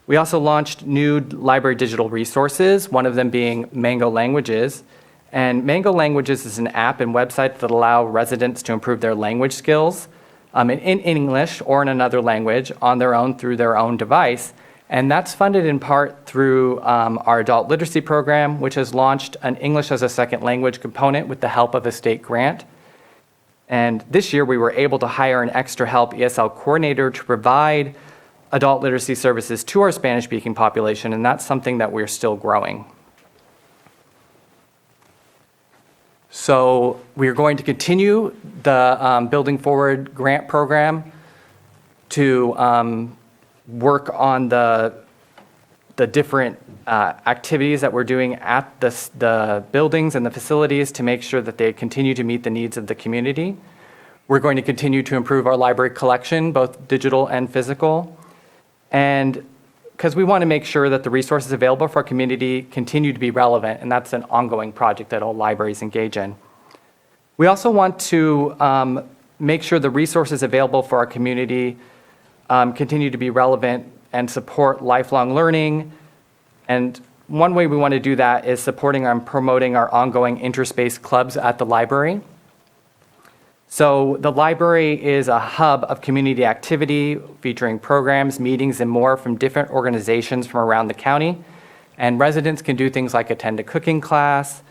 We also launched new library digital resources, one of them being Mango Languages. And Mango Languages is an app and website that allow residents to improve their language skills in English or in another language on their own through their own device. And that's funded in part through our adult literacy program, which has launched an English as a second language component with the help of a state grant. And this year we were able to hire an extra help ESL coordinator to provide adult literacy services to our Spanish-speaking population, and that's something that we're still growing. So we're going to continue the Building Forward grant program to work on the different activities that we're doing at the buildings and the facilities to make sure that they continue to meet the needs of the community. We're going to continue to improve our library collection, both digital and physical. And because we want to make sure that the resources available for our community continue to be relevant, and that's an ongoing project that all libraries engage in. We also want to make sure the resources available for our community continue to be relevant and support lifelong learning. And one way we want to do that is supporting and promoting our ongoing interspace clubs at the library. So the library is a hub of community activity featuring programs, meetings, and more from different organizations from around the county. And residents can do things like attend a cooking class,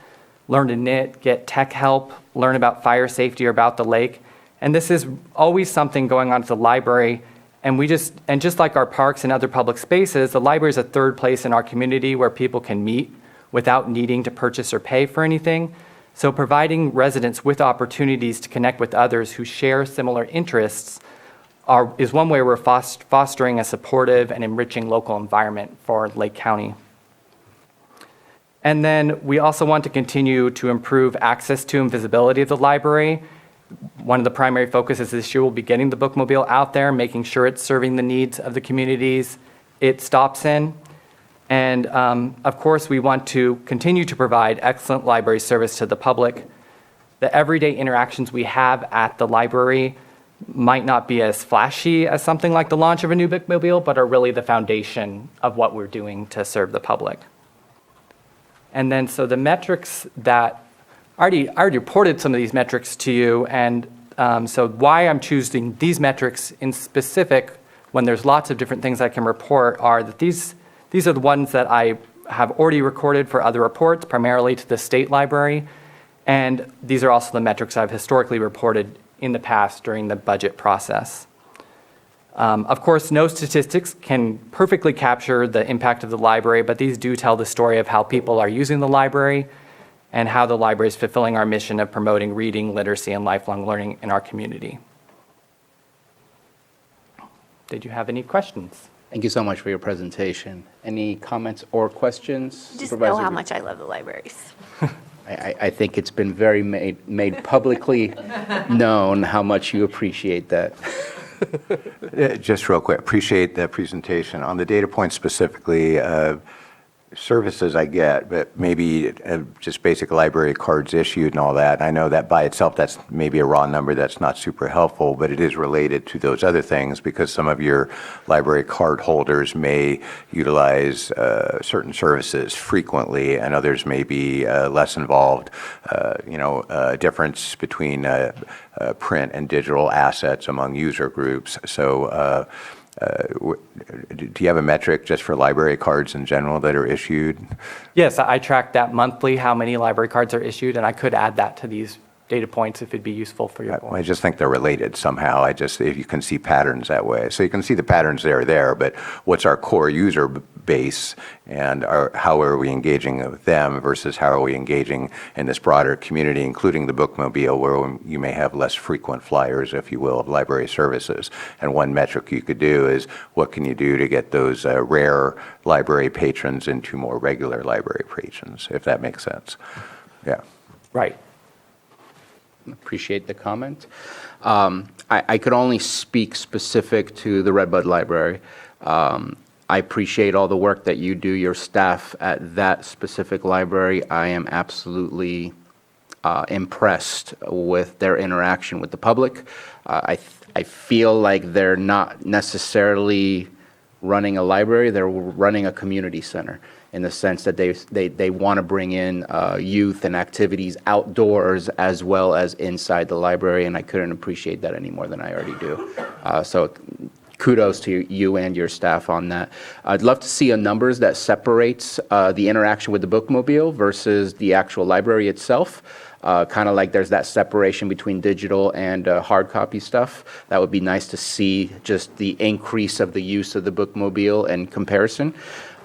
learn to knit, get tech help, learn about fire safety or about the lake. And this is always something going on at the library. And just like our parks and other public spaces, the library is a third place in our community where people can meet without needing to purchase or pay for anything. So providing residents with opportunities to connect with others who share similar interests is one way we're fostering a supportive and enriching local environment for Lake County. And then we also want to continue to improve access to and visibility of the library. One of the primary focuses this year will be getting the bookmobile out there, making sure it's serving the needs of the communities it stops in. And of course, we want to continue to provide excellent library service to the public. The everyday interactions we have at the library might not be as flashy as something like the launch of a new bookmobile, but are really the foundation of what we're doing to serve the public. And then so the metrics that I already reported some of these metrics to you, and so why I'm choosing these metrics in specific when there's lots of different things I can report are that these are the ones that I have already recorded for other reports, primarily to the state library, and these are also the metrics I've historically reported in the past during the budget process. Of course, no statistics can perfectly capture the impact of the library, but these do tell the story of how people are using the library and how the library is fulfilling our mission of promoting reading, literacy, and lifelong learning in our community. Did you have any questions? Thank you so much for your presentation. Any comments or questions? Just know Supervisor how Green? much I love the libraries. I think it's been very made publicly known how much you appreciate that. Just real quick, appreciate the presentation. On the data point specifically, services I get, but maybe just basic library cards issued and all that. I know that by itself, that's maybe a raw number that's not super helpful, but it is related to those other things because some of your library card holders may utilize certain services frequently and others may be less involved. Difference between print and digital assets among user groups. So do you have a metric just for library cards in general that are issued? Yes, I track that monthly, how many library cards are issued, and I could add that to these data points if it'd be useful for your board. I just think they're related somehow. If you can see patterns that way. So you can see the patterns there, but what's our core user base and how are we engaging with them versus how are we engaging in this broader community, including the bookmobile where you may have less frequent flyers, if you will, of library services. And one metric you could do is what can you do to get those rare library patrons into more regular library patrons, if that makes sense. Yeah. Right. Appreciate the comment. I could only speak specific to the Redbud Library. I appreciate all the work that you do, your staff at that specific library. I am absolutely impressed with their interaction with the public. I feel like they're not necessarily running a library, they're running a community center in the sense that they want to bring in youth and activities outdoors as well as inside the library, and I couldn't appreciate that any more than I already do. So kudos to you and your staff on that. I'd love to see a numbers that separates the interaction with the bookmobile versus the actual library itself. Kind of like there's that separation between digital and hard copy stuff. That would be nice to see just the increase of the use of the bookmobile in comparison.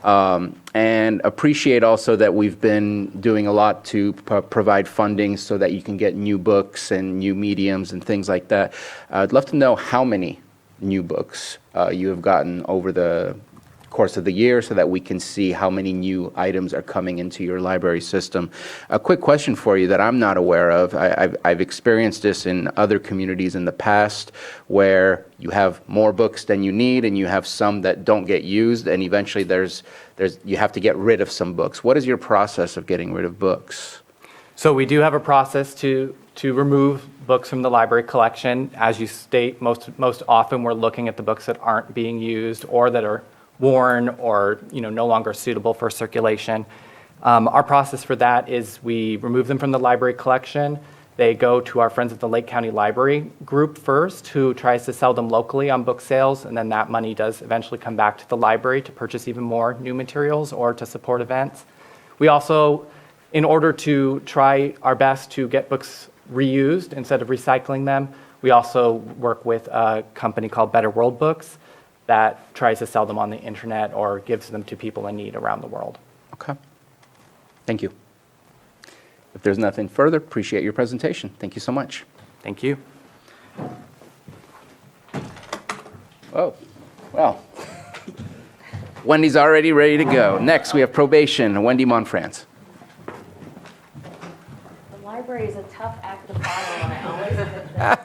And appreciate also that we've been doing a lot to provide funding so that you can get new books and new mediums and things like that. I'd love to know how many new books you have gotten over the course of the year so that we can see how many new items are coming into your library system. A quick question for you that I'm not aware of. I've experienced this in other communities in the past where you have more books than you need and you have some that don't get used and eventually you have to get rid of some books. What is your process of getting rid of books? So we do have a process to remove books from the library collection. As you state, most often we're looking at the books that aren't being used or that are worn or no longer suitable for circulation. Our process for that is we remove them from the library collection. They go to our friends at the Lake County Library group first, who tries to sell them locally on book sales, and then that money does eventually come back to the library to purchase even more new materials or to support events. We also, in order to try our best to get books reused instead of recycling them, we also work with a company called Better World Books that tries to sell them on the internet or gives them to people in need around the world. Okay. Thank you. If there's nothing further, appreciate your presentation. Thank you so much. Thank you. Oh, well. Wendy's already ready to go. Next, we have probation, Wendy Monfrance. The library is a tough act to follow, and I always admit that.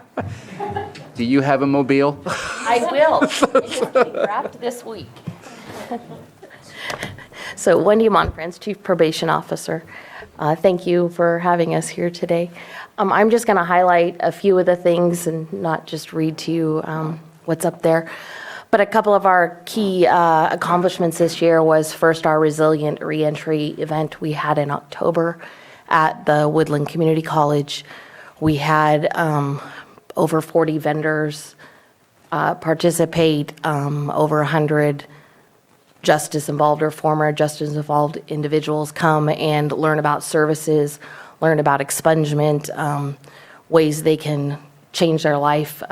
Do you have a mobile? I will. It is getting wrapped this week. So Wendy Monfrance, Chief Probation Officer. Thank you for having us here today. I'm just going to highlight a few of the things and not just read to you what's up there. But a couple of our key accomplishments this year was first our Resilient Reentry event we had in October at the Woodland Community College. We had over 40 vendors participate, over 100 justice-involved or former justice-involved individuals come and learn about services, learn about expungement, ways they can change their life,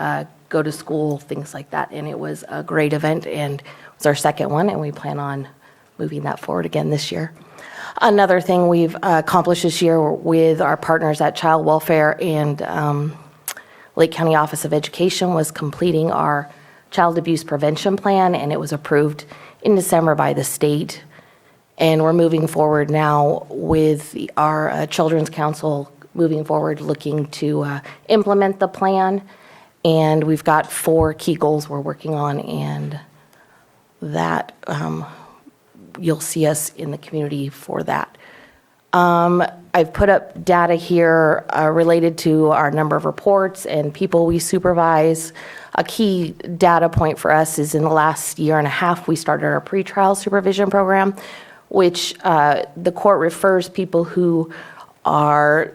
go to school, things like that. And it was a great event, and it was our second one, and we plan on moving that forward again this year. Another thing we've accomplished this year with our partners at Child Welfare and Lake County Office of Education was completing our child abuse prevention plan, and it was approved in December by the state. And we're moving forward now with our Children's Council moving forward, looking to implement the plan. And we've got 4 key goals we're working on, and that you'll see us in the community for that. I've put up data here related to our number of reports and people we supervise. A key data point for us is in the last year and a half, we started our pretrial supervision program, which the court refers people who are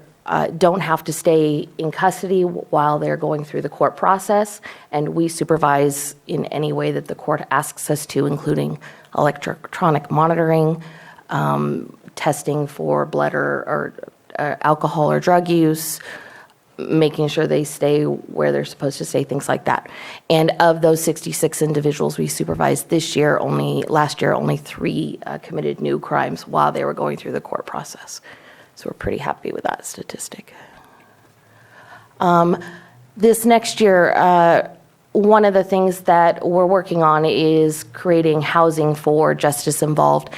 don't have to stay in custody while they're going through the court process, and we supervise in any way that the court asks us to, including electronic monitoring, testing for blood or alcohol or drug use, making sure they stay where they're supposed to stay, things like that. And of those 66 individuals we supervised last year, only 3 committed new crimes while they were going through the court process. So we're pretty happy with that statistic. This next year, one of the things that we're working on is creating housing for justice involved.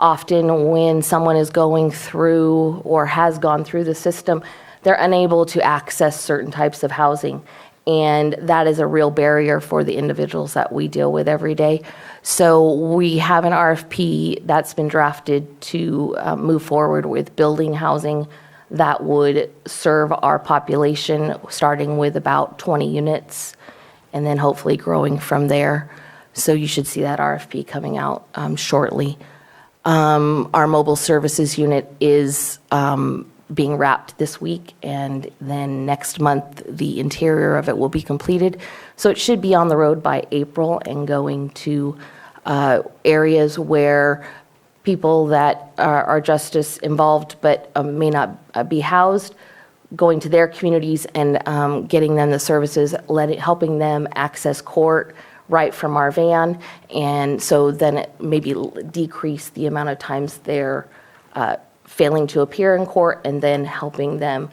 Often when someone is going through or has gone through the system, they're unable to access certain types of housing. And that is a real barrier for the individuals that we deal with every day. So we have an RFP that's been drafted to move forward with building housing that would serve our population, starting with about 20 units, and then hopefully growing from there. So you should see that RFP coming out shortly. Our mobile services unit is being wrapped this week, and then next month the interior of it will be completed. So it should be on the road by April and going to areas where people that are justice involved but may not be housed, going to their communities and getting them the services, helping them access court right from our van. And so then it maybe decrease the amount of times they're failing to appear in court, and then helping them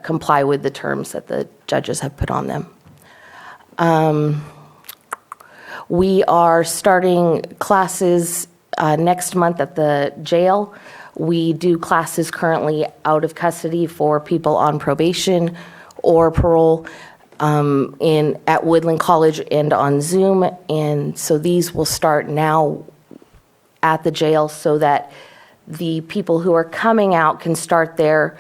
comply with the terms that the judges have put on them. We are starting classes next month at the jail. We do classes currently out of custody for people on probation or parole at Woodland College and on Zoom. And so these will start now at the jail so that the people who are coming out can start their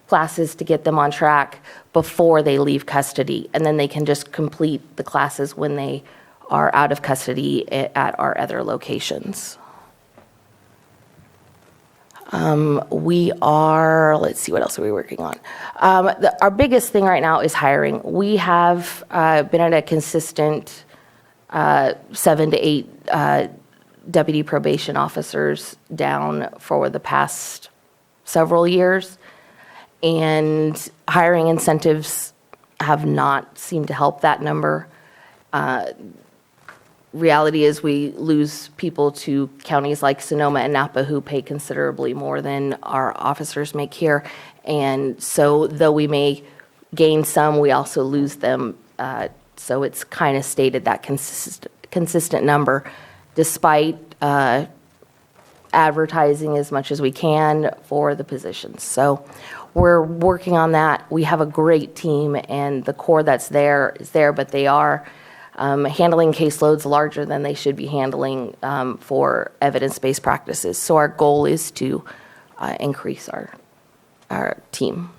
classes to get them on track before they leave custody. And then they can just complete the classes when they are out of custody at our other locations. Let's see, what else are we working on? Our biggest thing right now is hiring. We have been at a consistent 7 to 8 deputy probation officers down for the past several years, and hiring incentives have not seemed to help that number. Reality is we lose people to counties like Sonoma and Napa who pay considerably more than our officers make here. And so though we may gain some, we also lose them. So it's kind of stated that consistent number, despite advertising as much as we can for the positions. So we're working on that. We have a great team, and the core that's there is there, but they are handling caseloads larger than they should be handling for evidence-based practices. So our goal is to increase our team.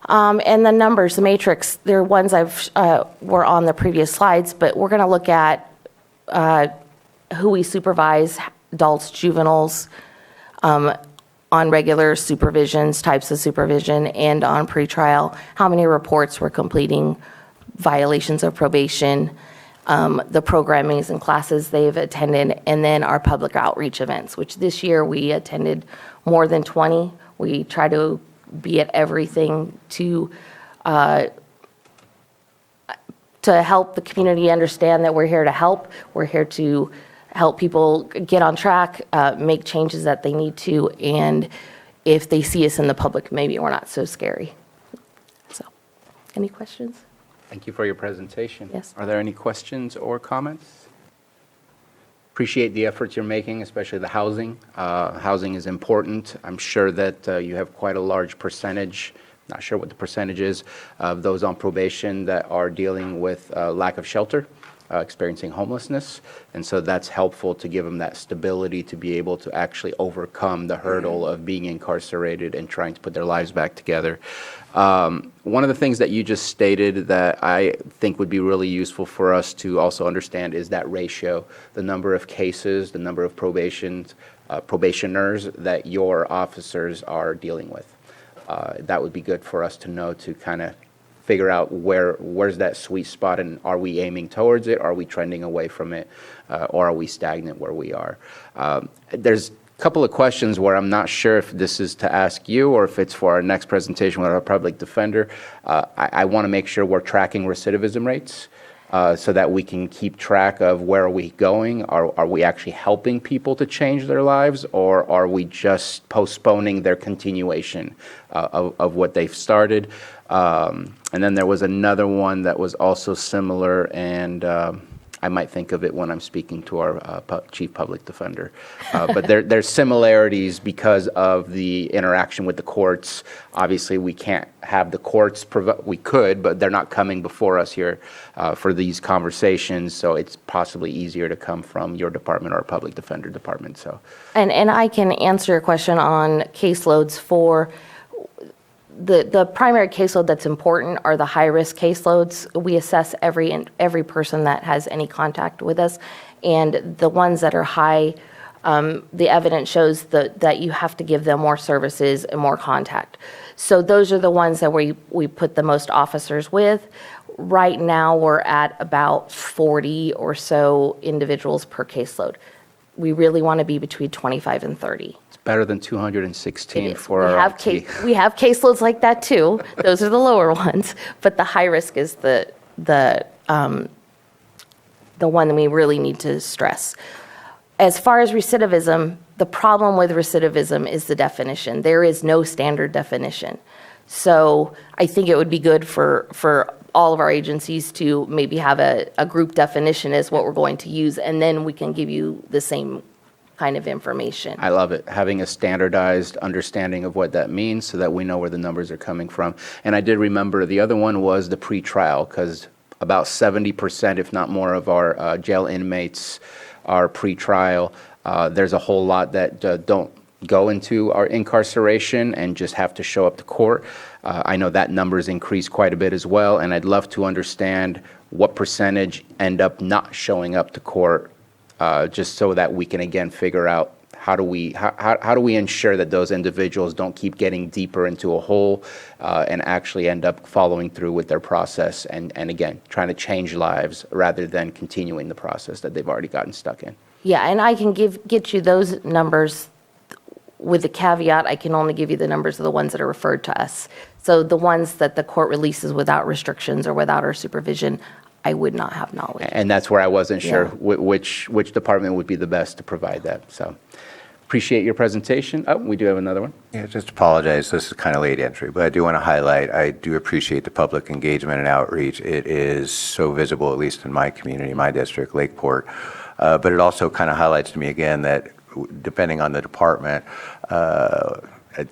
And the numbers, the matrix, they're ones were on the previous slides, but we're going to look at who we supervise, adults, juveniles, on regular supervisions, types of supervision, and on pretrial, how many reports we're completing, violations of probation, the programmings and classes they've attended, and then our public outreach events, which this year we attended more than 20. We try to be at everything to help the community understand that we're here to help. We're here to help people get on track, make changes that they need to, and if they see us in the public, maybe we're not so scary. So, any questions? Thank you for your presentation. Yes. Are there any questions or comments? Appreciate the efforts you're making, especially the housing. Housing is important. I'm sure that you have quite a large percentage, not sure what the percentage is, of those on probation that are dealing with lack of shelter, experiencing homelessness. And so that's helpful to give them that stability to be able to actually overcome the hurdle of being incarcerated and trying to put their lives back together. One of the things that you just stated that I think would be really useful for us to also understand is that ratio, the number of cases, the number of probationers that your officers are dealing with. That would be good for us to know, to kind of figure out where's that sweet spot, and are we aiming towards it? Are we trending away from it? Or are we stagnant where we are? There's a couple of questions where I'm not sure if this is to ask you or if it's for our next presentation with our public defender. I want to make sure we're tracking recidivism rates so that we can keep track of where are we going. Are we actually helping people to change their lives, or are we just postponing their continuation of what they've started? And then there was another one that was also similar, and I might think of it when I'm speaking to our chief public defender. But there's similarities because of the interaction with the courts. Obviously, we can't have the courts, we could, but they're not coming before us here for these conversations. So it's possibly easier to come from your department or public defender department. So, And I can answer your question on caseloads for the primary caseload that's important are the high-risk caseloads. We assess every person that has any contact with us, and the ones that are high, the evidence shows that you have to give them more services and more contact. So those are the ones that we put the most officers with. Right now, we're at about 40 or so individuals per caseload. We really want to be between 25 and 30. better than 216 for We our have IT. we have caseloads like that too. Those are the lower ones, but the high risk is the one that we really need to stress. As far as recidivism, the problem with recidivism is the definition. There is no standard definition. So I think it would be good for all of our agencies to maybe have a group definition as what we're going to use, and then we can give you the same kind of information. I love it, having a standardized understanding of what that means so that we know where the numbers are coming from. And I did remember the other one was the pre-trial, because about 70%, if not more, of our jail inmates are pre-trial. There's a whole lot that don't go into our incarceration and just have to show up to court. I know that number's increased quite a bit as well, and I'd love to understand what percentage end up not showing up to court, just so that we can again figure out how do we ensure that those individuals don't keep getting deeper into a hole and actually end up following through with their process and again trying to change lives rather than continuing the process that they've already gotten stuck in. Yeah, and I can get you those numbers with the caveat, I can only give you the numbers of the ones that are referred to us. So the ones that the court releases without restrictions or without our supervision, I would not have knowledge. And that's where I wasn't sure Yeah. which department would be the best to provide that. So appreciate your presentation. Oh, we do have another one. Yeah, just apologize, this is kind of late entry, but I do want to highlight, I do appreciate the public engagement and outreach. It is so visible, at least in my community, my district, Lakeport. But it also kind of highlights to me again that depending on the department,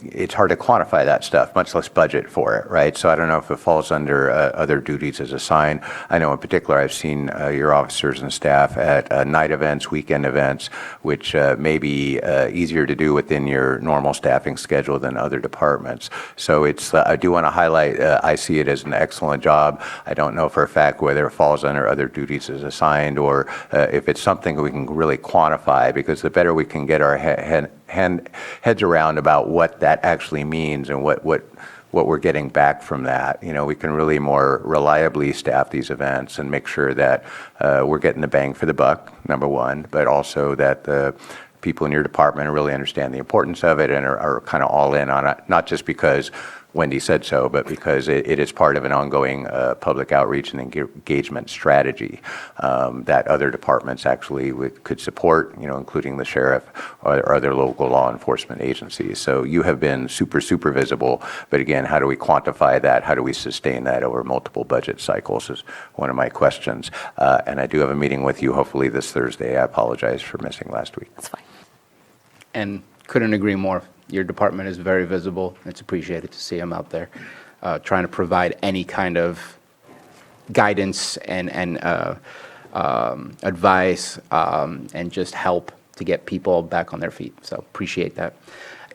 it's hard to quantify that stuff, much less budget for it, right? So I don't know if it falls under other duties as assigned. I know in particular I've seen your officers and staff at night events, weekend events, which may be easier to do within your normal staffing schedule than other departments. So it's I do want to highlight, I see it as an excellent job. I don't know for a fact whether it falls under other duties as assigned or if it's something we can really quantify, because the better we can get our heads around about what that actually means and what we're getting back from that, we can really more reliably staff these events and make sure that we're getting the bang for the buck, number one, but also that the people in your department really understand the importance of it and are kind of all in on it, not just because Wendy said so, but because it is part of an ongoing public outreach and engagement strategy that other departments actually could support, including the sheriff or other local law enforcement agencies. So you have been super, super visible. But again, how do we quantify that? How do we sustain that over multiple budget cycles is one of my questions. And I do have a meeting with you hopefully this Thursday. I apologize for missing last week. That's fine. And couldn't agree more. Your department is very visible. It's appreciated to see them out there trying to provide any kind of guidance and advice and just help to get people back on their feet. So appreciate that.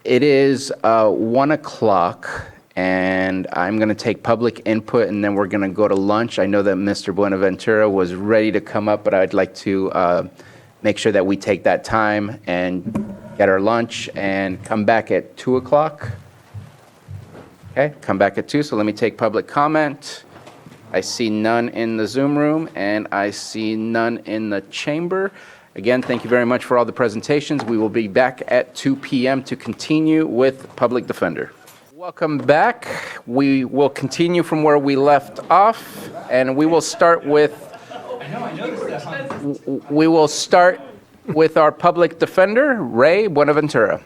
It is 1 o'clock, and I'm going to take public input, and then we're going to go to lunch. I know that Mr. Buenaventura was ready to come up, but I'd like to make sure that we take that time and get our lunch and come back at 2 o'clock. Okay, come back at 2. So let me take public comment. I see none in the Zoom room, and I see none in the chamber. Again, thank you very much for all the presentations. We will be back at 2 p.m. to continue with Public Defender. Welcome back. We will continue from where we left off, and we will start with our Public Defender, Ray Buenaventura.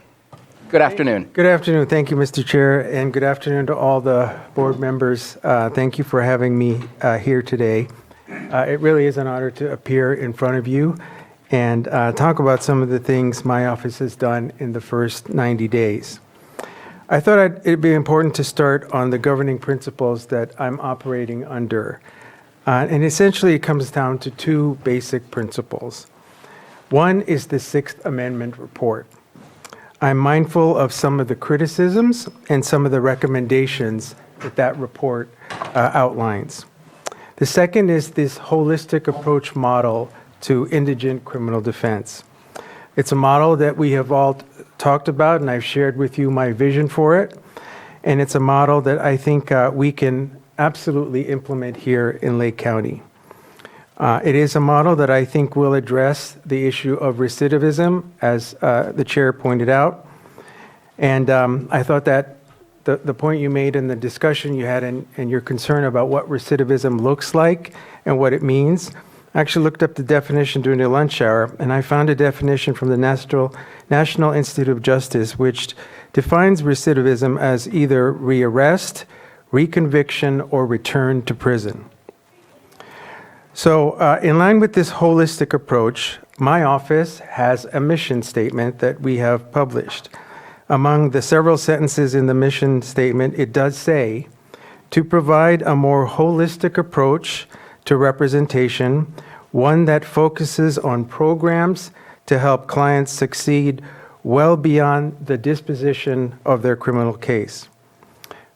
Good afternoon. Good afternoon. Thank you, Mr. Chair, and good afternoon to all the board members. Thank you for having me here today. It really is an honor to appear in front of you and talk about some of the things my office has done in the first 90 days. I thought it'd be important to start on the governing principles that I'm operating under. And essentially, it comes down to two basic principles. One is the Sixth Amendment report. I'm mindful of some of the criticisms and some of the recommendations that report outlines. The second is this holistic approach model to indigent criminal defense. It's a model that we have all talked about, and I've shared with you my vision for it. And it's a model that I think we can absolutely implement here in Lake County. It is a model that I think will address the issue of recidivism, as the chair pointed out. And I thought that the point you made in the discussion you had and your concern about what recidivism looks like and what it means, I actually looked up the definition during the lunch hour, and I found a definition from the National Institute of Justice, which defines recidivism as either rearrest, reconviction, or return to prison. So in line with this holistic approach, my office has a mission statement that we have published. Among the several sentences in the mission statement, it does say, to provide a more holistic approach to representation, one that focuses on programs to help clients succeed well beyond the disposition of their criminal case.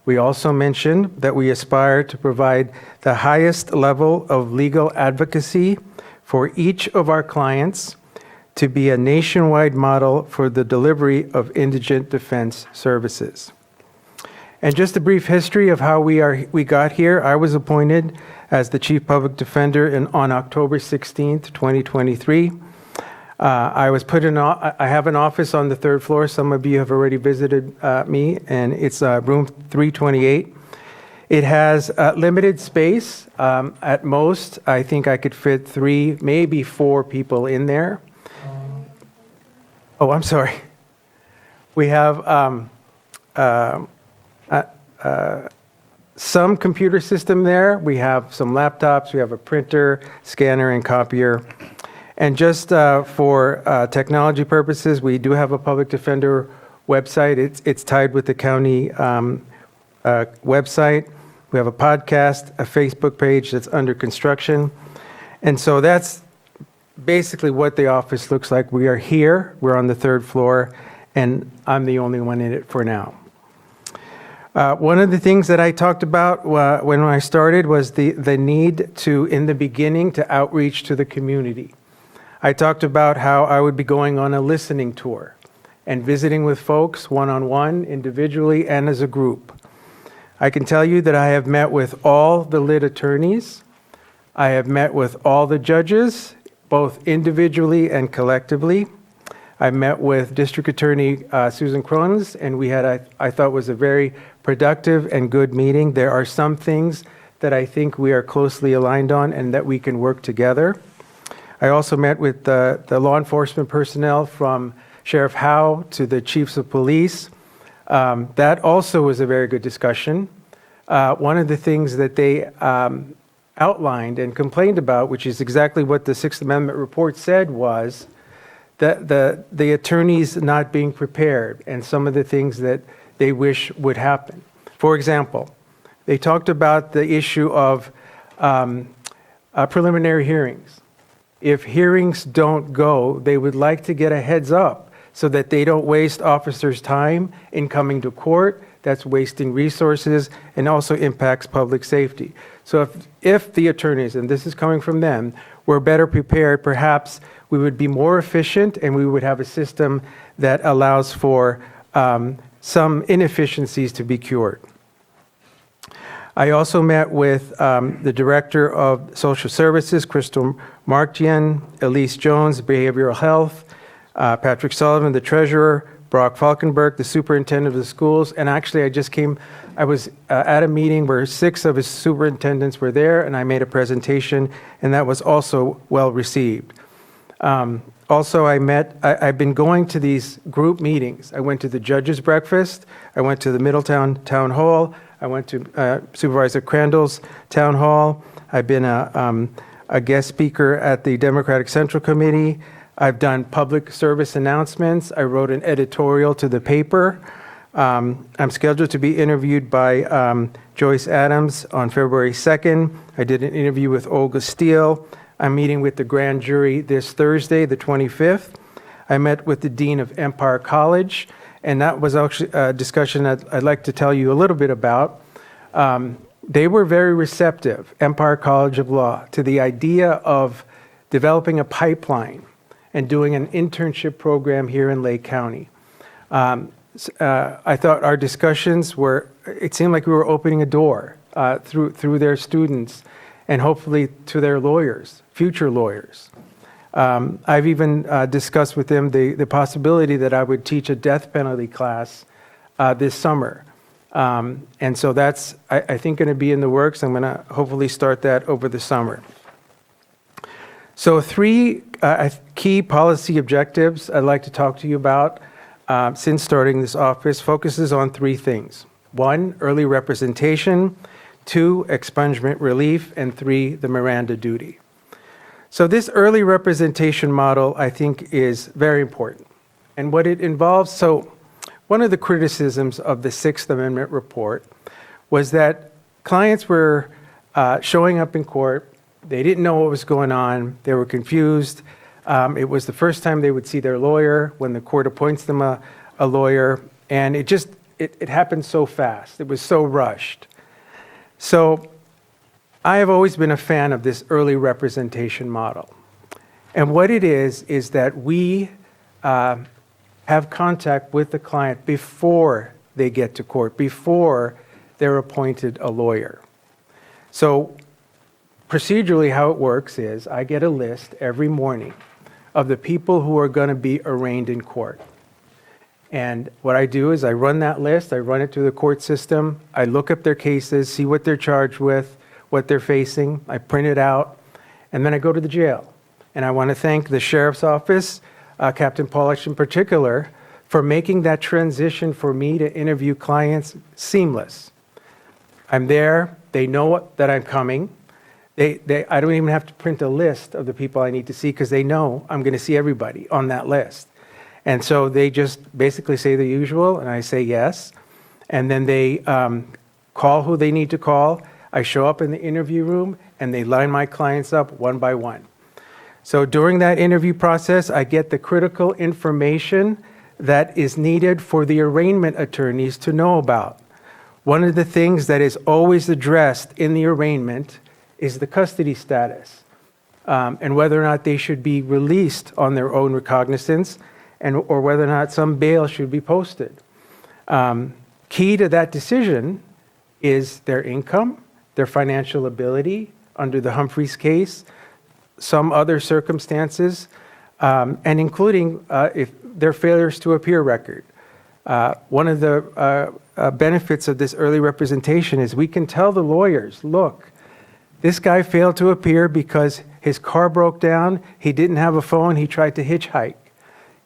We also mentioned that we aspire to provide the highest level of legal advocacy for each of our clients, to be a nationwide model for the delivery of indigent defense services. And just a brief history of how we got here. I was appointed as the Chief Public Defender on October 16th, 2023. I have an office on the third floor. Some of you have already visited me, and it's room 328. It has limited space. At most, I think I could fit 3, maybe 4 people in there. Oh, I'm sorry. We have some computer system there. We have some laptops. We have a printer, scanner, and copier. And just for technology purposes, we do have a Public Defender website. It's tied with the county website. We have a podcast, a Facebook page that's under construction. And so that's basically what the office looks like. We are here, we're on the third floor, and I'm the only one in it for now. One of the things that I talked about when I started was the need to, in the beginning, to outreach to the community. I talked about how I would be going on a listening tour and visiting with folks one-on-one, individually, and as a group. I can tell you that I have met with all the lit attorneys. I have met with all the judges, both individually and collectively. I met with District Attorney Susan Crones, and we had, I thought was a very productive and good meeting. There are some things that I think we are closely aligned on and that we can work together. I also met with the law enforcement personnel from Sheriff Howe to the chiefs of police. That also was a very good discussion. One of the things that they outlined and complained about, which is exactly what the Sixth Amendment report said, was that the attorneys not being prepared and some of the things that they wish would happen. For example, they talked about the issue of preliminary hearings. If hearings don't go, they would like to get a heads up so that they don't waste officers' time in coming to court. That's wasting resources and also impacts public safety. So if the attorneys, and this is coming from them, were better prepared, perhaps we would be more efficient and we would have a system that allows for some inefficiencies to be cured. I also met with the Director of Social Services, Crystal Markian, Elise Jones, Behavioral Health, Patrick Sullivan, the Treasurer, Brock Falkenberg, the Superintendent of the Schools, and actually I was at a meeting where 6 of his superintendents were there, and I made a presentation, and that was also well received. Also, I've been going to these group meetings. I went to the Judges' Breakfast, I went to the Middletown Town Hall, I went to Supervisor Crandall's Town Hall, I've been a guest speaker at the Democratic Central Committee, I've done public service announcements, I wrote an editorial to the paper. I'm scheduled to be interviewed by Joyce Adams on February 2nd. I did an interview with Olga Steele. I'm meeting with the grand jury this Thursday, the 25th. I met with the Dean of Empire College, and that was actually a discussion that I'd like to tell you a little bit about. They were very receptive, Empire College of Law, to the idea of developing a pipeline and doing an internship program here in Lake County. I thought our discussions it seemed like we were opening a door through their students and hopefully to their lawyers, future lawyers. I've even discussed with them the possibility that I would teach a death penalty class this summer. And so that's, I think, going to be in the works. I'm going to hopefully start that over the summer. So 3 key policy objectives I'd like to talk to you about since starting this office focuses on 3 things. 1, early representation. 2, expungement relief. And 3, the Miranda duty. So this early representation model, I think, is very important. And what it involves, so one of the criticisms of the Sixth Amendment report was that clients were showing up in court. They didn't know what was going on. They were confused. It was the first time they would see their lawyer when the court appoints them a lawyer. And it happened so fast. It was so rushed. So I have always been a fan of this early representation model. And what it is that we have contact with the client before they get to court, before they're appointed a lawyer. So procedurally, how it works is I get a list every morning of the people who are going to be arraigned in court. And what I do is I run that list, I run it through the court system, I look up their cases, see what they're charged with, what they're facing, I print it out, and then I go to the jail. And I want to thank the Sheriff's Office, Captain Polish in particular, for making that transition for me to interview clients seamless. I'm there, they know that I'm coming. I don't even have to print a list of the people I need to see because they know I'm going to see everybody on that list. And so they just basically say the usual, and I say yes. And then they call who they need to call. I show up in the interview room, and they line my clients up one by one. So during that interview process, I get the critical information that is needed for the arraignment attorneys to know about. One of the things that is always addressed in the arraignment is the custody status, and whether or not they should be released on their own recognizance, or whether or not some bail should be posted. Key to that decision is their income, their financial ability under the Humphreys case, some other circumstances, and including if their failures to appear record. One of the benefits of this early representation is we can tell the lawyers, look, this guy failed to appear because his car broke down, he didn't have a phone, he tried to hitchhike.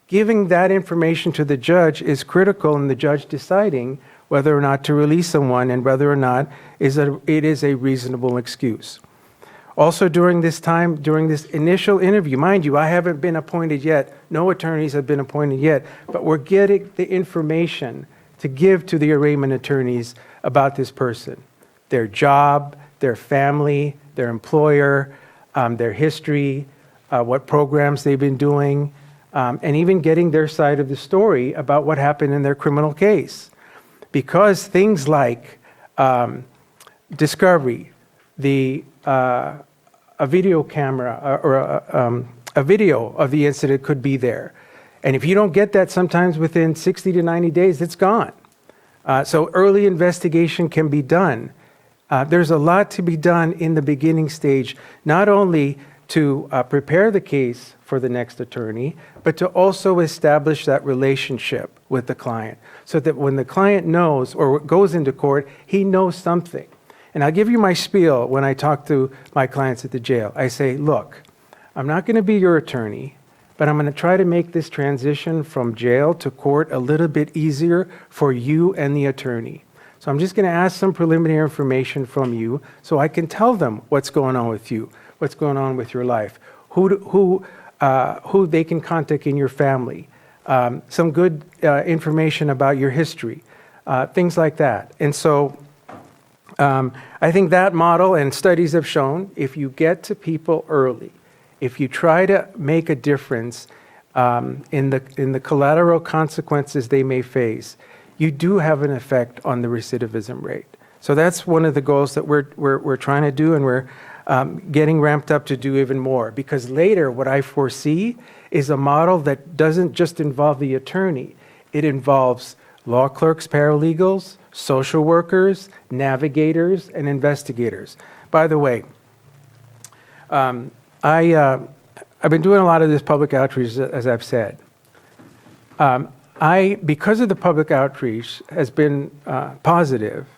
Giving that information to the judge is critical in the judge deciding whether or not to release someone and whether or not it is a reasonable excuse. Also during this time, during this initial interview, mind you, I haven't been appointed yet, no attorneys have been appointed yet, but we're getting the information to give to the arraignment attorneys about this person, their job, their family, their employer, their history, what programs they've been doing, and even getting their side of the story about what happened in their criminal case. Because things like discovery, a video camera or a video of the incident could be there. And if you don't get that sometimes within 60 to 90 days, it's gone. So early investigation can be done. There's a lot to be done in the beginning stage, not only to prepare the case for the next attorney, but to also establish that relationship with the client so that when the client knows or goes into court, he knows something. And I'll give you my spiel when I talk to my clients at the jail. I say, look, I'm not going to be your attorney, but I'm going to try to make this transition from jail to court a little bit easier for you and the attorney. So I'm just going to ask some preliminary information from you so I can tell them what's going on with you, what's going on with your life, who they can contact in your family, some good information about your history, things like that. And so I think that model and studies have shown if you get to people early, if you try to make a difference in the collateral consequences they may face, you do have an effect on the recidivism rate. So that's one of the goals that we're trying to do, and we're getting ramped up to do even more. Because later, what I foresee is a model that doesn't just involve the attorney. It involves law clerks, paralegals, social workers, navigators, and investigators. By the way, I've been doing a lot of this public outreach, as I've said. Because of the public outreach has been positive,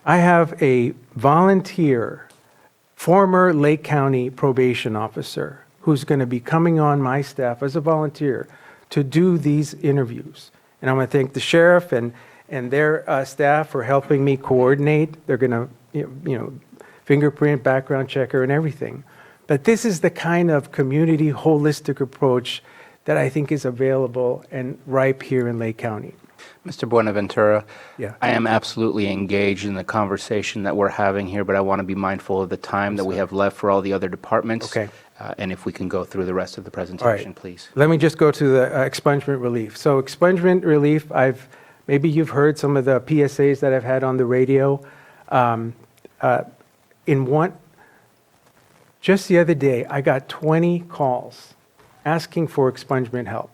I have a volunteer, former Lake County probation officer, who's going to be coming on my staff as a volunteer to do these interviews. And I'm going to thank the sheriff and their staff for helping me coordinate. They're going to, fingerprint, background checker, and everything. But this is the kind of community holistic approach that I think is available and ripe here in Lake County. Mr. Buenaventura, Yeah. I am absolutely engaged in the conversation that we're having here, but I want to be mindful of the time that we have left for all the other departments. Okay. And if we can go through the rest of the All right. presentation, please. Let me just go to the expungement relief. So expungement relief, maybe you've heard some of the PSAs that I've had on the radio. Just the other day, I got 20 calls asking for expungement help.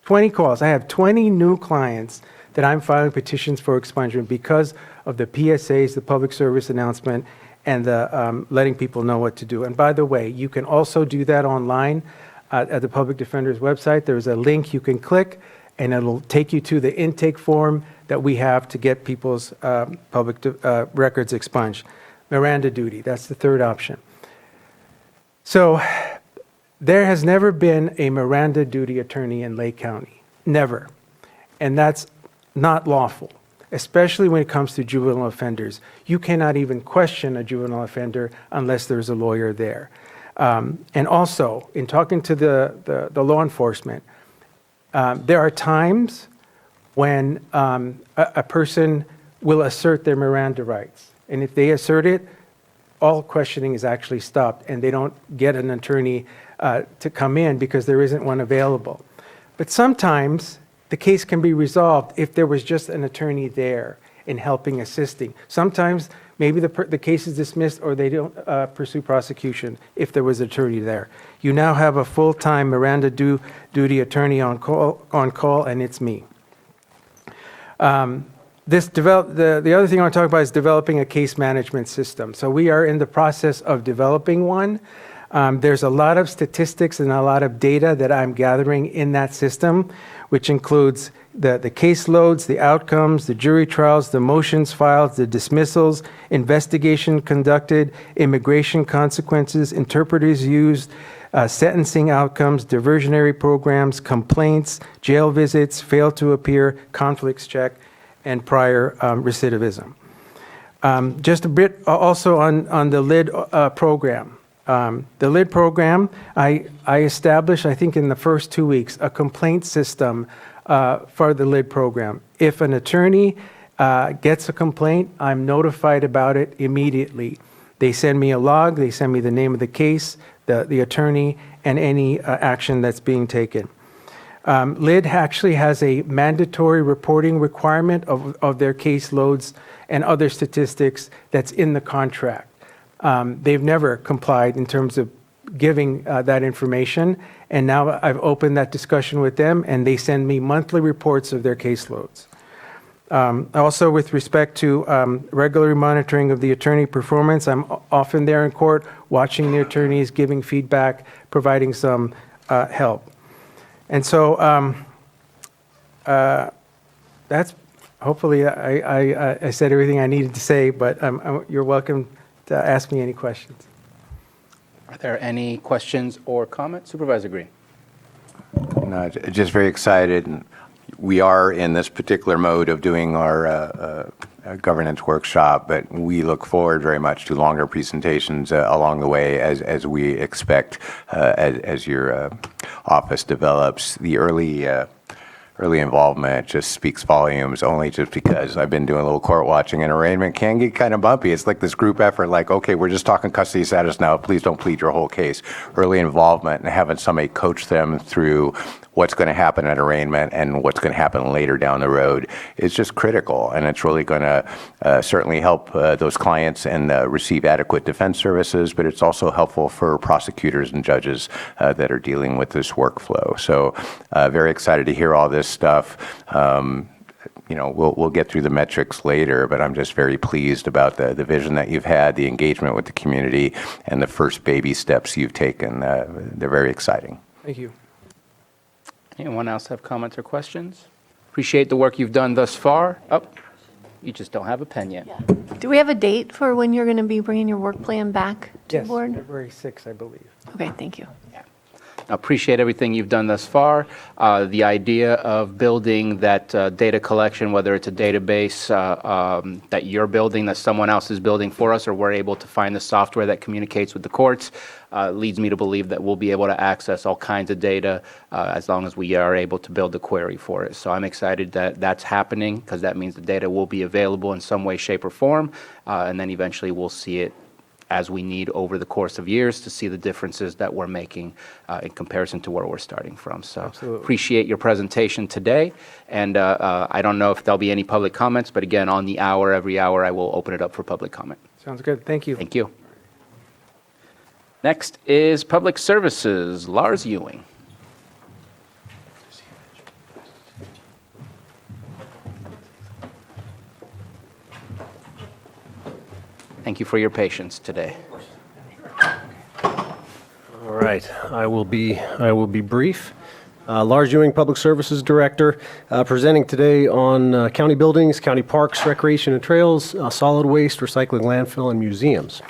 20 calls. I have 20 new clients that I'm filing petitions for expungement because of the PSAs, the public service announcement, and the letting people know what to do. And by the way, you can also do that online at the Public Defender's website. There's a link you can click, and it'll take you to the intake form that we have to get people's public records expunged. Miranda duty, that's the third option. So there has never been a Miranda duty attorney in Lake County. Never. And that's not lawful, especially when it comes to juvenile offenders. You cannot even question a juvenile offender unless there's a lawyer there. And also, in talking to the law enforcement, there are times when a person will assert their Miranda rights. And if they assert it, all questioning is actually stopped, and they don't get an attorney to come in because there isn't one available. But sometimes the case can be resolved if there was just an attorney there in helping, assisting. Sometimes maybe the case is dismissed or they don't pursue prosecution if there was an attorney there. You now have a full-time Miranda duty attorney on call, and it's me. The other thing I want to talk about is developing a case management system. So we are in the process of developing one. There's a lot of statistics and a lot of data that I'm gathering in that system, which includes the caseloads, the outcomes, the jury trials, the motions filed, the dismissals, investigation conducted, immigration consequences, interpreters used, sentencing outcomes, diversionary programs, complaints, jail visits, fail to appear, conflicts check, and prior recidivism. Just a bit also on the LID program. The LID program, I established, I think in the first 2 weeks, a complaint system for the LID program. If an attorney gets a complaint, I'm notified about it immediately. They send me a log, they send me the name of the case, the attorney, and any action that's being taken. LID actually has a mandatory reporting requirement of their caseloads and other statistics that's in the contract. They've never complied in terms of giving that information, and now I've opened that discussion with them, and they send me monthly reports of their caseloads. Also, with respect to regular monitoring of the attorney performance, I'm often there in court watching the attorneys, giving feedback, providing some help. And so that's hopefully I said everything I needed to say, but you're welcome to ask me any questions. Are there any questions or comments? Supervisor Green. No, just very excited. We are in this particular mode of doing our governance workshop, but we look forward very much to longer presentations along the way as we expect as your office develops. The early involvement just speaks volumes, only just because I've been doing a little court watching, and arraignment can get kind of bumpy. It's like this group effort, like, okay, we're just talking custody status now, please don't plead your whole case. Early involvement and having somebody coach them through what's going to happen at arraignment and what's going to happen later down the road is just critical, and it's really going to certainly help those clients and receive adequate defense services, but it's also helpful for prosecutors and judges that are dealing with this workflow. So very excited to hear all this stuff. We'll get through the metrics later, but I'm just very pleased about the vision that you've had, the engagement with the community, and the first baby steps you've taken. They're very exciting. Thank you. Anyone else have comments or questions? Appreciate the work you've done thus far. Oh, you just don't have a pen yet. Do we have a date for when you're going to be bringing your work plan back to the board? Yes, February 6th, I believe. Okay, thank you. I appreciate everything you've done thus far. The idea of building that data collection, whether it's a database that you're building, that someone else is building for us, or we're able to find the software that communicates with the courts, leads me to believe that we'll be able to access all kinds of data as long as we are able to build a query for it. So I'm excited that that's happening, because that means the data will be available in some way, shape, or form, and then eventually we'll see it as we need over the course of years to see the differences that we're making in comparison to where we're starting from. So appreciate your presentation today. And I don't know if there'll be any public comments, but again, on the hour, every hour, I will open it up for public comment. Sounds good. Thank you. Thank you. Next is Public Services, Lars Ewing. Thank you for your patience today. All right, I will be brief. Lars Ewing, Public Services Director, presenting today on county buildings, county parks, recreation and trails, solid waste, recycling, landfill, and museums.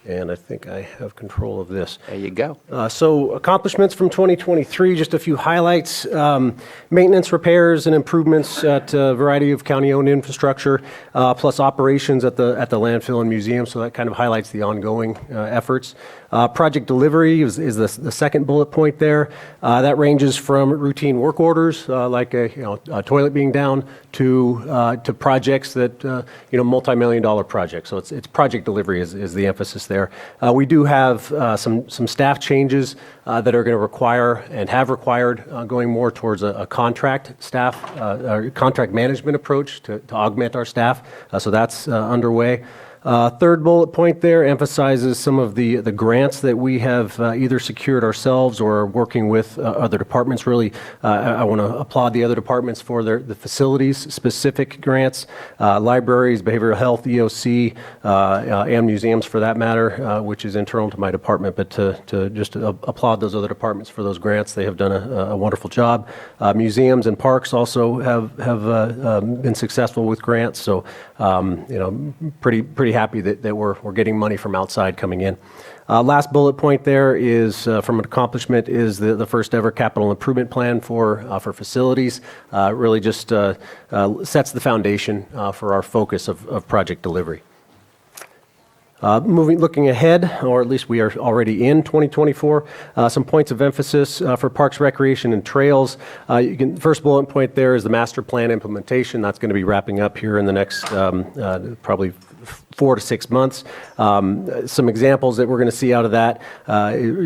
And I think I have control of this. There you go. So accomplishments from 2023, just a few highlights. Maintenance, repairs, and improvements at a variety of county-owned infrastructure, plus operations at the landfill and museum. So that kind of highlights the ongoing efforts. Project delivery is the second bullet point there. That ranges from routine work orders, like a toilet being down, to projects that multi-million-dollar projects. So it's project delivery is the emphasis there. We do have some staff changes that are going to require and have required going more towards a contract staff, contract management approach to augment our staff. So that's underway. Third bullet point there emphasizes some of the grants that we have either secured ourselves or are working with other departments. Really, I want to applaud the other departments for the facilities-specific grants, libraries, behavioral health, EOC, and museums for that matter, which is internal to my department, but to just applaud those other departments for those grants. They have done a wonderful job. Museums and parks also have been successful with grants, so pretty happy that we're getting money from outside coming in. Last bullet point there is from an accomplishment is the first ever capital improvement plan for facilities. Really just sets the foundation for our focus of project delivery. Looking ahead, or at least we are already in 2024, some points of emphasis for parks, recreation, and trails. First bullet point there is the master plan implementation. That's going to be wrapping up here in the next probably 4 to 6 months. Some examples that we're going to see out of that,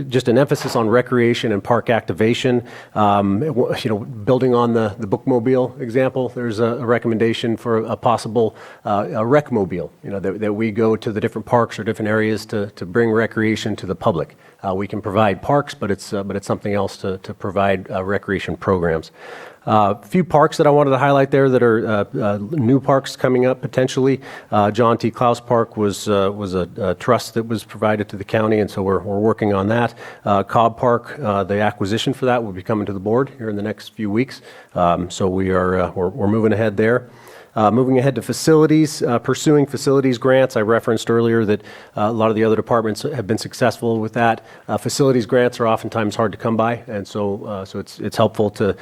just an emphasis on recreation and park activation. Building on the bookmobile example, there's a recommendation for a possible a recmobile, that we go to the different parks or different areas to bring recreation to the public. We can provide parks, but it's something else to provide recreation programs. A few parks that I wanted to highlight there that are new parks coming up potentially. John T. Klaus Park was a trust that was provided to the county, and so we're working on that. Cobb Park, the acquisition for that will be coming to the board here in the next few weeks. So we're moving ahead there. Moving ahead to facilities, pursuing facilities grants. I referenced earlier that a lot of the other departments have been successful with that. Facilities grants are oftentimes hard to come by, and so it's helpful to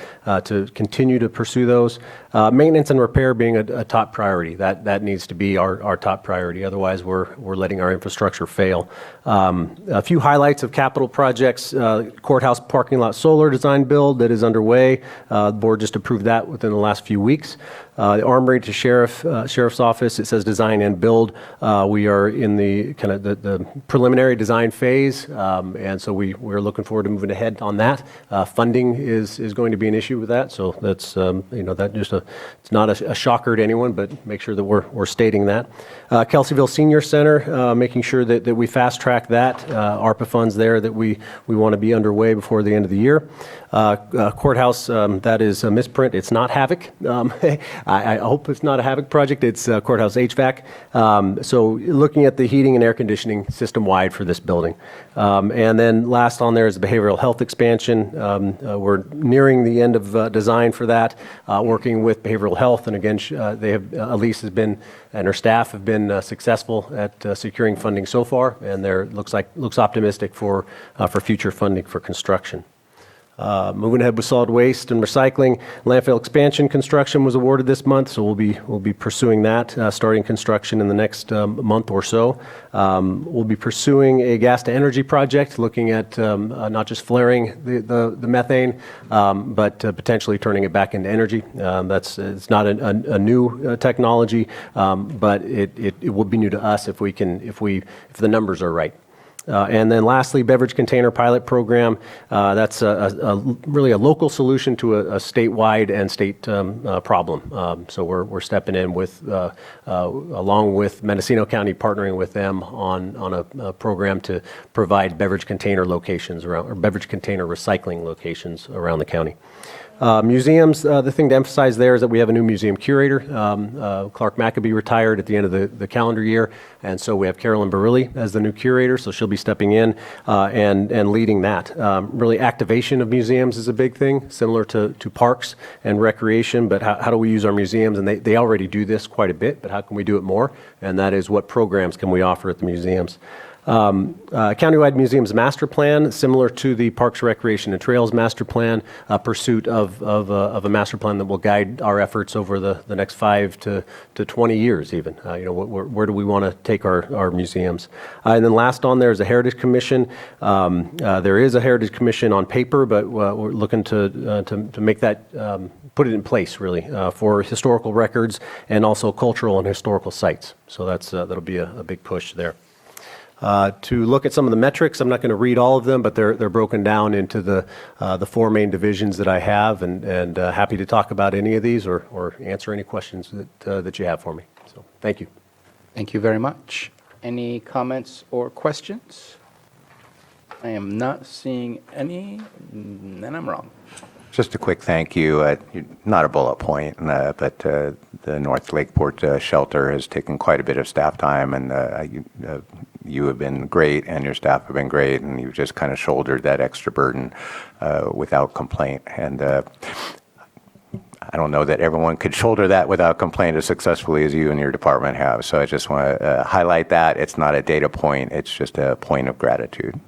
continue to pursue those. Maintenance and repair being a top priority. That needs to be our top priority. Otherwise, we're letting our infrastructure fail. A few highlights of capital projects: courthouse parking lot solar design build that is underway. The board just approved that within the last few weeks. The Armory to Sheriff's Office, it says design and build. We are in the kind of the preliminary design phase, and so we're looking forward to moving ahead on that. Funding is going to be an issue with that, so that's that just it's not a shocker to anyone, but make sure that we're stating that. Kelseyville Senior Center, making sure that we fast track that. ARPA funds there that we want to be underway before the end of the year. Courthouse, that is a misprint. It's not Havoc. I hope it's not a Havoc project. It's Courthouse HVAC. So looking at the heating and air conditioning system-wide for this building. And then last on there is the behavioral health expansion. We're nearing the end of design for that, working with behavioral health. And again, Elise has been, and her staff have been successful at securing funding so far, and looks optimistic for future funding for construction. Moving ahead with solid waste and recycling, landfill expansion construction was awarded this month, so we'll be pursuing that, starting construction in the next month or so. We'll be pursuing a gas to energy project, looking at not just flaring the methane, but potentially turning it back into energy. It's not a new technology, but it will be new to us if the numbers are right. And then lastly, beverage container pilot program. That's really a local solution to a statewide and state problem. So we're stepping in with, along with Mendocino County, partnering with them on a program to provide beverage container locations around, or beverage container recycling locations around the county. Museums, the thing to emphasize there is that we have a new museum curator. Clark Maccabee retired at the end of the calendar year, and so we have Carolyn Barilli as the new curator, so she'll be stepping in and leading that. Really, activation of museums is a big thing, similar to parks and recreation, but how do we use our museums? And they already do this quite a bit, but how can we do it more? And that is, what programs can we offer at the museums? Countywide Museums Master Plan, similar to the Parks, Recreation, and Trails Master Plan, pursuit of a master plan that will guide our efforts over the next 5 to 20 years even. Where do we want to take our museums? And then last on there is a Heritage Commission. There is a Heritage Commission on paper, but we're looking to make that, put it in place really, for historical records and also cultural and historical sites. So that'll be a big push there. To look at some of the metrics, I'm not going to read all of them, but they're broken down into the 4 main divisions that I have, and happy to talk about any of these or answer any questions that you have for me. So thank you. Thank you very much. Any comments or questions? I am not seeing any, and I'm wrong. Just a quick thank you, not a bullet point, but the North Lakeport shelter has taken quite a bit of staff time, and you have been great, and your staff have been great, and you've just kind of shouldered that extra burden without complaint. And I don't know that everyone could shoulder that without complaint as successfully as you and your department have. So I just want to highlight that. It's not a data point, it's just a point of gratitude.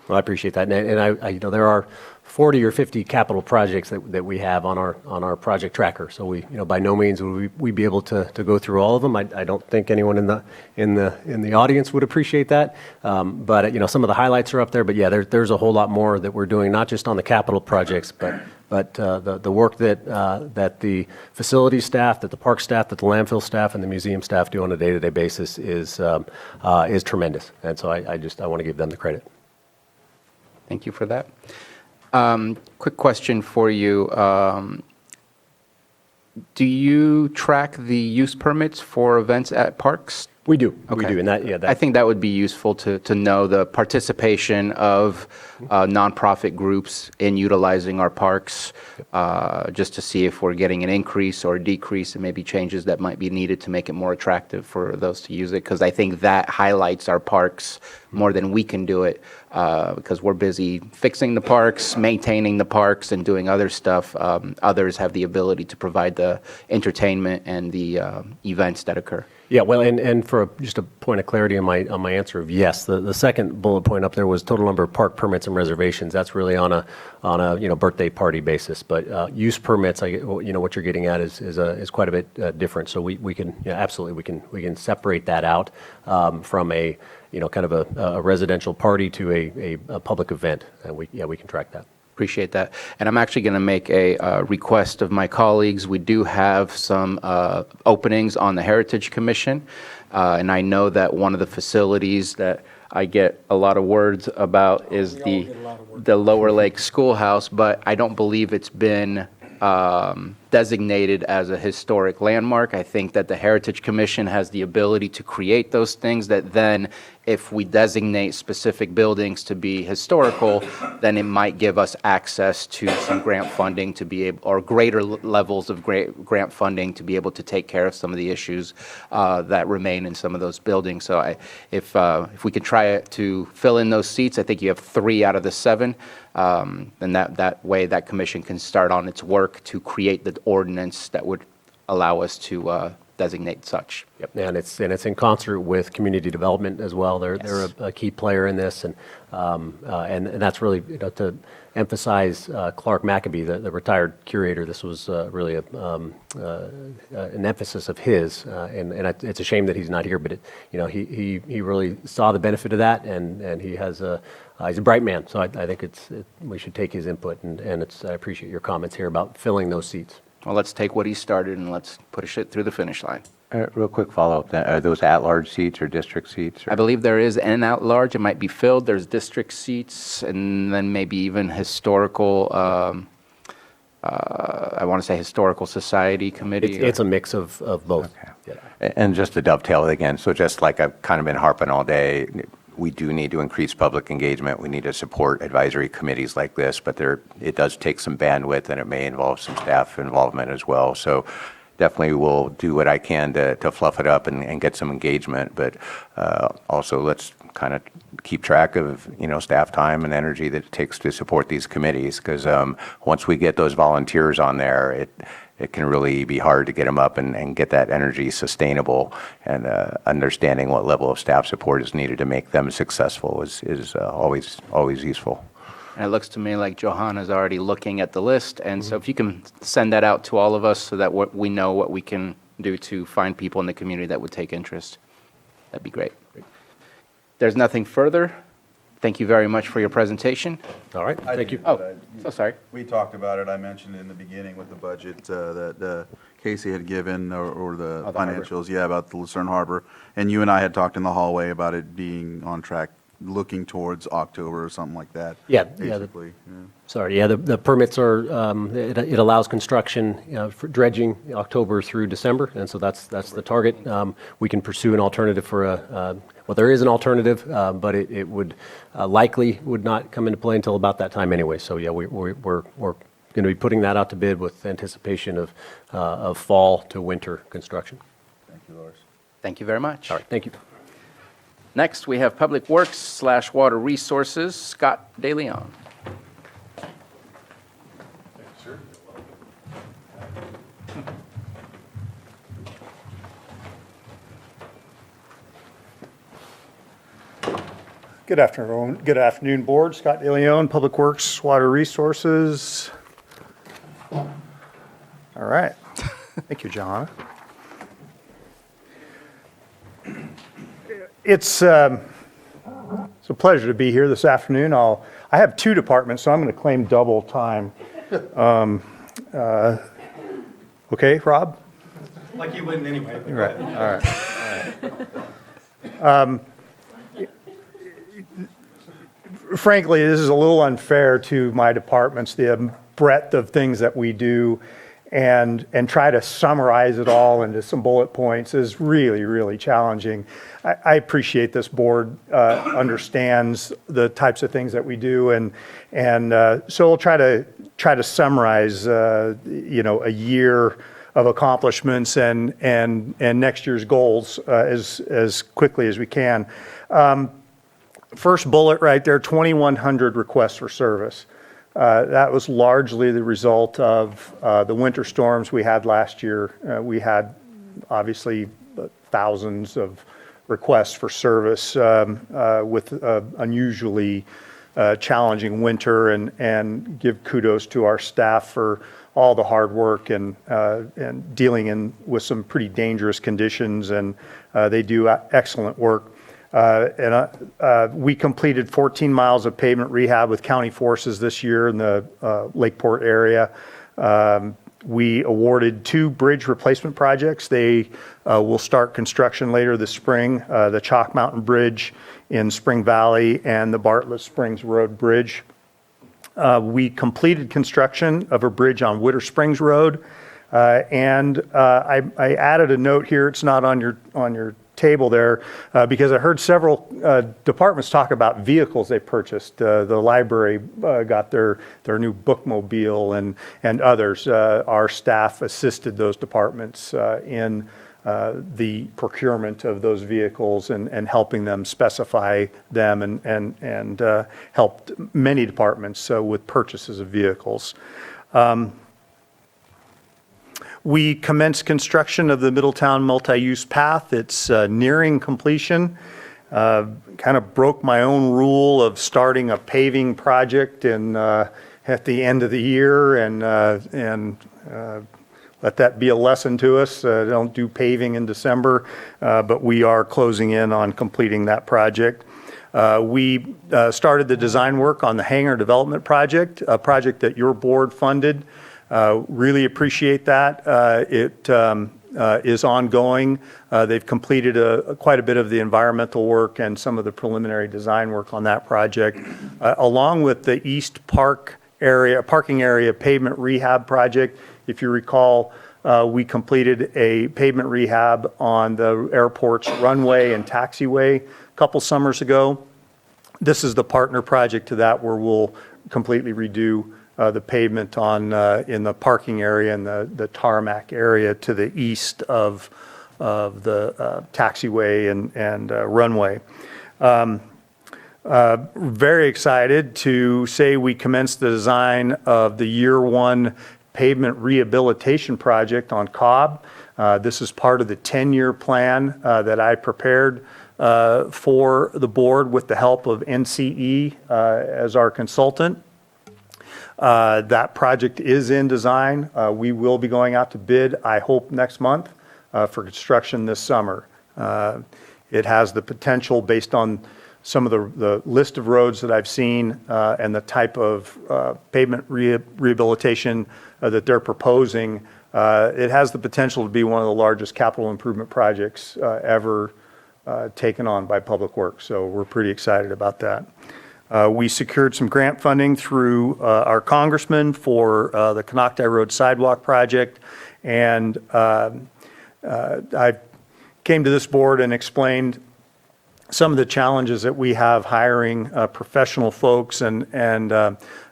Well, I appreciate that. And I there are 40 or 50 capital projects that we have on our project tracker. So we, by no means would we be able to go through all of them. I don't think anyone in the audience would appreciate that. But some of the highlights are up there. But yeah, there's a whole lot more that we're doing, not just on the capital projects, but the work that the facility staff, that the park staff, that the landfill staff, and the museum staff do on a day-to-day basis is tremendous. And so I want to give them the credit. Thank you for that. Quick question for you. Do you track the use permits for events at parks? We do. Okay. We do. And I think that would be useful to know the participation of nonprofit groups in utilizing our parks, just to see if we're getting an increase or a decrease, and maybe changes that might be needed to make it more attractive for those to use it. Because I think that highlights our parks more than we can do it, because we're busy fixing the parks, maintaining the parks, and doing other stuff. Others have the ability to provide the entertainment and the events that occur. Yeah, well, and for just a point of clarity on my answer of yes, the second bullet point up there was total number of park permits and reservations. That's really on a birthday party basis. But use permits, what you're getting at is quite a bit different. So we can absolutely we can separate that out from a kind of a residential party to a public event, and we can track that. Appreciate that. And I'm actually going to make a request of my colleagues. We do have some openings on the Heritage Commission, and I know that one of the facilities that I get a lot of words about is the Lower Lake Schoolhouse, but I don't believe it's been designated as a historic landmark. I think that the Heritage Commission has the ability to create those things that then, if we designate specific buildings to be historical, then it might give us access to some grant funding to be able, or greater levels of grant funding to be able to take care of some of the issues that remain in some of those buildings. So if we could try to fill in those seats, I think you have 3 out of the 7. Then that way that commission can start on its work to create the ordinance that would allow us to designate such. Yep, and it's in concert with community development as well. They're a key player in this, and that's really to emphasize Clark Maccabee, the retired curator. This was really an emphasis of his, and it's a shame that he's not here. But he really saw the benefit of that, and he's a bright man. So I think we should take his input, and I appreciate your comments here about filling those seats. Well, let's take what he started and let's push it through the finish line. Real quick follow-up, are those at-large seats or district seats? I believe there is an at-large. It might be filled. There's district seats, and then maybe even historical, I want to say historical society committee. It's a mix of both. Okay. Yeah. And just to dovetail again, so just like I've kind of been harping all day, we do need to increase public engagement. We need to support advisory committees like this, but it does take some bandwidth, and it may involve some staff involvement as well. So definitely will do what I can to fluff it up and get some engagement, but also let's kind of keep track of staff time and energy that it takes to support these committees, because once we get those volunteers on there, it can really be hard to get them up and get that energy sustainable, and understanding what level of staff support is needed to make them successful is always useful. And it looks to me like Johanna's already looking at the list, and so if you can send that out to all of us so that we know what we can do to find people in the community that would take interest, that'd be great. There's nothing further. Thank you very much for your presentation. All right, thank you. Oh, so sorry. We talked about it. I mentioned in the beginning with the budget that Casey had given, or the the financials, about the Lucerne Harbor. And you and I had talked in the hallway about it being on track looking towards October or something like that. Yeah, basically. Yeah. Sorry, yeah, the permits are, it allows construction for dredging October through December, and so that's the target. We can pursue an alternative for well, there is an alternative, but it would likely would not come into play until about that time anyway. So yeah, we're going to be putting that out to bid with anticipation of fall to winter construction. Thank you, Lars. Thank you very much. All right, thank you. Next, we have Public Works/Water Resources, Scott DeLeon. Good afternoon. Good afternoon, Board. Scott DeLeon, Public Works, Water Resources. All right. Thank you, John. It's a pleasure to be here this afternoon. I have two departments, so I'm going to claim double time. Okay, Rob? Like you wouldn't anyway. Right. All right. Frankly, this is a little unfair to my departments, the breadth of things that we do, and try to summarize it all into some bullet points is really, really challenging. I appreciate this board understands the types of things that we do, and so we'll try to summarize, a year of accomplishments and next year's goals as quickly as we can. First bullet right there, 2,100 requests for service. That was largely the result of the winter storms we had last year. We had obviously thousands of requests for service with unusually challenging winter, and give kudos to our staff for all the hard work and dealing with some pretty dangerous conditions, and they do excellent work. We completed 14 miles of pavement rehab with county forces this year in the Lakeport area. We awarded 2 bridge replacement projects. They will start construction later this spring, the Chalk Mountain Bridge in Spring Valley and the Bartlett Springs Road Bridge. We completed construction of a bridge on Witter Springs Road. And I added a note here, it's not on your table there, because I heard several departments talk about vehicles they purchased. The library got their new bookmobile, and others. Our staff assisted those departments in the procurement of those vehicles and helping them specify them, and helped many departments with purchases of vehicles. We commenced construction of the Middletown multi-use path. It's nearing completion. Kind of broke my own rule of starting a paving project at the end of the year, and let that be a lesson to us. Don't do paving in December, but we are closing in on completing that project. We started the design work on the hangar development project, a project that your board funded. Really appreciate that. It is ongoing. They've completed quite a bit of the environmental work and some of the preliminary design work on that project, along with the East parking area pavement rehab project. If you recall, we completed a pavement rehab on the airport's runway and taxiway a couple summers ago. This is the partner project to that, where we'll completely redo the pavement in the parking area and the tarmac area to the east of the taxiway and runway. Very excited to say we commenced the design of the year 1 pavement rehabilitation project on Cobb. This is part of the 10-year plan that I prepared for the board with the help of NCE as our consultant. That project is in design. We will be going out to bid, I hope, next month for construction this summer. It has the potential, based on some of the list of roads that I've seen and the type of pavement rehabilitation that they're proposing, it has the potential to be one of the largest capital improvement projects ever taken on by Public Works. So we're pretty excited about that. We secured some grant funding through our congressman for the Canocti Road Sidewalk Project. And I came to this board and explained some of the challenges that we have hiring professional folks, and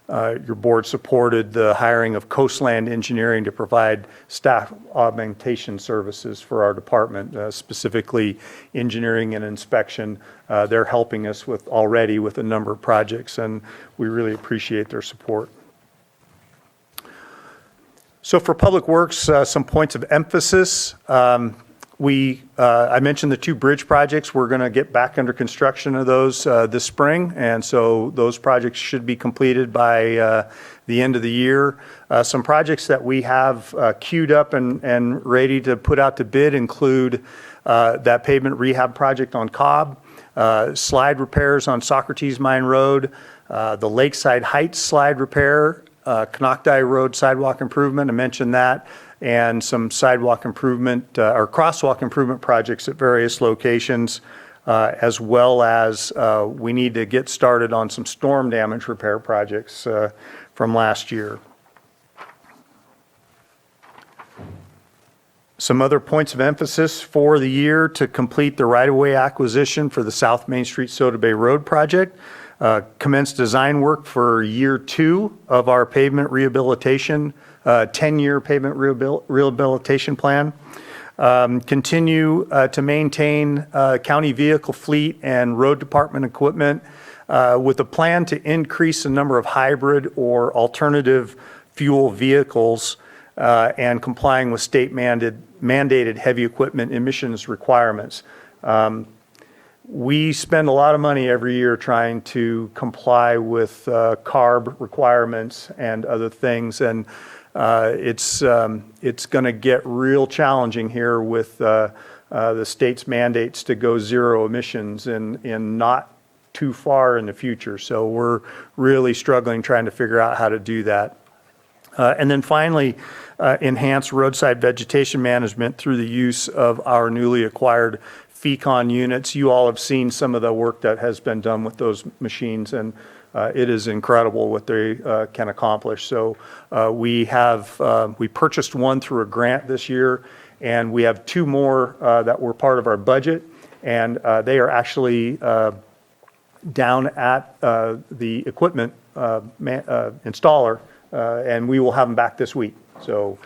your board supported the hiring of Coastland Engineering to provide staff augmentation services for our department, specifically engineering and inspection. They're helping us already with a number of projects, and we really appreciate their support. So for Public Works, some points of emphasis. I mentioned the 2 bridge projects. We're going to get back under construction of those this spring, and so those projects should be completed by the end of the year. Some projects that we have queued up and ready to put out to bid include that pavement rehab project on Cobb, slide repairs on Socrates Mine Road, the Lakeside Heights slide repair, Canocti Road sidewalk improvement, I mentioned that, and some sidewalk improvement or crosswalk improvement projects at various locations, as well as we need to get started on some storm damage repair projects from last year. Some other points of emphasis for the year: to complete the right-of-way acquisition for the South Main Street Soda Bay Road project, commence design work for year 2 of our pavement rehabilitation, 10-year pavement rehabilitation plan, continue to maintain county vehicle fleet and road department equipment with a plan to increase the number of hybrid or alternative fuel vehicles and complying with state mandated heavy equipment emissions requirements. We spend a lot of money every year trying to comply with CARB requirements and other things, and it's going to get real challenging here with the state's mandates to go zero emissions in not too far in the future. So we're really struggling trying to figure out how to do that. And then finally, enhance roadside vegetation management through the use of our newly acquired FECON units. You all have seen some of the work that has been done with those machines, and it is incredible what they can accomplish. So we purchased one through a grant this year, and we have 2 more that were part of our budget, and they are actually down at the equipment installer, and we will have them back this week. So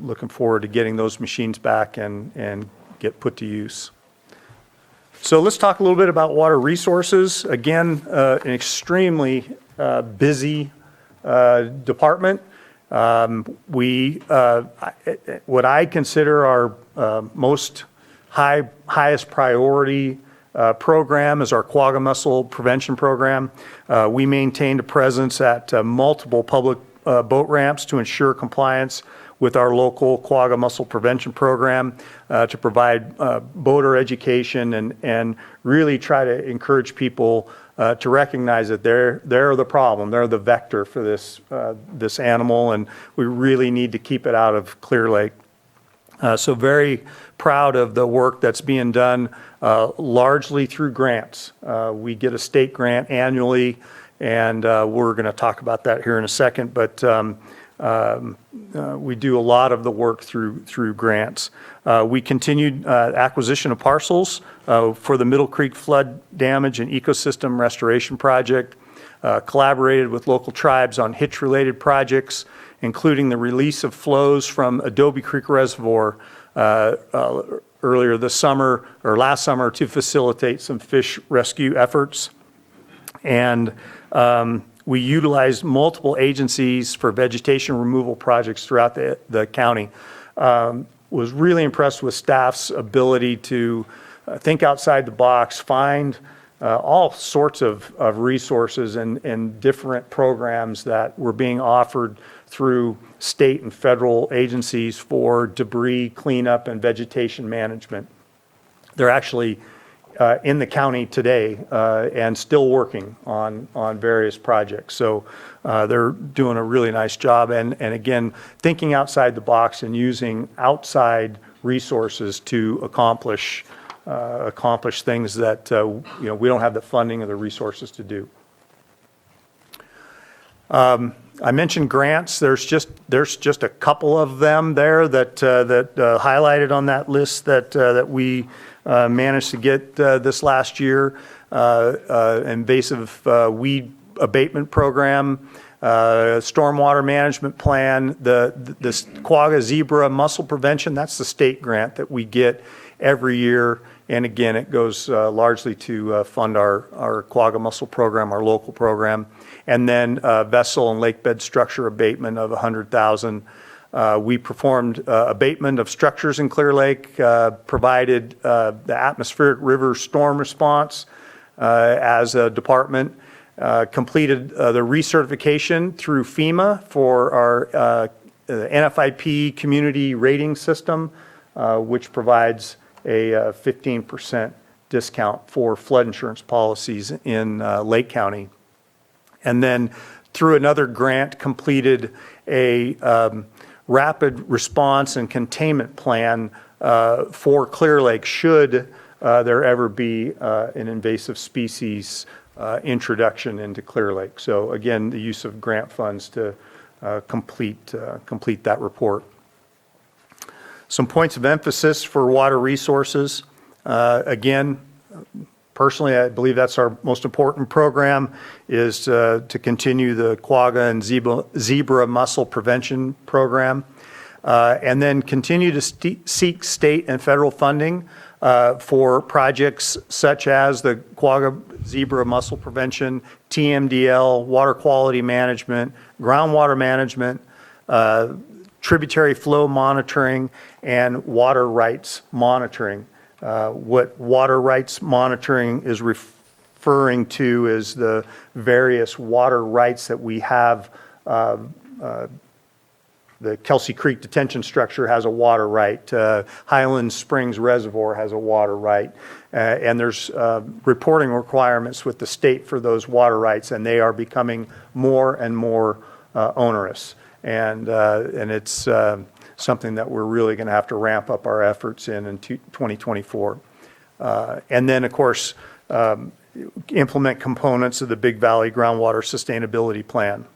looking forward to getting those machines back and get put to use. So let's talk a little bit about water resources. Again, an extremely busy department. What I consider our highest priority program is our quagga mussel prevention program. We maintained a presence at multiple public boat ramps to ensure compliance with our local quagga mussel prevention program, to provide boater education and really try to encourage people to recognize that they're the problem, they're the vector for this animal, and we really need to keep it out of Clear Lake. So very proud of the work that's being done, largely through grants. We get a state grant annually, and we're going to talk about that here in a second, but we do a lot of the work through grants. We continued acquisition of parcels for the Middle Creek Flood Damage and Ecosystem Restoration Project, collaborated with local tribes on hitch-related projects, including the release of flows from Adobe Creek Reservoir earlier this summer, or last summer, to facilitate some fish rescue efforts. And we utilized multiple agencies for vegetation removal projects throughout the county. Was really impressed with staff's ability to think outside the box, find all sorts of resources and different programs that were being offered through state and federal agencies for debris cleanup and vegetation management. They're actually in the county today and still working on various projects. So they're doing a really nice job, and again, thinking outside the box and using outside resources to accomplish accomplish things that, we don't have the funding or the resources to do. I mentioned grants. There's just a couple of them there that highlighted on that list that we managed to get this last year. Invasive weed abatement program, stormwater management plan, the quagga zebra mussel prevention. That's the state grant that we get every year. And again, it goes largely to fund our quagga mussel program, our local program. And then vessel and lake bed structure abatement of $100,000. We performed abatement of structures in Clear Lake, provided the atmospheric river storm response as a department, completed the recertification through FEMA for our NFIP community rating system, which provides a 15% discount for flood insurance policies in Lake County. And then through another grant, completed a rapid response and containment plan for Clear Lake should there ever be an invasive species introduction into Clear Lake. So again, the use of grant funds to complete that report. Some points of emphasis for water resources. Again, personally, I believe that's our most important program, is to continue the quagga and zebra mussel prevention program. And then continue to seek state and federal funding for projects such as the quagga zebra mussel prevention, TMDL, water quality management, groundwater management, tributary flow monitoring, and water rights monitoring. What water rights monitoring is referring to is the various water rights that we have. The Kelsey Creek Detention Structure has a water right. Highland Springs Reservoir has a water right. And there's reporting requirements with the state for those water rights, and they are becoming more and more onerous. And it's something that we're really going to have to ramp up our efforts in 2024. And then, of course, implement components of the Big Valley Groundwater Sustainability Plan.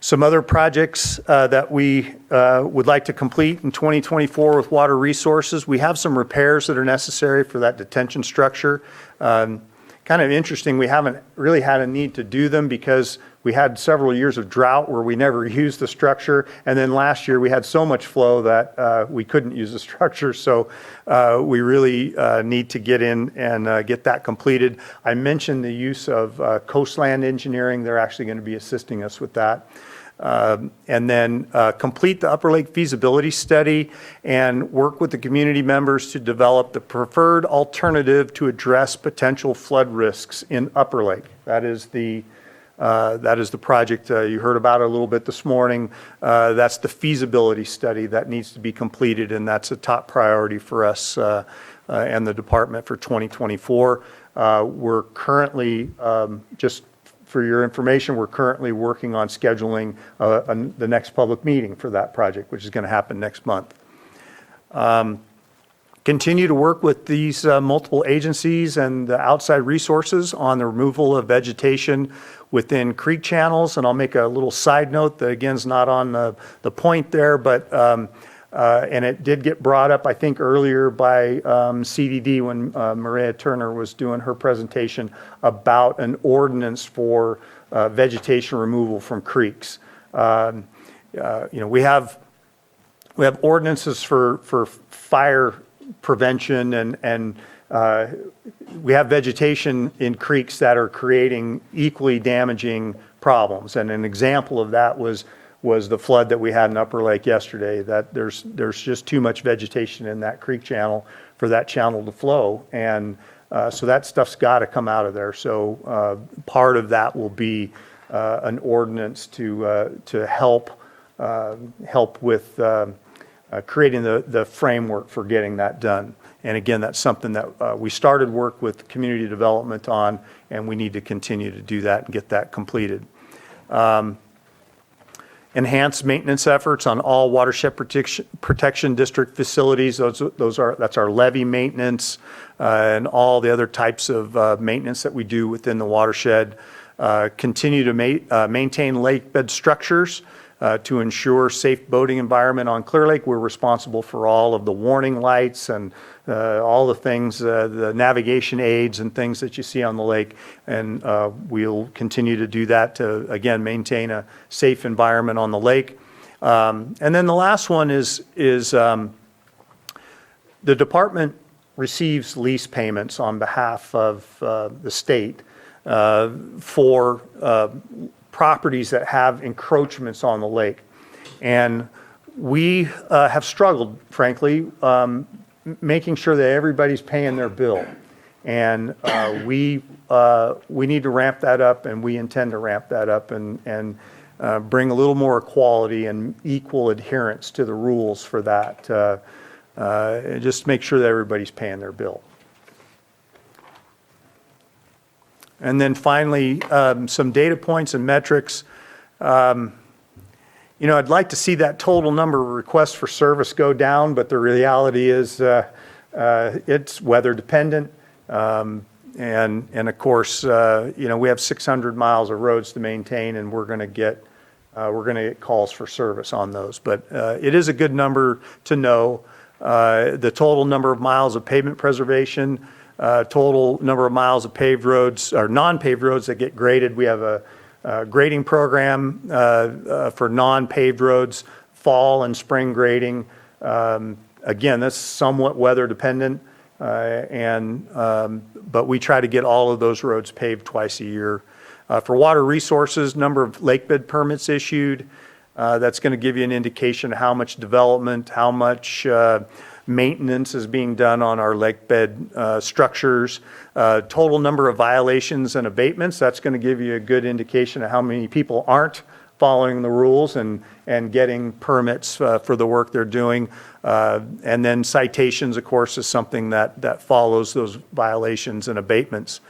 Some other projects that we would like to complete in 2024 with water resources. We have some repairs that are necessary for that detention structure. Kind of interesting, we haven't really had a need to do them because we had several years of drought where we never used the structure. And then last year we had so much flow that we couldn't use the structure. So we really need to get in and get that completed. I mentioned the use of Coastland Engineering. They're actually going to be assisting us with that. And then complete the Upper Lake feasibility study and work with the community members to develop the preferred alternative to address potential flood risks in Upper Lake. That is the project you heard about a little bit this morning. That's the feasibility study that needs to be completed, and that's a top priority for us and the department for 2024. We're currently just for your information, we're currently working on scheduling the next public meeting for that project, which is going to happen next month. Continue to work with these multiple agencies and the outside resources on the removal of vegetation within creek channels. And I'll make a little side note that, again, is not on the point there, but and it did get brought up, I think, earlier by CDD when Maria Turner was doing her presentation about an ordinance for vegetation removal from creeks. We have ordinances for fire prevention and we have vegetation in creeks that are creating equally damaging problems. And an example of that was the flood that we had in Upper Lake yesterday, that there's just too much vegetation in that creek channel for that channel to flow. And so that stuff's got to come out of there. So part of that will be an ordinance to help with creating the framework for getting that done. And again, that's something that we started work with community development on, and we need to continue to do that and get that completed. enhanced maintenance efforts on all watershed protection district facilities. That's our levee maintenance and all the other types of maintenance that we do within the watershed. Continue to maintain lake bed structures to ensure safe boating environment on Clear Lake. We're responsible for all of the warning lights and all the things, the navigation aids and things that you see on the lake. And we'll continue to do that to, again, maintain a safe environment on the lake. And then the last one is the department receives lease payments on behalf of the state for properties that have encroachments on the lake. And we have struggled, frankly, making sure that everybody's paying their bill. And we need to ramp that up, and we intend to ramp that up and bring a little more equality and equal adherence to the rules for that. Just make sure that everybody's paying their bill. And then finally, some data points and metrics. I'd like to see that total number of requests for service go down, but the reality is it's weather dependent. And of course, we have 600 miles of roads to maintain, and we're going to get calls for service on those. But it is a good number to know. The total number of miles of pavement preservation, total number of miles of paved roads or non-paved roads that get graded. We have a grading program for non-paved roads, fall and spring grading. Again, that's somewhat weather dependent, but we try to get all of those roads paved twice a year. For water resources, number of lake bed permits issued. That's going to give you an indication of how much development, how much maintenance is being done on our lake bed structures. Total number of violations and abatements, that's going to give you a good indication of how many people aren't following the rules and getting permits for the work they're doing. And then citations, of course, is something that follows those violations and abatements.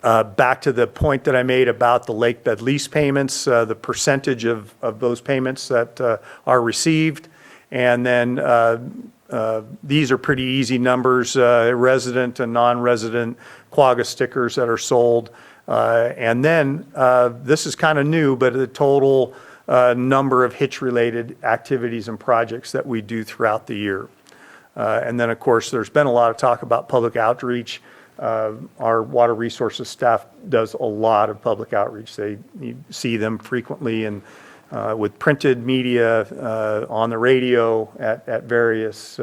Back to the point that I made about the lake bed lease payments, the percentage of those payments that are received. And then these are pretty easy numbers, resident and non-resident quagga stickers that are sold. And then this is kind of new, but the total number of hitch-related activities and projects that we do throughout the year. And then, of course, there's been a lot of talk about public outreach. Our water resources staff does a lot of public outreach. You see them frequently and with printed media, on the radio, at various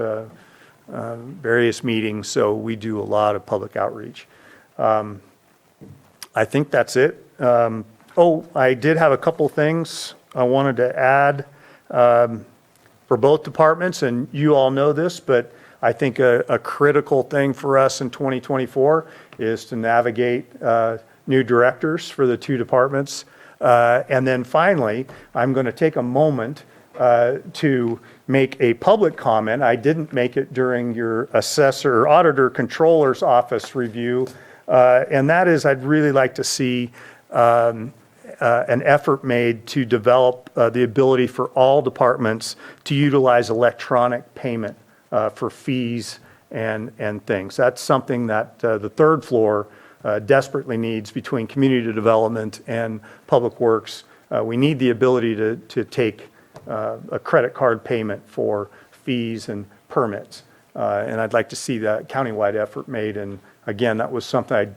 meetings. So we do a lot of public outreach. I think that's it. I did have a couple things I wanted to add for both departments, and you all know this, but I think a critical thing for us in 2024 is to navigate new directors for the two departments. And then finally, I'm going to take a moment to make a public comment. I didn't make it during your assessor, auditor, controller's office review, and that is I'd really like to see an effort made to develop the ability for all departments to utilize electronic payment for fees and things. That's something that the third floor desperately needs between community development and public works. We need the ability to take a credit card payment for fees and permits. And I'd like to see that countywide effort made. And again, that was something I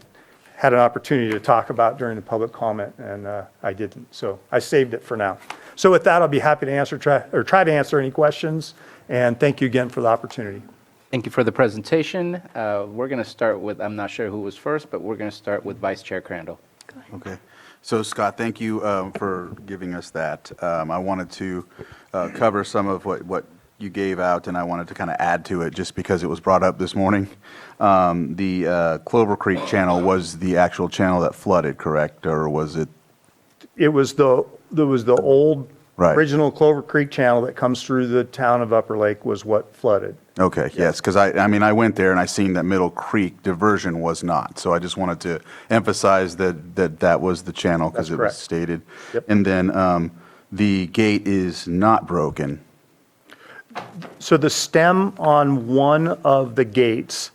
had an opportunity to talk about during the public comment, and I didn't. So I saved it for now. So with that, I'll be happy to try to answer any questions. And thank you again for the opportunity. Thank you for the presentation. We're going to start with, I'm not sure who was first, but we're going to start with Vice Chair Crandall. Okay. So Scott, thank you for giving us that. I wanted to cover some of what you gave out, and I wanted to kind of add to it just because it was brought up this morning. The Clover Creek channel was the actual channel that flooded, correct? Or was it? It was the old Right. Original Clover Creek channel that comes through the town of Upper Lake was what flooded. Okay, yes, because I mean, I went there and I seen that Middle Creek diversion was not. So I just wanted to emphasize that was the channel because That's it was correct. stated. Yep. And then the gate is not broken. So the stem on one of the gates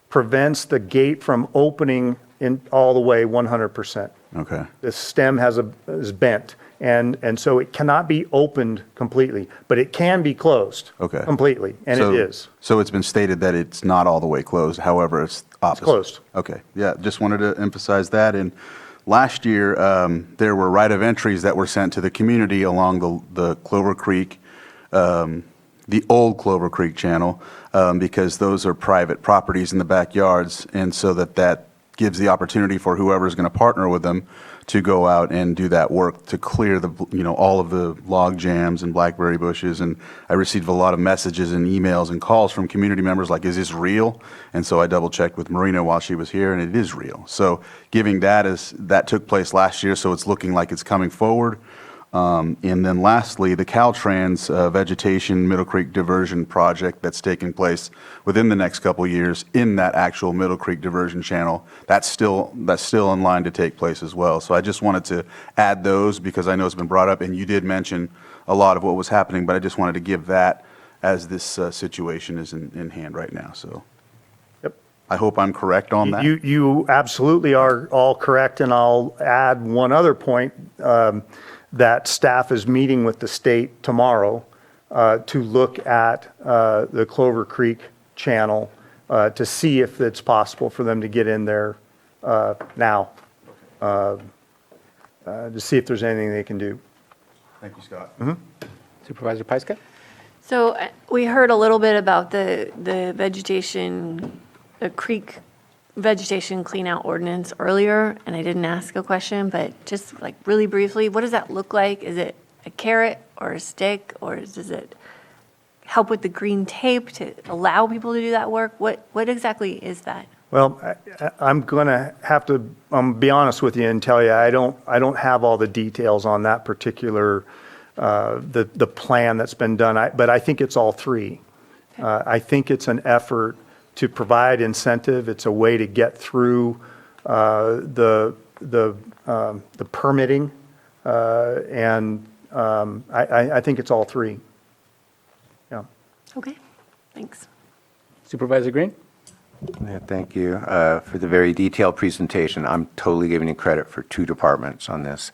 prevents the gate from opening in all the way 100%. Okay. The stem is bent, and so it cannot be opened completely, but it can be closed. Okay. Completely, and So- it is. So it's been stated that it's not all the way closed, however, it's opposite. closed. Okay, yeah, just wanted to emphasize that. And last year, there were right of entries that were sent to the community along the Clover Creek, the old Clover Creek channel, because those are private properties in the backyards, and so that gives the opportunity for whoever's going to partner with them to go out and do that work to clear all of the log jams and blackberry bushes. And I received a lot of messages and emails and calls from community members like, is this real? And so I double checked with Marina while she was here, and it is real. So giving that took place last year, so it's looking like it's coming forward. And then lastly, the Caltrans vegetation Middle Creek diversion project that's taking place within the next couple of years in that actual Middle Creek diversion channel, that's still in line to take place as well. So I just wanted to add those because I know it's been brought up, and you did mention a lot of what was happening, but I just wanted to give that as this situation is in hand right now. So Yep. I hope I'm correct on that. You absolutely are all correct, and I'll add one other point, that staff is meeting with the state tomorrow to look at the Clover Creek channel to see if it's possible for them to get in there now, to see if there's anything they can do. Thank you, Scott. Supervisor Pyska? So we heard a little bit about the vegetation, the creek vegetation clean out ordinance earlier, and I didn't ask a question, but just like really briefly, what does that look like? Is it a carrot or a stick, or does it help with the green tape to allow people to do that work? What exactly is that? Well, I'm going to have to be honest with you and tell you I don't have all the details on that particular the plan that's been done. But I think it's all three. I think it's an effort to provide incentive. It's a way to get through the permitting, and I think it's all three. Yeah. Okay, thanks. Supervisor Green? Yeah, thank you for the very detailed presentation. I'm totally giving you credit for two departments on this.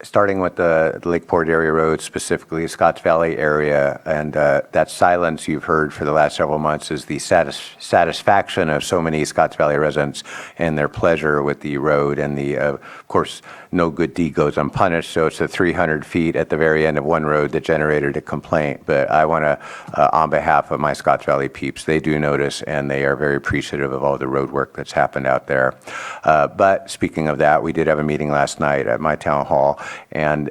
Starting with the Lakeport area road, specifically Scotts Valley area, and that silence you've heard for the last several months is the satisfaction of so many Scotts Valley residents and their pleasure with the road. And of course, no good deed goes unpunished, so it's the 300 feet at the very end of one road that generated a complaint. But I want to, on behalf of my Scotts Valley peeps, they do notice, and they are very appreciative of all the road work that's happened out there. But speaking of that, we did have a meeting last night at my town hall, and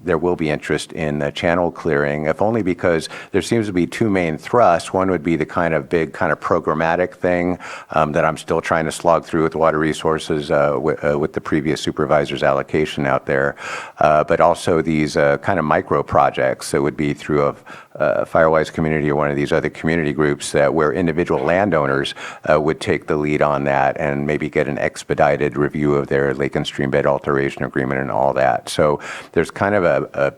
there will be interest in the channel clearing, if only because there seems to be two main thrusts. One would be the kind of big kind of programmatic thing that I'm still trying to slog through with water resources with the previous supervisor's allocation out there, but also these kind of micro projects that would be through a Firewise community or one of these other community groups where individual landowners would take the lead on that and maybe get an expedited review of their lake and stream bed alteration agreement and all that. So there's kind of a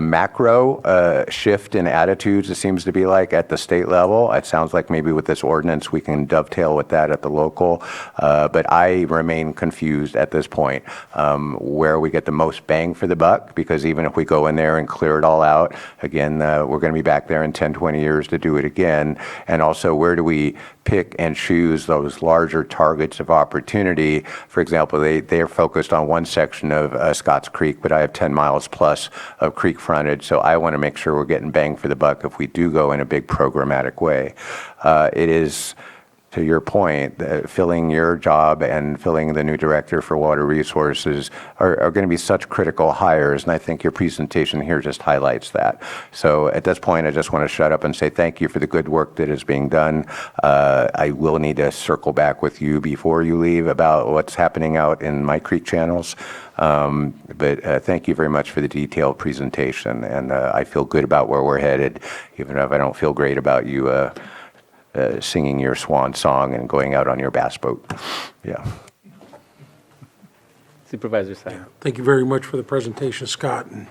macro shift in attitudes, it seems to be like, at the state level. It sounds like maybe with this ordinance we can dovetail with that at the local, but I remain confused at this point where we get the most bang for the buck, because even if we go in there and clear it all out, again, we're going to be back there in 10, 20 years to do it again. And also, where do we pick and choose those larger targets of opportunity? For example, they are focused on one section of Scotts Creek, but I have 10 miles plus of creek frontage, so I want to make sure we're getting bang for the buck if we do go in a big programmatic way. It is to your point, filling your job and filling the new director for water resources are going to be such critical hires, and I think your presentation here just highlights that. So at this point, I just want to shut up and say thank you for the good work that is being done. I will need to circle back with you before you leave about what's happening out in my creek channels. But thank you very much for the detailed presentation, and I feel good about where we're headed, even if I don't feel great about you singing your swan song and going out on your bass boat. Yeah. Supervisor Thank you very much for the presentation, Scott. And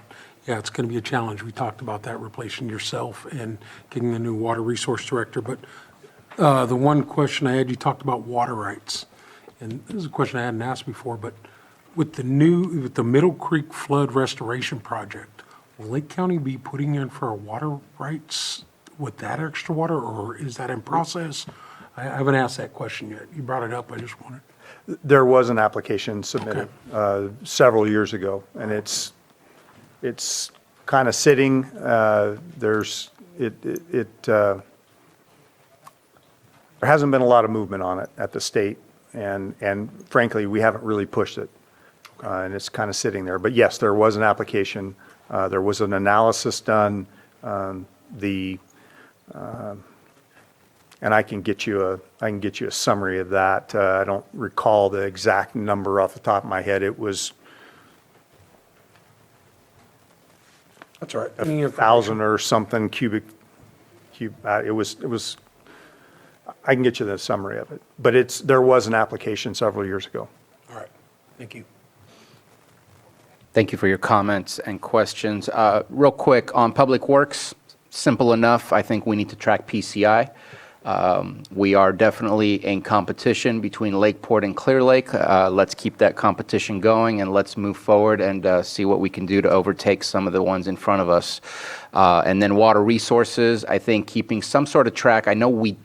yeah, it's going to be a challenge. We talked about that, replacing yourself and getting the new water resource director. But the one question I had, you talked about water rights. And this is a question I hadn't asked before, but with the Middle Creek Flood Restoration Project, will Lake County be putting in for a water rights with that extra water, or is that in process? I haven't asked that question yet. You brought it up, I just wanted. There was an application submitted several years ago, and it's kind of sitting. There hasn't been a lot of movement on it at the state, and frankly, we haven't really pushed it, and it's kind of sitting there. But yes, there was an application. There was an analysis done. And I can get you a summary of that. I don't recall the exact number off the top of my head. It was That's all right. 1,000 or something cubic. It was. I can get you the summary of it, but there was an application several years ago. All right. Thank you. Thank you for your comments and questions. Real quick on Public Works, simple enough. I think we need to track PCI. We are definitely in competition between Lakeport and Clear Lake. Let's keep that competition going, and let's move forward and see what we can do to overtake some of the ones in front of us. And then water resources, I think keeping some sort of track. I know we're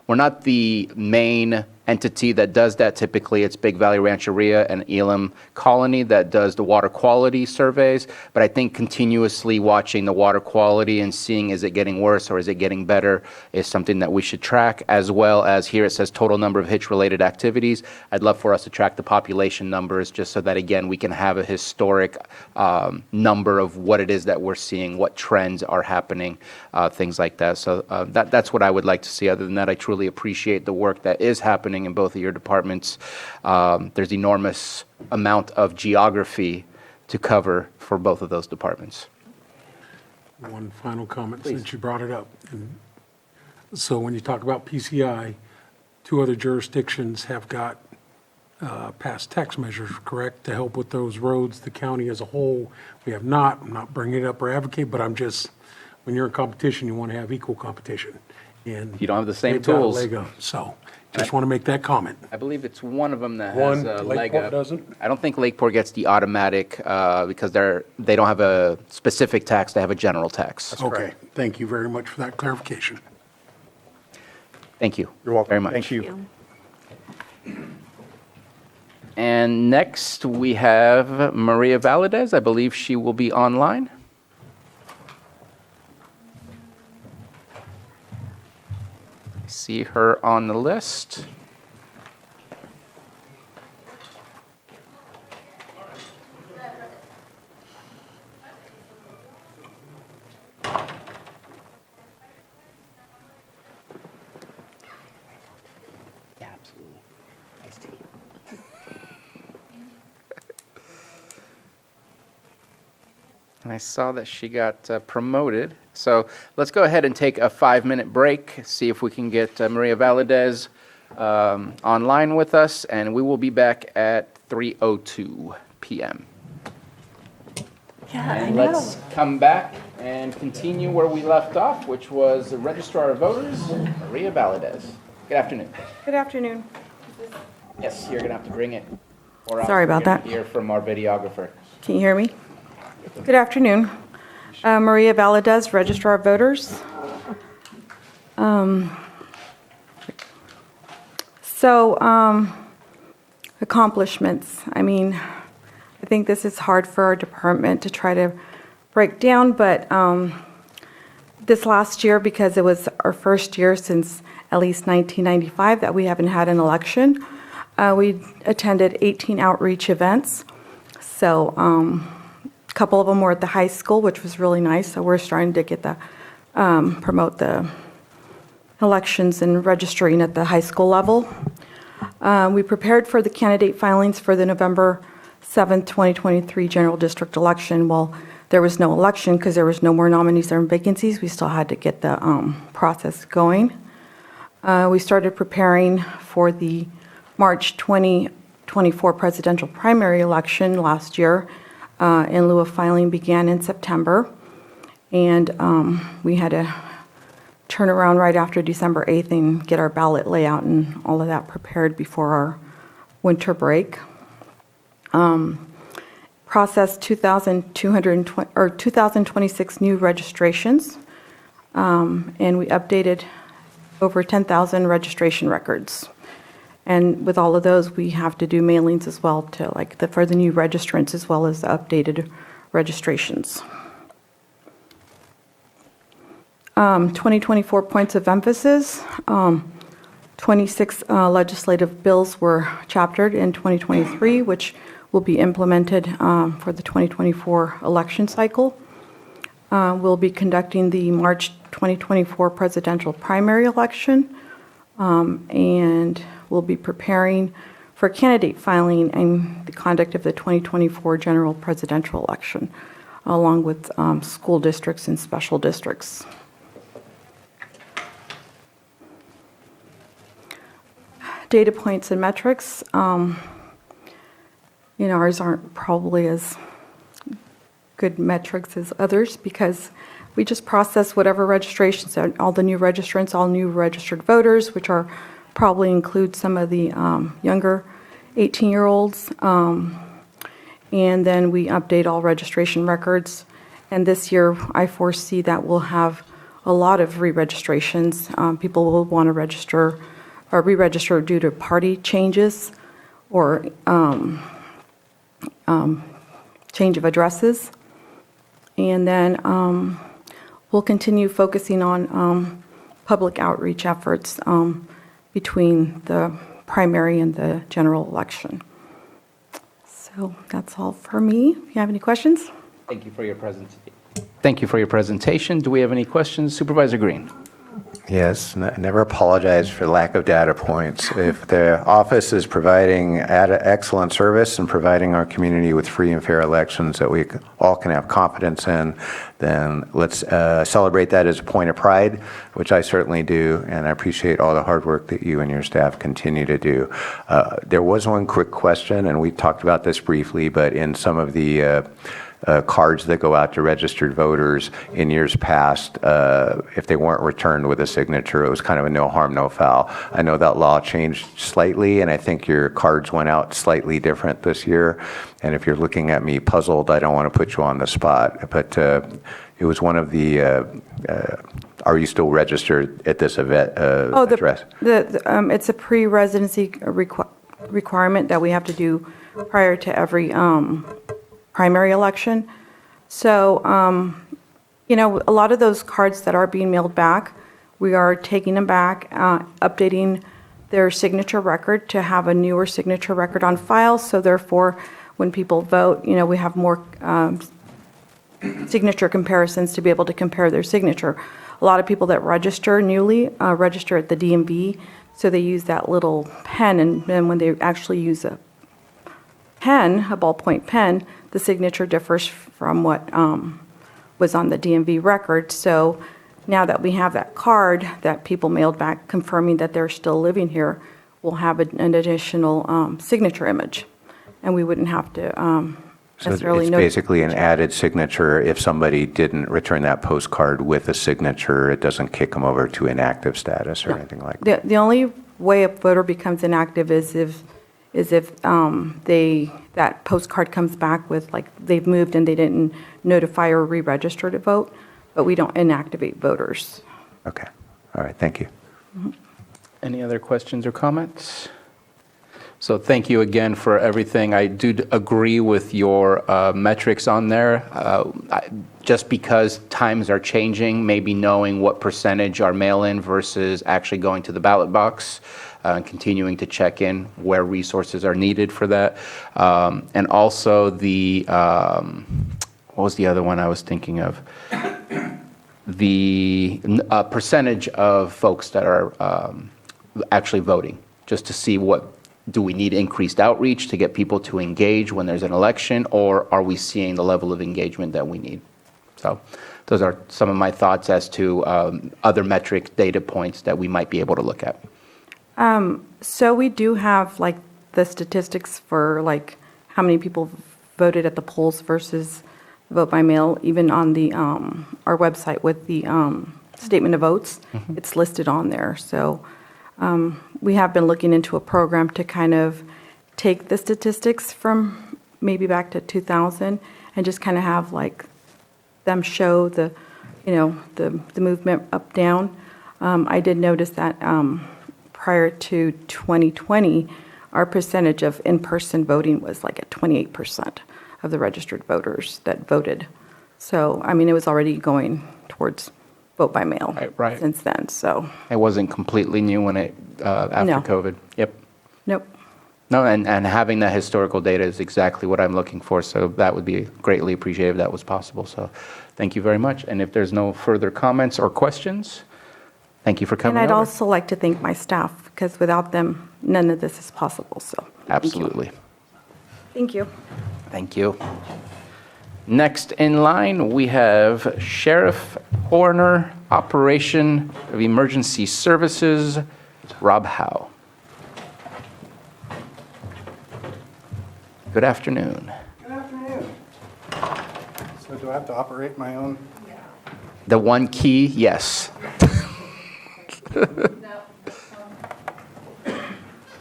not the main entity that does that. Typically, it's Big Valley Rancheria and Elam Colony that does the water quality surveys. But I think continuously watching the water quality and seeing is it getting worse or is it getting better is something that we should track, as well as here it says total number of hitch-related activities. I'd love for us to track the population numbers just so that, again, we can have a historic number of what it is that we're seeing, what trends are happening, things like that. So that's what I would like to see. Other than that, I truly appreciate the work that is happening in both of your departments. There's enormous amount of geography to cover for both of those departments. One final comment, since you brought it up. And so when you talk about PCI, 2 other jurisdictions have got passed tax measures, correct, to help with those roads. The county as a whole, we have not. I'm not bringing it up or advocate, but when you're in competition, you want to have equal competition. And you don't have the same they've got a tools. leg up. So just want to make that comment. I believe it's one of them that One, has a leg Lakeport up. doesn't? I don't think Lakeport gets the automatic because they don't have a specific tax. They have a general tax. Okay, thank you very much for that clarification. Thank you. You're welcome. Very much. Thank you. And next we have Maria Valadez. I believe she will be online. See her on the list. Yeah, absolutely. Nice to meet you. And I saw that she got promoted. So let's go ahead and take a 5-minute break, see if we can get Maria Valadez online with us, and we will be back at 3:02 p.m. Yeah, And let's come back and continue where we left off, which was the Registrar of Voters, Maria Valadez. Good afternoon. Good afternoon. Yes, you're going to have to bring it. Or else Sorry about we're gonna that. Hear from our videographer. Can you hear me? Good afternoon. Maria Valadez, Registrar of Voters. Accomplishments. I mean, I think this is hard for our department to try to break down, but this last year, because it was our first year since at least 1995 that we haven't had an election. We attended 18 outreach events. So a couple of them were at the high school, which was really nice. So we're starting to get the promote the elections and registering at the high school level. We prepared for the candidate filings for the November 7th, 2023 general district election. Well, there was no election because there was no more nominees or vacancies. We still had to get the process going. We started preparing for the March 2024 presidential primary election last year. In lieu of filing began in September. And we had to turn around right after December 8th and get our ballot layout and all of that prepared before our winter break. Processed 2,026 new registrations, and we updated over 10,000 registration records. And with all of those, we have to do mailings as well to for the new registrants as well as the updated registrations. 2024 points of emphasis. 26 legislative bills were chaptered in 2023, which will be implemented for the 2024 election cycle. We'll be conducting the March 2024 presidential primary election, and we'll be preparing for candidate filing and the conduct of the 2024 general presidential election, along with school districts and special districts. Data points and metrics. Ours aren't probably as good metrics as others because we just process whatever registrations, all the new registrants, all new registered voters, which are probably include some of the younger 18-year-olds. And then we update all registration records. And this year, I foresee that we'll have a lot of re-registrations. People will want to register or re-register due to party changes or change of addresses. And then we'll continue focusing on public outreach efforts between the primary and the general election. So that's all for me. If you have any questions? Thank you for your presentation. Do we have any questions? Supervisor Green. Yes, never apologize for lack of data points. If the office is providing excellent service and providing our community with free and fair elections that we all can have confidence in, then let's celebrate that as a point of pride, which I certainly do, and I appreciate all the hard work that you and your staff continue to do. There was one quick question, and we talked about this briefly, but in some of the cards that go out to registered voters in years past, if they weren't returned with a signature, it was kind of a no harm, no foul. I know that law changed slightly, and I think your cards went out slightly different this year. And if you're looking at me puzzled, I don't want to put you on the spot, but it was one of the, are you still registered at this event address? It's a pre-residency requirement that we have to do prior to every primary election. So, a lot of those cards that are being mailed back, we are taking them back, updating their signature record to have a newer signature record on file. So therefore, when people vote, we have more signature comparisons to be able to compare their signature. A lot of people that register newly register at the DMV, so they use that little pen, and then when they actually use a pen, a ballpoint pen, the signature differs from what was on the DMV record. So now that we have that card that people mailed back confirming that they're still living here, we'll have an additional signature image, and we wouldn't have to necessarily So it's basically an added signature. If somebody didn't return that postcard with a signature, it doesn't kick them over to inactive status or anything like that. The only way a voter becomes inactive is if that postcard comes back with they've moved and they didn't notify or re-register to vote, but we don't inactivate voters. Okay. All right. Thank you. Any other questions or comments? So thank you again for everything. I do agree with your metrics on there. Just because times are changing, maybe knowing what percentage are mail-in versus actually going to the ballot box, and continuing to check in where resources are needed for that. And also the, what was the other one I was thinking of? The percentage of folks that are actually voting, just to see what, do we need increased outreach to get people to engage when there's an election, or are we seeing the level of engagement that we need? So those are some of my thoughts as to other metric data points that we might be able to look at. So we do have like the statistics for like how many people voted at the polls versus vote by mail, even on the our website with the statement of votes. It's listed on there. So we have been looking into a program to kind of take the statistics from maybe back to 2000 and just kind of have like them show the, you know, the movement up, down. I did notice that prior to 2020, our percentage of in-person voting was like at 28% of the registered voters that voted. So, I mean, it was already going towards vote by mail Right. since then, so. It wasn't completely new when it, after No. COVID. Yep. Nope. No, and having that historical data is exactly what I'm looking for, so that would be greatly appreciated if that was possible. So thank you very much. And if there's no further comments or questions, thank you for coming And I'd over. also like to thank my staff, because without them, none of this is possible, so. Absolutely. Thank you. Thank you. Next in line, we have Sheriff Horner, Operation of Emergency Services, Rob Howe. Good afternoon. Good afternoon. So do I have to operate my own? The one key, yes.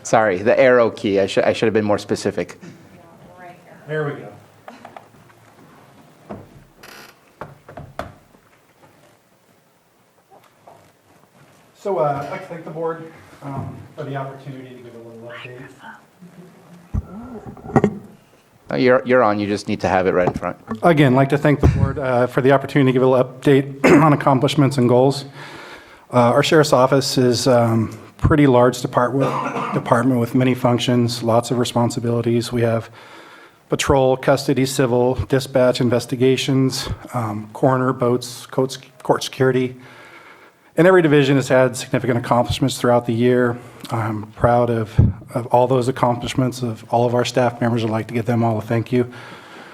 Sorry, the arrow key. I should have been more specific. There we go. So I'd like to thank the board for the opportunity to give a little update. No, you're on. You just need to have it right in front. Again, I'd like to thank the board for the opportunity to give a little update on accomplishments and goals. Our sheriff's office is a pretty large department with many functions, lots of responsibilities. We have patrol, custody, civil, dispatch, investigations, coroner, boats, court security. And every division has had significant accomplishments throughout the year. I'm proud of all those accomplishments of all of our staff members. I'd like to give them all a thank you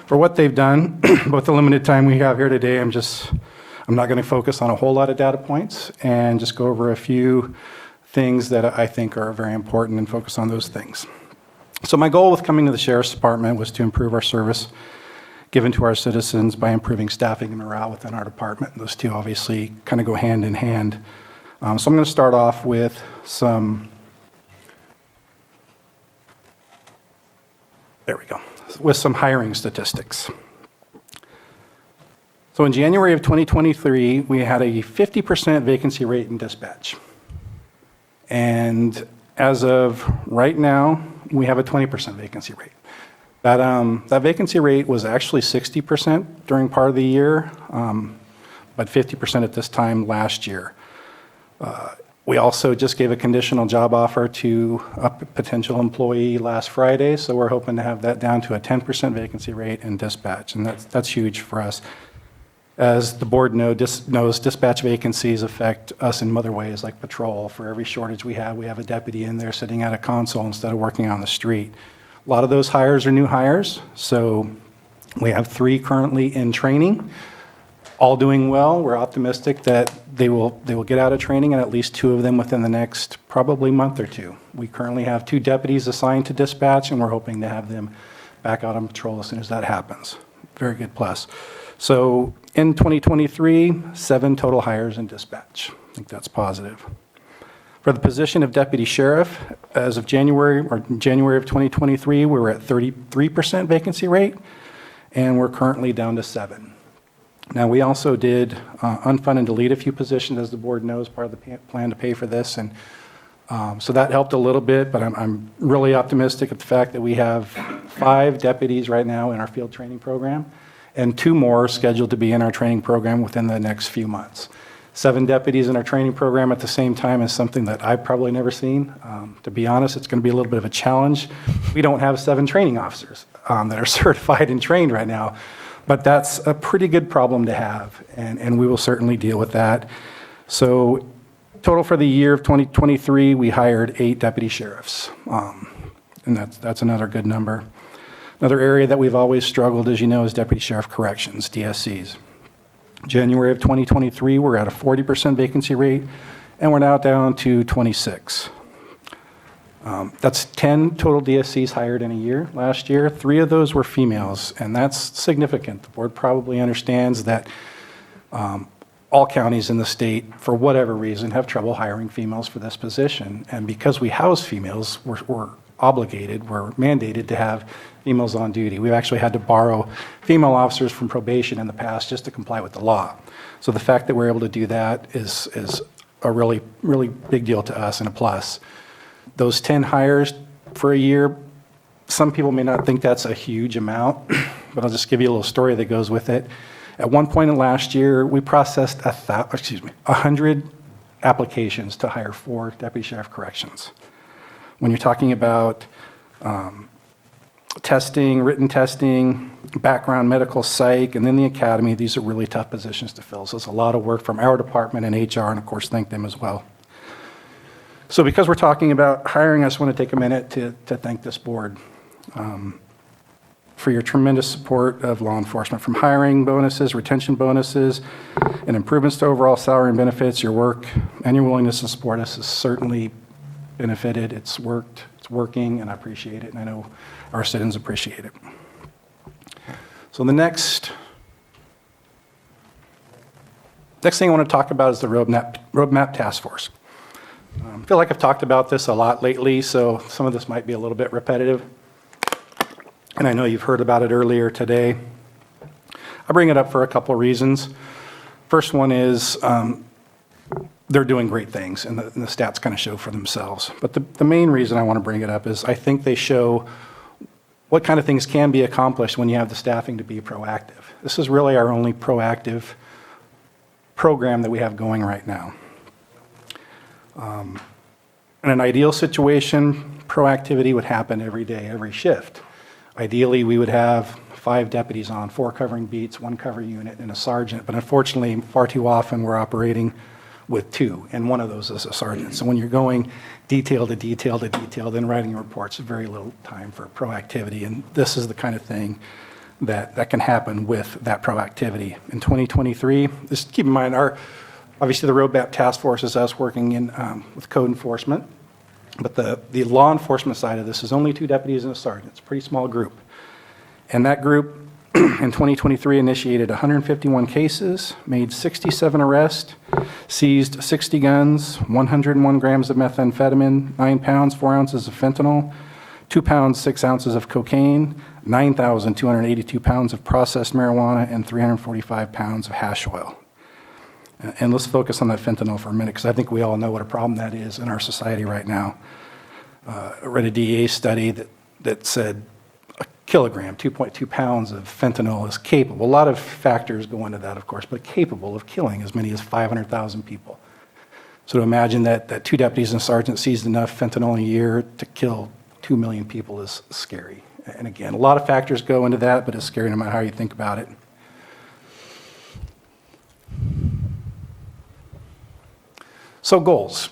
for what they've done. With the limited time we have here today, I'm not going to focus on a whole lot of data points and just go over a few things that I think are very important and focus on those things. So my goal with coming to the Sheriff's Department was to improve our service given to our citizens by improving staffing and morale within our department. Those two obviously kind of go hand in hand. So I'm going to start off with some hiring statistics. So in January of 2023, we had a 50% vacancy rate in dispatch. And as of right now, we have a 20% vacancy rate. That vacancy rate was actually 60% during part of the year, but 50% at this time last year. We also just gave a conditional job offer to a potential employee last Friday, so we're hoping to have that down to a 10% vacancy rate in dispatch, and that's huge for us. As the board knows, dispatch vacancies affect us in other ways, like patrol. For every shortage we have a deputy in there sitting at a console instead of working on the street. A lot of those hires are new hires, so we have 3 currently in training, all doing well. We're optimistic that they will get out of training, and at least 2 of them within the next probably month or 2. We currently have 2 deputies assigned to dispatch, and we're hoping to have them back out on patrol as soon as that happens. Very good plus. So in 2023, 7 total hires in dispatch. I think that's positive. For the position of deputy sheriff, as of January of 2023, we were at 33% vacancy rate, and we're currently down to 7. Now, we also did unfund and delete a few positions, as the board knows, part of the plan to pay for this, and So that helped a little bit, but I'm really optimistic at the fact that we have 5 deputies right now in our field training program, and 2 more scheduled to be in our training program within the next few months. 7 deputies in our training program at the same time is something that I've probably never seen. To be honest, it's going to be a little bit of a challenge. We don't have 7 training officers that are certified and trained right now, but that's a pretty good problem to have, and we will certainly deal with that. So total for the year of 2023, we hired 8 deputy sheriffs, and that's another good number. Another area that we've always struggled, as you know, is deputy sheriff corrections, DSCs. January of 2023, we're at a 40% vacancy rate, and we're now down to 26. That's 10 total DSCs hired in a year. Last year, 3 of those were females, and that's significant. The board probably understands that all counties in the state, for whatever reason, have trouble hiring females for this position. And because we house females, we're obligated, we're mandated to have females on duty. We've actually had to borrow female officers from probation in the past just to comply with the law. So the fact that we're able to do that is a really, really big deal to us and a plus. Those 10 hires for a year, some people may not think that's a huge amount, but I'll just give you a little story that goes with it. At one point in last year, we processed 100 applications to hire 4 deputy sheriff corrections. When you're talking about testing, written testing, background medical psych, and then the academy, these are really tough positions to fill. So it's a lot of work from our department and HR, and of course, thank them as well. So because we're talking about hiring, I just want to take a minute to thank this board for your tremendous support of law enforcement, from hiring bonuses, retention bonuses, and improvements to overall salary and benefits. Your work and your willingness to support us has certainly benefited. It's worked, it's working, and I appreciate it, and I know our citizens appreciate it. So the next thing I want to talk about is the roadmap task force. I feel like I've talked about this a lot lately, so some of this might be a little bit repetitive. And I know you've heard about it earlier today. I bring it up for a couple reasons. First one is they're doing great things, and the stats kind of show for themselves. But the main reason I want to bring it up is I think they show what kind of things can be accomplished when you have the staffing to be proactive. This is really our only proactive program that we have going right now. In an ideal situation, proactivity would happen every day, every shift. Ideally, we would have 5 deputies on, 4 covering beats, 1 cover unit, and a sergeant. But unfortunately, far too often, we're operating with 2, and one of those is a sergeant. So when you're going detail to detail to detail, then writing reports, very little time for proactivity. And this is the kind of thing that can happen with that proactivity. In 2023, just keep in mind, obviously the roadmap task force is us working with code enforcement. But the law enforcement side of this is only 2 deputies and a sergeant. It's a pretty small group. And that group in 2023 initiated 151 cases, made 67 arrests, seized 60 guns, 101 grams of methamphetamine, 9 pounds, 4 ounces of fentanyl, 2 pounds, 6 ounces of cocaine, 9,282 pounds of processed marijuana, and 345 pounds of hash oil. And let's focus on that fentanyl for a minute, because I think we all know what a problem that is in our society right now. I read a DEA study that said a kilogram, 2.2 pounds of fentanyl is capable. A lot of factors go into that, of course, but capable of killing as many as 500,000 people. So to imagine that 2 deputies and a sergeant seized enough fentanyl a year to kill 2 million people is scary. And again, a lot of factors go into that, but it's scary no matter how you think about it. So goals.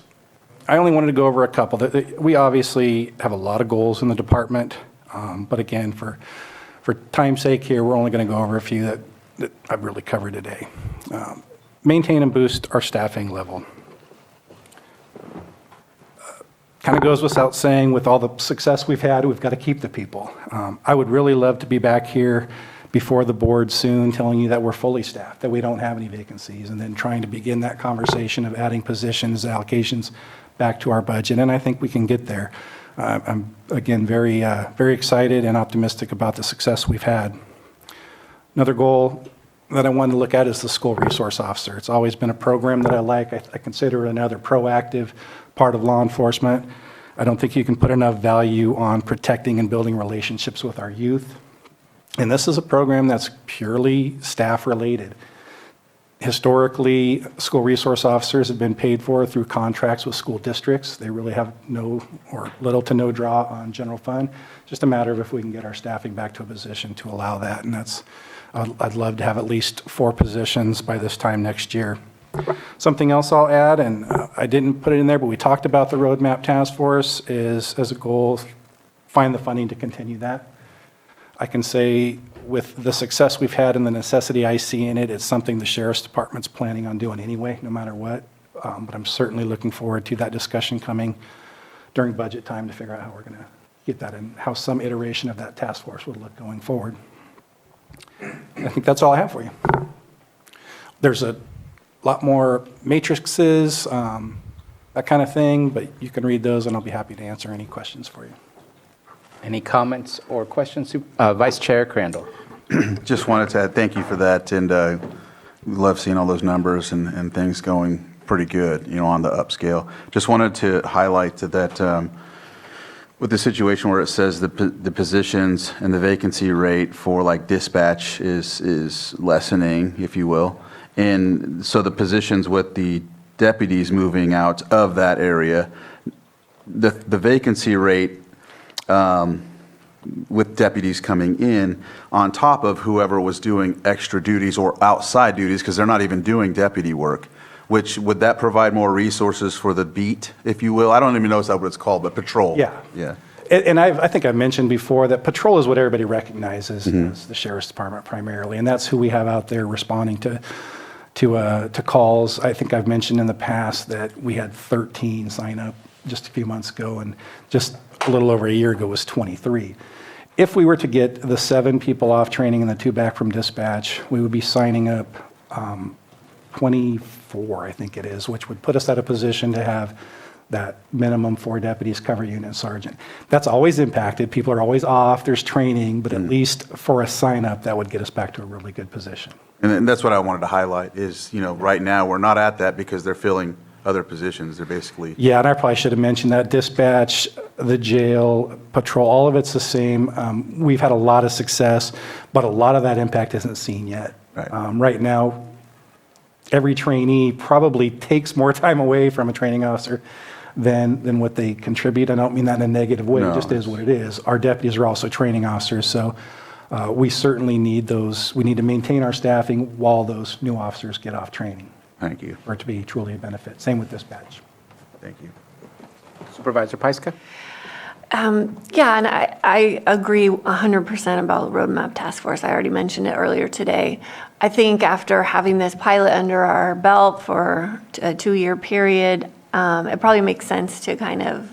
I only wanted to go over a couple. We obviously have a lot of goals in the department, but again, for time's sake here, we're only going to go over a few that I've really covered today. Maintain and boost our staffing level. Kind of goes without saying, with all the success we've had, we've got to keep the people. I would really love to be back here before the board soon, telling you that we're fully staffed, that we don't have any vacancies, and then trying to begin that conversation of adding positions, allocations back to our budget, and I think we can get there. I'm, again, very excited and optimistic about the success we've had. Another goal that I wanted to look at is the school resource officer. It's always been a program that I like. I consider it another proactive part of law enforcement. I don't think you can put enough value on protecting and building relationships with our youth. And this is a program that's purely staff-related. Historically, school resource officers have been paid for through contracts with school districts. They really have no or little to no draw on general fund. Just a matter of if we can get our staffing back to a position to allow that. And that's, I'd love to have at least 4 positions by this time next year. Something else I'll add, and I didn't put it in there, but we talked about the roadmap task force is, as a goal, find the funding to continue that. I can say with the success we've had and the necessity I see in it, it's something the Sheriff's Department's planning on doing anyway, no matter what. But I'm certainly looking forward to that discussion coming during budget time to figure out how we're going to get that and how some iteration of that task force would look going forward. I think that's all I have for you. There's a lot more matrices, that kind of thing, but you can read those and I'll be happy to answer any questions for you. Any comments or questions? Vice Chair Crandall. Just wanted to add thank you for that, and we love seeing all those numbers and things going pretty good, you know, on the upscale. Just wanted to highlight that with the situation where it says the positions and the vacancy rate for like dispatch is lessening, if you will, and so the positions with the deputies moving out of that area, the vacancy rate with deputies coming in on top of whoever was doing extra duties or outside duties, because they're not even doing deputy work, which would that provide more resources for the beat, if you will? I don't even know if that's what it's called, but patrol. Yeah. Yeah. And I think I mentioned before that patrol is what everybody recognizes as the Sheriff's Department primarily, and that's who we have out there responding to calls. I think I've mentioned in the past that we had 13 sign up just a few months ago, and just a little over a year ago was 23. If we were to get the 7 people off training and the 2 back from dispatch, we would be signing up 24, I think it is, which would put us at a position to have that minimum 4 deputies, cover unit, sergeant. That's always impacted. People are always off. There's training, but at least for a sign up, that would get us back to a really good position. And that's what I wanted to highlight is, you know, right now we're not at that because they're filling other positions. They're basically. Yeah, and I probably should have mentioned that dispatch, the jail, patrol, all of it's the same. We've had a lot of success, but a lot of that impact isn't seen yet. Right. Right now, every trainee probably takes more time away from a training officer than what they contribute. I don't mean that in a negative way. No, It just is what it is. Our deputies are also training officers, so we certainly need those. We need to maintain our staffing while those new officers get off training. Thank you. For it to be truly a benefit. Same with dispatch. Thank you. Supervisor Pyska? Yeah, and I agree 100% about the Roadmap Task Force. I already mentioned it earlier today. I think after having this pilot under our belt for a 2-year period, it probably makes sense to kind of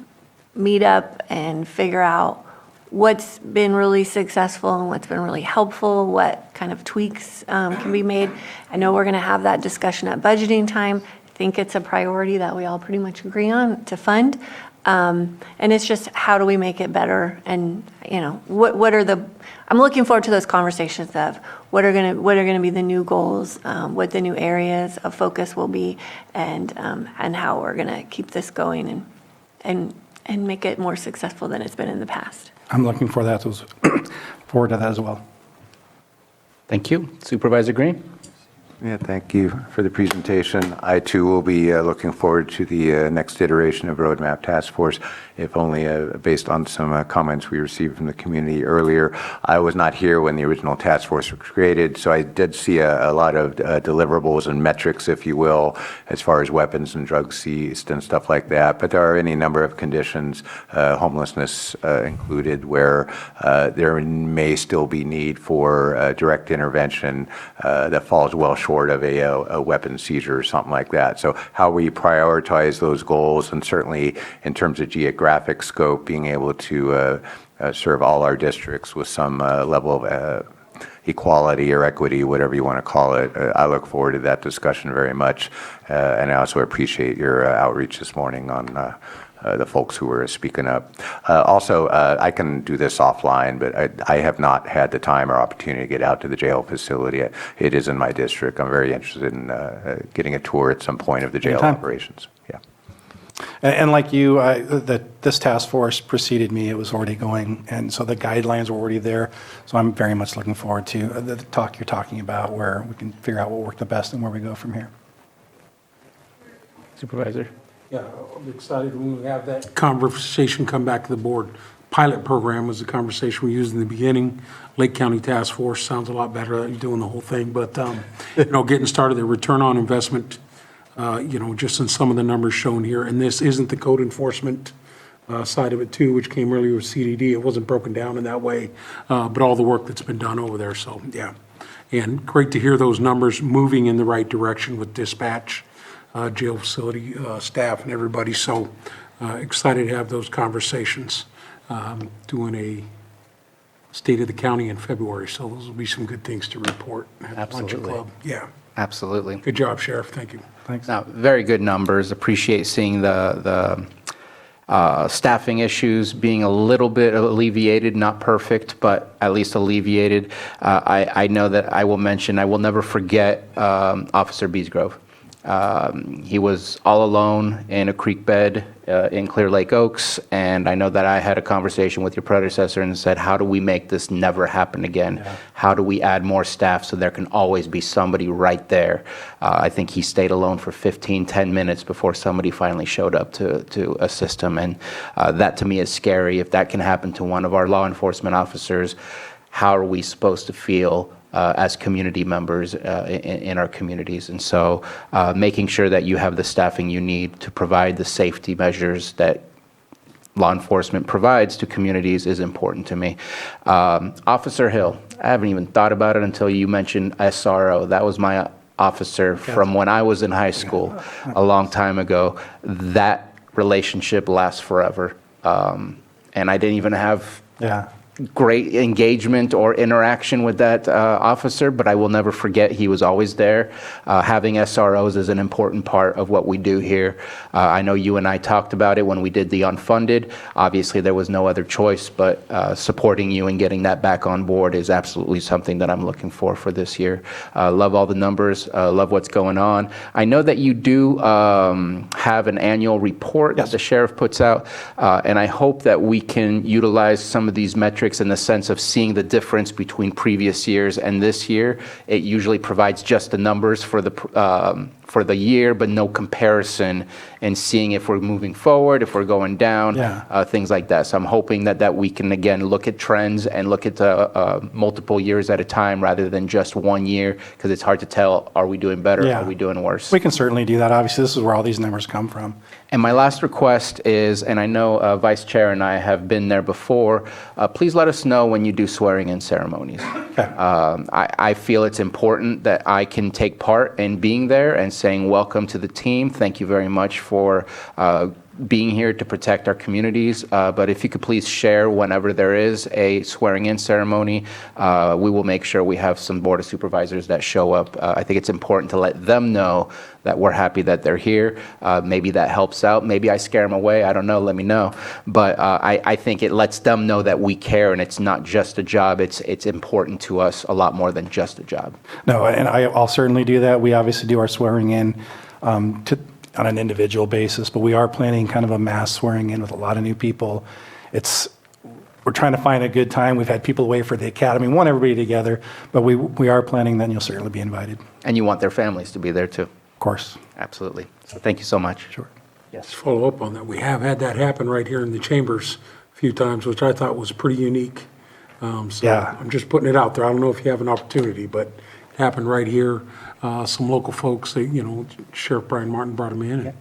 meet up and figure out what's been really successful and what's been really helpful, what kind of tweaks can be made. I know we're going to have that discussion at budgeting time. I think it's a priority that we all pretty much agree on to fund. And it's just how do we make it better? And, you know, what are the, I'm looking forward to those conversations of what are going to be the new goals, what the new areas of focus will be, and how we're going to keep this going and make it more successful than it's been in the past. I'm looking forward to that as well. Thank you. Supervisor Green? Yeah, thank you for the presentation. I too will be looking forward to the next iteration of Roadmap Task Force, if only based on some comments we received from the community earlier. I was not here when the original task force was created, so I did see a lot of deliverables and metrics, if you will, as far as weapons and drugs seized and stuff like that. But there are any number of conditions, homelessness included, where there may still be need for direct intervention that falls well short of a weapon seizure or something like that. So how we prioritize those goals, and certainly in terms of geographic scope, being able to serve all our districts with some level of equality or equity, whatever you want to call it. I look forward to that discussion very much, and I also appreciate your outreach this morning on the folks who were speaking up. Also, I can do this offline, but I have not had the time or opportunity to get out to the jail facility. It is in my district. I'm very interested in getting a tour at some point of the jail Anytime. operations. Yeah. And like you, this task force preceded me. It was already going, and so the guidelines were already there. So I'm very much looking forward to the talk you're talking about, where we can figure out what worked the best and where we go from here. Supervisor? Yeah, I'm excited when we have that conversation come back to the board. Pilot program was the conversation we used in the beginning. Lake County Task Force sounds a lot better than doing the whole thing, but, getting started, the return on investment, just in some of the numbers shown here, and this isn't the code enforcement side of it too, which came earlier with CDD. It wasn't broken down in that way, but all the work that's been done over there, so, yeah. And great to hear those numbers moving in the right direction with dispatch, jail facility staff and everybody, so excited to have those conversations. Doing a state of the county in February, so those will be some good things to report. Have a lunch Absolutely. club. Yeah. Absolutely. Good job, Sheriff. Thank you. Thanks. Now, very good numbers. Appreciate seeing the staffing issues being a little bit alleviated, not perfect, but at least alleviated. I know that I will never forget Officer Beesgrove. He was all alone in a creek bed in Clear Lake Oaks, and I know that I had a conversation with your predecessor and said, how do we make this never happen again? Yeah. How do we add more staff so there can always be somebody right there? I think he stayed alone for 10 minutes before somebody finally showed up to assist him, and that to me is scary. If that can happen to one of our law enforcement officers, how are we supposed to feel as community members in our communities? And so making sure that you have the staffing you need to provide the safety measures that law enforcement provides to communities is important to me. Officer Hill, I haven't even thought about it until you mentioned SRO. That was my officer from when I was in high school a long time ago. That relationship lasts forever. And I didn't even have great engagement or interaction with that officer, but I will never forget he was always there. Having SROs is an important part of what we do here. I know you and I talked about it when we did the unfunded. Obviously, there was no other choice, but supporting you and getting that back on board is absolutely something that I'm looking for this year. Love all the numbers, love what's going on. I know that you do have an annual report that the sheriff puts out, and I hope that we can utilize some of these metrics in the sense of seeing the difference between previous years and this year. It usually provides just the numbers for the year, but no comparison, and seeing if we're moving forward, if we're going down, things like that. So I'm hoping that we can, again, look at trends and look at multiple years at a time rather than just 1 year, because it's hard to tell, are we doing better, are we doing worse? We can certainly do that. Obviously, this is where all these numbers come from. And my last request is, and I know Vice Chair and I have been there before, please let us know when you do swearing-in ceremonies. I feel it's important that I can take part in being there and saying welcome to the team. Thank you very much for being here to protect our communities. But if you could please share whenever there is a swearing-in ceremony, we will make sure we have some Board of Supervisors that show up. I think it's important to let them know that we're happy that they're here. Maybe that helps out. Maybe I scare them away. I don't know. Let me know. But I think it lets them know that we care, and it's not just a job. It's important to us a lot more than just a job. No, and I'll certainly do that. We obviously do our swearing in on an individual basis, but we are planning kind of a mass swearing in with a lot of new people. We're trying to find a good time. We've had people away for the academy. We want everybody together, but we are planning that, and you'll certainly be invited. And you want their families to be there too. Of course. Absolutely. So thank you so much. Sure. Yes. Follow up on that. We have had that happen right here in the chambers a few times, which I thought was pretty unique. I'm just putting it out there. I don't know if you have an opportunity, but it happened right here. Some local folks, Sheriff Brian Martin brought them in,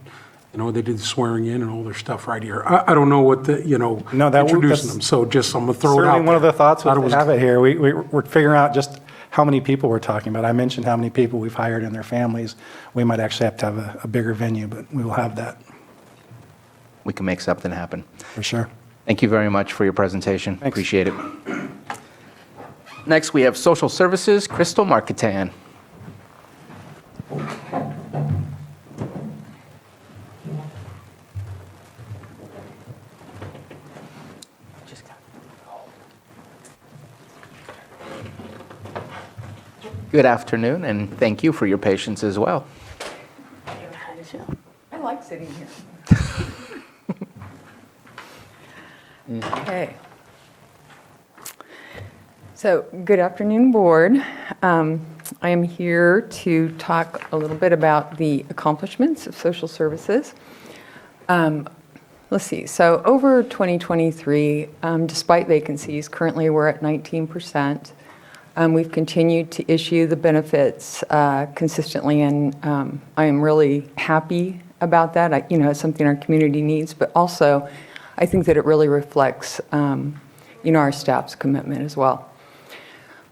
and they did the swearing in and all their stuff right here. I don't know what introducing them. So I'm gonna throw it out. Certainly one of the thoughts was to have it here. We're figuring out just how many people we're talking about. I mentioned how many people we've hired and their families. We might actually have to have a bigger venue, but we will have that. We can make something happen. For sure. Thank you very much for your presentation. Thanks. Appreciate it. Next, we have Social Services, Crystal Marketan. Good afternoon, and thank you for your patience as well. I like sitting here. Okay. So, good afternoon, Board. I am here to talk a little bit about the accomplishments of social services. Let's see. So, over 2023, despite vacancies, currently we're at 19%. We've continued to issue the benefits consistently, and I am really happy about that. It's something our community needs, but also I think that it really reflects, our staff's commitment as well.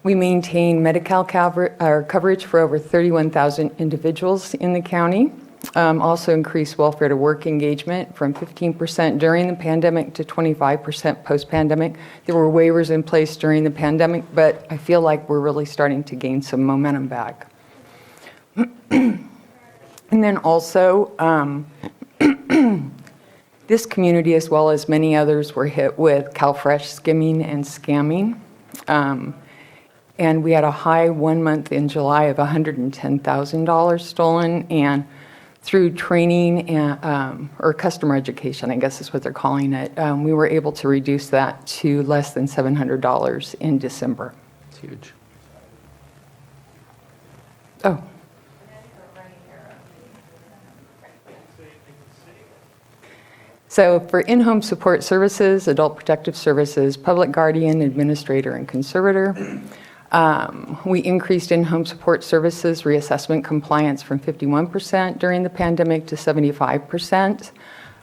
We maintain Medi-Cal coverage for over 31,000 individuals in the county. Also increased welfare to work engagement from 15% during the pandemic to 25% post-pandemic. There were waivers in place during the pandemic, but I feel like we're really starting to gain some momentum back. And then also, this community, as well as many others, were hit with CalFresh skimming and scamming. And we had a high 1 month in July of $110,000 stolen, and through training and, or customer education, I guess is what they're calling it, we were able to reduce that to less than $700 in December. It's huge. Oh. So for in-home support services, adult protective services, public guardian, administrator, and conservator, we increased in-home support services reassessment compliance from 51% during the pandemic to 75%.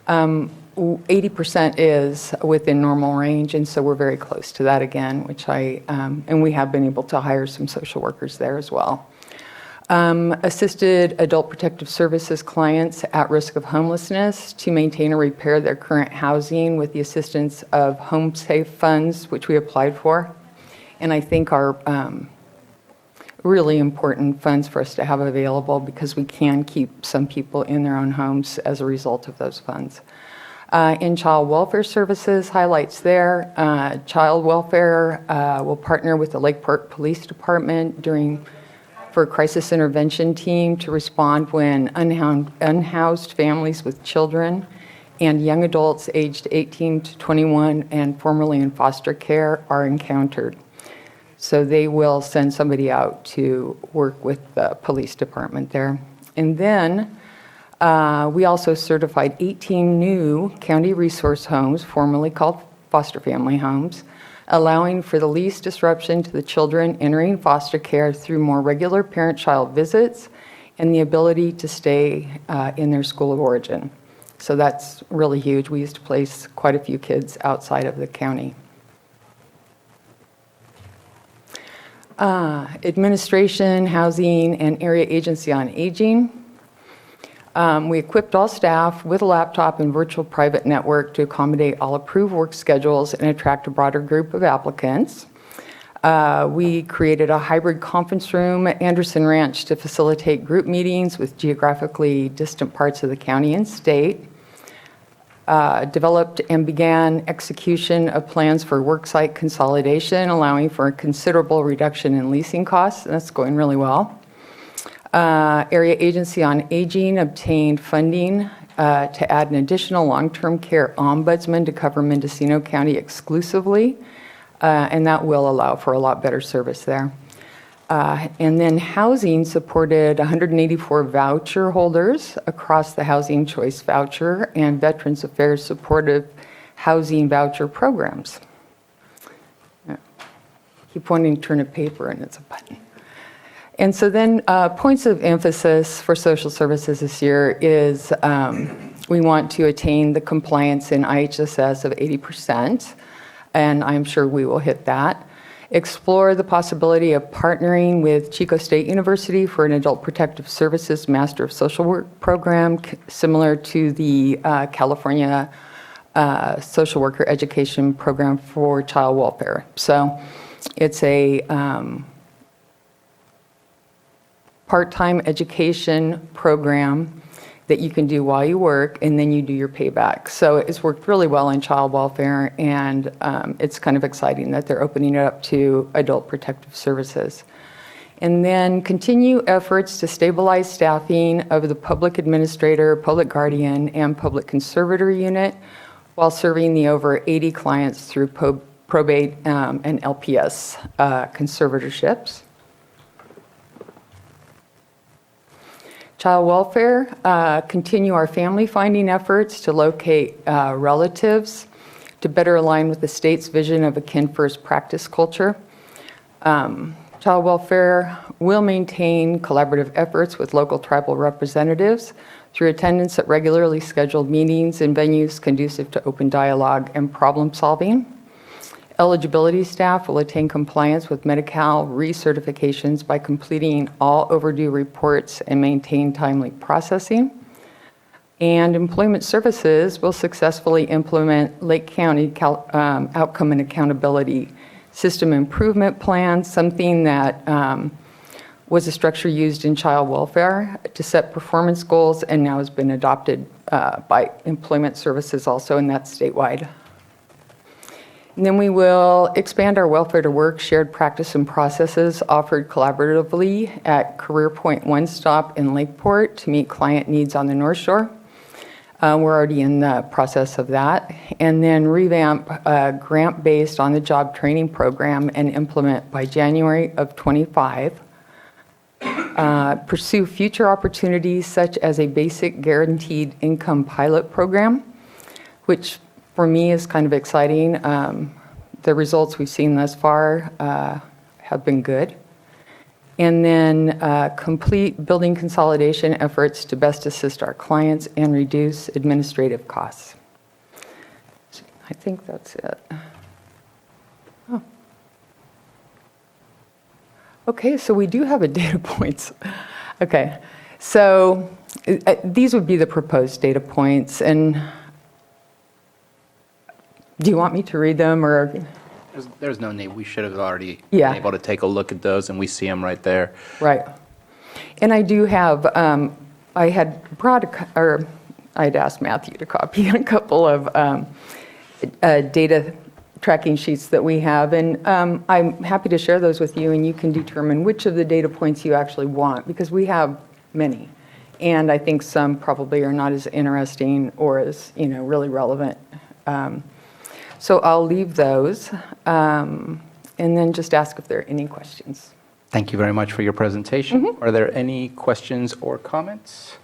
80% is within normal range, and so we're very close to that again, and we have been able to hire some social workers there as well. Assisted adult protective services clients at risk of homelessness to maintain or repair their current housing with the assistance of Home Safe funds, which we applied for, and I think are really important funds for us to have available because we can keep some people in their own homes as a result of those funds. In child welfare services, highlights there, child welfare will partner with the Lakeport Police Department for a crisis intervention team to respond when unhoused families with children and young adults aged 18 to 21 and formerly in foster care are encountered. So they will send somebody out to work with the police department there. And then we also certified 18 new county resource homes, formerly called foster family homes, allowing for the least disruption to the children entering foster care through more regular parent-child visits and the ability to stay in their school of origin. So that's really huge. We used to place quite a few kids outside of the county. Administration, housing, and area agency on aging. We equipped all staff with a laptop and virtual private network to accommodate all approved work schedules and attract a broader group of applicants. We created a hybrid conference room at Anderson Ranch to facilitate group meetings with geographically distant parts of the county and state. Developed and began execution of plans for worksite consolidation, allowing for a considerable reduction in leasing costs. That's going really well. Area Agency on Aging obtained funding to add an additional long-term care ombudsman to cover Mendocino County exclusively, and that will allow for a lot better service there. And then housing supported 184 voucher holders across the Housing Choice Voucher and Veterans Affairs Supportive Housing Voucher programs. Keep wanting to turn a paper and it's a button. And so then points of emphasis for social services this year is we want to attain the compliance in IHSS of 80%, and I'm sure we will hit that. Explore the possibility of partnering with Chico State University for an adult protective services Master of Social Work program similar to the California Social Worker Education Program for Child Welfare. So it's a part-time education program that you can do while you work, and then you do your payback. So it's worked really well in child welfare, and it's kind of exciting that they're opening it up to adult protective services. And then continue efforts to stabilize staffing of the public administrator, public guardian, and public conservator unit while serving the over 80 clients through probate and LPS conservatorships. Child welfare, continue our family finding efforts to locate relatives to better align with the state's vision of a kin-first practice culture. Child welfare will maintain collaborative efforts with local tribal representatives through attendance at regularly scheduled meetings in venues conducive to open dialogue and problem solving. Eligibility staff will attain compliance with Medi-Cal recertifications by completing all overdue reports and maintain timely processing. And Employment Services will successfully implement Lake County outcome and accountability system improvement plan, something that was a structure used in child welfare to set performance goals and now has been adopted by Employment Services also, and that's statewide. And then we will expand our welfare to work shared practice and processes offered collaboratively at Career Point One Stop in Lakeport to meet client needs on the North Shore. We're already in the process of that. And then revamp a grant-based on-the-job training program and implement by January of '25. Pursue future opportunities such as a basic guaranteed income pilot program, which for me is kind of exciting. The results we've seen thus far have been good. And then complete building consolidation efforts to best assist our clients and reduce administrative costs. I think that's it. Oh. Okay, so we do have a data points. Okay, so these would be the proposed data points. And do you want me to read them or? There's no need. We should have already Yeah. been able to take a look at those, and we see them right there. Right. And I do have, I had I'd asked Matthew to copy a couple of data tracking sheets that we have, and I'm happy to share those with you, and you can determine which of the data points you actually want, because we have many. And I think some probably are not as interesting or as, really relevant. So I'll leave those and then just ask if there are any questions. Thank you very much for your presentation. Are there any questions or comments?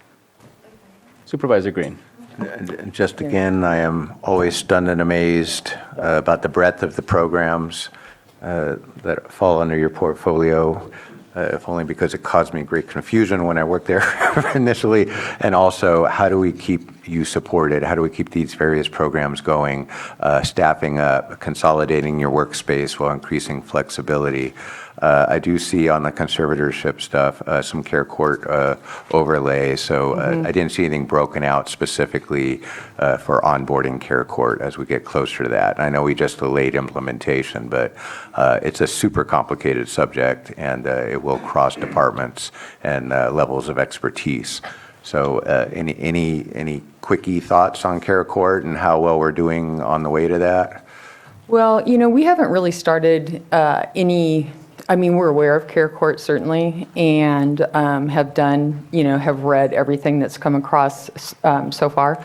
Supervisor Green. And just again, I am always stunned and amazed about the breadth of the programs that fall under your portfolio, if only because it caused me great confusion when I worked there initially. And also, how do we keep you supported? How do we keep these various programs going, staffing up, consolidating your workspace while increasing flexibility? I do see on the conservatorship stuff some care court overlay, so I didn't see anything broken out specifically for onboarding care court as we get closer to that. I know we just delayed implementation, but it's a super complicated subject, and it will cross departments and levels of expertise. So any quickie thoughts on care court and how well we're doing on the way to that? Well, we haven't really started we're aware of care court certainly, and have done, have read everything that's come across so far.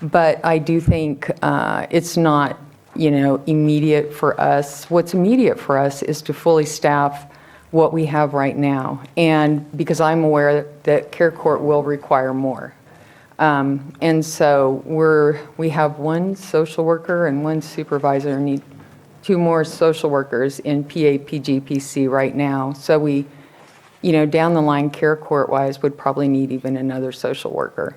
But I do think it's not, immediate for us. What's immediate for us is to fully staff what we have right now. And because I'm aware that care court will require more. And so we have one social worker and one supervisor, need 2 more social workers in PA, PG, PC right now. So we, down the line, care court-wise, would probably need even another social worker.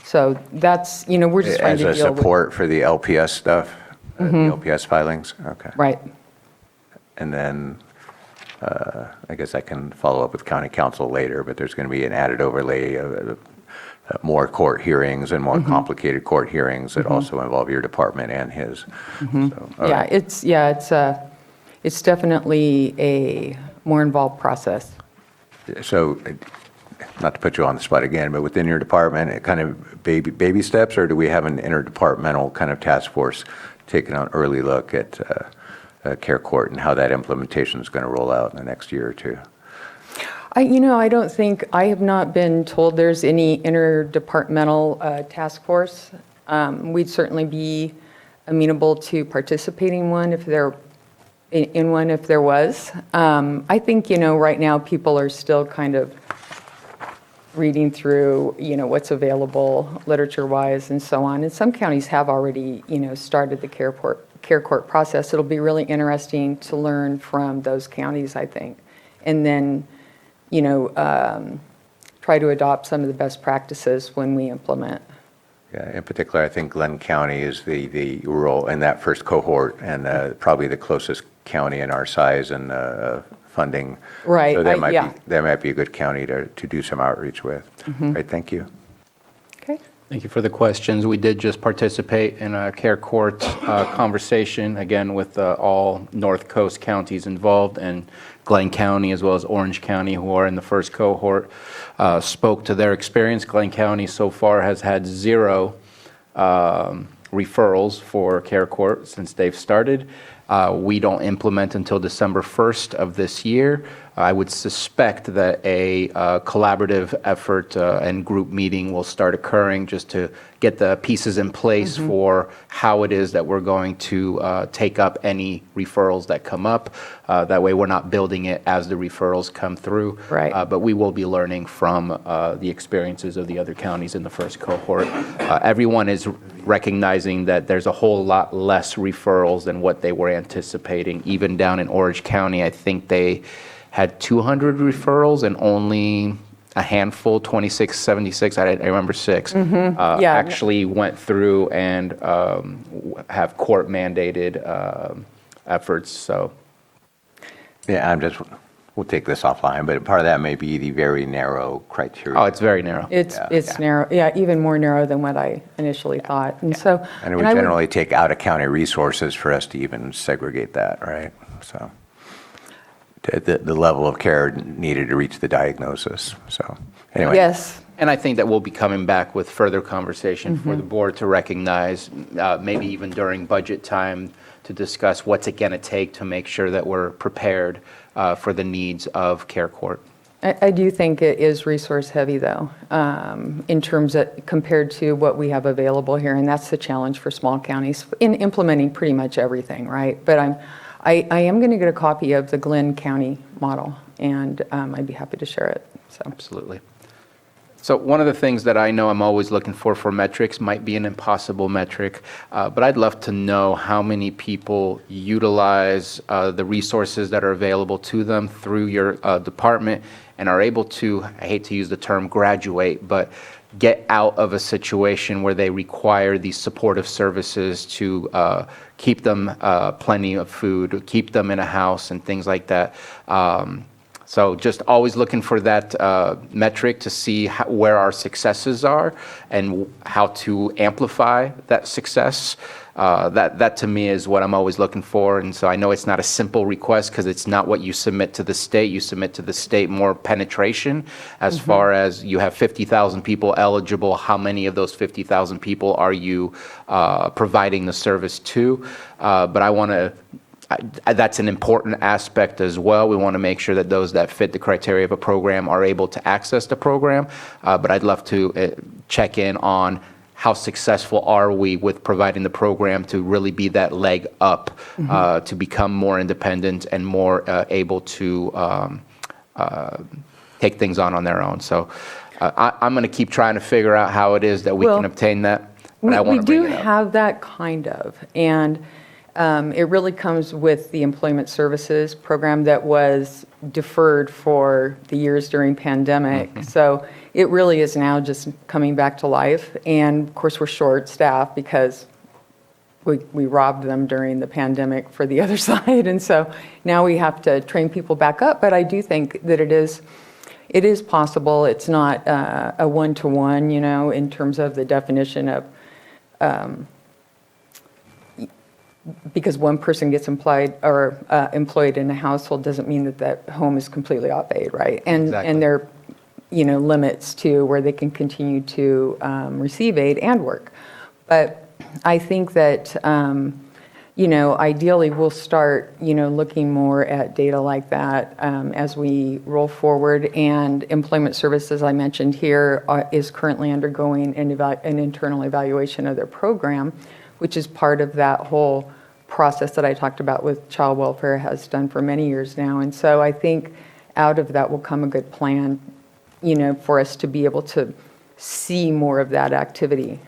So that's, we're just trying to deal with. As a support for the LPS stuff, the LPS filings? Okay. Right. And then I guess I can follow up with county council later, but there's going to be an added overlay of more court hearings and more complicated court hearings that also involve your department and his. So, all right. It's definitely a more involved process. So, not to put you on the spot again, but within your department, it kind of baby steps, or do we have an interdepartmental kind of task force taking an early look at care court and how that implementation is going to roll out in the next year or two? I don't think, I have not been told there's any interdepartmental task force. We'd certainly be amenable to participating in one if there was. I think, right now, people are still kind of reading through, what's available literature-wise and so on. And some counties have already, started the care court process. It'll be really interesting to learn from those counties, I think. And then, try to adopt some of the best practices when we implement. Yeah, in particular, I think Glenn County is the rural in that first cohort and probably the closest county in our size and funding. Right, So yeah. that might be a good county to do some outreach with. Right, thank you. Okay. Thank you for the questions. We did just participate in a care court conversation, again, with all North Coast counties involved, and Glenn County as well as Orange County, who are in the first cohort, spoke to their experience. Glenn County so far has had 0 referrals for care court since they've started. We don't implement until December 1st of this year. I would suspect that a collaborative effort and group meeting will start occurring just to get the pieces in place for how it is that we're going to take up any referrals that come up. That way we're not building it as the referrals come through. Right. But we will be learning from the experiences of the other counties in the first cohort. Everyone is recognizing that there's a whole lot less referrals than what they were anticipating. Even down in Orange County, I think they had 200 referrals and only a handful, 2676, I remember 6, Yeah. actually went through and have court mandated efforts. So, Yeah, we'll take this offline, but part of that may be the very narrow criteria. oh, it's very narrow. It's narrow, even more narrow than what I initially thought. And so. And it would generally take out-of-county resources for us to even segregate that, right? So the level of care needed to reach the diagnosis. So anyway. Yes. And I think that we'll be coming back with further conversation for the board to recognize, maybe even during budget time, to discuss what's it going to take to make sure that we're prepared for the needs of care court. I do think it is resource heavy, though, in terms of compared to what we have available here. And that's the challenge for small counties in implementing pretty much everything, right? But I am going to get a copy of the Glenn County model, and I'd be happy to share it. So. Absolutely. So one of the things that I know I'm always looking for metrics might be an impossible metric, but I'd love to know how many people utilize the resources that are available to them through your department and are able to, I hate to use the term graduate, but get out of a situation where they require these supportive services to keep them plenty of food, keep them in a house and things like that. So just always looking for that metric to see where our successes are and how to amplify that success. That to me is what I'm always looking for. And so I know it's not a simple request because it's not what you submit to the state. You submit to the state more penetration as far as you have 50,000 people eligible. How many of those 50,000 people are you providing the service to? But I want to. That's an important aspect as well. We want to make sure that those that fit the criteria of a program are able to access the program. But I'd love to check in on how successful are we with providing the program to really be that leg up to become more independent and more able to take things on their own. So I'm going to keep trying to figure out how it is that we can obtain that. But I want to bring it up. We do have that kind of, and it really comes with the employment services program that was deferred for the years during pandemic. So it really is now just coming back to life. And of course, we're short-staffed because we robbed them during the pandemic for the other side. And so now we have to train people back up. But I do think that it is possible. It's not a one-to-one, in terms of the definition of because one person gets employed in a household doesn't mean that home is completely obeyed, right? And Exactly. and there are, limits to where they can continue to receive aid and work. But I think that, ideally we'll start, looking more at data like that as we roll forward. And employment services, I mentioned here, is currently undergoing an internal evaluation of their program, which is part of that whole process that I talked about with child welfare has done for many years now. And so I think out of that will come a good plan, for us to be able to see more of that activity,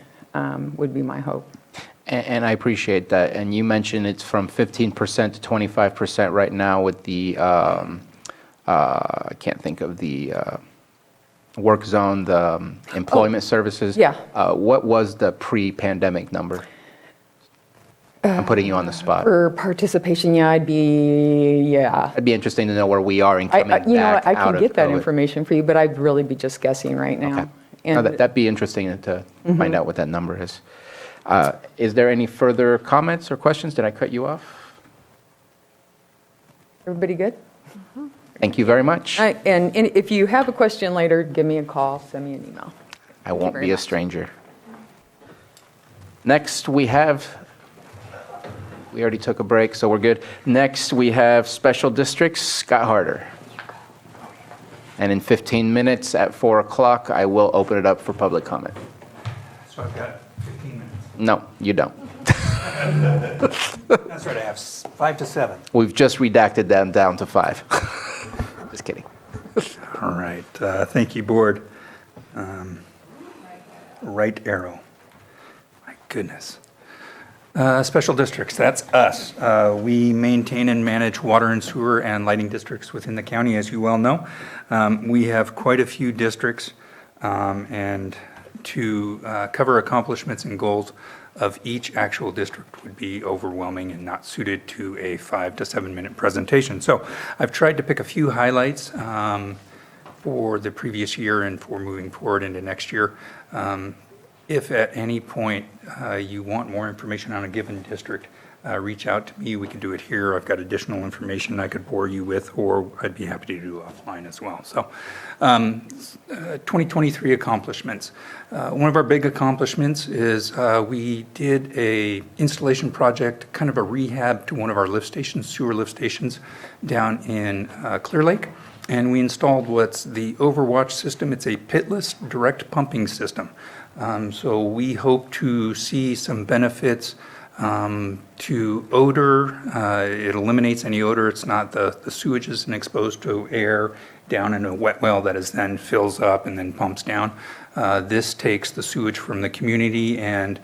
would be my hope. And I appreciate that. And you mentioned it's from 15% to 25% right now with the, I can't think of the work zone, the employment services. yeah. What was the pre-pandemic number? I'm putting you on the spot. For participation, I'd be interesting to know where we are in coming back I out can of get that COVID. information for you, but I'd really be just guessing right now. Okay. No, And that'd be interesting to find out what that number is. Is there any further comments or questions? Did I cut you off? everybody good? Thank you very much. And if you have a question later, give me a call, send me an email. I won't very be a much. stranger. Next, we already took a break, so we're good. Next, we have special districts, Scott Harder. And in 15 minutes at 4 o'clock, I will open it up for public comment. So I've got 15 minutes. No, you don't. That's right, I have 5 to 7. We've just redacted them down to 5. Just kidding. All right, thank you, board. Right arrow. My goodness. Special districts, that's us. We maintain and manage water and sewer and lighting districts within the county, as you well know. We have quite a few districts, and to cover accomplishments and goals of each actual district would be overwhelming and not suited to a 5 to 7 minute presentation. So I've tried to pick a few highlights for the previous year and for moving forward into next year. If at any point you want more information on a given district, reach out to me. We can do it here. I've got additional information I could bore you with, or I'd be happy to do offline as well. So 2023 accomplishments. One of our big accomplishments is we did a installation project, kind of a rehab to one of our lift stations, sewer lift stations down in Clear Lake. And we installed what's the Overwatch system. It's a pitless direct pumping system. So we hope to see some benefits to odor. It eliminates any odor. It's not the sewage isn't exposed to air down in a wet well that is then fills up and then pumps down. This takes the sewage from the community and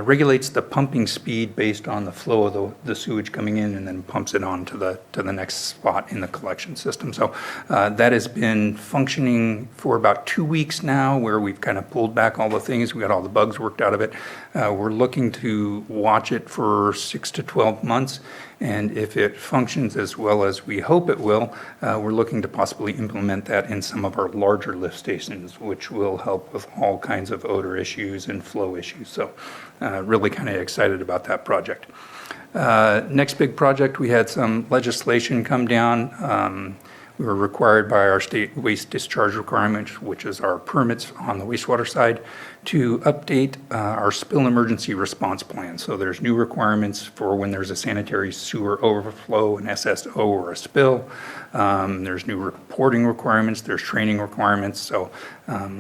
regulates the pumping speed based on the flow of the sewage coming in, and then pumps it on to the next spot in the collection system. So that has been functioning for about 2 weeks now, where we've kind of pulled back all the things. We got all the bugs worked out of it. We're looking to watch it for 6 to 12 months. And if it functions as well as we hope it will, we're looking to possibly implement that in some of our larger lift stations, which will help with all kinds of odor issues and flow issues. So really kind of excited about that project. Next big project, we had some legislation come down. We were required by our state waste discharge requirements, which is our permits on the wastewater side, to update our spill emergency response plan. So there's new requirements for when there's a sanitary sewer overflow, an SSO, or a spill. There's new reporting requirements, there's training requirements. So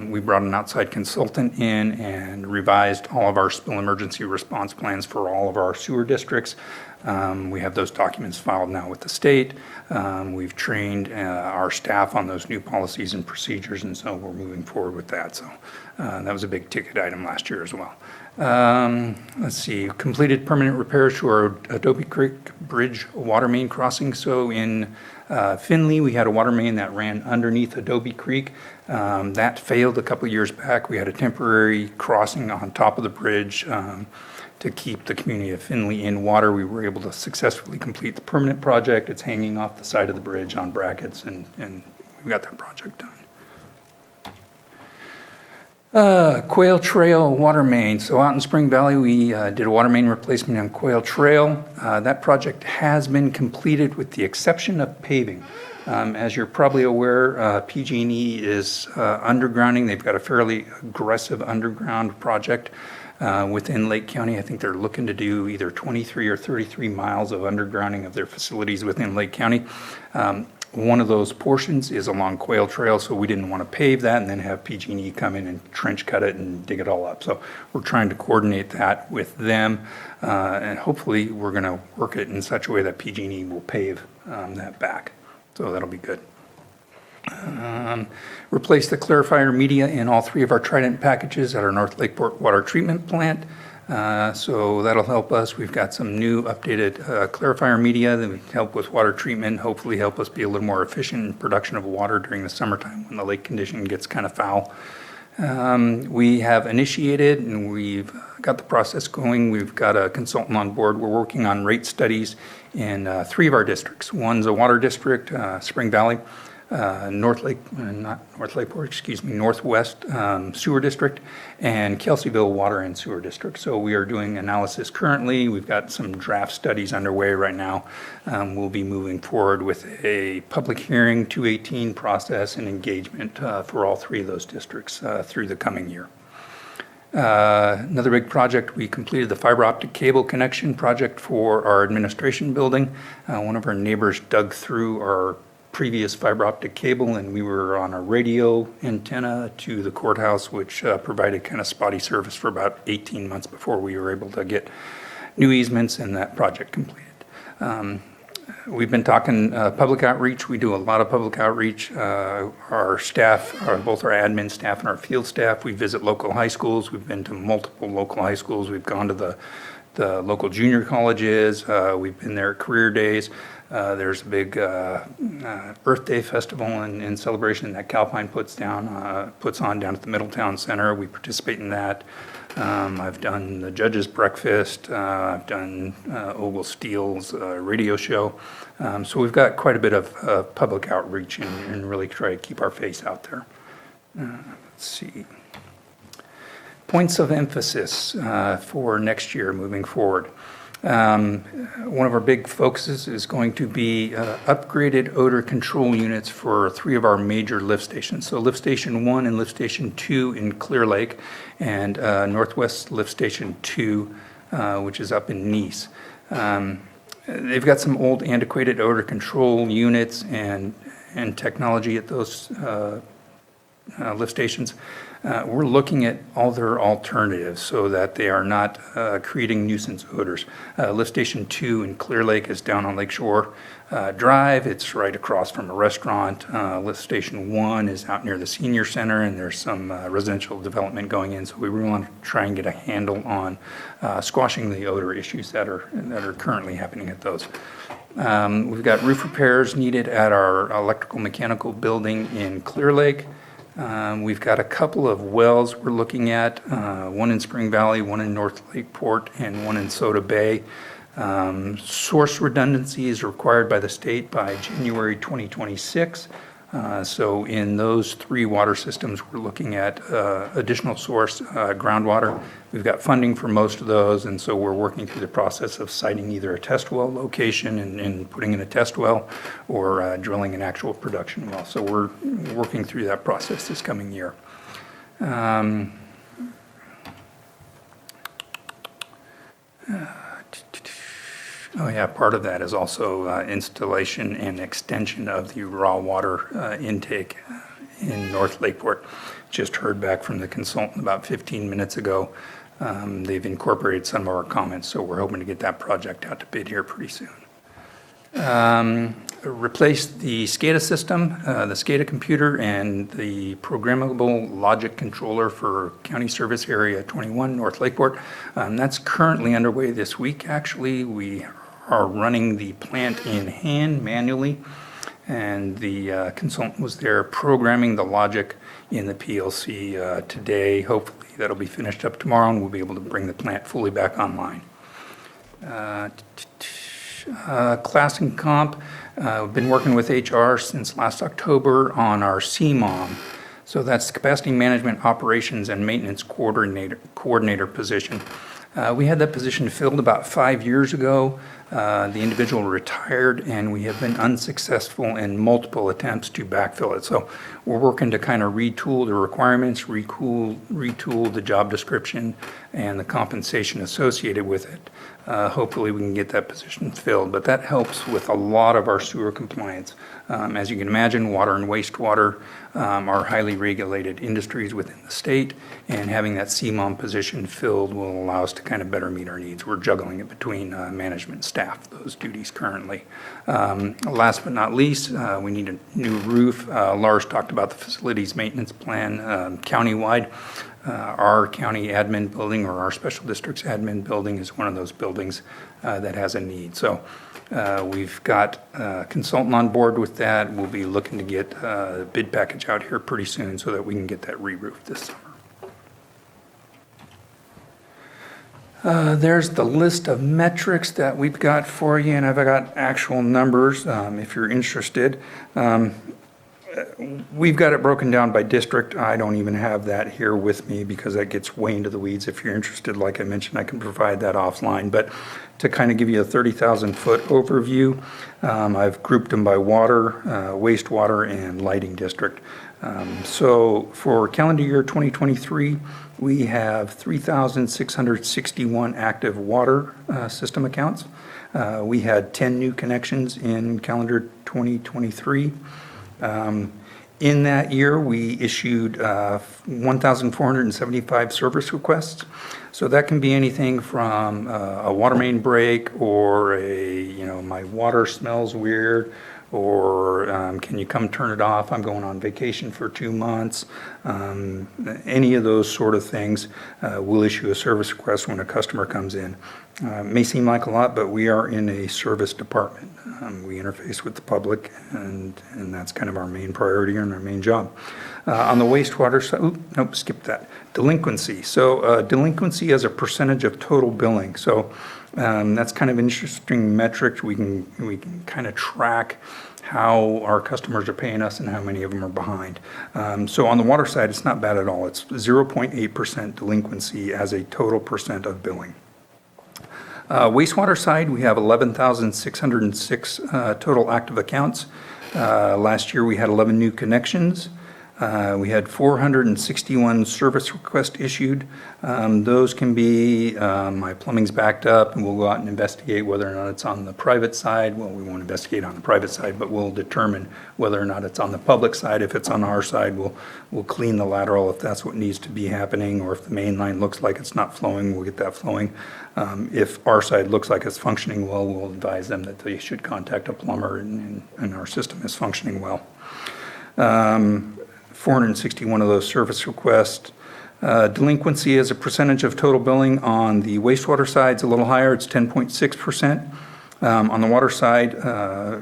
we brought an outside consultant in and revised all of our spill emergency response plans for all of our sewer districts. We have those documents filed now with the state. We've trained our staff on those new policies and procedures, and so we're moving forward with that. So that was a big ticket item last year as well. Let's see, completed permanent repairs to our Adobe Creek Bridge water main crossing. So in Findlay, we had a water main that ran underneath Adobe Creek. That failed a couple years back. We had a temporary crossing on top of the bridge to keep the community of Findlay in water. We were able to successfully complete the permanent project. It's hanging off the side of the bridge on brackets, and we got that project done. Quail Trail water main. So out in Spring Valley, we did a water main replacement on Quail Trail. That project has been completed with the exception of paving. As you're probably aware, PG&E is undergrounding. They've got a fairly aggressive underground project within Lake County. I think they're looking to do either 23 or 33 miles of undergrounding of their facilities within Lake County. One of those portions is along Quail Trail, so we didn't want to pave that and then have PG&E come in and trench cut it and dig it all up. So we're trying to coordinate that with them, and hopefully we're going to work it in such a way that PG&E will pave that back. So that'll be good. Replace the clarifier media in all 3 of our Trident packages at our North Lakeport Water Treatment Plant. So that'll help us. We've got some new updated clarifier media that will help with water treatment, hopefully help us be a little more efficient in production of water during the summertime when the lake condition gets kind of foul. We have initiated and we've got the process going. We've got a consultant on board. We're working on rate studies in 3 of our districts. One's a water district, Spring Valley. Northwest Sewer District, and Kelseyville Water and Sewer District. So we are doing analysis currently. We've got some draft studies underway right now. We'll be moving forward with a public hearing, 218 process, and engagement for all 3 of those districts through the coming year. Another big project, we completed the fiber optic cable connection project for our administration building. One of our neighbors dug through our previous fiber optic cable, and we were on a radio antenna to the courthouse, which provided kind of spotty service for about 18 months before we were able to get new easements and that project completed. We've been talking public outreach. We do a lot of public outreach. Our staff, both our admin staff and our field staff, we visit local high schools. We've been to multiple local high schools. We've gone to the local junior colleges. We've been there at career days. There's a big Earth Day festival and celebration that Calpine puts on down at the Middletown Center. We participate in that. I've done the Judges Breakfast. I've done Ogle Steele's radio show. So we've got quite a bit of public outreach and really try to keep our face out there. Let's see. Points of emphasis for next year moving forward. One of our big focuses is going to be upgraded odor control units for 3 of our major lift stations. So Lift Station 1 and Lift Station 2 in Clear Lake, and Northwest Lift Station 2, which is up in Nice. They've got some old antiquated odor control units and technology at those lift stations. We're looking at all their alternatives so that they are not creating nuisance odors. Lift Station 2 in Clear Lake is down on Lakeshore Drive. It's right across from a restaurant. Lift Station 1 is out near the senior center, and there's some residential development going in. So we really want to try and get a handle on squashing the odor issues that are currently happening at those. We've got roof repairs needed at our electrical mechanical building in Clear Lake. We've got a couple of wells we're looking at, one in Spring Valley, one in North Lakeport, and one in Soda Bay. Source redundancy is required by the state by January 2026. So in those 3 water systems, we're looking at additional source groundwater. We've got funding for most of those, and so we're working through the process of siting either a test well location and putting in a test well, or drilling an actual production well. So we're working through that process this coming year. Oh yeah, part of that is also installation and extension of the raw water intake in North Lakeport. Just heard back from the consultant about 15 minutes ago. They've incorporated some of our comments, so we're hoping to get that project out to bid here pretty soon. Replace the SCADA system, the SCADA computer, and the programmable logic controller for County Service Area 21, North Lakeport. That's currently underway this week, actually. We are running the plant in hand manually, and the consultant was there programming the logic in the PLC today. Hopefully that'll be finished up tomorrow, and we'll be able to bring the plant fully back online. Class and comp, we've been working with HR since last October on our CMOM. So that's the Capacity Management Operations and Maintenance Coordinator position. We had that position filled about 5 years ago. The individual retired, and we have been unsuccessful in multiple attempts to backfill it. So we're working to kind of retool the requirements, retool the job description, and the compensation associated with it. Hopefully, we can get that position filled, but that helps with a lot of our sewer compliance. As you can imagine, water and wastewater are highly regulated industries within the state, and having that CMOM position filled will allow us to kind of better meet our needs. We're juggling it between management and staff, those duties currently. Last but not least, we need a new roof. Lars talked about the facilities maintenance plan countywide. Our county admin building or our special district's admin building is one of those buildings that has a need. So we've got a consultant on board with that. We'll be looking to get a bid package out here pretty soon so that we can get that re-roofed this summer. There's the list of metrics that we've got for you, and I've got actual numbers if you're interested. We've got it broken down by district. I don't even have that here with me because that gets way into the weeds. If you're interested, like I mentioned, I can provide that offline. But to kind of give you a 30,000-foot overview, I've grouped them by water, wastewater, and lighting district. So for calendar year 2023, we have 3,661 active water system accounts. We had 10 new connections in calendar 2023. In that year, we issued 1,475 service requests. So that can be anything from a water main break or my water smells weird, or can you come turn it off? I'm going on vacation for 2 months. Any of those sort of things, we'll issue a service request when a customer comes in. May seem like a lot, but we are in a service department. We interface with the public, and that's kind of our main priority and our main job. On the wastewater side, skip that. Delinquency. So delinquency as a percentage of total billing. So that's kind of an interesting metric. We can kind of track how our customers are paying us and how many of them are behind. So on the water side, it's not bad at all. It's 0.8% delinquency as a total percent of billing. Wastewater side, we have 11,606 total active accounts. Last year, we had 11 new connections. We had 461 service requests issued. Those can be, my plumbing's backed up, and we'll go out and investigate whether or not it's on the private side. Well, we won't investigate on the private side, but we'll determine whether or not it's on the public side. If it's on our side, we'll clean the lateral if that's what needs to be happening, or if the main line looks like it's not flowing, we'll get that flowing. If our side looks like it's functioning well, we'll advise them that they should contact a plumber and our system is functioning well. 461 of those service requests. Delinquency as a percentage of total billing on the wastewater side is a little higher. It's 10.6%. On the water side,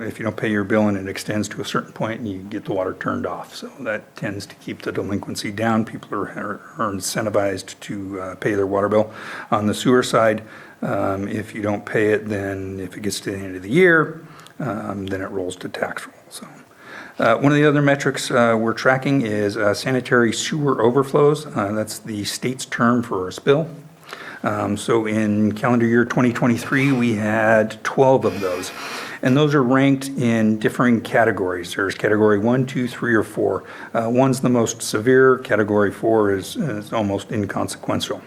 if you don't pay your bill and it extends to a certain point, and you get the water turned off. So that tends to keep the delinquency down. People are incentivized to pay their water bill. On the sewer side, if you don't pay it, then if it gets to the end of the year, then it rolls to tax roll. So. One of the other metrics we're tracking is sanitary sewer overflows. That's the state's term for a spill. So in calendar year 2023, we had 12 of those. And those are ranked in differing categories. There's category 1, 2, 3, or 4. One's the most severe. Category 4 is almost inconsequential.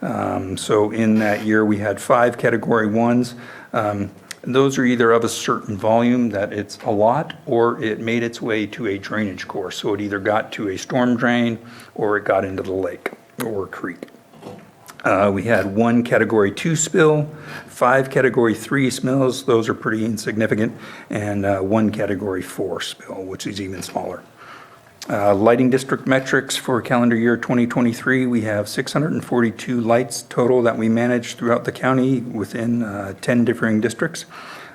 So in that year, we had 5 category 1s. Those are either of a certain volume that it's a lot, or it made its way to a drainage course. So it either got to a storm drain or it got into the lake or creek. We had 1 category 2 spill, 5 category 3 spills, those are pretty insignificant, and 1 category 4 spill, which is even smaller. Lighting district metrics for calendar year 2023, we have 642 lights total that we manage throughout the county within 10 differing districts.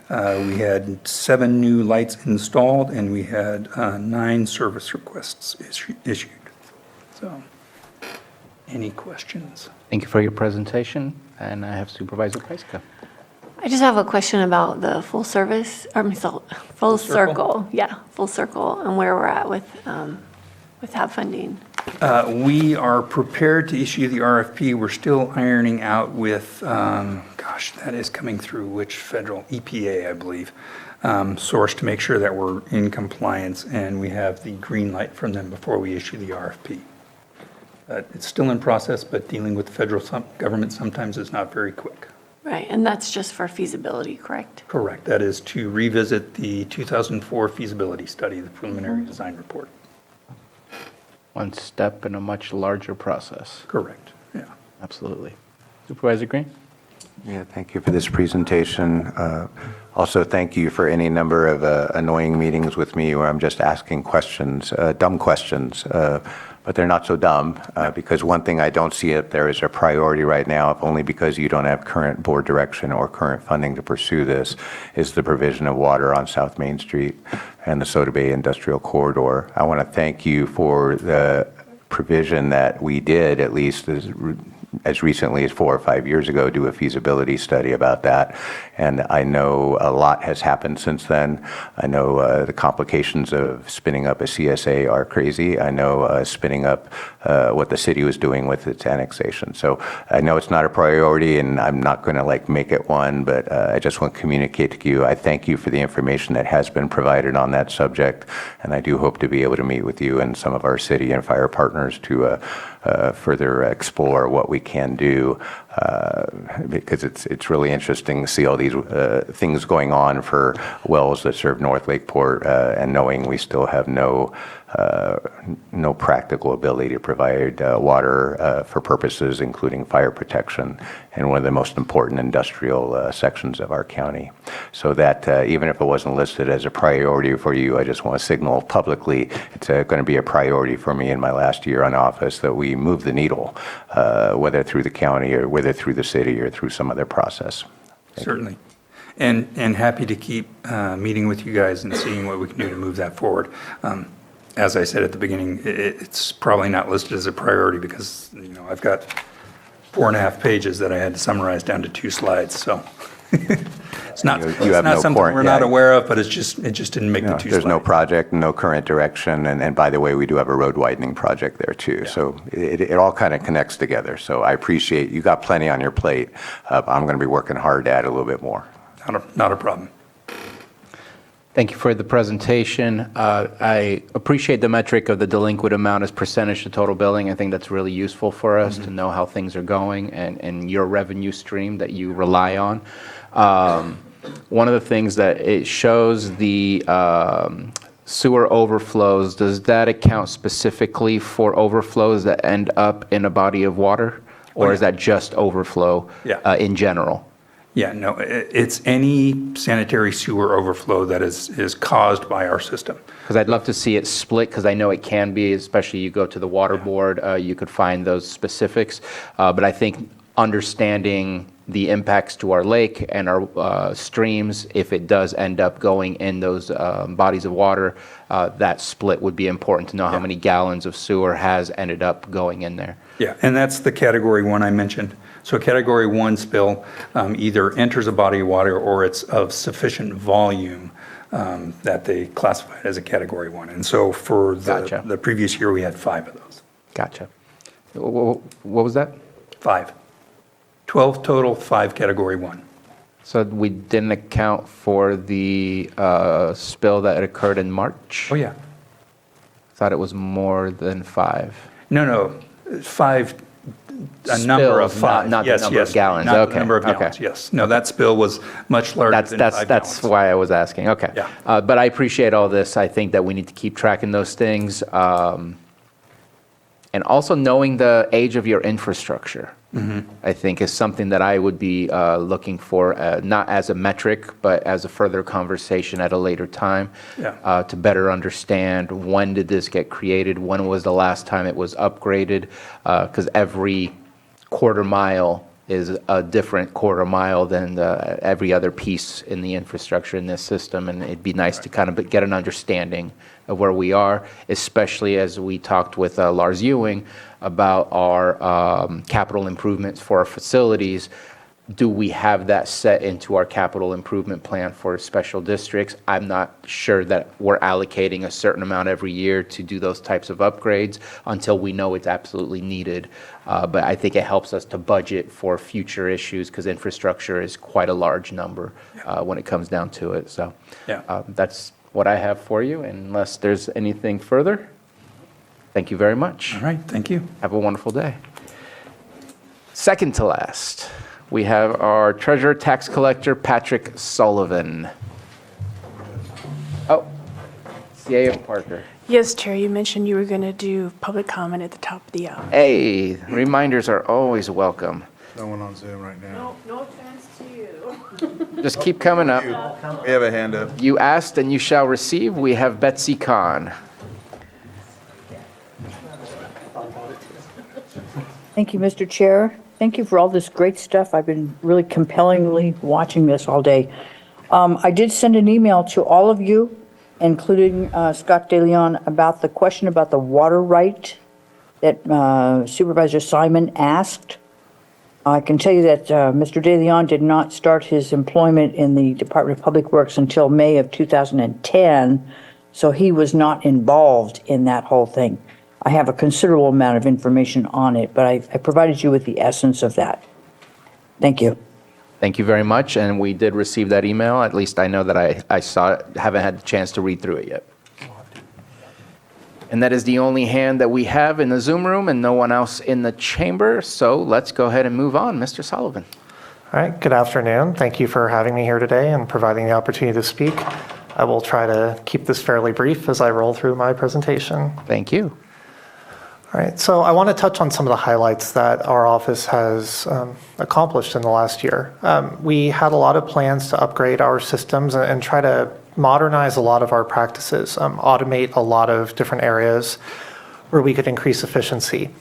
We had 7 new lights installed, and we had 9 service requests issued. So, any questions? Thank you for your presentation, and I have Supervisor Pryska. I just have a question about the full service, full circle. Yeah, full circle, and where we're at with HAB funding. We are prepared to issue the RFP. We're still ironing out with, gosh, that is coming through which federal, EPA, I believe, source to make sure that we're in compliance and we have the green light from them before we issue the RFP. It's still in process, but dealing with the federal government sometimes is not very quick. Right, and that's just for feasibility, correct? Correct. That is to revisit the 2004 feasibility study, the preliminary design report. One step in a much larger process. Correct, yeah. Absolutely. Supervisor Green? Yeah, thank you for this presentation. Also, thank you for any number of annoying meetings with me where I'm just asking questions, dumb questions, but they're not so dumb because one thing I don't see up there is a priority right now, if only because you don't have current board direction or current funding to pursue this, is the provision of water on South Main Street and the Soda Bay Industrial Corridor. I want to thank you for the provision that we did, at least as recently as 4 or 5 years ago, do a feasibility study about that. And I know a lot has happened since then. I know the complications of spinning up a CSA are crazy. I know spinning up what the city was doing with its annexation. So I know it's not a priority and I'm not going to make it one, but I just want to communicate to you. I thank you for the information that has been provided on that subject. And I do hope to be able to meet with you and some of our city and fire partners to further explore what we can do, because it's really interesting to see all these things going on for wells that serve North Lakeport, and knowing we still have no practical ability to provide water for purposes including fire protection in one of the most important industrial sections of our county. So that even if it wasn't listed as a priority for you, I just want to signal publicly it's going to be a priority for me in my last year in office that we move the needle, whether through the county or whether through the city or through some other process. Certainly. And happy to keep meeting with you guys and seeing what we can do to move that forward. As I said at the beginning, it's probably not listed as a priority because, I've got 4.5 pages that I had to summarize down to 2 slides, so. It's not something we're not aware of, but it just didn't make the 2 slides. There's no project, no current direction, and by the way, we do have a road widening project there too. Yeah. So it all kind of connects together. So I appreciate you got plenty on your plate. I'm going to be working hard to add a little bit more. Not a problem. Thank you for the presentation. I appreciate the metric of the delinquent amount as percentage of total billing. I think that's really useful for us to know how things are going and your revenue stream that you rely on. One of the things that it shows the sewer overflows, does that account specifically for overflows that end up in a body of water? Or is that just overflow in general? Yeah, no, it's any sanitary sewer overflow that is caused by our system. Because I'd love to see it split, because I know it can be, especially you go to the water board, you could find those specifics. But I think understanding the impacts to our lake and our streams, if it does end up going in those bodies of water, that split would be important to know how many gallons of sewer has ended up going in there. Yeah, and that's the category 1 I mentioned. So a category 1 spill either enters a body of water or it's of sufficient volume that they classify it as a category 1. And so for the previous year, we had 5 of those. Gotcha. What was that? 5. 12 total, 5 category 1. So we didn't account for the spill that occurred in March? Oh, yeah. Thought it was more than 5. No, 5. A number of 5. Not the number of gallons. Not Okay. the number of gallons, yes. No, that spill was much larger than 5 gallons. That's why I was asking. Okay. Yeah. But I appreciate all this. I think that we need to keep tracking those things. And also knowing the age of your infrastructure, I think is something that I would be looking for, not as a metric, but as a further conversation at a later time to better understand when did this get created, when was the last time it was upgraded, because every quarter mile is a different quarter mile than every other piece in the infrastructure in this system, and it'd be nice to kind of get an understanding of where we are, especially as we talked with Lars Ewing about our capital improvements for our facilities. do we have that set into our capital improvement plan for special districts? I'm not sure that we're allocating a certain amount every year to do those types of upgrades until we know it's absolutely needed. But I think it helps us to budget for future issues because infrastructure is quite a large number when it comes down to it. So that's what I have for you, unless there's anything further. Thank you very much. All right, thank you. Have a wonderful day. Second to last, we have our treasurer tax collector, Patrick Sullivan. Oh, CA Parker. Yes, Chair, you mentioned you were going to do public comment at the top of the hour. Hey, reminders are always welcome. No one on Zoom right now. No offense to you. Just keep coming up. We have a hand up. You asked and you shall receive. We have Betsy Kahn. Thank you, Mr. Chair. Thank you for all this great stuff. I've been really compellingly watching this all day. I did send an email to all of you, including Scott DeLeon, about the question about the water right that Supervisor Simon asked. I can tell you that Mr. DeLeon did not start his employment in the Department of Public Works until May of 2010, so he was not involved in that whole thing. I have a considerable amount of information on it, but I provided you with the essence of that. Thank you. Thank you very much. And we did receive that email. At least I know that I saw it. Haven't had the chance to read through it yet. And that is the only hand that we have in the Zoom room and no one else in the chamber. So let's go ahead and move on. Mr. Sullivan. All right, good afternoon. Thank you for having me here today and providing the opportunity to speak. I will try to keep this fairly brief as I roll through my presentation. Thank you. All right, so I want to touch on some of the highlights that our office has accomplished in the last year. We had a lot of plans to upgrade our systems and try to modernize a lot of our practices, automate a lot of different areas where we could increase efficiency.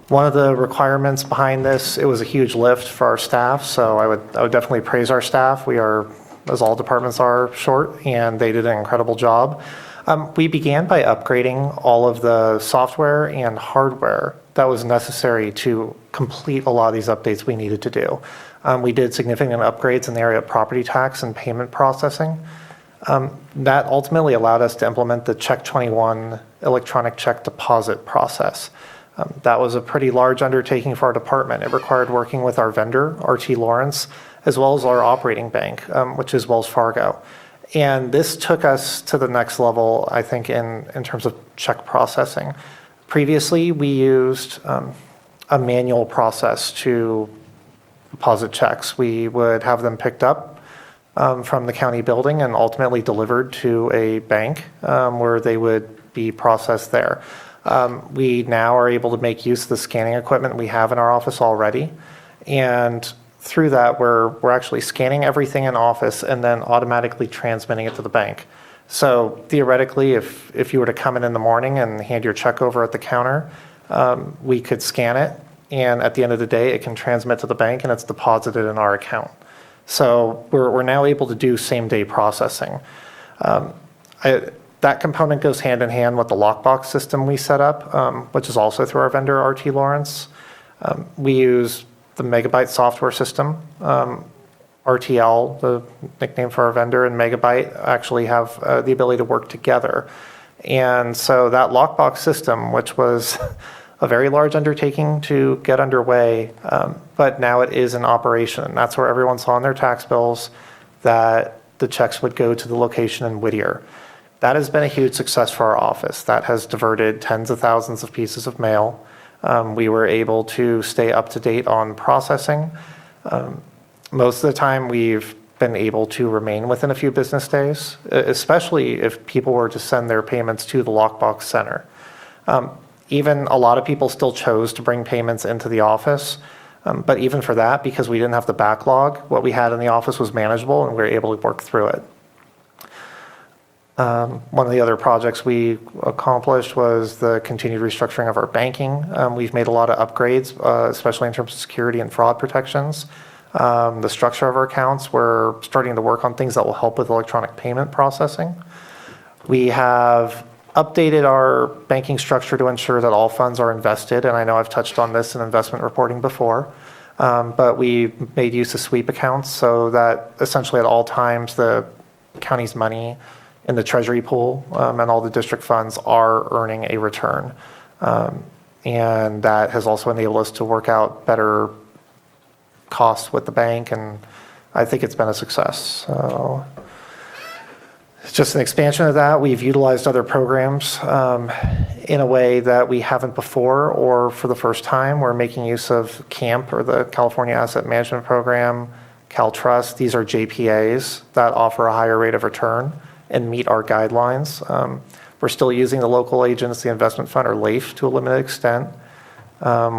One of the requirements behind this, it was a huge lift for our staff, so I would definitely praise our staff. We are, as all departments are, short, and they did an incredible job. We began by upgrading all of the software and hardware that was necessary to complete a lot of these updates we needed to do. We did significant upgrades in the area of property tax and payment processing. That ultimately allowed us to implement the Check 21 electronic check deposit process. That was a pretty large undertaking for our department. It required working with our vendor, RT Lawrence, as well as our operating bank, which is Wells Fargo. And this took us to the next level, I think, in terms of check processing. Previously, we used a manual process to deposit checks. We would have them picked up from the county building and ultimately delivered to a bank where they would be processed there. We now are able to make use of the scanning equipment we have in our office already. And through that, we're actually scanning everything in office and then automatically transmitting it to the bank. So theoretically, if you were to come in the morning and hand your check over at the counter, we could scan it, and at the end of the day, it can transmit to the bank and it's deposited in our account. So we're now able to do same-day processing. That component goes hand in hand with the lockbox system we set up, which is also through our vendor, RT Lawrence. We use the Megabyte software system. RTL, the nickname for our vendor, and Megabyte actually have the ability to work together. And so that lockbox system, which was a very large undertaking to get underway, but now it is in operation. And that's where everyone saw on their tax bills that the checks would go to the location in Whittier. That has been a huge success for our office. That has diverted tens of thousands of pieces of mail. We were able to stay up to date on processing. Most of the time, we've been able to remain within a few business days, especially if people were to send their payments to the lockbox center. Even a lot of people still chose to bring payments into the office. But even for that, because we didn't have the backlog, what we had in the office was manageable and we were able to work through it. One of the other projects we accomplished was the continued restructuring of our banking. We've made a lot of upgrades, especially in terms of security and fraud protections. The structure of our accounts, we're starting to work on things that will help with electronic payment processing. We have updated our banking structure to ensure that all funds are invested, and I know I've touched on this in investment reporting before. But we made use of sweep accounts so that essentially at all times the county's money in the treasury pool and all the district funds are earning a return. And that has also enabled us to work out better costs with the bank, and I think it's been a success. So it's just an expansion of that. We've utilized other programs in a way that we haven't before, or for the first time. We're making use of CAMP, or the California Asset Management Program, CalTrust. These are JPAs that offer a higher rate of return and meet our guidelines. We're still using the Local Agency Investment Fund, or LAIF, to a limited extent.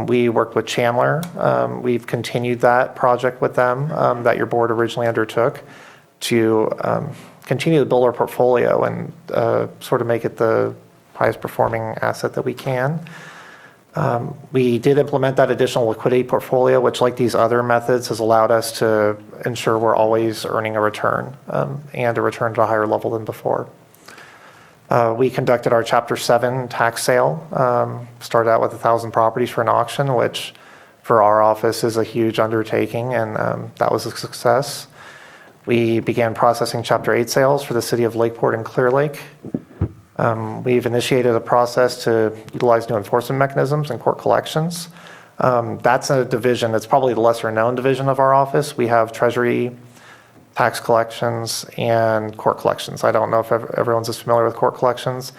We worked with Chandler. We've continued that project with them that your board originally undertook to continue to build our portfolio and sort of make it the highest performing asset that we can. We did implement that additional liquidity portfolio, which, like these other methods, has allowed us to ensure we're always earning a return and a return to a higher level than before. We conducted our Chapter 7 tax sale, started out with 1,000 properties for an auction, which for our office is a huge undertaking, and that was a success. We began processing Chapter 8 sales for the city of Lakeport and Clear Lake. We've initiated a process to utilize new enforcement mechanisms and court collections. That's a division that's probably the lesser known division of our office. We have Treasury, tax collections, and court collections. I don't know if everyone's as familiar with court collections,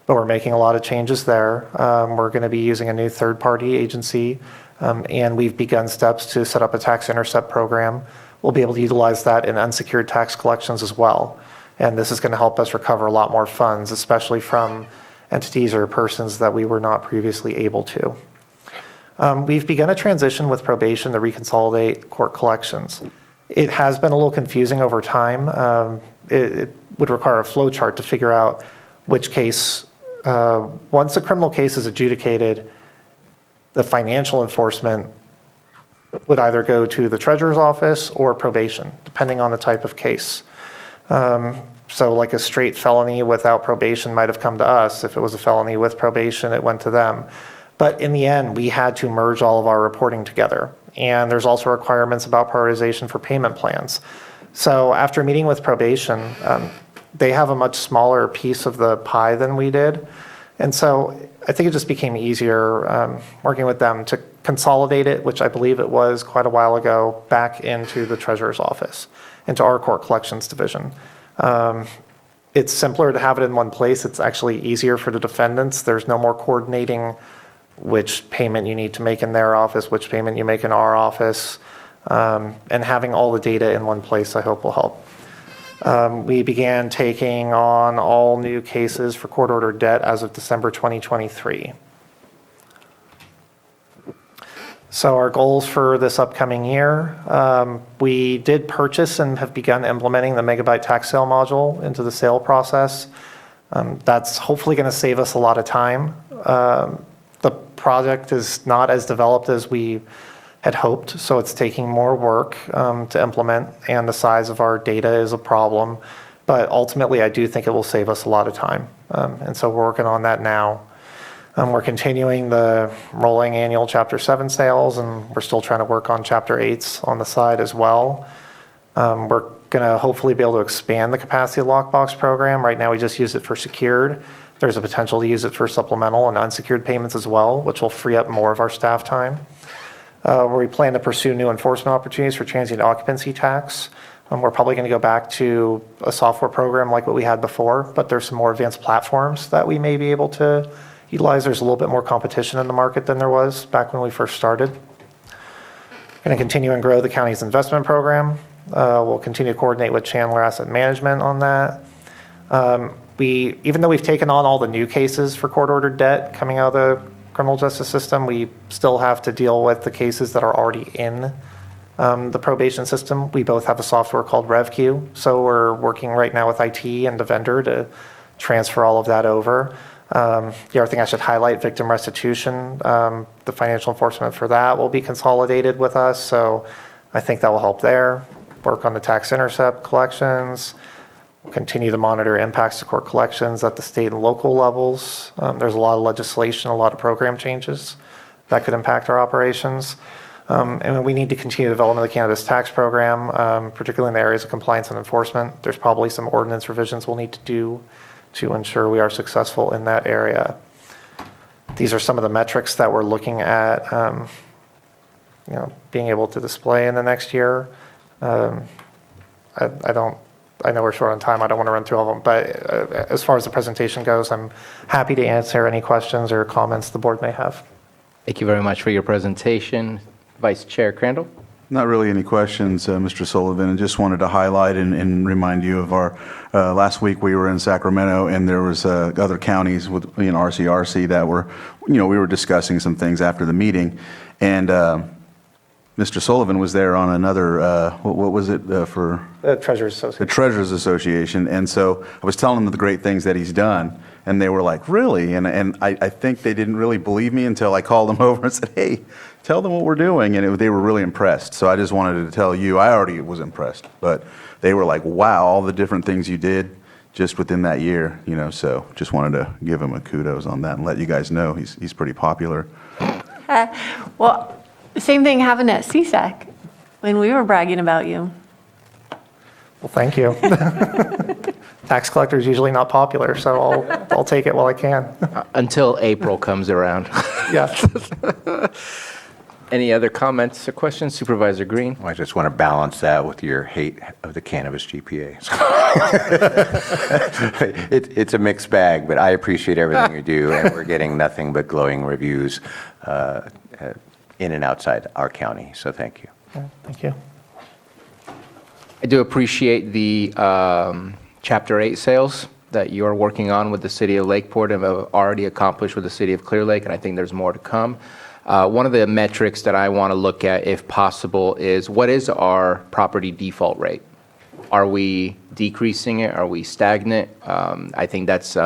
but we're making a lot of changes there. We're going to be using a new third-party agency, and we've begun steps to set up a tax intercept program. We'll be able to utilize that in unsecured tax collections as well. And this is going to help us recover a lot more funds, especially from entities or persons that we were not previously able to. We've begun a transition with probation to reconsolidate court collections. It has been a little confusing over time. It would require a flow chart to figure out which case, once a criminal case is adjudicated, the financial enforcement would either go to the treasurer's office or probation, depending on the type of case. So like a straight felony without probation might have come to us. If it was a felony with probation, it went to them. But in the end, we had to merge all of our reporting together. And there's also requirements about prioritization for payment plans. So after meeting with probation, they have a much smaller piece of the pie than we did. And so I think it just became easier working with them to consolidate it, which I believe it was quite a while ago, back into the treasurer's office, into our court collections division. It's simpler to have it in one place. It's actually easier for the defendants. There's no more coordinating which payment you need to make in their office, which payment you make in our office, and having all the data in one place, I hope, will help. We began taking on all new cases for court-ordered debt as of December 2023. So our goals for this upcoming year, we did purchase and have begun implementing the megabyte tax sale module into the sale process. That's hopefully going to save us a lot of time. The project is not as developed as we had hoped, so it's taking more work to implement, and the size of our data is a problem. But ultimately, I do think it will save us a lot of time, and so we're working on that now. We're continuing the rolling annual Chapter 7 sales, and we're still trying to work on Chapter 8s on the side as well. We're going to hopefully be able to expand the capacity lockbox program. Right now, we just use it for secured. There's a potential to use it for supplemental and unsecured payments as well, which will free up more of our staff time. We plan to pursue new enforcement opportunities for transient occupancy tax. We're probably going to go back to a software program like what we had before, but there's some more advanced platforms that we may be able to utilize. There's a little bit more competition in the market than there was back when we first started. We're going to continue and grow the county's investment program. We'll continue to coordinate with Chandler Asset Management on that. Even though we've taken on all the new cases for court-ordered debt coming out of the criminal justice system, we still have to deal with the cases that are already in the probation system. We both have a software called RevQ, so we're working right now with IT and the vendor to transfer all of that over. The other thing I should highlight, victim restitution, the financial enforcement for that will be consolidated with us, so I think that will help there. Work on the tax intercept collections. Continue to monitor impacts to court collections at the state and local levels. There's a lot of legislation, a lot of program changes that could impact our operations. And we need to continue development of the cannabis tax program, particularly in the areas of compliance and enforcement. There's probably some ordinance revisions we'll need to do to ensure we are successful in that area. These are some of the metrics that we're looking at, being able to display in the next year. I know we're short on time. I don't want to run through all of them, but as far as the presentation goes, I'm happy to answer any questions or comments the board may have. Thank you very much for your presentation. Vice Chair Crandall? Not really any questions, Mr. Sullivan. I just wanted to highlight and remind you of our, last week we were in Sacramento and there was other counties with RCRC that were, we were discussing some things after the meeting. And Mr. Sullivan was there on another, what was it for? The Treasurers Association. The Treasurers Association. And so I was telling them the great things that he's done. And they were like, really? And I think they didn't really believe me until I called them over and said, hey, tell them what we're doing. And they were really impressed. So I just wanted to tell you, I already was impressed. But they were like, wow, all the different things you did just within that year. So just wanted to give him a kudos on that and let you guys know he's pretty popular. Well, same thing happened at CSAC when we were bragging about you. Well, thank you. Tax collector is usually not popular, so I'll take it while I can. Until April comes around. Yeah. Any other comments or questions? Supervisor Green? I just want to balance that with your hate of the cannabis GPA. It's a mixed bag, but I appreciate everything you do, and we're getting nothing but glowing reviews in and outside our county, so thank you. Yeah, thank you. I do appreciate the Chapter 8 sales that you're working on with the city of Lakeport and have already accomplished with the city of Clear Lake, and I think there's more to come. One of the metrics that I want to look at, if possible, is what is our property default rate? Are we decreasing it? Are we stagnant? I think that's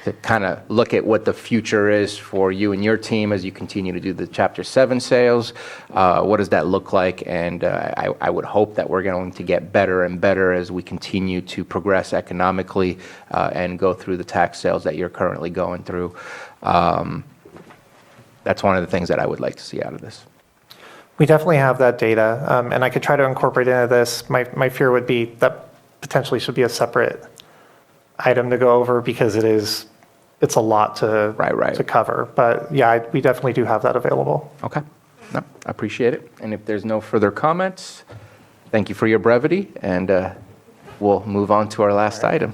to kind of look at what the future is for you and your team as you continue to do the Chapter 7 sales. What does that look like? And I would hope that we're going to get better and better as we continue to progress economically and go through the tax sales that you're currently going through. That's one of the things that I would like to see out of this. We definitely have that data, and I could try to incorporate into this. My fear would be that potentially should be a separate item to go over because it's a lot to cover. But yeah, we definitely do have that available. Okay. No, I appreciate it. And if there's no further comments, thank you for your brevity, and we'll move on to our last item.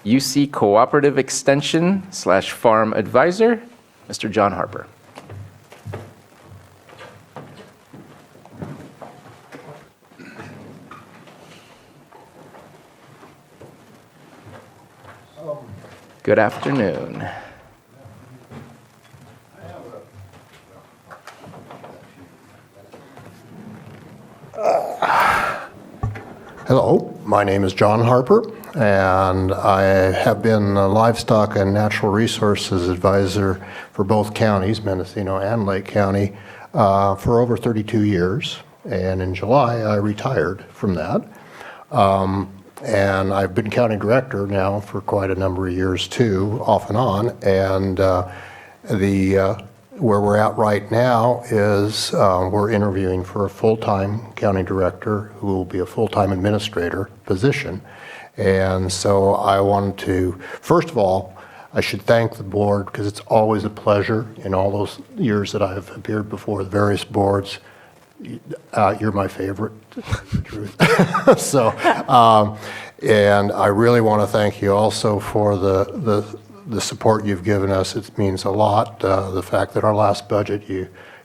UC Cooperative Extension / Farm Advisor, Mr. John Harper. Good afternoon. Hello, my name is John Harper, and I have been a livestock and natural resources advisor for both counties, Mendocino and Lake County, for over 32 years. And in July, I retired from that. And I've been county director now for quite a number of years too, off and on. And where we're at right now is we're interviewing for a full-time county director who will be a full-time administrator position. And so I wanted to, first of all, I should thank the board because it's always a pleasure in all those years that I've appeared before the various boards. You're my favorite, to tell you the truth. So, and I really want to thank you also for the support you've given us. It means a lot. The fact that our last budget,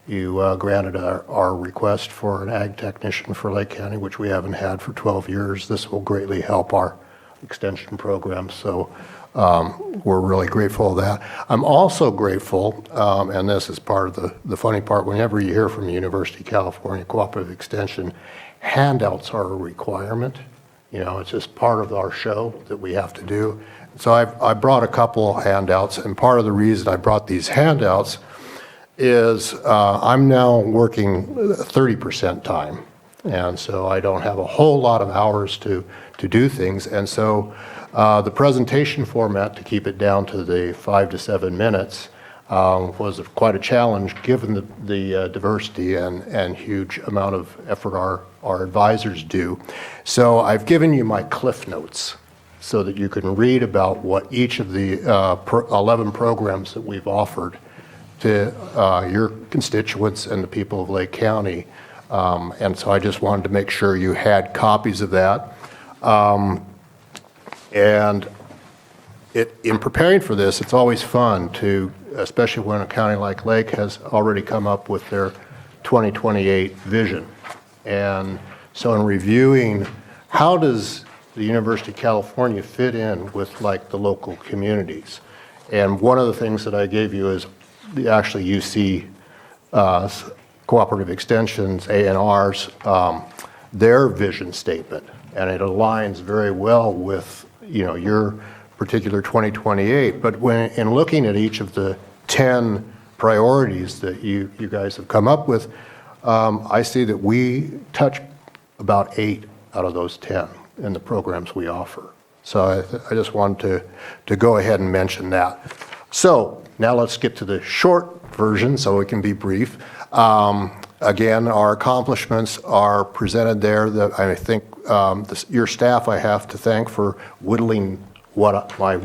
you granted our request for an ag technician for Lake County, which we haven't had for 12 years. This will greatly help our extension program. So we're really grateful of that. I'm also grateful, and this is part of the funny part, whenever you hear from the University of California Cooperative Extension, handouts are a requirement. It's just part of our show that we have to do. So I brought a couple of handouts, and part of the reason I brought these handouts is I'm now working 30% time, and so I don't have a whole lot of hours to do things. And so the presentation format, to keep it down to the 5 to 7 minutes, was quite a challenge given the diversity and huge amount of effort our advisors do. So I've given you my Cliff Notes so that you can read about what each of the 11 programs that we've offered to your constituents and the people of Lake County. And so I just wanted to make sure you had copies of that. And in preparing for this, it's always fun to, especially when a county like Lake has already come up with their 2028 vision. And so in reviewing, how does the University of California fit in with like the local communities? And one of the things that I gave you is actually UC Cooperative Extensions, ANR's, their vision statement. And it aligns very well with, your particular 2028. But in looking at each of the 10 priorities that you guys have come up with, I see that we touch about 8 out of those 10 in the programs we offer. So I just wanted to go ahead and mention that. So now let's get to the short version so we can be brief. Again, our accomplishments are presented there. I think your staff I have to thank for whittling my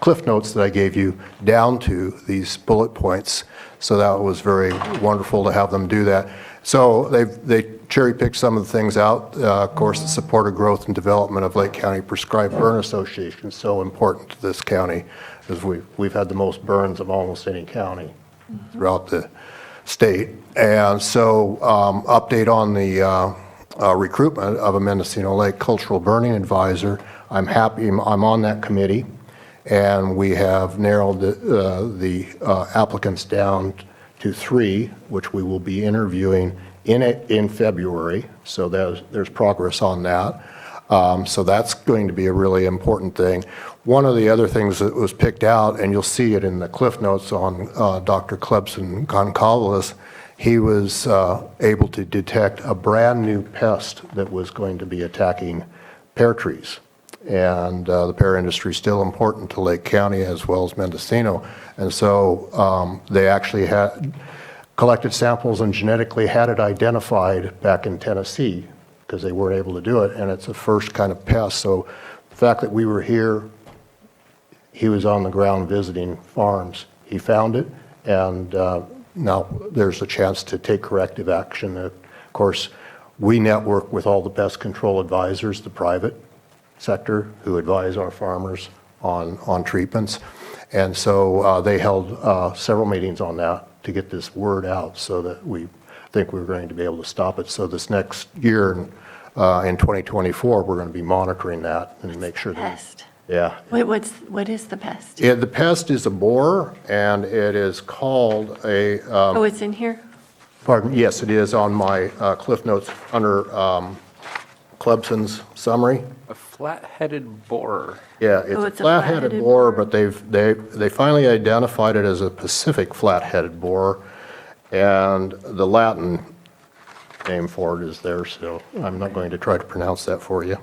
Cliff Notes that I gave you down to these bullet points. So that was very wonderful to have them do that. So they cherry-picked some of the things out. Of course, the supported growth and development of Lake County Prescribed Burn Association is so important to this county, because we've had the most burns of almost any county throughout the state. And so update on the recruitment of a Mendocino Lake Cultural Burning Advisor. I'm happy I'm on that committee, and we have narrowed the applicants down to 3, which we will be interviewing in February. So there's progress on that. So that's going to be a really important thing. One of the other things that was picked out, and you'll see it in the Cliff Notes on Dr. Klebson Goncalves, he was able to detect a brand new pest that was going to be attacking pear trees. And the pear industry is still important to Lake County as well as Mendocino. And so they actually had collected samples and genetically had it identified back in Tennessee because they weren't able to do it. And it's a first kind of pest. So the fact that we were here, he was on the ground visiting farms. He found it, and now there's a chance to take corrective action. Of course, we network with all the pest control advisors, the private sector, who advise our farmers on treatments. And so they held several meetings on that to get this word out so that we think we're going to be able to stop it. So this next year, in 2024, we're going to be monitoring that and make sure that... Pest. Yeah. What is the pest? Yeah, the pest is a borer, and it is called a... Oh, it's in here? Pardon, yes, it is on my Cliff Notes under Klebson's summary. A flat-headed borer. Yeah, it's a flat-headed borer, but they finally identified it as a Pacific flat-headed borer, and the Latin name for it is there, so I'm not going to try to pronounce that for you.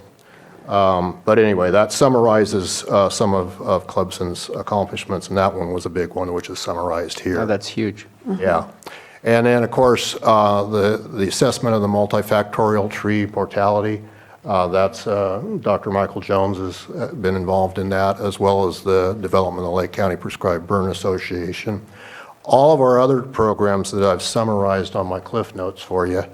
But anyway, that summarizes some of Klebson's accomplishments, and that one was a big one, which is summarized here. Oh, that's huge. Yeah. And then, of course, the assessment of the multifactorial tree mortality, that's Dr. Michael Jones has been involved in that, as well as the development of the Lake County Prescribed Burn Association. All of our other programs that I've summarized on my Cliff Notes for you,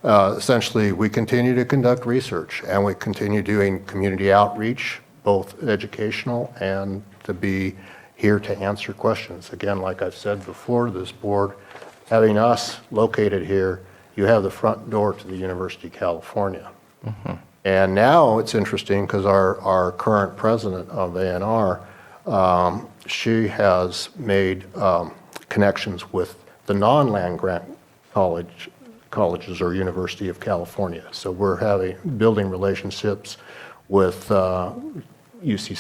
essentially, we continue to conduct research, and we continue doing community outreach, both educational and to be here to answer questions. Again, like I've said before, this board, having us located here, you have the front door to the University of California. Mm-hmm. And now it's interesting because our current president of ANR, she has made connections with the non-land grant colleges or University of California. So we're building relationships with UC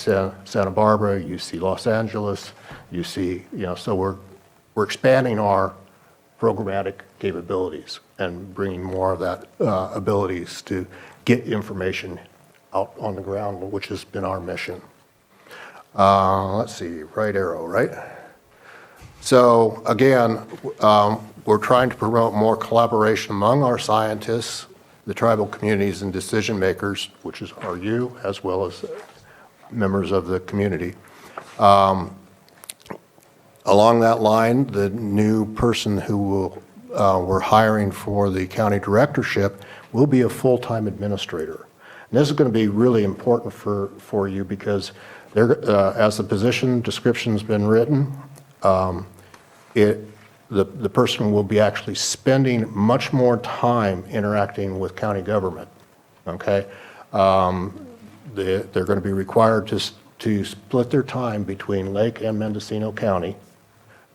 Santa Barbara, UC Los Angeles, UC, so we're expanding our programmatic capabilities and bringing more of that abilities to get information out on the ground, which has been our mission. Let's see, right arrow, right? So again, we're trying to promote more collaboration among our scientists, the tribal communities and decision makers, which are you, as well as members of the community. Along that line, the new person who we're hiring for the county directorship will be a full-time administrator. And this is going to be really important for you because as the position description's been written, the person will be actually spending much more time interacting with county government, okay? They're going to be required to split their time between Lake and Mendocino County.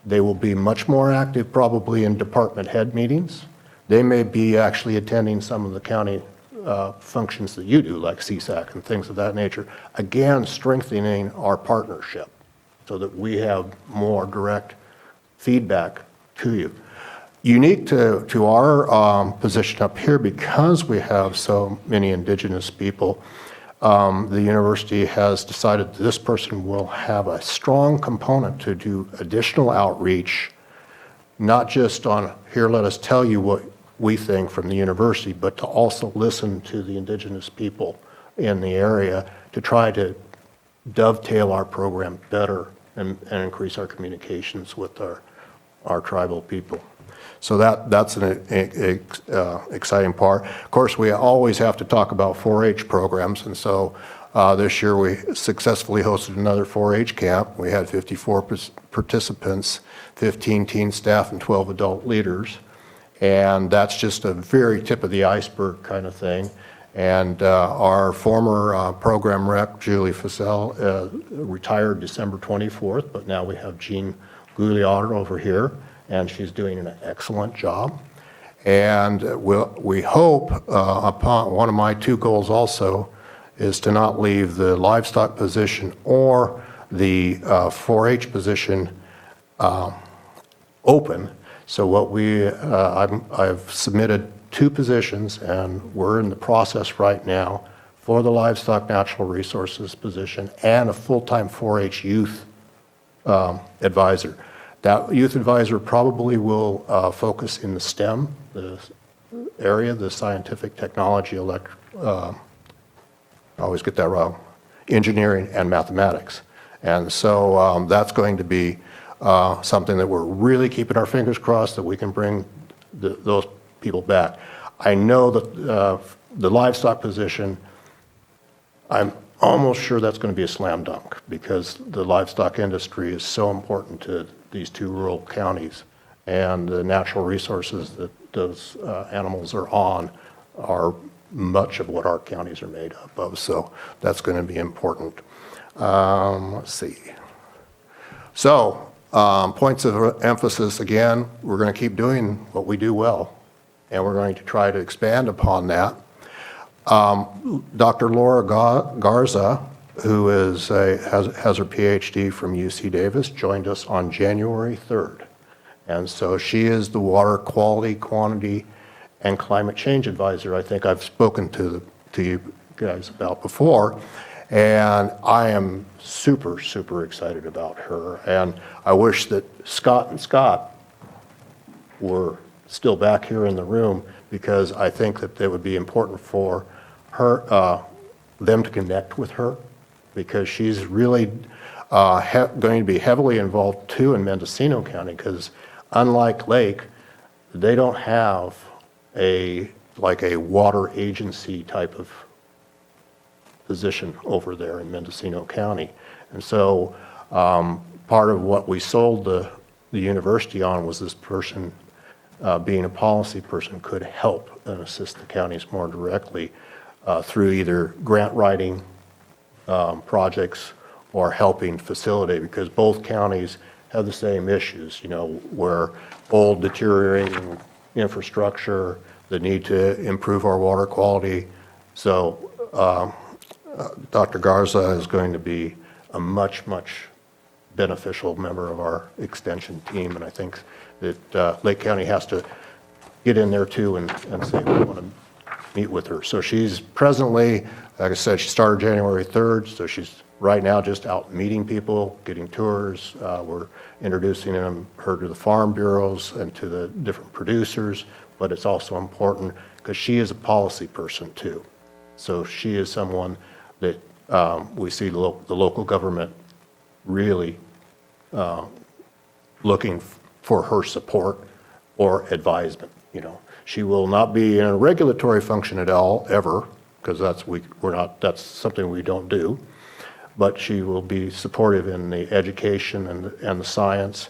They will be much more active probably in department head meetings. They may be actually attending some of the county functions that you do, like CSAC and things of that nature. Again, strengthening our partnership so that we have more direct feedback to you. Unique to our position up here, because we have so many indigenous people, the university has decided that this person will have a strong component to do additional outreach, not just on, here, let us tell you what we think from the university, but to also listen to the indigenous people in the area to try to dovetail our program better and increase our communications with our tribal people. So that's an exciting part. Of course, we always have to talk about 4-H programs, and so this year we successfully hosted another 4-H camp. We had 54 participants, 15 teen staff, and 12 adult leaders. And that's just a very tip of the iceberg kind of thing. And our former program rep, Julie Fussell, retired December 24th, but now we have Jean Gouliard over here, and she's doing an excellent job. And we hope, upon one of my 2 goals also, is to not leave the livestock position or the 4-H position open. So what I've submitted 2 positions, and we're in the process right now for the livestock natural resources position and a full-time 4-H youth advisor. That youth advisor probably will focus in the STEM, the area, the scientific technology, I always get that wrong, engineering and mathematics. And so that's going to be something that we're really keeping our fingers crossed that we can bring those people back. I know that the livestock position, I'm almost sure that's going to be a slam dunk because the livestock industry is so important to these 2 rural counties, and the natural resources that those animals are on are much of what our counties are made up of, so that's going to be important. Let's see. So, points of emphasis, again, we're going to keep doing what we do well, and we're going to try to expand upon that. Dr. Laura Garza, who has her PhD from UC Davis, joined us on January 3rd. And so she is the water quality, quantity, and climate change advisor. I think I've spoken to you guys about before. And I am super, super excited about her. And I wish that Scott and Scott were still back here in the room, because I think that it would be important for her, them to connect with her, because she's really going to be heavily involved too in Mendocino County, because unlike Lake, they don't have like a water agency type of position over there in Mendocino County. And so part of what we sold the university on was this person being a policy person could help and assist the counties more directly through either grant writing projects or helping facilitate, because both counties have the same issues, where old deteriorating infrastructure, the need to improve our water quality. So Dr. Garza is going to be a much, much beneficial member of our extension team, and I think that Lake County has to get in there too and say we want to meet with her. So she's presently, like I said, she started January 3rd, so she's right now just out meeting people, getting tours. We're introducing her to the farm bureaus and to the different producers, but it's also important because she is a policy person too. So she is someone that we see the local government really looking for her support or advisement. You know, she will not be in a regulatory function at all ever, because that's something we don't do. But she will be supportive in the education and the science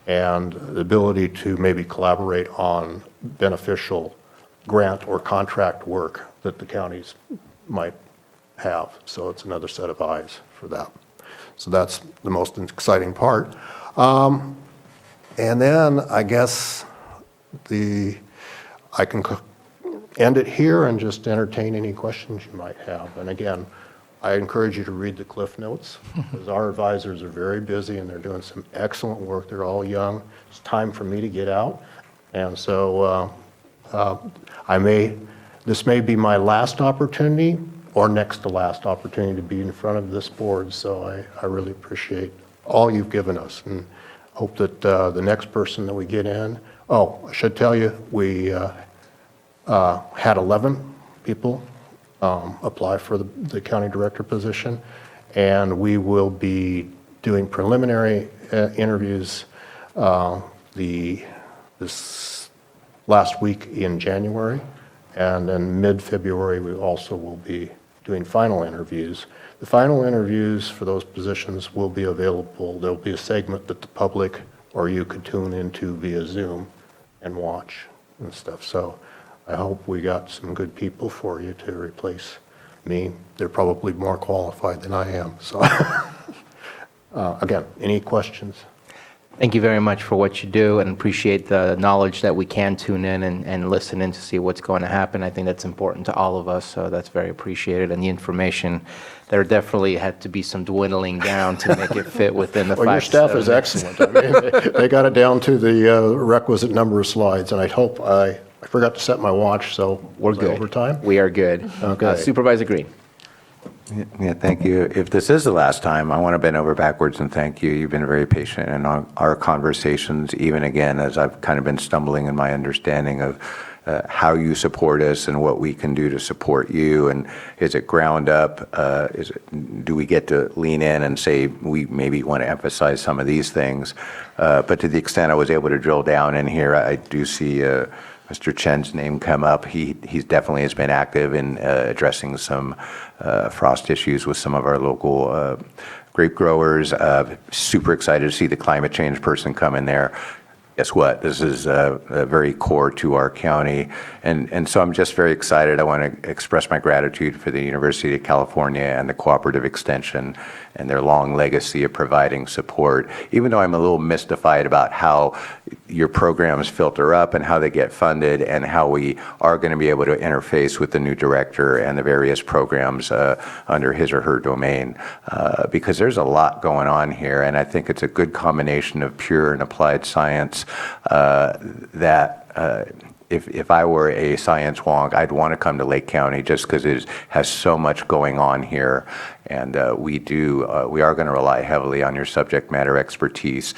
and the ability to maybe collaborate on beneficial grant or contract work that the counties might have. So it's another set of eyes for that. So that's the most exciting part. And then I guess I can end it here and just entertain any questions you might have. And again, I encourage you to read the Cliff Notes, because our advisors are very busy and they're doing some excellent work. They're all young. It's time for me to get out. And so this may be my last opportunity or next to last opportunity to be in front of this board. So I really appreciate all you've given us and hope that the next person that we get in, I should tell you, we had 11 people apply for the county director position, and we will be doing preliminary interviews this last week in January, and then mid-February we also will be doing final interviews. The final interviews for those positions will be available. There'll be a segment that the public or you could tune into via Zoom and watch and stuff. So I hope we got some good people for you to replace me. They're probably more qualified than I am. So again, any questions? Thank you very much for what you do, and appreciate the knowledge that we can tune in and listen in to see what's going to happen. I think that's important to all of us, so that's very appreciated. And the information, there definitely had to be some dwindling down to make it fit within the 5 Well, your to staff 7 is minutes. excellent. I mean, they got it down to the requisite number of slides, and I forgot to set my watch, so We're was I good. over time? We are good. Okay. Supervisor Green. Yeah, thank you. If this is the last time, I want to bend over backwards and thank you. You've been very patient in our conversations, even again, as I've kind of been stumbling in my understanding of how you support us and what we can do to support you. And is it ground up? Do we get to lean in and say we maybe want to emphasize some of these things? But to the extent I was able to drill down in here, I do see Mr. Chen's name come up. He definitely has been active in addressing some frost issues with some of our local grape growers. Super excited to see the climate change person come in there. Guess what? This is very core to our county. And so I'm just very excited. I want to express my gratitude for the University of California and the Cooperative Extension and their long legacy of providing support, even though I'm a little mystified about how your programs filter up and how they get funded and how we are going to be able to interface with the new director and the various programs under his or her domain, because there's a lot going on here, and I think it's a good combination of pure and applied science that if I were a science wonk, I'd want to come to Lake County just because it has so much going on here. And we are going to rely heavily on your subject matter expertise.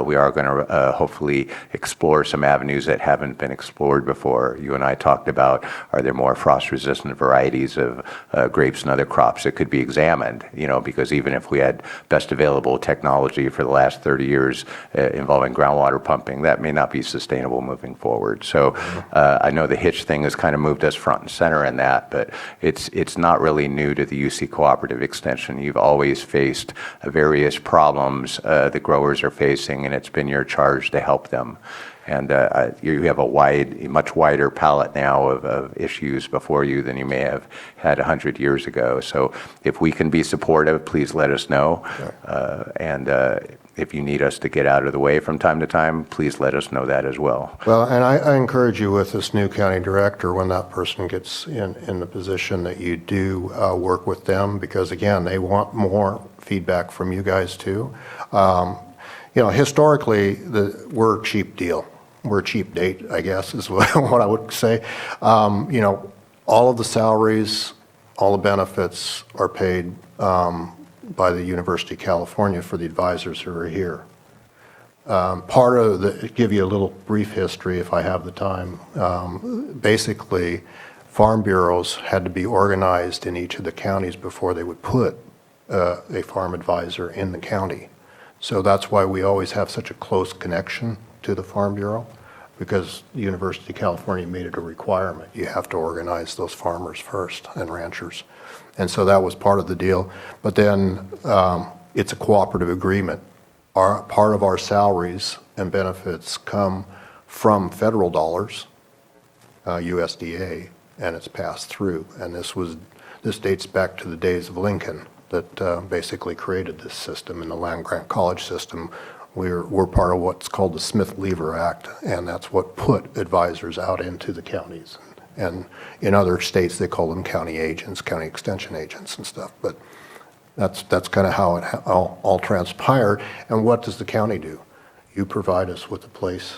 We are going to hopefully explore some avenues that haven't been explored before. You and I talked about, are there more frost-resistant varieties of grapes and other crops that could be examined? You know, because even if we had best available technology for the last 30 years involving groundwater pumping, that may not be sustainable moving forward. So I know the hitch thing has kind of moved us front and center in that, but it's not really new to the UC Cooperative Extension. You've always faced various problems the growers are facing, and it's been your charge to help them. And you have a much wider palette now of issues before you than you may have had 100 years ago. So if we can be supportive, please let us know. And if you need us to get out of the way from time to time, please let us know that as well. Well, and I encourage you with this new county director, when that person gets in the position, that you do work with them, because again, they want more feedback from you guys too. You know, historically, we're a cheap deal. We're a cheap date, I guess, is what I would say. You know, all of the salaries, all the benefits are paid by the University of California for the advisors who are here. Give you a little brief history if I have the time. Basically, farm bureaus had to be organized in each of the counties before they would put a farm advisor in the county. So that's why we always have such a close connection to the Farm Bureau, because the University of California made it a requirement. You have to organize those farmers first and ranchers. And so that was part of the deal. But then it's a cooperative agreement. Part of our salaries and benefits come from federal dollars, USDA, and it's passed through. And this dates back to the days of Lincoln that basically created this system in the land-grant college system. We're part of what's called the Smith-Lever Act, and that's what put advisors out into the counties. And in other states, they call them county agents, county extension agents and stuff. But that's kind of how it all transpired. And what does the county do? You provide us with a place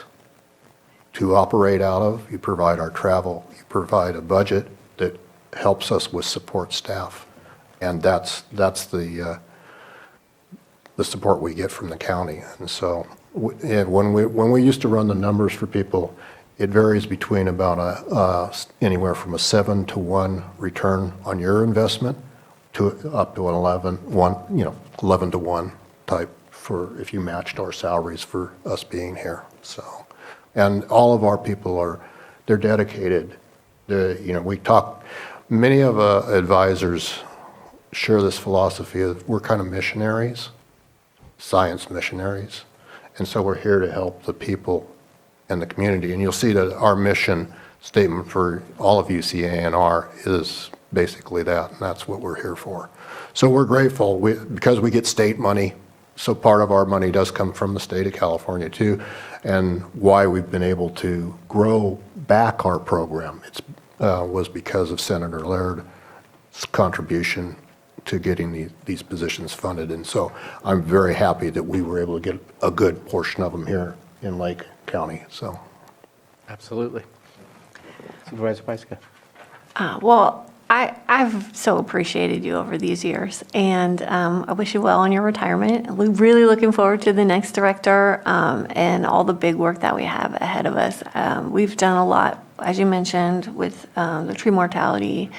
to operate out of. You provide our travel. You provide a budget that helps us with support staff. And that's the support we get from the county. And so when we used to run the numbers for people, it varies between about anywhere from a 7 to 1 return on your investment to up to an 11 to 1 type for if you matched our salaries for us being here. So, and all of our people they're dedicated. Many of advisors share this philosophy of we're kind of missionaries, science missionaries. And so we're here to help the people and the community. And you'll see that our mission statement for all of UCA&R is basically that, and that's what we're here for. So we're grateful because we get state money. So part of our money does come from the state of California too, and why we've been able to grow back our program was because of Senator Laird's contribution to getting these positions funded. And so I'm very happy that we were able to get a good portion of them here in Lake County. So, Absolutely. Supervisor Pyska. Well, I've so appreciated you over these years, and I wish you well on your retirement. We're really looking forward to the next director and all the big work that we have ahead of us. We've done a lot, as you mentioned, with the tree mortality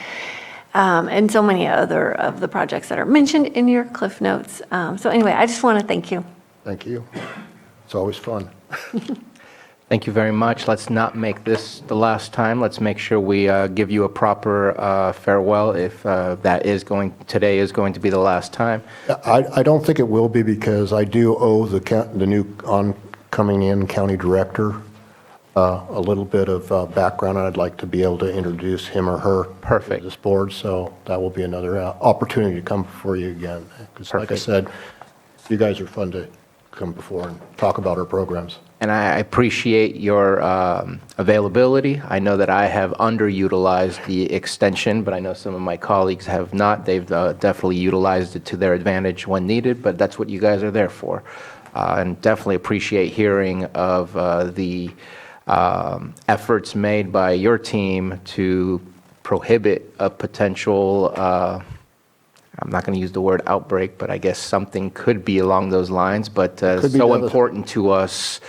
and so many other of the projects that are mentioned in your Cliff Notes. So anyway, I just want to thank you. thank you. It's always fun. Thank you very much. Let's not make this the last time. Let's make sure we give you a proper farewell if today is going to be the last time. I don't think it will be, because I do owe the new coming in county director a little bit of background, and I'd like to be able to introduce him or her Perfect. to this board. So that will be another opportunity to come before you again. Because like I said, you guys are fun to come before and talk about our programs. And I appreciate your availability. I know that I have underutilized the extension, but I know some of my colleagues have not. They've definitely utilized it to their advantage when needed, but that's what you guys are there for. And definitely appreciate hearing of the efforts made by your team to prohibit a potential, I'm not going to use the word outbreak, but I guess something could be along those lines. But so important to us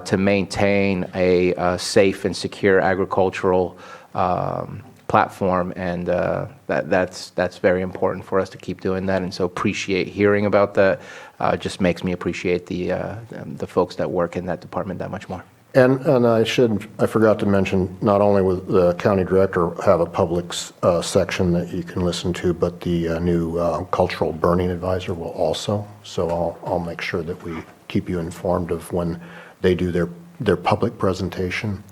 to maintain a safe and secure agricultural platform, and that's very important for us to keep doing that. And so appreciate hearing about that. Just makes me appreciate the folks that work in that department that much more. And I forgot to mention, not only will the county director have a public section that you can listen to, but the new cultural burning advisor will also. So I'll make sure that we keep you informed of when they do their public presentation,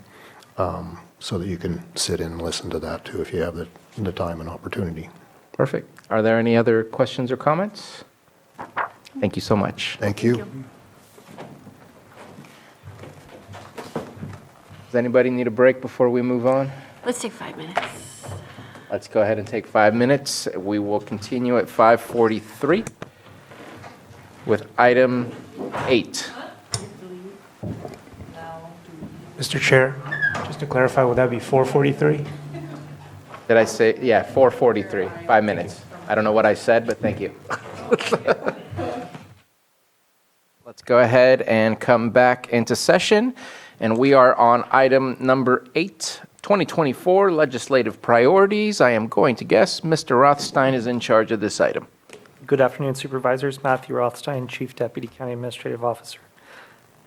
so that you can sit in and listen to that too if you have the time and opportunity. Perfect. Are there any other questions or comments? Thank you so much. Thank you. Does anybody need a break before we move on? Let's take 5 minutes. Let's go ahead and take 5 minutes. We will continue at 5:43 with item 8. Mr. Chair, just to clarify, would that be 4:43? Did I say, yeah, 4:43, 5 minutes. I don't know what I said, but thank you. Let's go ahead and come back into session. And we are on item number 8, 2024 legislative priorities. I am going to guess Mr. Rothstein is in charge of this item. Good afternoon, Supervisors. Matthew Rothstein, Chief Deputy County Administrative Officer.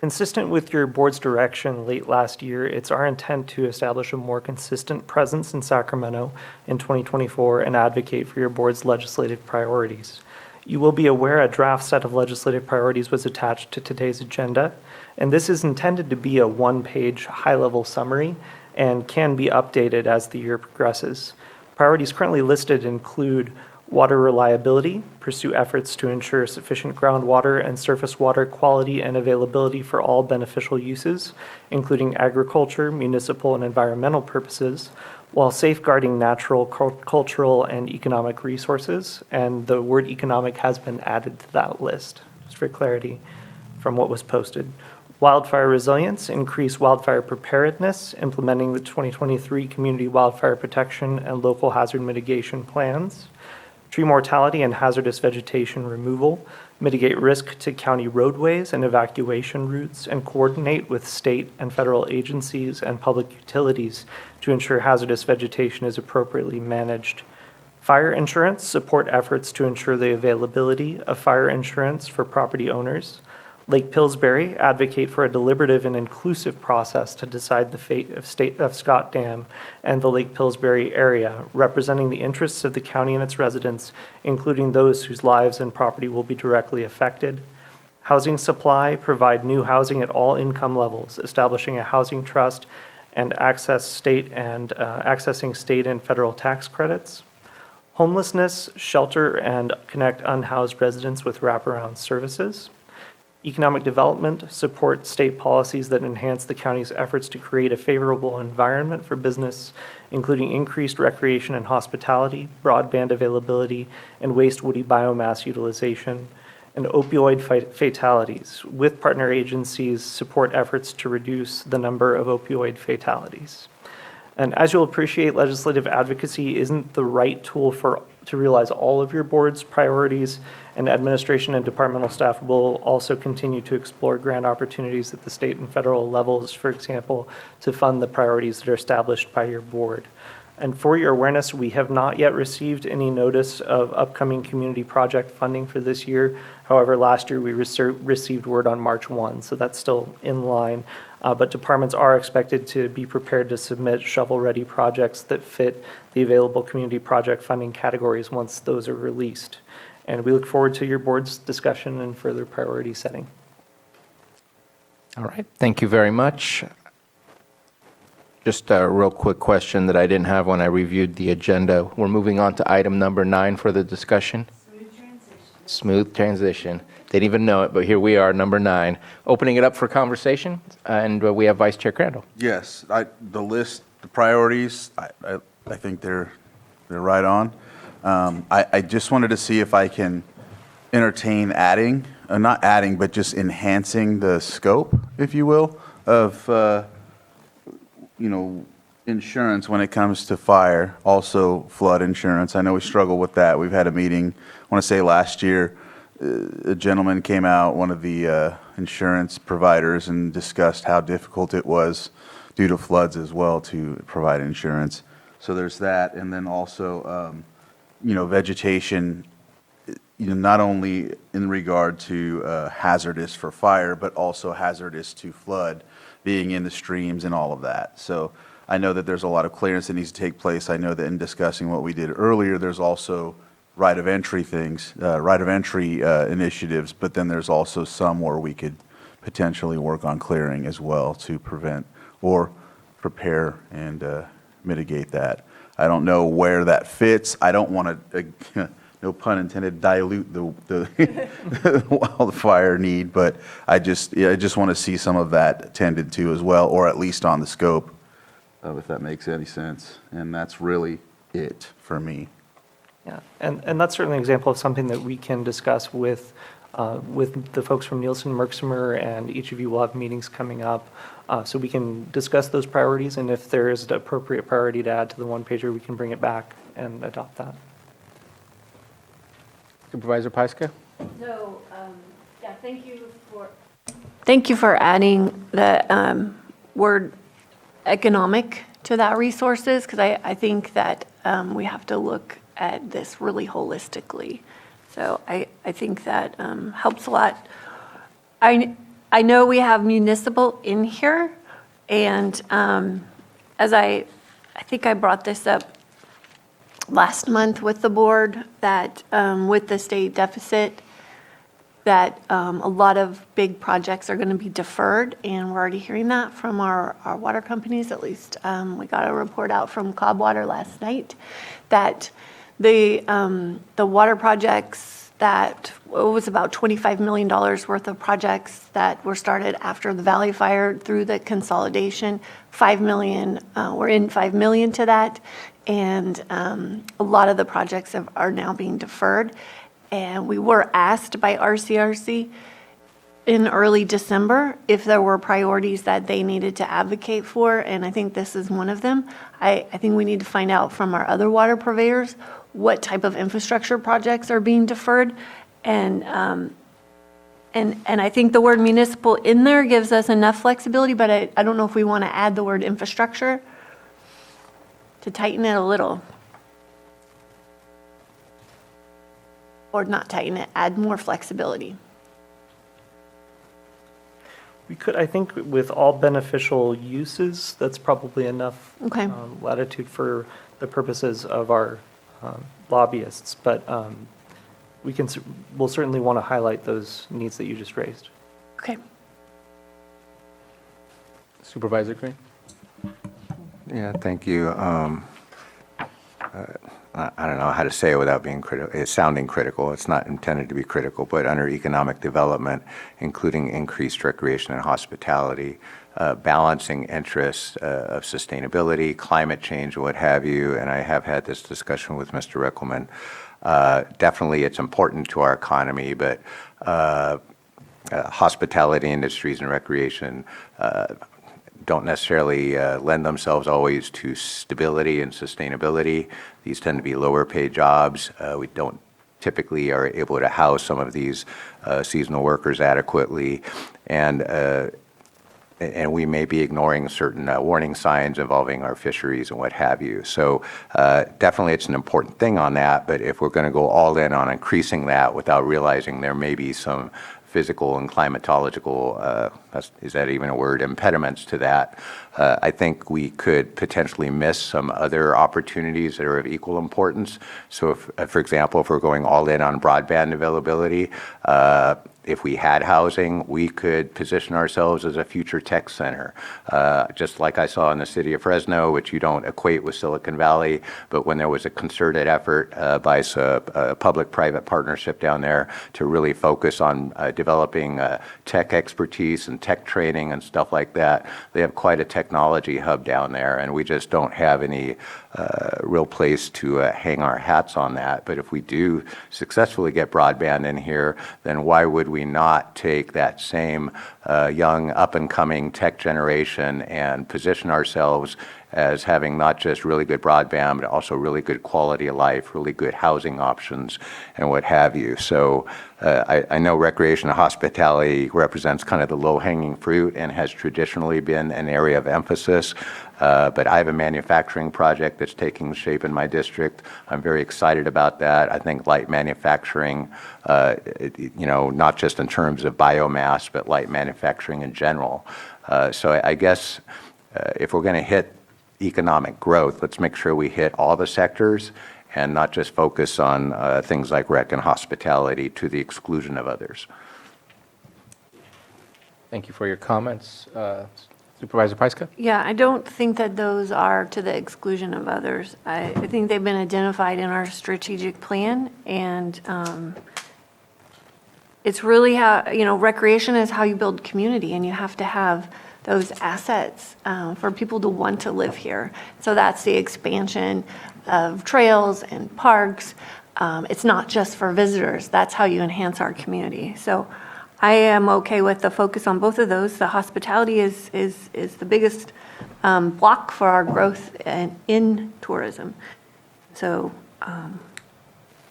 Consistent with your board's direction late last year, it's our intent to establish a more consistent presence in Sacramento in 2024 and advocate for your board's legislative priorities. You will be aware a draft set of legislative priorities was attached to today's agenda, and this is intended to be a one-page high-level summary and can be updated as the year progresses. Priorities currently listed include water reliability, pursue efforts to ensure sufficient groundwater and surface water quality and availability for all beneficial uses, including agriculture, municipal, and environmental purposes, while safeguarding natural, cultural, and economic resources. And the word economic has been added to that list, just for clarity from what was posted. Wildfire resilience, increase wildfire preparedness, implementing the 2023 Community Wildfire Protection and Local Hazard Mitigation Plans. Tree mortality and hazardous vegetation removal, mitigate risk to county roadways and evacuation routes, and coordinate with state and federal agencies and public utilities to ensure hazardous vegetation is appropriately managed. Fire insurance, support efforts to ensure the availability of fire insurance for property owners. Lake Pillsbury, advocate for a deliberative and inclusive process to decide the fate of Scott Dam and the Lake Pillsbury area, representing the interests of the county and its residents, including those whose lives and property will be directly affected. Housing supply, provide new housing at all income levels, establishing a housing trust and accessing state and federal tax credits. Homelessness, shelter and connect unhoused residents with wraparound services. Economic development, support state policies that enhance the county's efforts to create a favorable environment for business, including increased recreation and hospitality, broadband availability, and waste woody biomass utilization. And opioid fatalities, with partner agencies, support efforts to reduce the number of opioid fatalities. And as you'll appreciate, legislative advocacy isn't the right tool to realize all of your board's priorities, and administration and departmental staff will also continue to explore grant opportunities at the state and federal levels, for example, to fund the priorities that are established by your board. And for your awareness, we have not yet received any notice of upcoming community project funding for this year. However, last year we received word on March 1, so that's still in line. But departments are expected to be prepared to submit shovel-ready projects that fit the available community project funding categories once those are released. And we look forward to your board's discussion and further priority setting. All right, thank you very much. Just a real quick question that I didn't have when I reviewed the agenda. We're moving on to item number 9 for the discussion. Smooth transition. Didn't even know it, but here we are, number 9. Opening it up for conversation, and we have Vice Chair Crandall. Yes, the list, the priorities, I think they're right on. I just wanted to see if I can entertain adding, not adding, but just enhancing the scope, if you will, of insurance when it comes to fire, also flood insurance. I know we struggle with that. We've had a meeting, I want to say last year, a gentleman came out, one of the insurance providers, and discussed how difficult it was due to floods as well to provide insurance. So there's that, and then also, vegetation, not only in regard to hazardous for fire, but also hazardous to flood, being in the streams and all of that. So I know that there's a lot of clearance that needs to take place. I know that in discussing what we did earlier, there's also right of entry initiatives, but then there's also some where we could potentially work on clearing as well to prevent or prepare and mitigate that. I don't know where that fits. I don't want to, no pun intended, dilute the wildfire need, but I just want to see some of that tended to as well, or at least on the scope, if that makes any sense. And that's really it for me. Yeah, and that's certainly an example of something that we can discuss with the folks from Nielsen Merksimer, and each of you will have meetings coming up. So we can discuss those priorities, and if there is an appropriate priority to add to the one-pager, we can bring it back and adopt that. Supervisor Pyska? So, yeah, thank you for adding the word economic to that resources, because I think that we have to look at this really holistically. So I think that helps a lot. I know we have municipal in here, and as I think I brought this up last month with the board, that with the state deficit, that a lot of big projects are going to be deferred, and we're already hearing that from our water companies. At least we got a report out from Cobb Water last night that the water projects that it was about $25 million worth of projects that were started after the Valley Fire through the consolidation. $5 million, we're in $5 million to that, and a lot of the projects are now being deferred. And we were asked by RCRC in early December if there were priorities that they needed to advocate for, and I think this is one of them. I think we need to find out from our other water purveyors what type of infrastructure projects are being deferred. And I think the word municipal in there gives us enough flexibility, but I don't know if we want to add the word infrastructure to tighten it a little. Or not tighten it, add more flexibility. We could, I think, with all beneficial uses, that's probably enough latitude for the purposes of our lobbyists. But we'll certainly want to highlight those needs that you just raised. Okay. Supervisor Green? Yeah, thank you. I don't know how to say it without being critical. It's sounding critical. It's not intended to be critical, but under economic development, including increased recreation and hospitality, balancing interests of sustainability, climate change, what have you, and I have had this discussion with Mr. Reckelman. Definitely it's important to our economy, but hospitality industries and recreation don't necessarily lend themselves always to stability and sustainability. These tend to be lower paid jobs. We don't typically are able to house some of these seasonal workers adequately, and we may be ignoring certain warning signs involving our fisheries and what have you. So definitely it's an important thing on that, but if we're going to go all in on increasing that without realizing there may be some physical and climatological, is that even a word, impediments to that, I think we could potentially miss some other opportunities that are of equal importance. So if, for example, if we're going all in on broadband availability, if we had housing, we could position ourselves as a future tech center, just like I saw in the city of Fresno, which you don't equate with Silicon Valley, but when there was a concerted effort by a public-private partnership down there to really focus on developing tech expertise and tech training and stuff like that, they have quite a technology hub down there, and we just don't have any real place to hang our hats on that. But if we do successfully get broadband in here, then why would we not take that same young up-and-coming tech generation and position ourselves as having not just really good broadband, but also really good quality of life, really good housing options, and what have you. So I know recreation and hospitality represents kind of the low-hanging fruit and has traditionally been an area of emphasis. But I have a manufacturing project that's taking shape in my district. I'm very excited about that. I think light manufacturing, not just in terms of biomass, but light manufacturing in general. So I guess if we're going to hit economic growth, let's make sure we hit all the sectors and not just focus on things like rec and hospitality to the exclusion of others. Thank you for your comments. Supervisor Pyska? Yeah, I don't think that those are to the exclusion of others. I think they've been identified in our strategic plan, and it's really how, recreation is how you build community, and you have to have those assets for people to want to live here. So that's the expansion of trails and parks. It's not just for visitors. That's how you enhance our community. So I am okay with the focus on both of those. The hospitality is the biggest block for our growth in tourism. So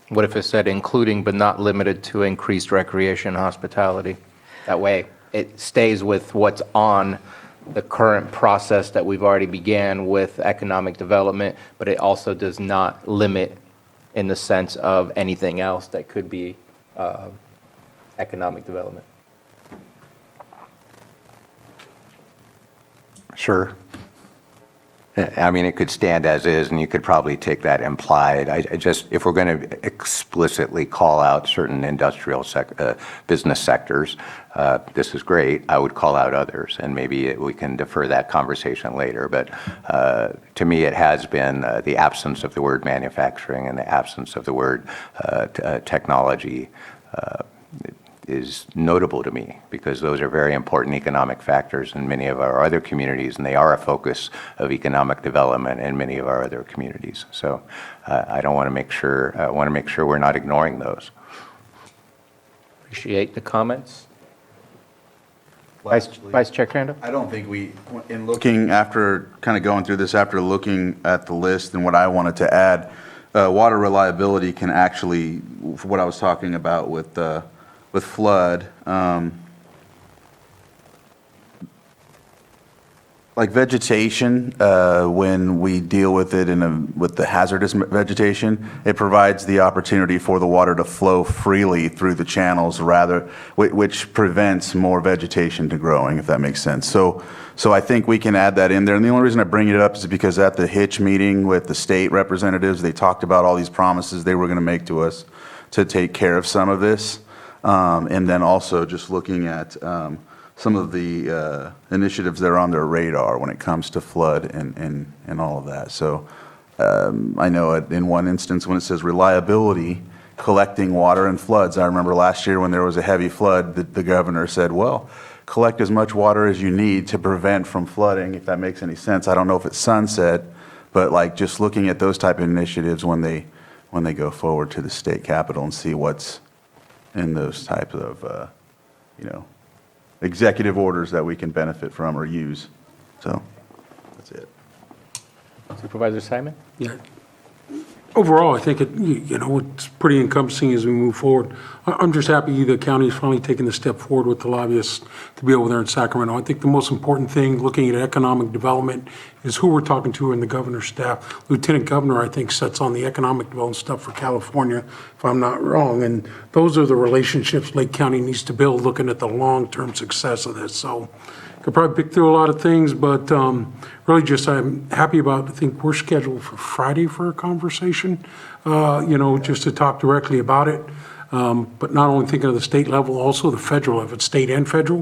What if it said including but not limited to increased recreation and hospitality? That way, it stays with what's on the current process that we've already began with economic development, but it also does not limit in the sense of anything else that could be economic development. Sure. I mean, it could stand as is, and you could probably take that implied. I just, if we're going to explicitly call out certain industrial business sectors, this is great. I would call out others, and maybe we can defer that conversation later. But to me, it has been the absence of the word manufacturing and the absence of the word technology is notable to me, because those are very important economic factors in many of our other communities, and they are a focus of economic development in many of our other communities. So I want to make sure we're not ignoring those. Appreciate the comments. Vice Chair Crandall? I don't think in looking after, kind of going through this, after looking at the list and what I wanted to add, water reliability can actually, what I was talking about with flood, like vegetation, when we deal with it with the hazardous vegetation, it provides the opportunity for the water to flow freely through the channels, which prevents more vegetation to growing, if that makes sense. So I think we can add that in there. And the only reason I bring it up is because at the Hitch meeting with the state representatives, they talked about all these promises they were going to make to us to take care of some of this. And then also just looking at some of the initiatives that are on their radar when it comes to flood and all of that. So I know in one instance when it says reliability, collecting water and floods, I remember last year when there was a heavy flood, the governor said, well, collect as much water as you need to prevent from flooding, if that makes any sense. I don't know if it's sunset, but like just looking at those type of initiatives when they go forward to the state capitol and see what's in those types of, executive orders that we can benefit from or use. So that's it. Supervisor Simon? Yeah. Overall, I think it's pretty encompassing as we move forward. I'm just happy the county is finally taking the step forward with the lobbyists to be over there in Sacramento. I think the most important thing, looking at economic development, is who we're talking to in the governor's staff. Lieutenant Governor, I think, sets on the economic development stuff for California, if I'm not wrong. And those are the relationships Lake County needs to build, looking at the long-term success of this. So could probably pick through a lot of things, but really just I'm happy about, I think we're scheduled for Friday for a conversation, just to talk directly about it. But not only thinking of the state level, also the federal level, it's state and federal,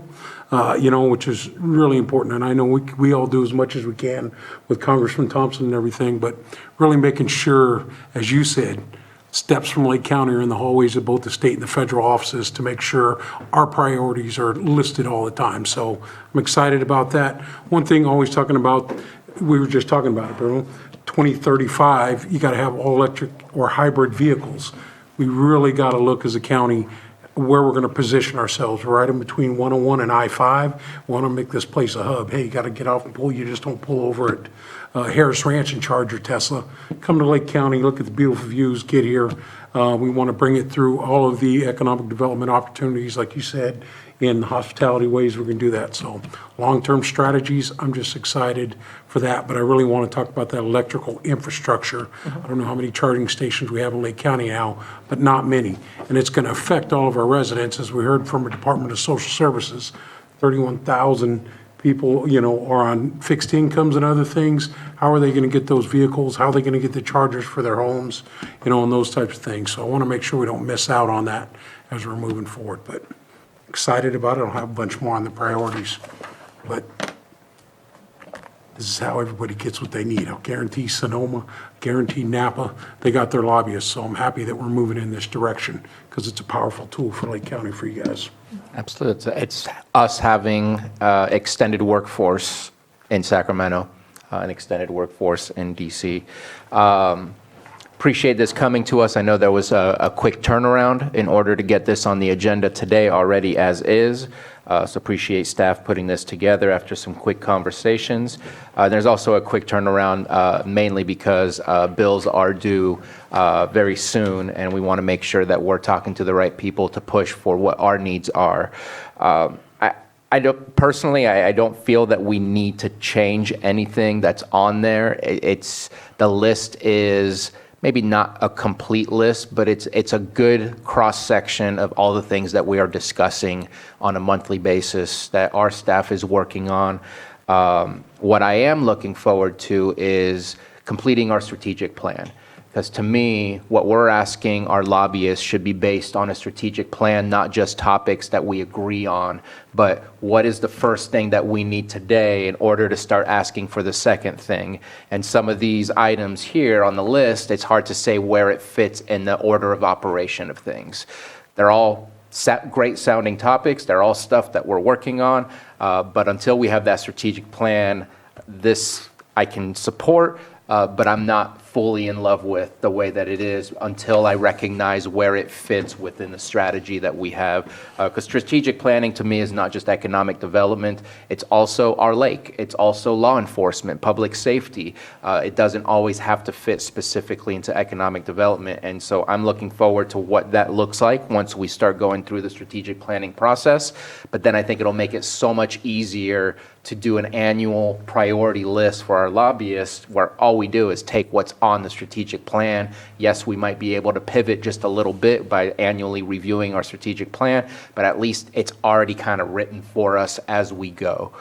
which is really important. And I know we all do as much as we can with Congressman Thompson and everything, but really making sure, as you said, steps from Lake County are in the hallways of both the state and the federal offices to make sure our priorities are listed all the time. So I'm excited about that. One thing always talking about, we were just talking about it, Bruno, 2035, you got to have all electric or hybrid vehicles. We really got to look as a county where we're going to position ourselves, right in between 101 and I-5. We want to make this place a hub. Hey, you got to get off and pull. You just don't pull over at Harris Ranch and charge your Tesla. Come to Lake County, look at the beautiful views, get here. We want to bring it through all of the economic development opportunities, like you said, in hospitality ways. We're going to do that. So long-term strategies, I'm just excited for that. But I really want to talk about that electrical infrastructure. I don't know how many charging stations we have in Lake County now, but not many. And it's going to affect all of our residents, as we heard from the Department of Social Services. 31,000 people, are on fixed incomes and other things. How are they going to get those vehicles? How are they going to get the chargers for their homes? And those types of things. So I want to make sure we don't miss out on that as we're moving forward. But excited about it. I'll have a bunch more on the priorities. But this is how everybody gets what they need. I'll guarantee Sonoma, guarantee Napa, they got their lobbyists. So I'm happy that we're moving in this direction because it's a powerful tool for Lake County for you guys. Absolutely. It's us having extended workforce in Sacramento, an extended workforce in DC. Appreciate this coming to us. I know there was a quick turnaround in order to get this on the agenda today already as is. So appreciate staff putting this together after some quick conversations. There's also a quick turnaround mainly because bills are due very soon, and we want to make sure that we're talking to the right people to push for what our needs are. I don't personally. I don't feel that we need to change anything that's on there. The list is maybe not a complete list, but it's a good cross-section of all the things that we are discussing on a monthly basis that our staff is working on. What I am looking forward to is completing our strategic plan. Because to me, what we're asking our lobbyists should be based on a strategic plan, not just topics that we agree on, but what is the first thing that we need today in order to start asking for the second thing. And some of these items here on the list, it's hard to say where it fits in the order of operation of things. They're all great sounding topics. They're all stuff that we're working on. But until we have that strategic plan, this I can support, but I'm not fully in love with the way that it is until I recognize where it fits within the strategy that we have. Because strategic planning to me is not just economic development, it's also our lake, it's also law enforcement, public safety. It doesn't always have to fit specifically into economic development. And so I'm looking forward to what that looks like once we start going through the strategic planning process. But then I think it'll make it so much easier to do an annual priority list for our lobbyists where all we do is take what's on the strategic plan. Yes, we might be able to pivot just a little bit by annually reviewing our strategic plan, but at least it's already kind of written for us as we go.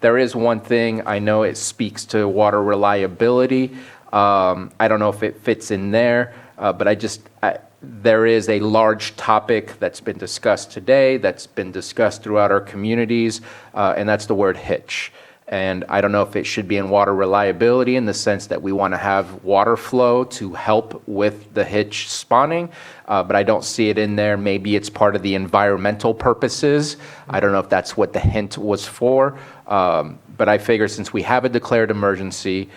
There is one thing, I know it speaks to water reliability. I don't know if it fits in there, but there is a large topic that's been discussed today, that's been discussed throughout our communities, and that's the word hitch. And I don't know if it should be in water reliability in the sense that we want to have water flow to help with the hitch spawning, but I don't see it in there. Maybe it's part of the environmental purposes. I don't know if that's what the hint was for. But I figure since we have a declared emergency,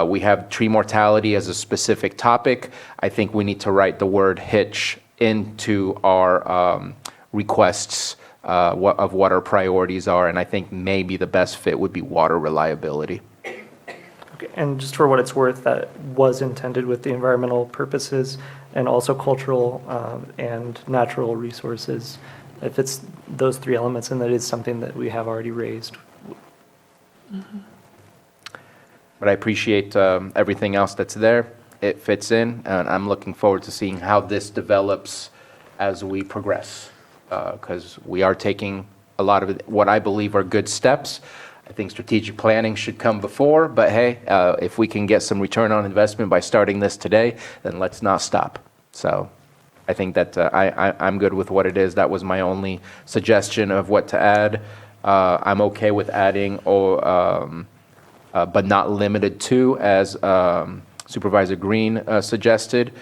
we have tree mortality as a specific topic, I think we need to write the word hitch into our requests of what our priorities are, and I think maybe the best fit would be water reliability. Okay, and just for what it's worth, that was intended with the environmental purposes and also cultural and natural resources. If it's those three elements, and that is something that we have already raised. Mm-hmm. But I appreciate everything else that's there. It fits in, and I'm looking forward to seeing how this develops as we progress, because we are taking a lot of what I believe are good steps. I think strategic planning should come before, but hey, if we can get some return on investment by starting this today, then let's not stop. So I think that I'm good with what it is. That was my only suggestion of what to add. I'm okay with adding, but not limited to, as Supervisor Green suggested.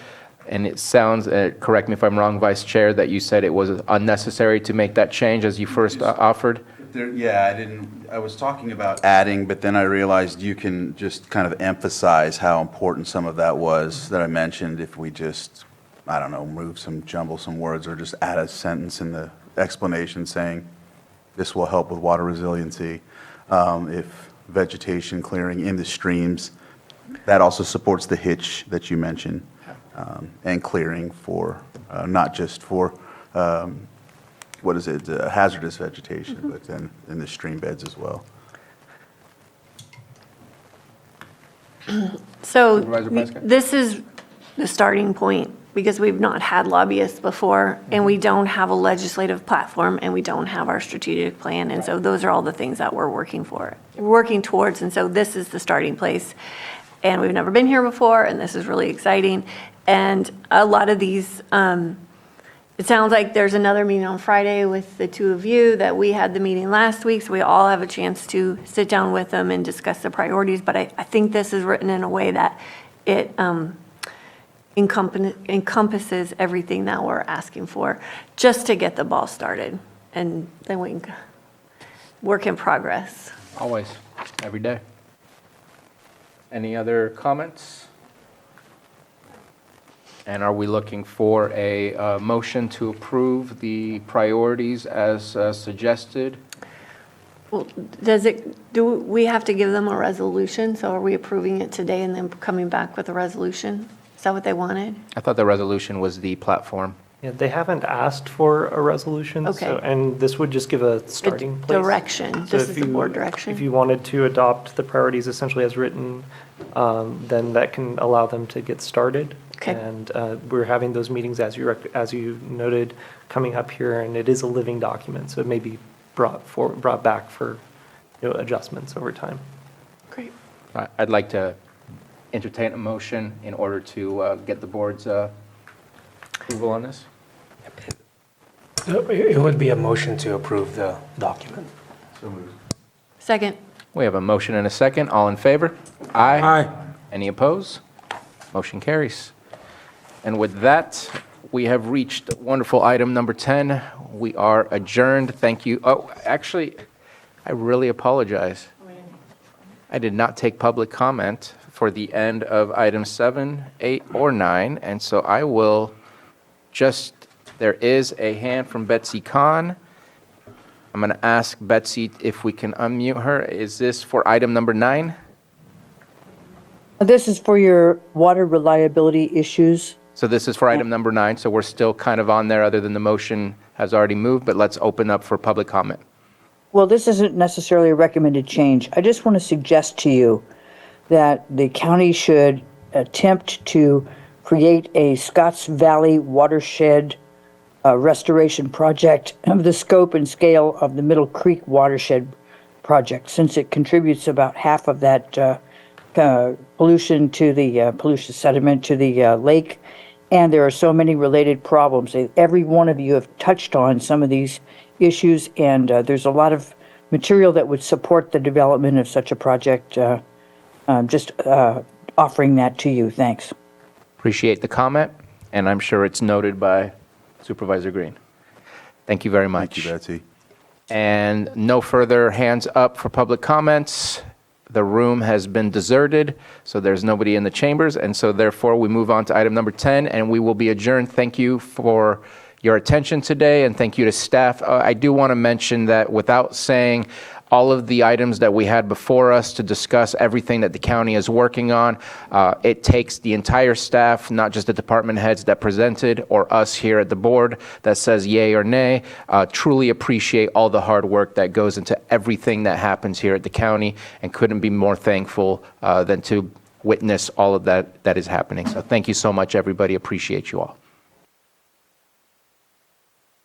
And it sounds, correct me if I'm wrong, Vice Chair, that you said it was unnecessary to make that change as you first offered? I was talking about adding, but then I realized you can just kind of emphasize how important some of that was that I mentioned if we just, I don't know, jumble some words or just add a sentence in the explanation saying this will help with water resiliency. If vegetation clearing in the streams, that also supports the hitch that you mentioned. And clearing for, not just for, hazardous vegetation, but then in the stream beds as well. So Supervisor Prescott? this is the starting point, because we've not had lobbyists before, and we don't have a legislative platform, and we don't have our strategic plan. And so those are all the things that we're working towards. And so this is the starting place. And we've never been here before, and this is really exciting. And a lot of these, it sounds like there's another meeting on Friday with the two of you, that we had the meeting last week, so we all have a chance to sit down with them and discuss the priorities. But I think this is written in a way that it encompasses everything that we're asking for, just to get the ball started. And then we can work in progress. Always, every day. Any other comments? And are we looking for a motion to approve the priorities as suggested? Well, do we have to give them a resolution? So are we approving it today and then coming back with a resolution? Is that what they wanted? I thought the resolution was the platform. Yeah, they haven't asked for a resolution. Okay. And this would just give a starting place. Direction. So This if is the you- board direction. If you wanted to adopt the priorities essentially as written, then that can allow them to get started. Okay. And we're having those meetings, as you noted, coming up here, and it is a living document, so it may be brought back for adjustments over time. Great. I'd like to entertain a motion in order to get the board's approval on this. It would be a motion to approve the document. Second. We have a motion and a second. All in favor? Aye. Aye. Any opposed? Motion carries. And with that, we have reached wonderful item number 10. We are adjourned. Thank you. Oh, actually, I really apologize. I did not take public comment for the end of items 7, 8, or 9, and so I will there is a hand from Betsy Kahn. I'm going to ask Betsy if we can unmute her. Is this for item number 9? This is for your water reliability issues. So this is for item number 9, so we're still kind of on there, other than the motion has already moved, but let's open up for public comment. Well, this isn't necessarily a recommended change. I just want to suggest to you that the county should attempt to create a Scotts Valley watershed restoration project of the scope and scale of the Middle Creek watershed project, since it contributes about half of that pollution to the pollution sediment to the lake. And there are so many related problems. Every one of you have touched on some of these issues, and there's a lot of material that would support the development of such a project. Just offering that to you. Thanks. Appreciate the comment, and I'm sure it's noted by Supervisor Green. Thank you very much. Thank you, Betsy. And no further hands up for public comments. The room has been deserted, so there's nobody in the chambers, and so therefore we move on to item number 10, and we will be adjourned. Thank you for your attention today, and thank you to staff. I do want to mention that without saying all of the items that we had before us to discuss everything that the county is working on, it takes the entire staff, not just the department heads that presented or us here at the board that says yay or nay. Truly appreciate all the hard work that goes into everything that happens here at the county, and couldn't be more thankful than to witness all of that is happening. So thank you so much, everybody. Appreciate you all.